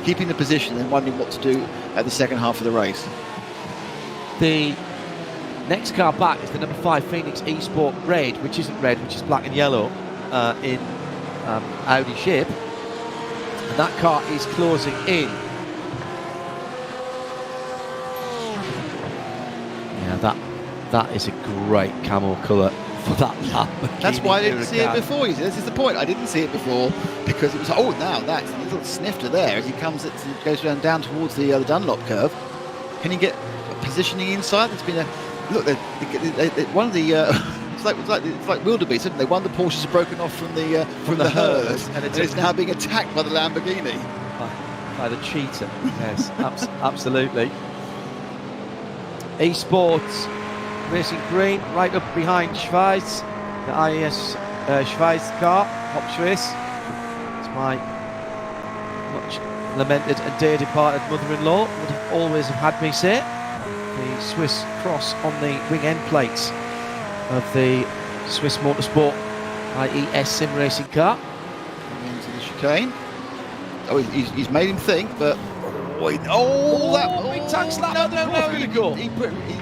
keeping the position and wondering what to do at the second half of the race. The next car back is the number 5 Phoenix Esport Red, which isn't red, which is black and yellow in Audi shape. And that car is closing in. Yeah, that is a great camel colour for that Lamborghini. That's why I didn't see it before. This is the point. I didn't see it before because it was now that's a little snifter there as he goes down towards the Dunlop curve. Can you get positioning inside? There's been a look. One of the it's like wildebeest, isn't they? One of the Porsches are broken off from the herd, and it's now being attacked by the Lamborghini. By the cheetah. Yes, absolutely. Esports racing green right up behind Schweiz, the IES Schweiz car, Hop Schweiz. It's my much lamented and dear departed mother-in-law would have always have had me say. The Swiss cross on the wing end plates of the Swiss Motorsport IES SimRacing car. Into the chicane. Oh, he's made him think, but big tank slap. No.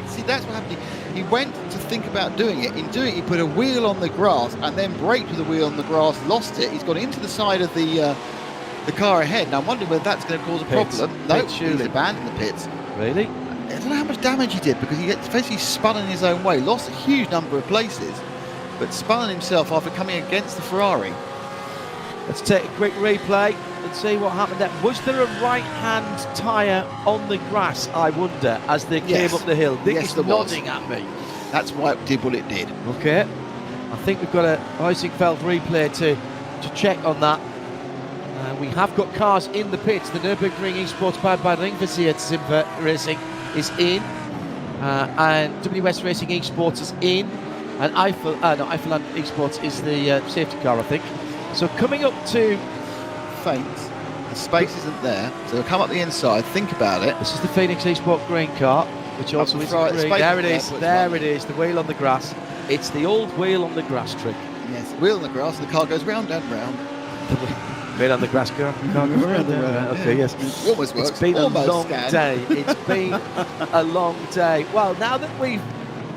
See, that's what happened. He went to think about doing it. In doing it, he put a wheel on the grass and then braked with the wheel on the grass, lost it. He's gone into the side of the car ahead. Now I'm wondering whether that's going to cause a problem. No, he's abandoned the pits. Really? I don't know how much damage he did because he basically spun in his own way, lost a huge number of places, but spun himself after coming against the Ferrari. Let's take a quick replay and see what happened there. Was there a right-hand tyre on the grass, I wonder, as they came up the hill? Dick is nodding at me. That's why it did what it did. Okay. I think we've got a Heusingfeld replay to check on that. We have got cars in the pits. The Nürburgring Esports powered by Ringversiert SimRacing is in. And WS Racing Esports is in. And Eifelland Esports is the safety car, I think. So coming up to faint, the space isn't there, so they'll come up the inside, think about it. This is the Phoenix Esport green car, which also is green. There it is, the wheel on the grass. It's the old wheel on the grass trick. Yes, wheel on the grass, and the car goes round and round. Wheel on the grass car goes round and round. Okay, yes. It almost works. It's been a long scanned. day. It's been a long day. Well, now that we've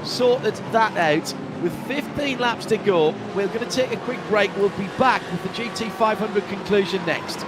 sorted that out, with 15 laps to go, we're going to take a quick break. We'll be back with the GT500 conclusion next.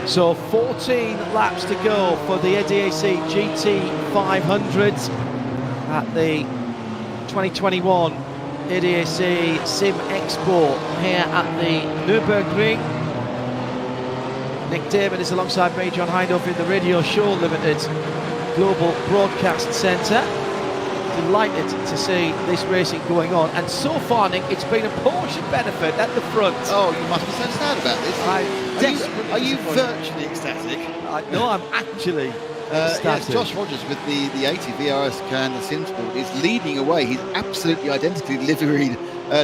So 14 laps to go for the ADAC GT500 at the 2021 ADAC Sim Expo here at the Nürburgring. Nick Damon is alongside me, John Hindhoff, in the Radio Show Limited Global Broadcast Centre. Delighted to see this racing going on, and so far, Nick, it's been a Porsche benefit at the front. Oh, you must be so sad about this. Are you virtually ecstatic? No, I'm actually yes, Josh Rogers with the 80 VRS and the SimSport is leading away. He's absolutely identically liveried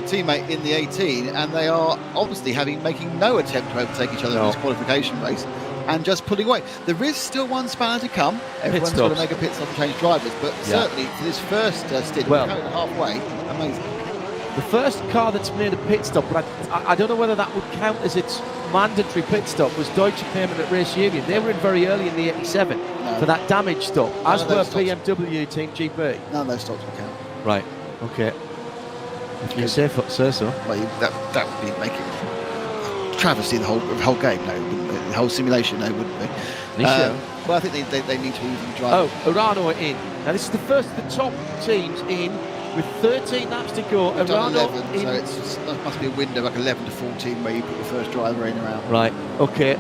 teammate in the 18, and they are obviously making no attempt to overtake each other in this qualification race, and just pulling away. There is still one spanner to come. Everyone's got to make a pit stop and change drivers, but certainly for this first stint, we're coming halfway. Amazing. The first car that's made a pit stop, but I don't know whether that would count as its mandatory pit stop, was Deutsche Permanent Race Union. They were in very early in the 87 for that damage stop, as were BMW Team GB. None of those stops will count. Right, okay. If you say so. Well, that would be making travesty the whole game. No, it wouldn't be. The whole simulation, no, it wouldn't be. Well, I think they need to even drive. Oh, Urano are in. Now this is the first of the top teams in with 13 laps to go. Urano 11, so it must be a window like 11 to 14 where you put the first driver in or out. Right, okay.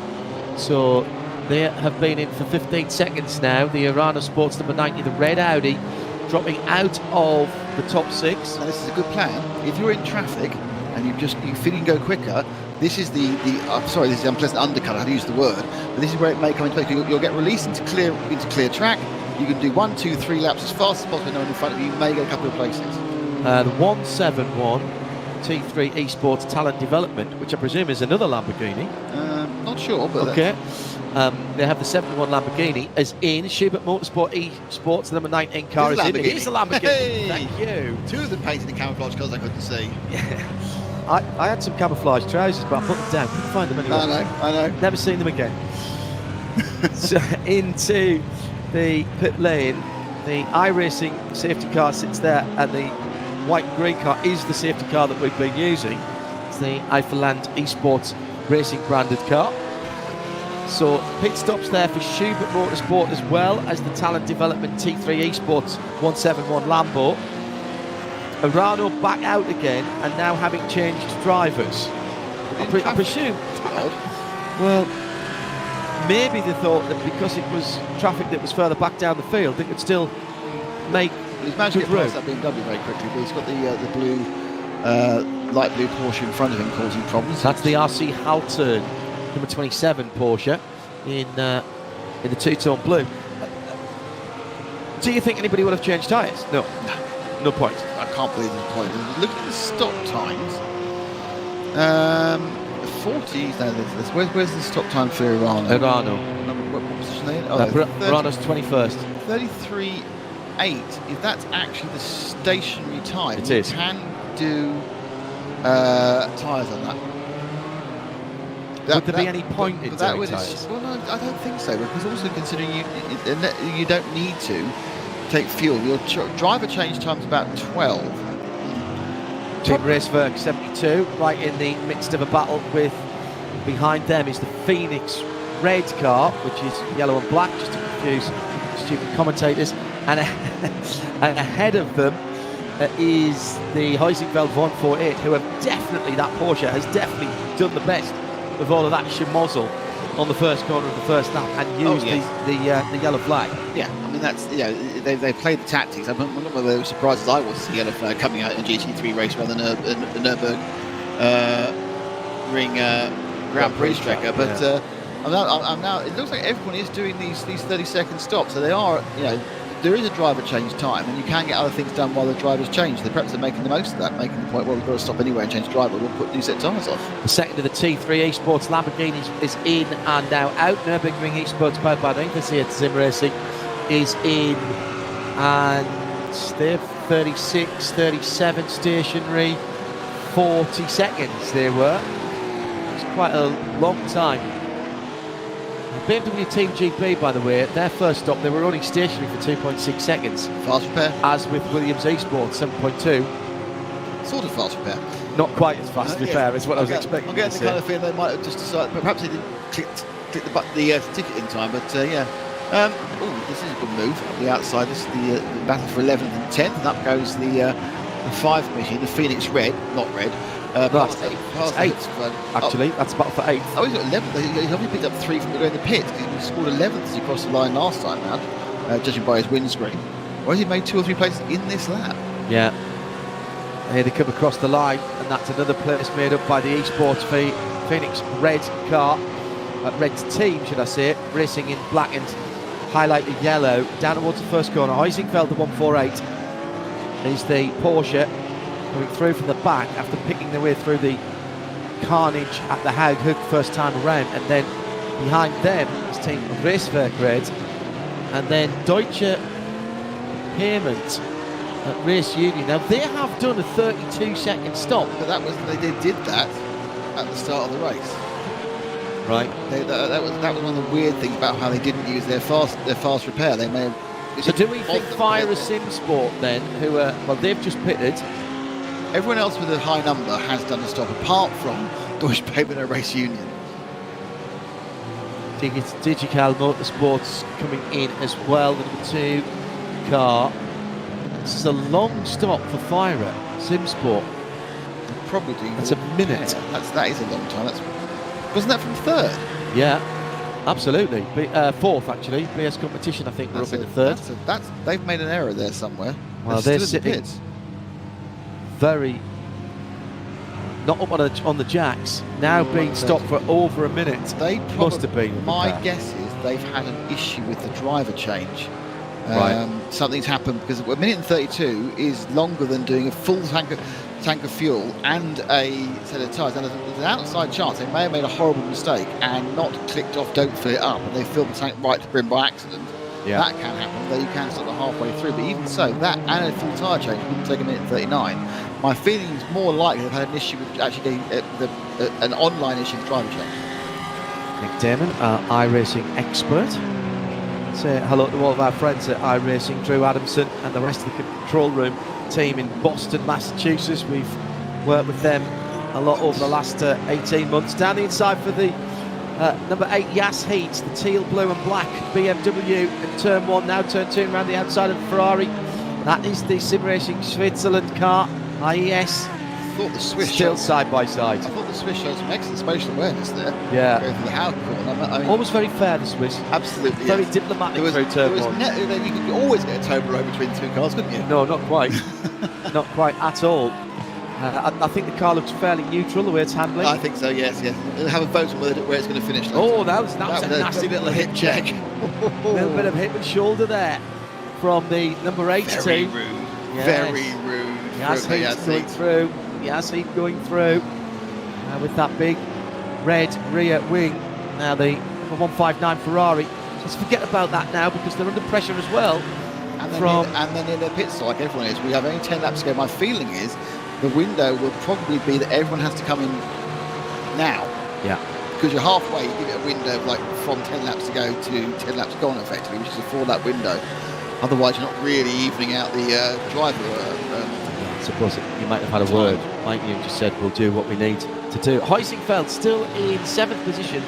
So they have been in for 15 seconds now. The Urano Sports number 90, the red Audi, dropping out of the top six. Now this is a good plan. If you're in traffic and you feel you can go quicker, this is this is the unpleasant undercut, I had to use the word, but this is where it may come into play. You'll get released into clear track. You can do 1, 2, 3 laps as fast as possible. No one in front of you. You may get a couple of places. The 171 T3 Esports Talent Development, which I presume is another Lamborghini. Not sure, but okay. They have the 71 Lamborghini as in Schubert Motorsport Esports, the number 19 car is in. It is a Lamborghini. Hey! Thank you. Two of them painted in camouflage colours I couldn't see. I had some camouflage trousers, but I put them down. Couldn't find them anywhere. I know. Never seen them again. So into the pit lane, the iRacing safety car sits there, and the white and green car is the safety car that we've been using. It's the Eifelland Esports Racing branded car. So pit stops there for Schubert Motorsport as well as the Talent Development T3 Esports 171 Lambo. Arano back out again, and now having changed drivers. I presume. Well, maybe they thought that because it was traffic that was further back down the field, they could still make. He's managed to get past that BMW very quickly, but he's got the blue, light blue Porsche in front of him causing problems. That's the RC Haltern, number 27 Porsche in the two-tone blue. Do you think anybody would have changed tyres? No point. I can't believe there's a point. Look at the stop times. 40s. No, where's the stop time for Arano? What position are they in? Arano's 21st. 33.8. If that's actually the stationary time, it is. You can do tyres on that. Would there be any point in doing tyres? Well, no, I don't think so, because also considering you don't need to take fuel. Your driver change time is about 12. Team Racewerk 72, right in the midst of a battle with, behind them is the Phoenix red car, which is yellow and black, just to confuse stupid commentators. And ahead of them is the Heusingfeld 148, who have definitely, that Porsche has definitely done the best of all of that schmozzle on the first corner of the first lap and used the yellow flag. Yeah, I mean, that's, they played the tactics. I'm not whether as surprised as I was to see the yellow flag coming out in a GT3 race rather than the Nürburgring Grand Prix tracker. But I'm now. It looks like everyone is doing these 30-second stops. So they are, there is a driver change time, and you can get other things done while the drivers change. They perhaps are making the most of that, making the point, well, we've got to stop anywhere and change driver. We'll put new set tyres off. The second of the T3 Esports Lamborghini is in and now out. Nürburgring Esports powered by SimRacing is in, and they're 36, 37 stationary, 40 seconds they were. It's quite a long time. BMW Team GP, by the way, their first stop, they were only stationary for 2.6 seconds. Fast repair. As with Williams Esports, 7.2. Sort of fast repair. Not quite as fast repair as what I was expecting. I'm getting the kind of feeling they might have just decided, perhaps they didn't click the ticket in time, but yeah. This is a good move. The outside, this is the battle for 11th and 10th, and up goes the 5 machine, the Phoenix Red, not red. Past 8th. Actually, that's battle for 8th. Oh, he's got 11th. He's only picked up 3 from going in the pits. He scored 11th as he crossed the line last time round, judging by his windscreen. Whereas he made 2 or 3 places in this lap. Yeah. Here they come across the line, and that's another place made up by the Esports Phoenix Red car, Red team, should I say, racing in black and highlighted yellow. Down towards the first corner, Heusingfeld, the 148, is the Porsche coming through from the back after picking their way through the carnage at the Haug Hook first time around, and then behind them is Team Racewerk Red, and then Deutsche Payment at Race Union. Now they have done a 32-second stop, but that was they did that at the start of the race. Right. That was one of the weird things about how they didn't use their fast repair. They may have. So do we think Fire a Sim Sport then, who are, well, they've just pitted. Everyone else with a high number has done a stop, apart from Deutsche Payment and Race Union. I think it's Digital Motorsports coming in as well, the number 2 car. This is a long stop for Fire Sim Sport. Probably doing. That's a minute. Yeah, that is a long time. Wasn't that from 3rd? Yeah, absolutely. 4th actually. BS Competition, I think, we're up in the 3rd. They've made an error there somewhere. Well, they're sitting very not up on the jacks. Now being stopped for over a minute. They must have been. My guess is they've had an issue with the driver change. Right. Something's happened because a minute and 32 is longer than doing a full tank. tank of fuel and a set of tyres. And there's an outside chance they may have made a horrible mistake and not clicked off "Don't fill it up," and they filled the tank right to brim by accident. Yeah. That can happen, though you can stop it halfway through. But even so, that and a full tyre change wouldn't take a minute 39. My feeling is more likely they've had an issue with actually getting an online issue with driver change. Nick Damon, our iRacing expert. Say hello to all of our friends at iRacing, Drew Adamson and the rest of the control room team in Boston, Massachusetts. We've worked with them a lot over the last 18 months. Down the inside for the number 8 Yas Heat, the teal, blue and black BMW in turn 1, now turn 2 around the outside of Ferrari. That is the SimRacing Switzerland car, IES. I thought the Swiss still side by side. I thought the Swiss showed some excellent spatial awareness there. Yeah. Going through the Howard corner. I mean, almost very fair, the Swiss. Absolutely. Very yes. diplomatic There through turn 1. You could always get a turbo between the two cars, couldn't you? No, not quite. Not quite at all. I think the car looks fairly neutral, the way it's handling. I think so, yes. We'll have a vote on where it's going to finish. Oh, that was a nasty little hip check. A little bit of hip and shoulder there from the number 8 team. Rude. Yes. Very rude. Yas Heat going through. Yas Heat going through. With that big red rear wing. Now the number 159 Ferrari. Let's forget about that now because they're under pressure as well. And then in the pit stop, like everyone is, we have only 10 laps to go. My feeling is the window will probably be that everyone has to come in now. Yeah. Because you're halfway, you give it a window of like from 10 laps to go to 10 laps gone effectively, which is a 4-lap window. Otherwise, you're not really evening out the driver. I suppose you might have had a word, might you? Just said we'll do what we need to do. Heusingfeld still in 7th position.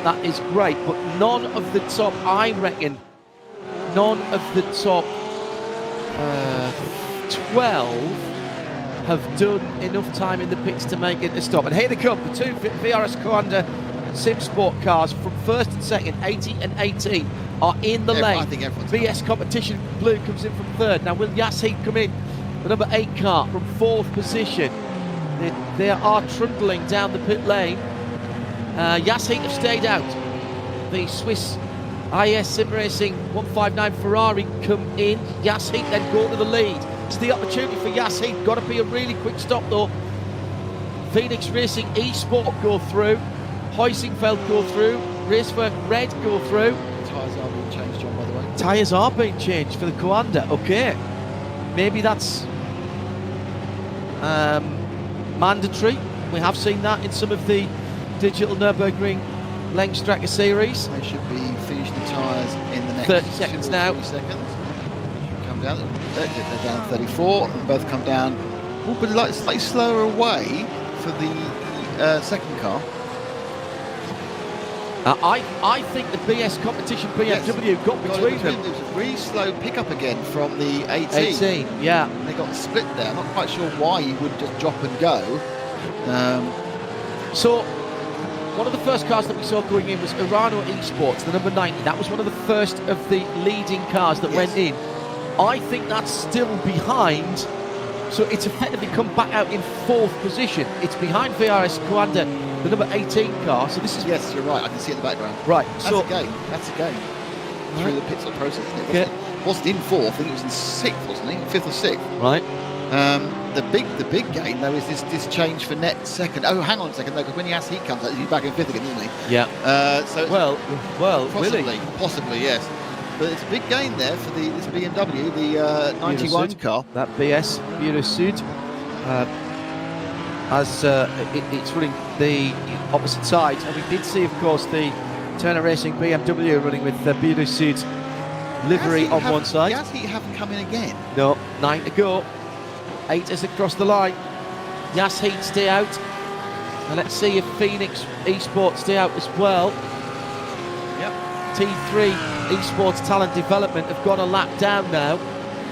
That is great, but none of the top, I reckon, none of the top 12 have done enough time in the pits to make it a stop. And here they come, the two VRS Coanda Sim Sport cars from 1st and 2nd, 80 and 18, are in the lane. I think everyone's BS Competition Blue comes in from 3rd. Now will Yas Heat come in? The number 8 car from 4th position. They are trundling down the pit lane. Yas Heat have stayed out. The Swiss IS SimRacing 159 Ferrari come in. Yas Heat then go to the lead. It's the opportunity for Yas Heat. Got to be a really quick stop though. Phoenix Racing eSport go through. Heusingfeld go through. Racework Red go through. Tyres are being changed, John, by the way. Tyres are being changed for the Coanda. Okay. Maybe that's mandatory. We have seen that in some of the digital Nürburgring Längstrecke series. They should be finishing the tyres in the next 30 seconds now. 40 seconds. Should come down. They're down 34, and both come down. Oh, but slightly slower away for the second car. I think the BS Competition BMW got between them. There was a really slow pickup again from the 18. 18, yeah. They got split there. I'm not quite sure why you wouldn't just drop and go. So, one of the first cars that we saw going in was Urano Esports, the number 90. That was one of the first of the leading cars that went in. I think that's still behind. So it's effectively come back out in 4th position. It's behind VRS Coanda, the number 18 car. So this is... Yes, you're right. I can see it in the background. Right. That's a game. That's a game. Through the pit stop process. It wasn't in 4th. I think it was in 6th, wasn't it? 5th or 6th. Right. The big gain, though, is this change for net second. Oh, hang on a second, though, because when Yas Heat comes out, he's back in 5th again, isn't he? Yeah. So well, possibly, yes. But it's a big gain there for this BMW, the 91 car. That BS Bureau Sud, as it's running the opposite side, and we did see, of course, the Turner Racing BMW running with the Bureau Sud livery on one side. Yas Heat haven't come in again. No, 9 to go. 8 is across the line. Yas Heat stay out. And let's see if Phoenix Esports stay out as well. Yep. T3 Esports Talent Development have got a lap down now,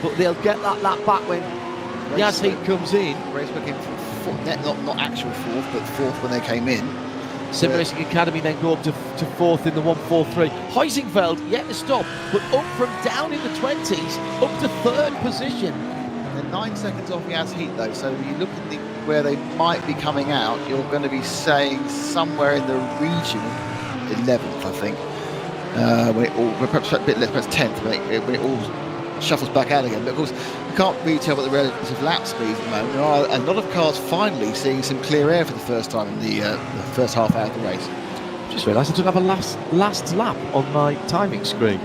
but they'll get that lap back when Yas Heat comes in. Racework in from 4th, not actual 4th, but 4th when they came in. SimRacing Academy then go up to 4th in the 143. Heusingfeld yet to stop, but up from down in the 20s, up to 3rd position. They're 9 seconds off Yas Heat though, so when you look at where they might be coming out, you're going to be saying somewhere in the region of 11th, I think. When it all, perhaps a bit less, perhaps 10th, when it all shuffles back out again. But of course, you can't really tell what the relative lap speeds at the moment. There are a lot of cars finally seeing some clear air for the first time in the first half hour of the race. Just realised I don't have a last lap on my timing screen.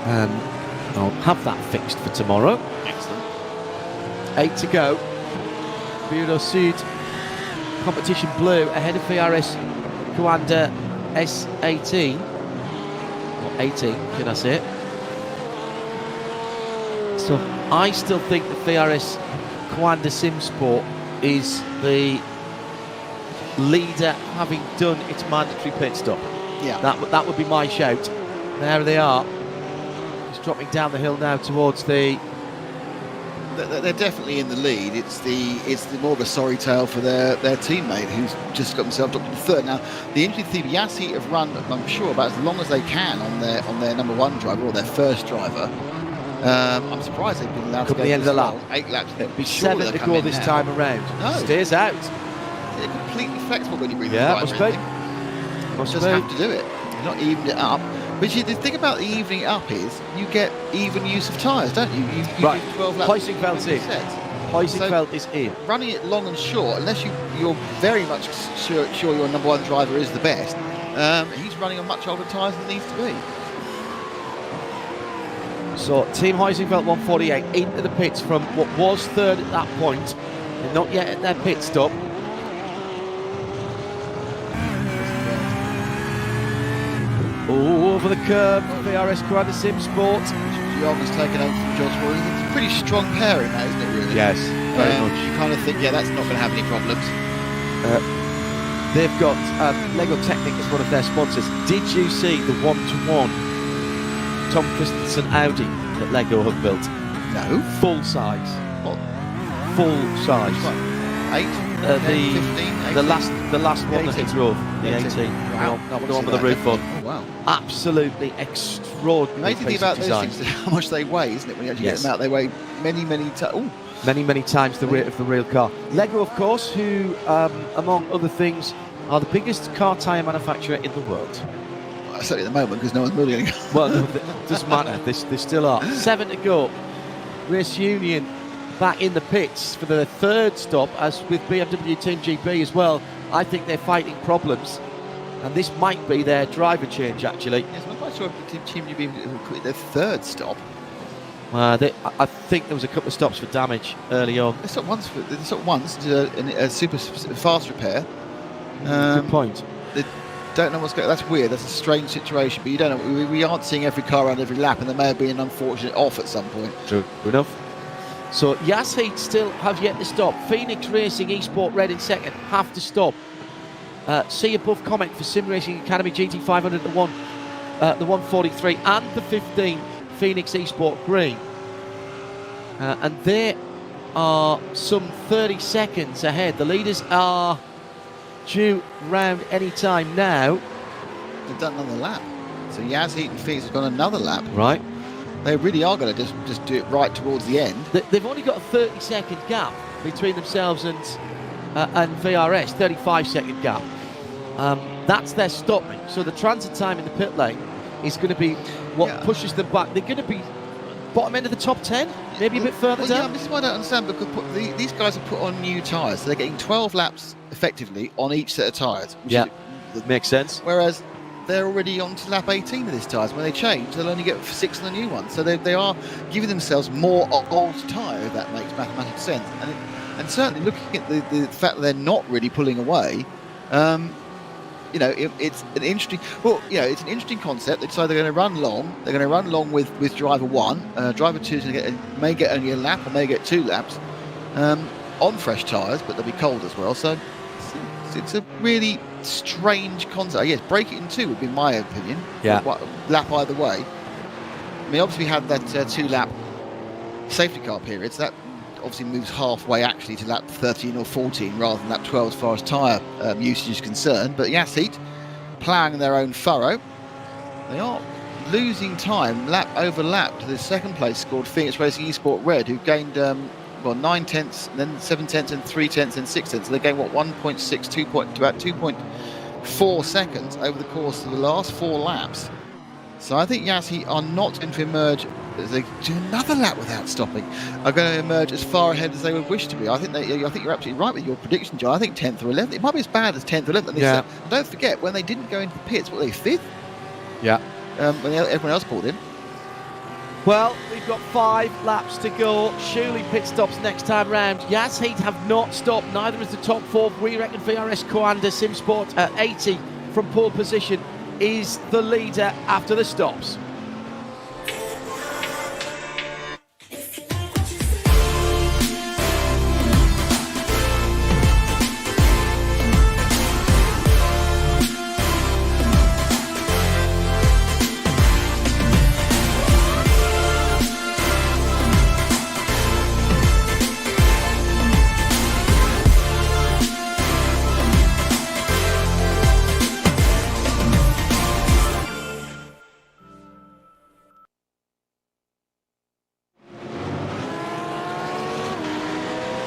I'll have that fixed for tomorrow. Excellent. 8 to go. Bureau Sud, competition blue, ahead of VRS Coanda S18. Or 18, should I say it? So I still think the VRS Coanda Sim Sport is the leader, having done its mandatory pit stop. Yeah. That would be my shout. There they are. It's dropping down the hill now towards the... They're definitely in the lead. It's the more of a sorry tale for their teammate who's just got himself dropped to third. Now, the interesting thing, Yassi have run, I'm sure, about as long as they can on their number one driver or their first driver. I'm surprised they've been allowed to go the end of the lap. 8 laps. It'll be 7 to go this time around. No. Stays out. They're completely flexible when you bring Yeah, the must driver be. in. Must Just be. have to do it. You're not evened it up. But the thing about the evening up is you get even use of tyres, don't you? You Right. do 12 laps. Heusingfeld's in. Heusingfeld is in. Running it long and short, unless you're very much sure your number one driver is the best, he's running on much older tyres than needs to be. So Team Heusingfeld 148 into the pits from what was third at that point. They're not yet at their pit stop. Oh, over the curve, VRS Coanda Sim Sport. Young has taken over from George Moore. It's a pretty strong pairing, that, isn't it, really? Yes, very much. You kind of think, yeah, that's not going to have any problems. They've got Lego Technic as one of their sponsors. Did you see the one-to-one Tom Christensen Audi that Lego have built? No. Full size. What? Full size. 8? The last one that he drove, the 18. Wow. The one with the roof on. Oh, wow. Absolutely extraordinary. Amazing thing about those things is how much they weigh, isn't it? When you actually get them out, they weigh many times. Many times the weight of the real car. Lego, of course, who, among other things, are the biggest car tyre manufacturer in the world. Well, certainly at the moment, because no one's building any. Well, it doesn't matter. They still are. 7 to go. Race Union back in the pits for the third stop, as with BMW Team GB as well. I think they're fighting problems, and this might be their driver change, actually. Yes, I'm not quite sure if Team GB will their third stop. I think there was a couple of stops for damage early on. They stopped once to do a super fast repair. Good point. They don't know what's going on. That's weird. That's a strange situation, but you don't know. We aren't seeing every car around every lap, and there may have been an unfortunate off at some point. True enough. So Yas Heat still have yet to stop. Phoenix Racing, Esport Red in second, have to stop. See above comment for SimRacing Academy GT500, the 143 and the 15 Phoenix Esport Green. And they are some 30 seconds ahead. The leaders are due round any time now. They've done another lap. So Yas Heat and Phoenix have gone another lap. Right. They really are going to just do it right towards the end. They've only got a 30-second gap between themselves and VRS, 35-second gap. That's their stopping. So the transit time in the pit lane is going to be what pushes them back. They're going to be bottom end of the top 10, maybe a bit further down. Yeah, this is why I don't understand, because these guys have put on new tyres, so they're getting 12 laps effectively on each set of tyres. Makes sense. Whereas they're already on to lap 18 of this tyres. When they change, they'll only get 6 on the new one. So they are giving themselves more old tyre, if that makes mathematical sense. And certainly looking at the fact that they're not really pulling away, it's an interesting. Well, it's an interesting concept. They decide they're going to run long. They're going to run long with driver 1. Driver 2 is going to may get only a lap or may get 2 laps on fresh tyres, but they'll be cold as well. So it's a really strange concept. Yes, break it in 2 would be my opinion. Yeah. Lap either way. I mean, obviously we had that 2-lap safety car period, so that obviously moves halfway actually to lap 13 or 14 rather than lap 12 as far as tyre usage is concerned. But Yas Heat ploughing their own furrow. They are losing time lap over lap to the second place scored Phoenix Racing Esport Red, who gained 9 tenths, then 7 tenths, and 3 tenths, and 6 tenths. So they gained 1.6 to about 2.4 seconds over the course of the last 4 laps. So I think Yas Heat are not going to emerge as they do another lap without stopping, are going to emerge as far ahead as they would wish to be. I think you're absolutely right with your prediction, John. I think 10th or 11th. It might be as bad as 10th or 11th. Yeah. Don't forget, when they didn't go into the pits, what were they, 5th? Yeah. When everyone else pulled in. Well, we've got 5 laps to go. Surely pit stops next time round. Yas Heat have not stopped. Neither has the top 4. We reckon VRS Coanda SimSport at 80 from pole position is the leader after the stops.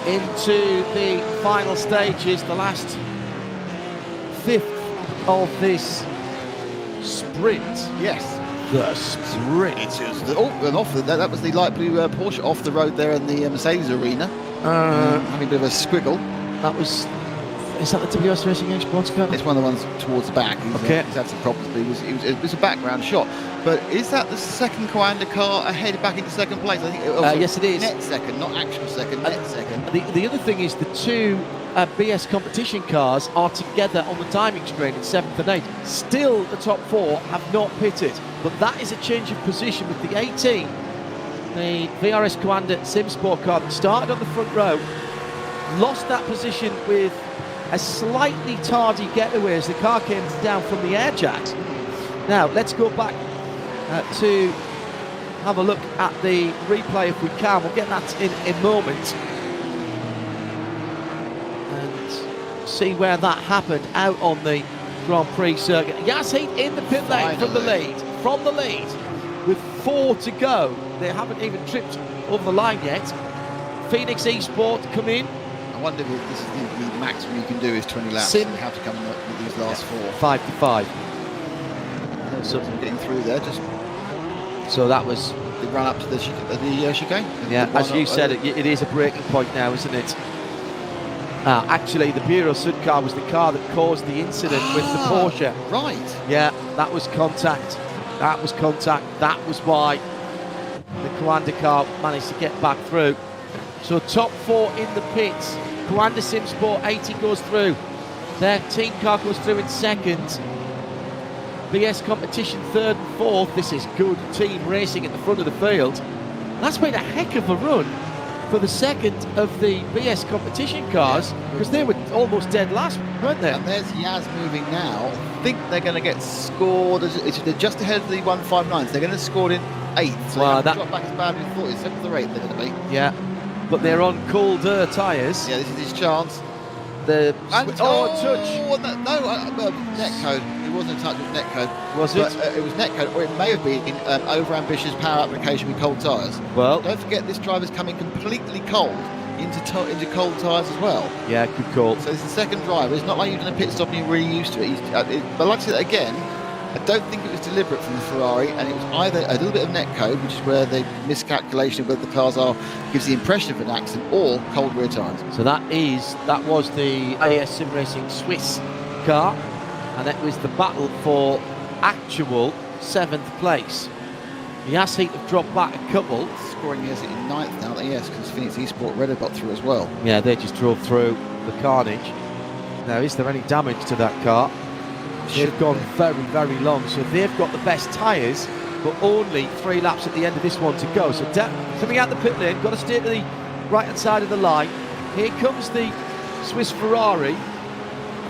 Into the final stages, the last 5th of this sprint. Yes. The sprint. That was the light blue Porsche off the road there in the Mercedes arena. Having a bit of a squiggle. That was... Is that the WS Racing Expo car? It's one of the ones towards the back. He's had some problems, but it was a background shot. But is that the second Coanda car ahead back into second place? I think yes, it is. Net second, not actual second, net second. The other thing is the 2 BS competition cars are together on the timing screen in 7th and 8th. Still, the top 4 have not pitted, but that is a change of position with the 18. The VRS Coanda SimSport car that started on the front row, lost that position with a slightly tardy getaway as the car came down from the air jacks. Now, let's go back to have a look at the replay if we can. We'll get that in a moment and see where that happened out on the Grand Prix circuit. Yas Heat in the pit lane from the lead with 4 to go. They haven't even tripped over the line yet. Phoenix Esport come in. I wonder if this is the maximum you can do is 20 laps and have to come up with these last 4. 5 to 5. So getting through there, so that was the run up to the chicane. Yeah, as you said, it is a breaking point now, isn't it? Actually, the Bureau Sud car was the car that caused the incident with the Porsche. Right. Yeah, that was contact. That was why the Coanda car managed to get back through. So top 4 in the pits. Coanda SimSport 80 goes through. Their team car goes through in 2nd. BS competition 3rd and 4th. This is good team racing at the front of the field. That's been a heck of a run for the 2nd of the BS competition cars, because they were almost dead last, weren't they? And there's Yas moving now. I think they're going to get scored. They're just ahead of the 159s. They're going to score in 8th. So Well, that drop back as bad as we thought. It's 7th or 8th they're going to be. Yeah, but they're on colder tyres. Yeah, this is his chance. Touch. Netcode. It wasn't a touch with netcode. Was it? But, it was netcode, or it may have been over-ambitious power application with cold tyres. Well, don't forget this driver's coming completely cold into cold tyres as well. Yeah, good call. So it's the second driver. It's not like you've done a pit stop and you're really used to it. But like I said again, I don't think it was deliberate from the Ferrari, and it was either a little bit of netcode, which is where the miscalculation of whether the cars are gives the impression of an accident, or cold rear tyres. So that was the AS SimRacing Swiss car, and it was the battle for actual 7th place. Yas Heat have dropped back a couple. Scoring Yas Heat in 9th now, yes, because Phoenix Esport Red have got through as well. Yeah, they just drove through the carnage. Now, is there any damage to that car? They've gone very, very long, so they've got the best tyres, but only 3 laps at the end of this one to go. So coming out the pit lane, got to stay to the right-hand side of the line. Here comes the Swiss Ferrari.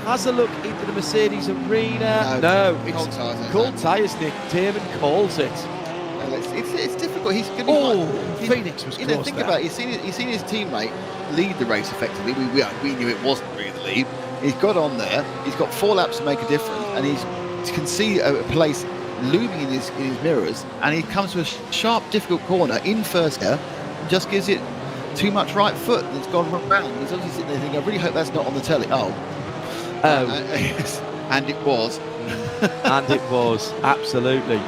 Has a look into the Mercedes arena. No, it's cold tyres, Nick. Taman calls it. It's difficult. He's going to be Phoenix was close. Think about it. He's seen his teammate lead the race effectively. We knew it wasn't really the lead. He's got on there. He's got 4 laps to make a difference, and he can see a place looming in his mirrors. And he comes to a sharp, difficult corner in first gear, and just gives it too much right foot, and it's gone round. He's obviously sitting there thinking, I really hope that's not on the telly. And it was. And it was, absolutely.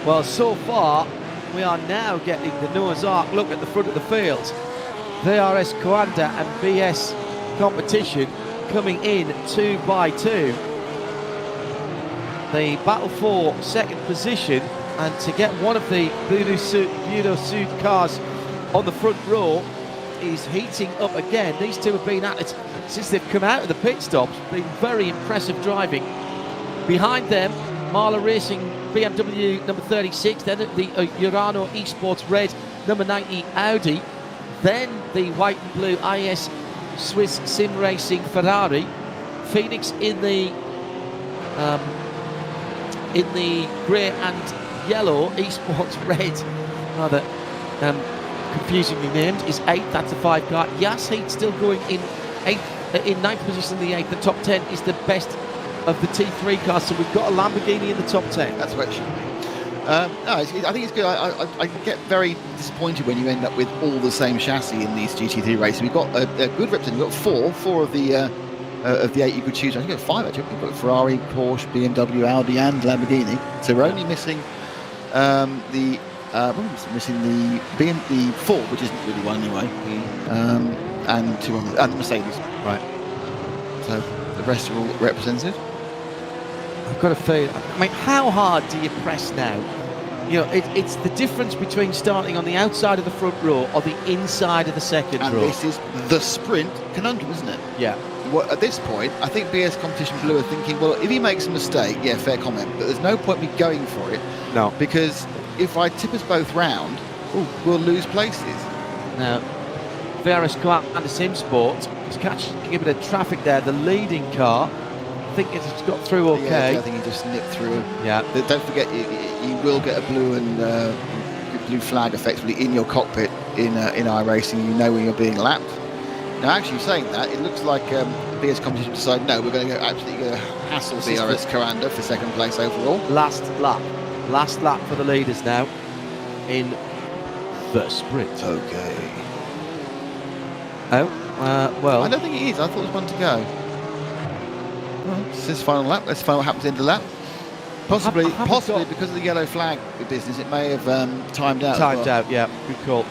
Well, so far, we are now getting the Noah's Ark look at the front of the field. VRS Coanda and BS Competition coming in 2 by 2. The battle for second position, and to get one of the Budo Sud cars on the front row is heating up again. These two have been at it since they've come out of the pit stops. Been very impressive driving. Behind them, Marla Racing BMW number 36, then the Urano Esports Red number 90 Audi, then the white and blue IS Swiss SimRacing Ferrari, Phoenix in the grey and yellow Esports Red, rather confusingly named, is 8th. That's a 5 car. Yas Heat still going in 9th position in the 8th. The top 10 is the best of the T3 cars, so we've got a Lamborghini in the top 10. That's what it should be. I think it's good. I get very disappointed when you end up with all the same chassis in these GT3 races. We've got a good representative. We've got four of the 8 you could choose. I think we've got 5 actually. We've got Ferrari, Porsche, BMW, Audi, and Lamborghini. So we're only missing the Ford, which isn't really one anyway, and 2 others, and the Mercedes. Right. So the rest are all represented. I've got to feel. I mean, how hard do you press now? You know, it's the difference between starting on the outside of the front row or the inside of the second row. And this is the sprint conundrum, isn't it? Yeah. Well, at this point, I think BS Competition Blue are thinking, well, if he makes a mistake, yeah, fair comment, but there's no point me going for it. No. Because if I tip us both round, we'll lose places. Now, VRS Coat and the Sim Sport is catching a bit of traffic there. The leading car, I think it's got through okay. Yeah, I think he just nipped through. Yeah. Don't forget, you will get a blue and blue flag effectively in your cockpit in iRacing. You know when you're being lapped. Now, actually saying that, it looks like BS Competition decided, no, we're going to go absolutely hassle VRS Coanda for second place overall. Last lap for the leaders now in the sprint. Okay. Oh, well. I don't think it is. I thought there was one to go. Well, it's this final lap. Let's find what happens in the lap. Possibly because of the yellow flag business, it may have timed out. Yeah, good call.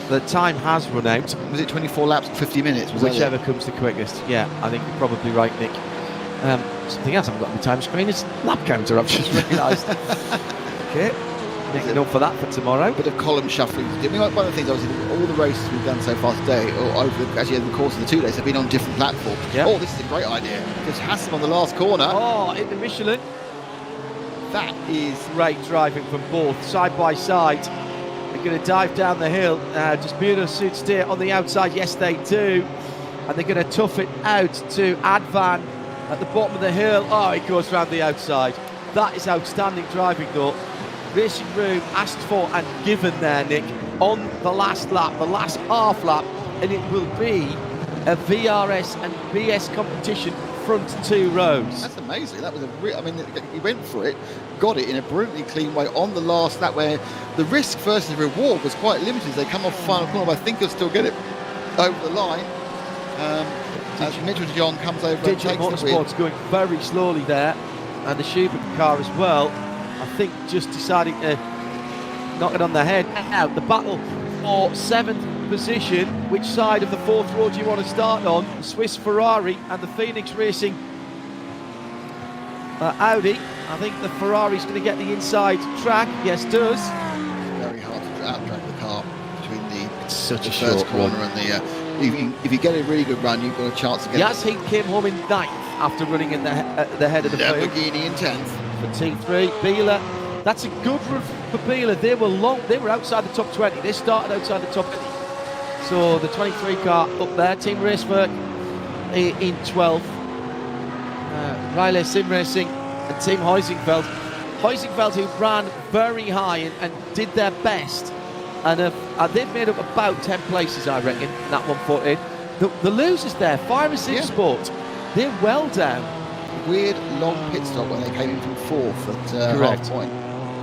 The time has run out. Was it 24 laps, 50 minutes? Whichever comes the quickest. Yeah, I think you're probably right, Nick. Something else I haven't got on the time screen is lap counter, I've just realised. Okay, making up for that for tomorrow. Bit of column shuffling. I mean, one of the things, obviously, all the races we've done so far today, or over the course of the 2 days, have been on different platforms. Yeah. Oh, this is a great idea. Just has them on the last corner. Oh, in the Michelin. That is great driving from both, side by side. They're going to dive down the hill. Does Burnout suit steer on the outside? Yes, they do. And they're going to tough it out to Advan at the bottom of the hill. Oh, it goes round the outside. That is outstanding driving, though. Racing Room asked for and given there, Nick, on the last lap, the last half lap, and it will be a VRS and BS competition front 2 rows. That's amazing. That was he went for it, got it in a brilliantly clean way on the last lap, where the risk versus the reward was quite limited. They come off the final corner, but I think they'll still get it over the line. As Mitchell de Jong comes over and Digital takes the win. Motorsport's going very slowly there, and the Schubert car as well. I think just deciding to knock it on the head. Now the battle for 7th position. Which side of the 4th row do you want to start on? The Swiss Ferrari and the Phoenix Racing Audi. I think the Ferrari's going to get the inside track. Yes, does. Very hard to outtrack the car between the such a first short corner run. and the. If you get a really good run, you've got a chance to get. Yes, he came home in 9th after running in the head of the field. Lamborghini in 10th for T3. Biela, that's a good run for Biela. They were outside the top 20. They started outside the top 20. So the 23 car up there. Team Racework in 12th. Riley SimRacing and Team Huizinfeld. Huizinfeld, who ran very high and did their best. And they've made up about 10 places, I reckon, in that 148. The losers there, Fire and Sim Sport, they're well down. Weird long pit stop when they came in from 4th at half point.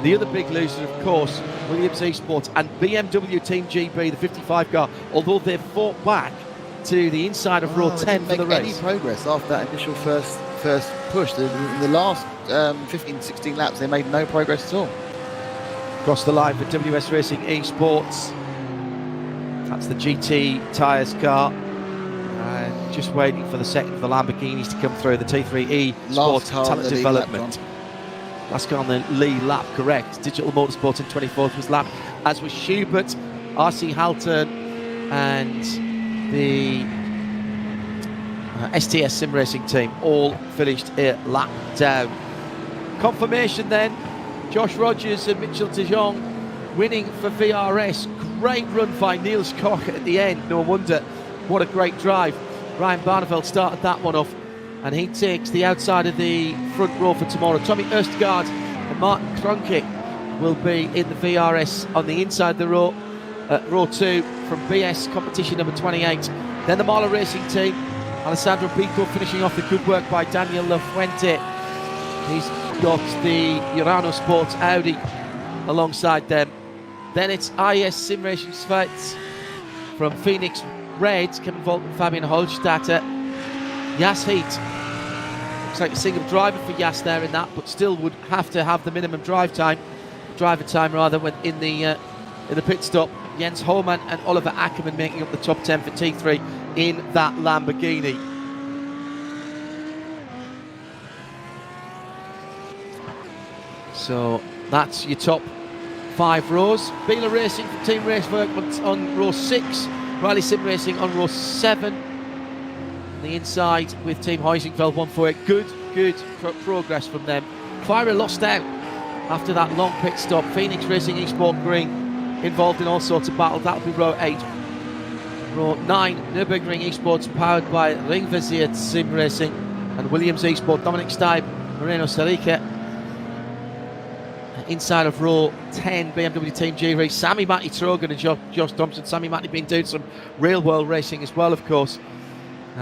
The other big loser, of course, Williams Esports and BMW Team GB, the 55 car, although they've fought back to the inside of row 10 for the race. Any progress after that initial first push. In the last 15, 16 laps, they made no progress at all. Across the line for WS Racing Esports. That's the GT tyres car. And just waiting for the second of the Lamborghinis to come through. The T3E Sports Talent Development. Last car on the lead lap, correct. Digital Motorsport in 24th was lap, as was Schubert, RC Halton, and the STS Sim Racing team all finished a lap down. Confirmation then, Josh Rogers and Mitchell de Jong winning for VRS. Great run by Niels Koch at the end, no wonder. What a great drive. Ryan Barneveld started that one off, and he takes the outside of the front row for tomorrow. Tommy Erstgaard and Martin Kroenke will be in the VRS on the inside of the row, row 2 from BS competition number 28. Then the Marla Racing team, Alessandro Pico finishing off the good work by Daniel Lafuente. He's got the Urano Sports Audi alongside them. Then it's IS Sim Racing Schweiz from Phoenix Red, Kevin Volkman, Fabian Holstatter. Jas Heat. Looks like a single driver for Jas there in that, but still would have to have the minimum driver time when in the pit stop. Jens Hohmann and Oliver Ackermann making up the top 10 for T3 in that Lamborghini. So that's your top 5 rows. Bieler Racing from Team Racework on row 6. Riley Sim Racing on row 7. On the inside with Team Heusingfeld 148. Good progress from them. Fira lost out after that long pit stop. Phoenix Racing Esport Green involved in all sorts of battles. That'll be row 8. Row 9, Nürburgring Esports powered by Ringversiert Sim Racing and Williams Esport. Dominic Steib, Moreno Sarica. Inside of row 10, BMW Team G-Race, Sammy Matty Trogan and Josh Thompson. Sammy Matty been doing some real world racing as well, of course.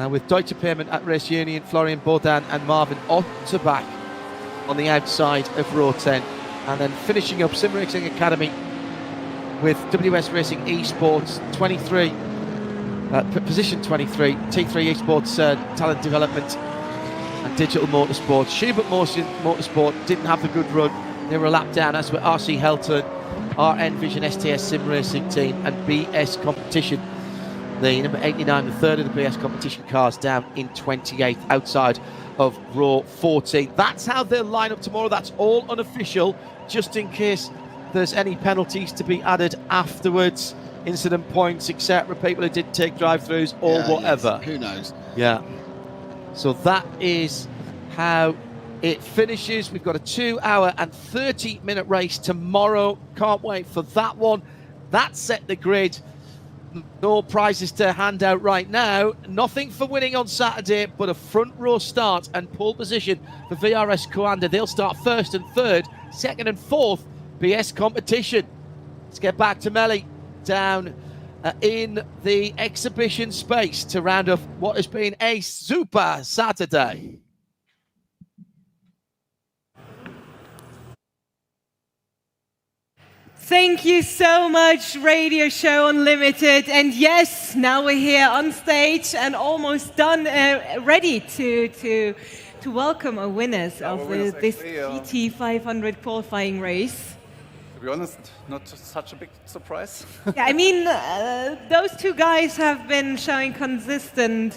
With Deutsche Payment at Race Union, Florian Bodan and Marvin Otterbach on the outside of row 10. And then finishing up Sim Racing Academy with WS Racing Esports 23, position 23, T3 Esports Talent Development and Digital Motorsport. Schubert Motorsport didn't have the good run. They were a lap down, as were RC Helton, RN Vision STS Sim Racing team and BS Competition. The number 89, the third of the BS Competition cars, down in 28th outside of row 14. That's how they'll line up tomorrow. That's all unofficial, just in case there's any penalties to be added afterwards, incident points, etc. People who didn't take drive-throughs or whatever. Yes. Who knows? Yeah. So that is how it finishes. We've got a 2-hour and 30-minute race tomorrow. Can't wait for that one. That set the grid. No prizes to hand out right now. Nothing for winning on Saturday, but a front row start and pole position for VRS Coanda. They'll start first and third, second and fourth BS competition. Let's get back to Melly down in the exhibition space to round off what has been a super Saturday. Thank you so much, Radio Show Unlimited. And yes, now we're here on stage and almost done, ready to welcome our winners of this GT 500 qualifying race. To be honest, not such a big surprise. Yeah, I mean, those two guys have been showing consistent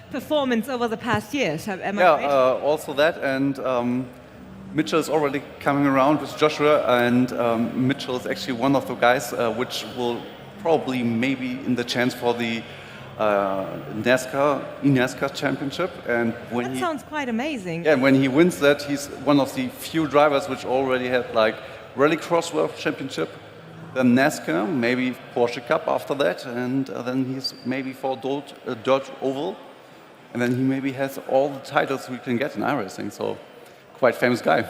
performance over the past years. Am I right? Also that, and Mitchell is already coming around with Joshua, and Mitchell is actually one of the guys which will probably maybe in the chance for the NASCAR championship. And when that sounds quite amazing. Yeah, when he wins that, he's one of the few drivers which already had like Rallycross World Championship, then NASCAR, maybe Porsche Cup after that, and then he's maybe for Dirt Oval, and then he maybe has all the titles we can get in iRacing. So quite famous guy.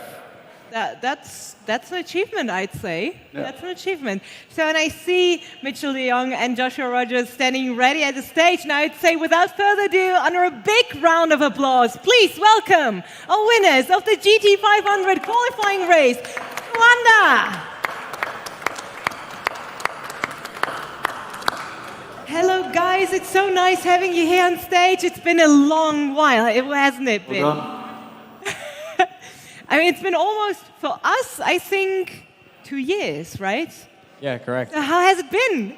That's an achievement, I'd say. Yeah. That's an achievement. So, and I see Mitchell de Jong and Joshua Rogers standing ready at the stage. Now, I'd say, without further ado, under a big round of applause, please welcome our winners of the GT 500 qualifying race, Wanda. Hello, guys. It's so nice having you here on stage. It's been a long while, hasn't it been? I mean, it's been almost, for us, I think, 2 years, right? Yeah, correct. So how has it been?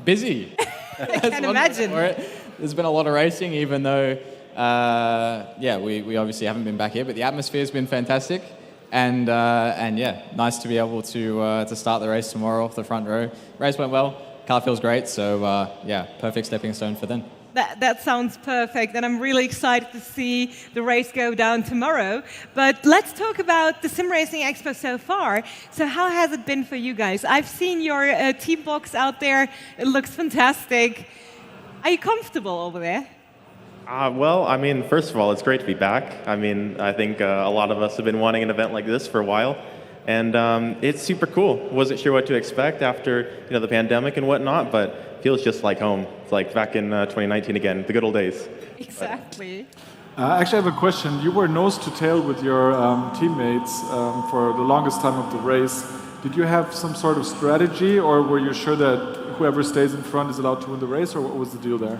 Busy. I can imagine. There's been a lot of racing, even though, we obviously haven't been back here, but the atmosphere's been fantastic. And yeah, nice to be able to start the race tomorrow off the front row. Race went well, car feels great, so perfect stepping stone for then. That sounds perfect, and I'm really excited to see the race go down tomorrow. But let's talk about the SimRacing Expo so far. So how has it been for you guys? I've seen your team box out there. It looks fantastic. Are you comfortable over there? Well, I mean, first of all, it's great to be back. I mean, I think a lot of us have been wanting an event like this for a while. And it's super cool. Wasn't sure what to expect after the pandemic and whatnot, but feels just like home. It's like back in 2019 again, the good old days. Exactly. Actually, I have a question. You were nose to tail with your teammates for the longest time of the race. Did you have some sort of strategy, or were you sure that whoever stays in front is allowed to win the race, or what was the deal there?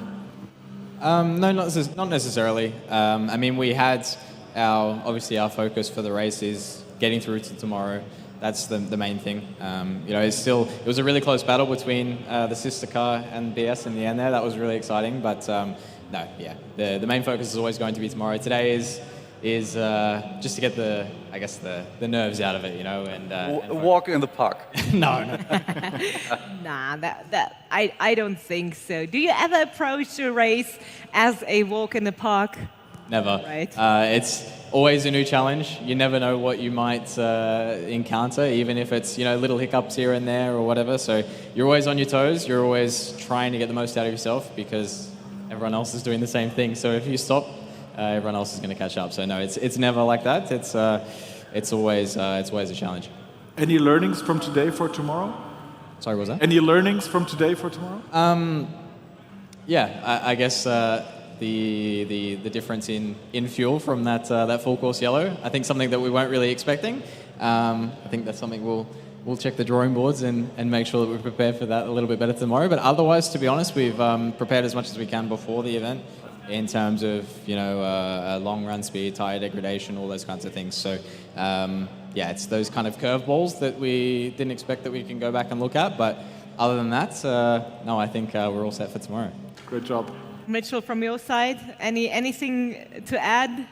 No, not necessarily. I mean, we had obviously our focus for the race is getting through to tomorrow. That's the main thing. It was a really close battle between the sister car and BS in the end there. That was really exciting. But the main focus is always going to be tomorrow. Today is just to get the nerves out of it, and walk in the park. No. Nah, I don't think so. Do you ever approach a race as a walk in the park? Never. Right. It's always a new challenge. You never know what you might encounter, even if it's little hiccups here and there or whatever. So you're always on your toes. You're always trying to get the most out of yourself because everyone else is doing the same thing. So if you stop, everyone else is going to catch up. So no, it's never like that. It's always a challenge. Any learnings from today for tomorrow? Sorry, what was that? Any learnings from today for tomorrow? I guess the difference in fuel from that full course yellow. I think something that we weren't really expecting. I think that's something we'll check the drawing boards and make sure that we prepare for that a little bit better tomorrow. But otherwise, to be honest, we've prepared as much as we can before the event in terms of long run speed, tire degradation, all those kinds of things. So it's those kind of curveballs that we didn't expect that we can go back and look at. But other than that, no, I think we're all set for tomorrow. Great job. Mitchell, from your side, anything to add?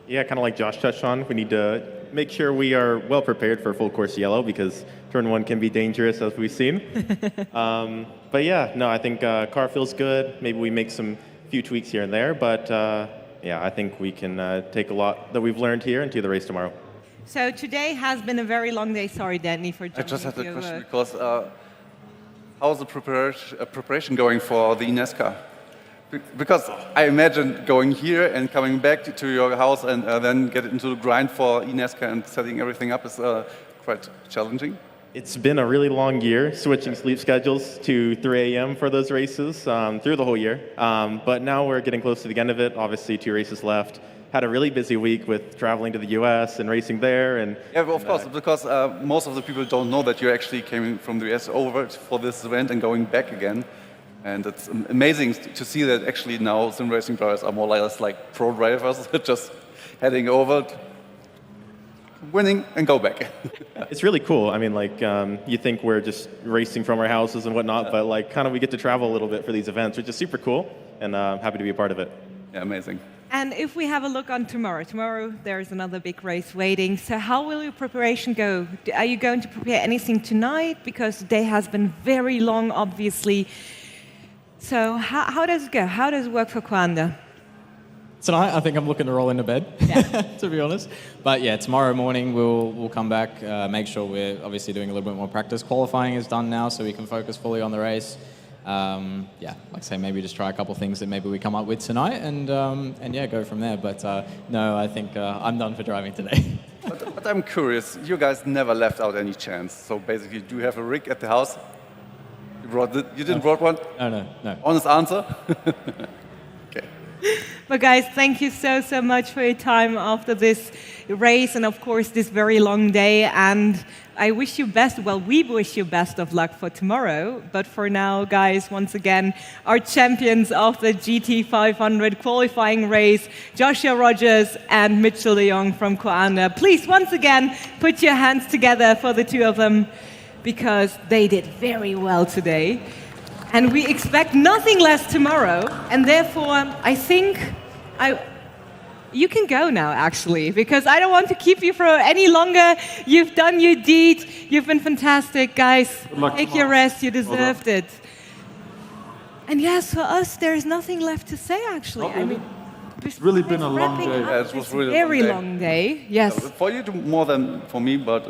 Yeah, kind of like Josh touched on, we need to make sure we are well prepared for full course yellow because turn one can be dangerous, as we've seen. But yeah, no, I think car feels good. Maybe we make some few tweaks here and there, but I think we can take a lot that we've learned here into the race tomorrow. So today has been a very long day. Sorry, Danny, for jumping I just had a into question because how's the preparation going for the NASCAR? Because I imagine going here and coming back to your house and then get into the grind for eNASCAR and setting everything up is quite challenging. It's been a really long year, switching sleep schedules to 3 a.m. for those races through the whole year. But now we're getting close to the end of it. Obviously, 2 races left. Had a really busy week with traveling to the U.S. and racing there. And well, of course, because most of the people don't know that you actually came from the U.S. over for this event and going back again. And it's amazing to see that actually now sim racing drivers are more or less like pro drivers, just heading over, winning and go back. It's really cool. I mean, you think we're just racing from our houses and whatnot, but kind of we get to travel a little bit for these events, which is super cool, and I'm happy to be a part of it. Yeah, amazing. And if we have a look on tomorrow there's another big race waiting. So how will your preparation go? Are you going to prepare anything tonight? Because the day has been very long, obviously. So how does it go? How does it work for Kwanda? Tonight, I think I'm looking to roll into bed, to be honest. But yeah, tomorrow morning we'll come back, make sure we're obviously doing a little bit more practice. Qualifying is done now, so we can focus fully on the race. Like I say, maybe just try a couple things that maybe we come up with tonight and go from there. But no, I think I'm done for driving today. But I'm curious, you guys never left out any chance. So basically, do you have a rig at the house? You didn't brought one? No. Honest answer? Okay. But guys, thank you so much for your time after this race and of course this very long day. And I wish you best, well, we wish you best of luck for tomorrow. But for now, guys, once again, our champions of the GT500 qualifying race, Joshua Rogers and Mitchell de Jong from Coanda. Please, once again, put your hands together for the two of them because they did very well today. And we expect nothing less tomorrow. And therefore, I think you can go now, actually, because I don't want to keep you for any longer. You've done your deed. You've been fantastic, guys. Take your rest. You deserved it. And yes, for us, there's nothing left to say, actually. I mean, it's really been a long day. Yeah, it was really very a long day. Yes. For you, more than for me, but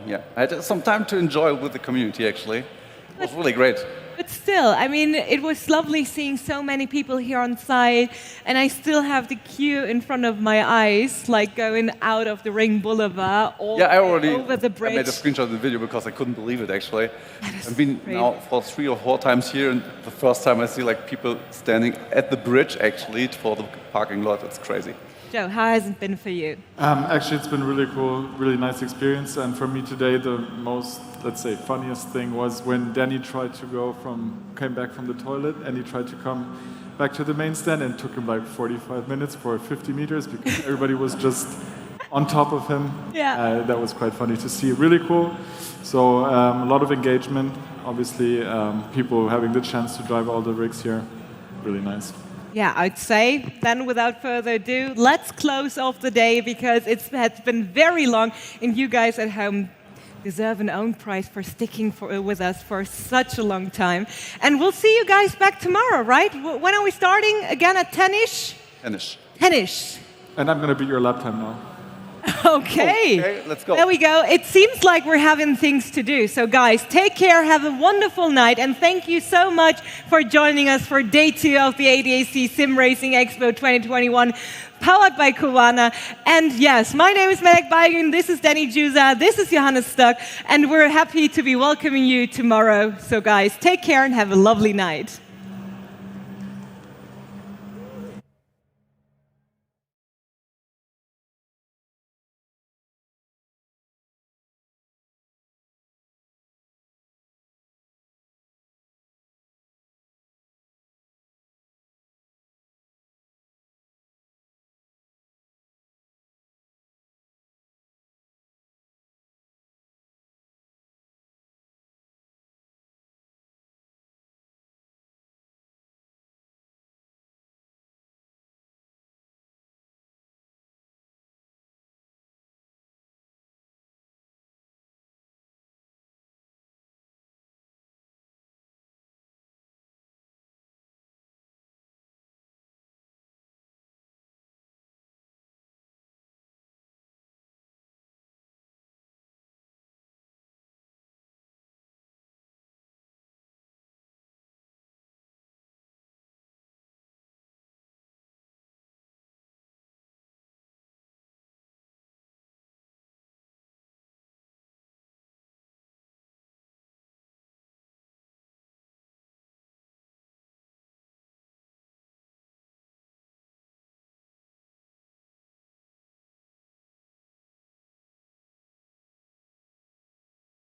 yeah, I had some time to enjoy with the community. Actually, it was really great. But still, I mean, it was lovely seeing so many people here on site, and I still have the queue in front of my eyes, like going out of the Ring Boulevard or over the bridge. I made a screenshot of the video because I couldn't believe it, actually. I've been now for 3 or 4 times here, and the first time I see like people standing at the bridge, actually, for the parking lot. It's crazy. Joe, how has it been for you? Actually, it's been really cool, really nice experience. And for me today, the most, let's say, funniest thing was when Danny tried to came back from the toilet, and he tried to come back to the main stand, and it took him like 45 minutes for 50 meters because everybody was just on top of him. Yeah. That was quite funny to see. Really cool. So a lot of engagement. Obviously, people having the chance to drive all the rigs here. Really nice. Yeah, I'd say then without further ado, let's close off the day because it has been very long and you guys at home deserve an own prize for sticking with us for such a long time. And we'll see you guys back tomorrow, right? When are we starting? Again at 10-ish? 10-ish. 10-ish. And I'm going to beat your lap time now. Okay, let's go. There we go. It seems like we're having things to do. So guys, take care, have a wonderful night, and thank you so much for joining us for day 2 of the ADAC SimRacing Expo 2021, powered by Coanda. And yes, my name is Melek Baygun, this is Danny Juza, this is Johannes Stuck, and we're happy to be welcoming you tomorrow. So guys, take care and have a lovely night.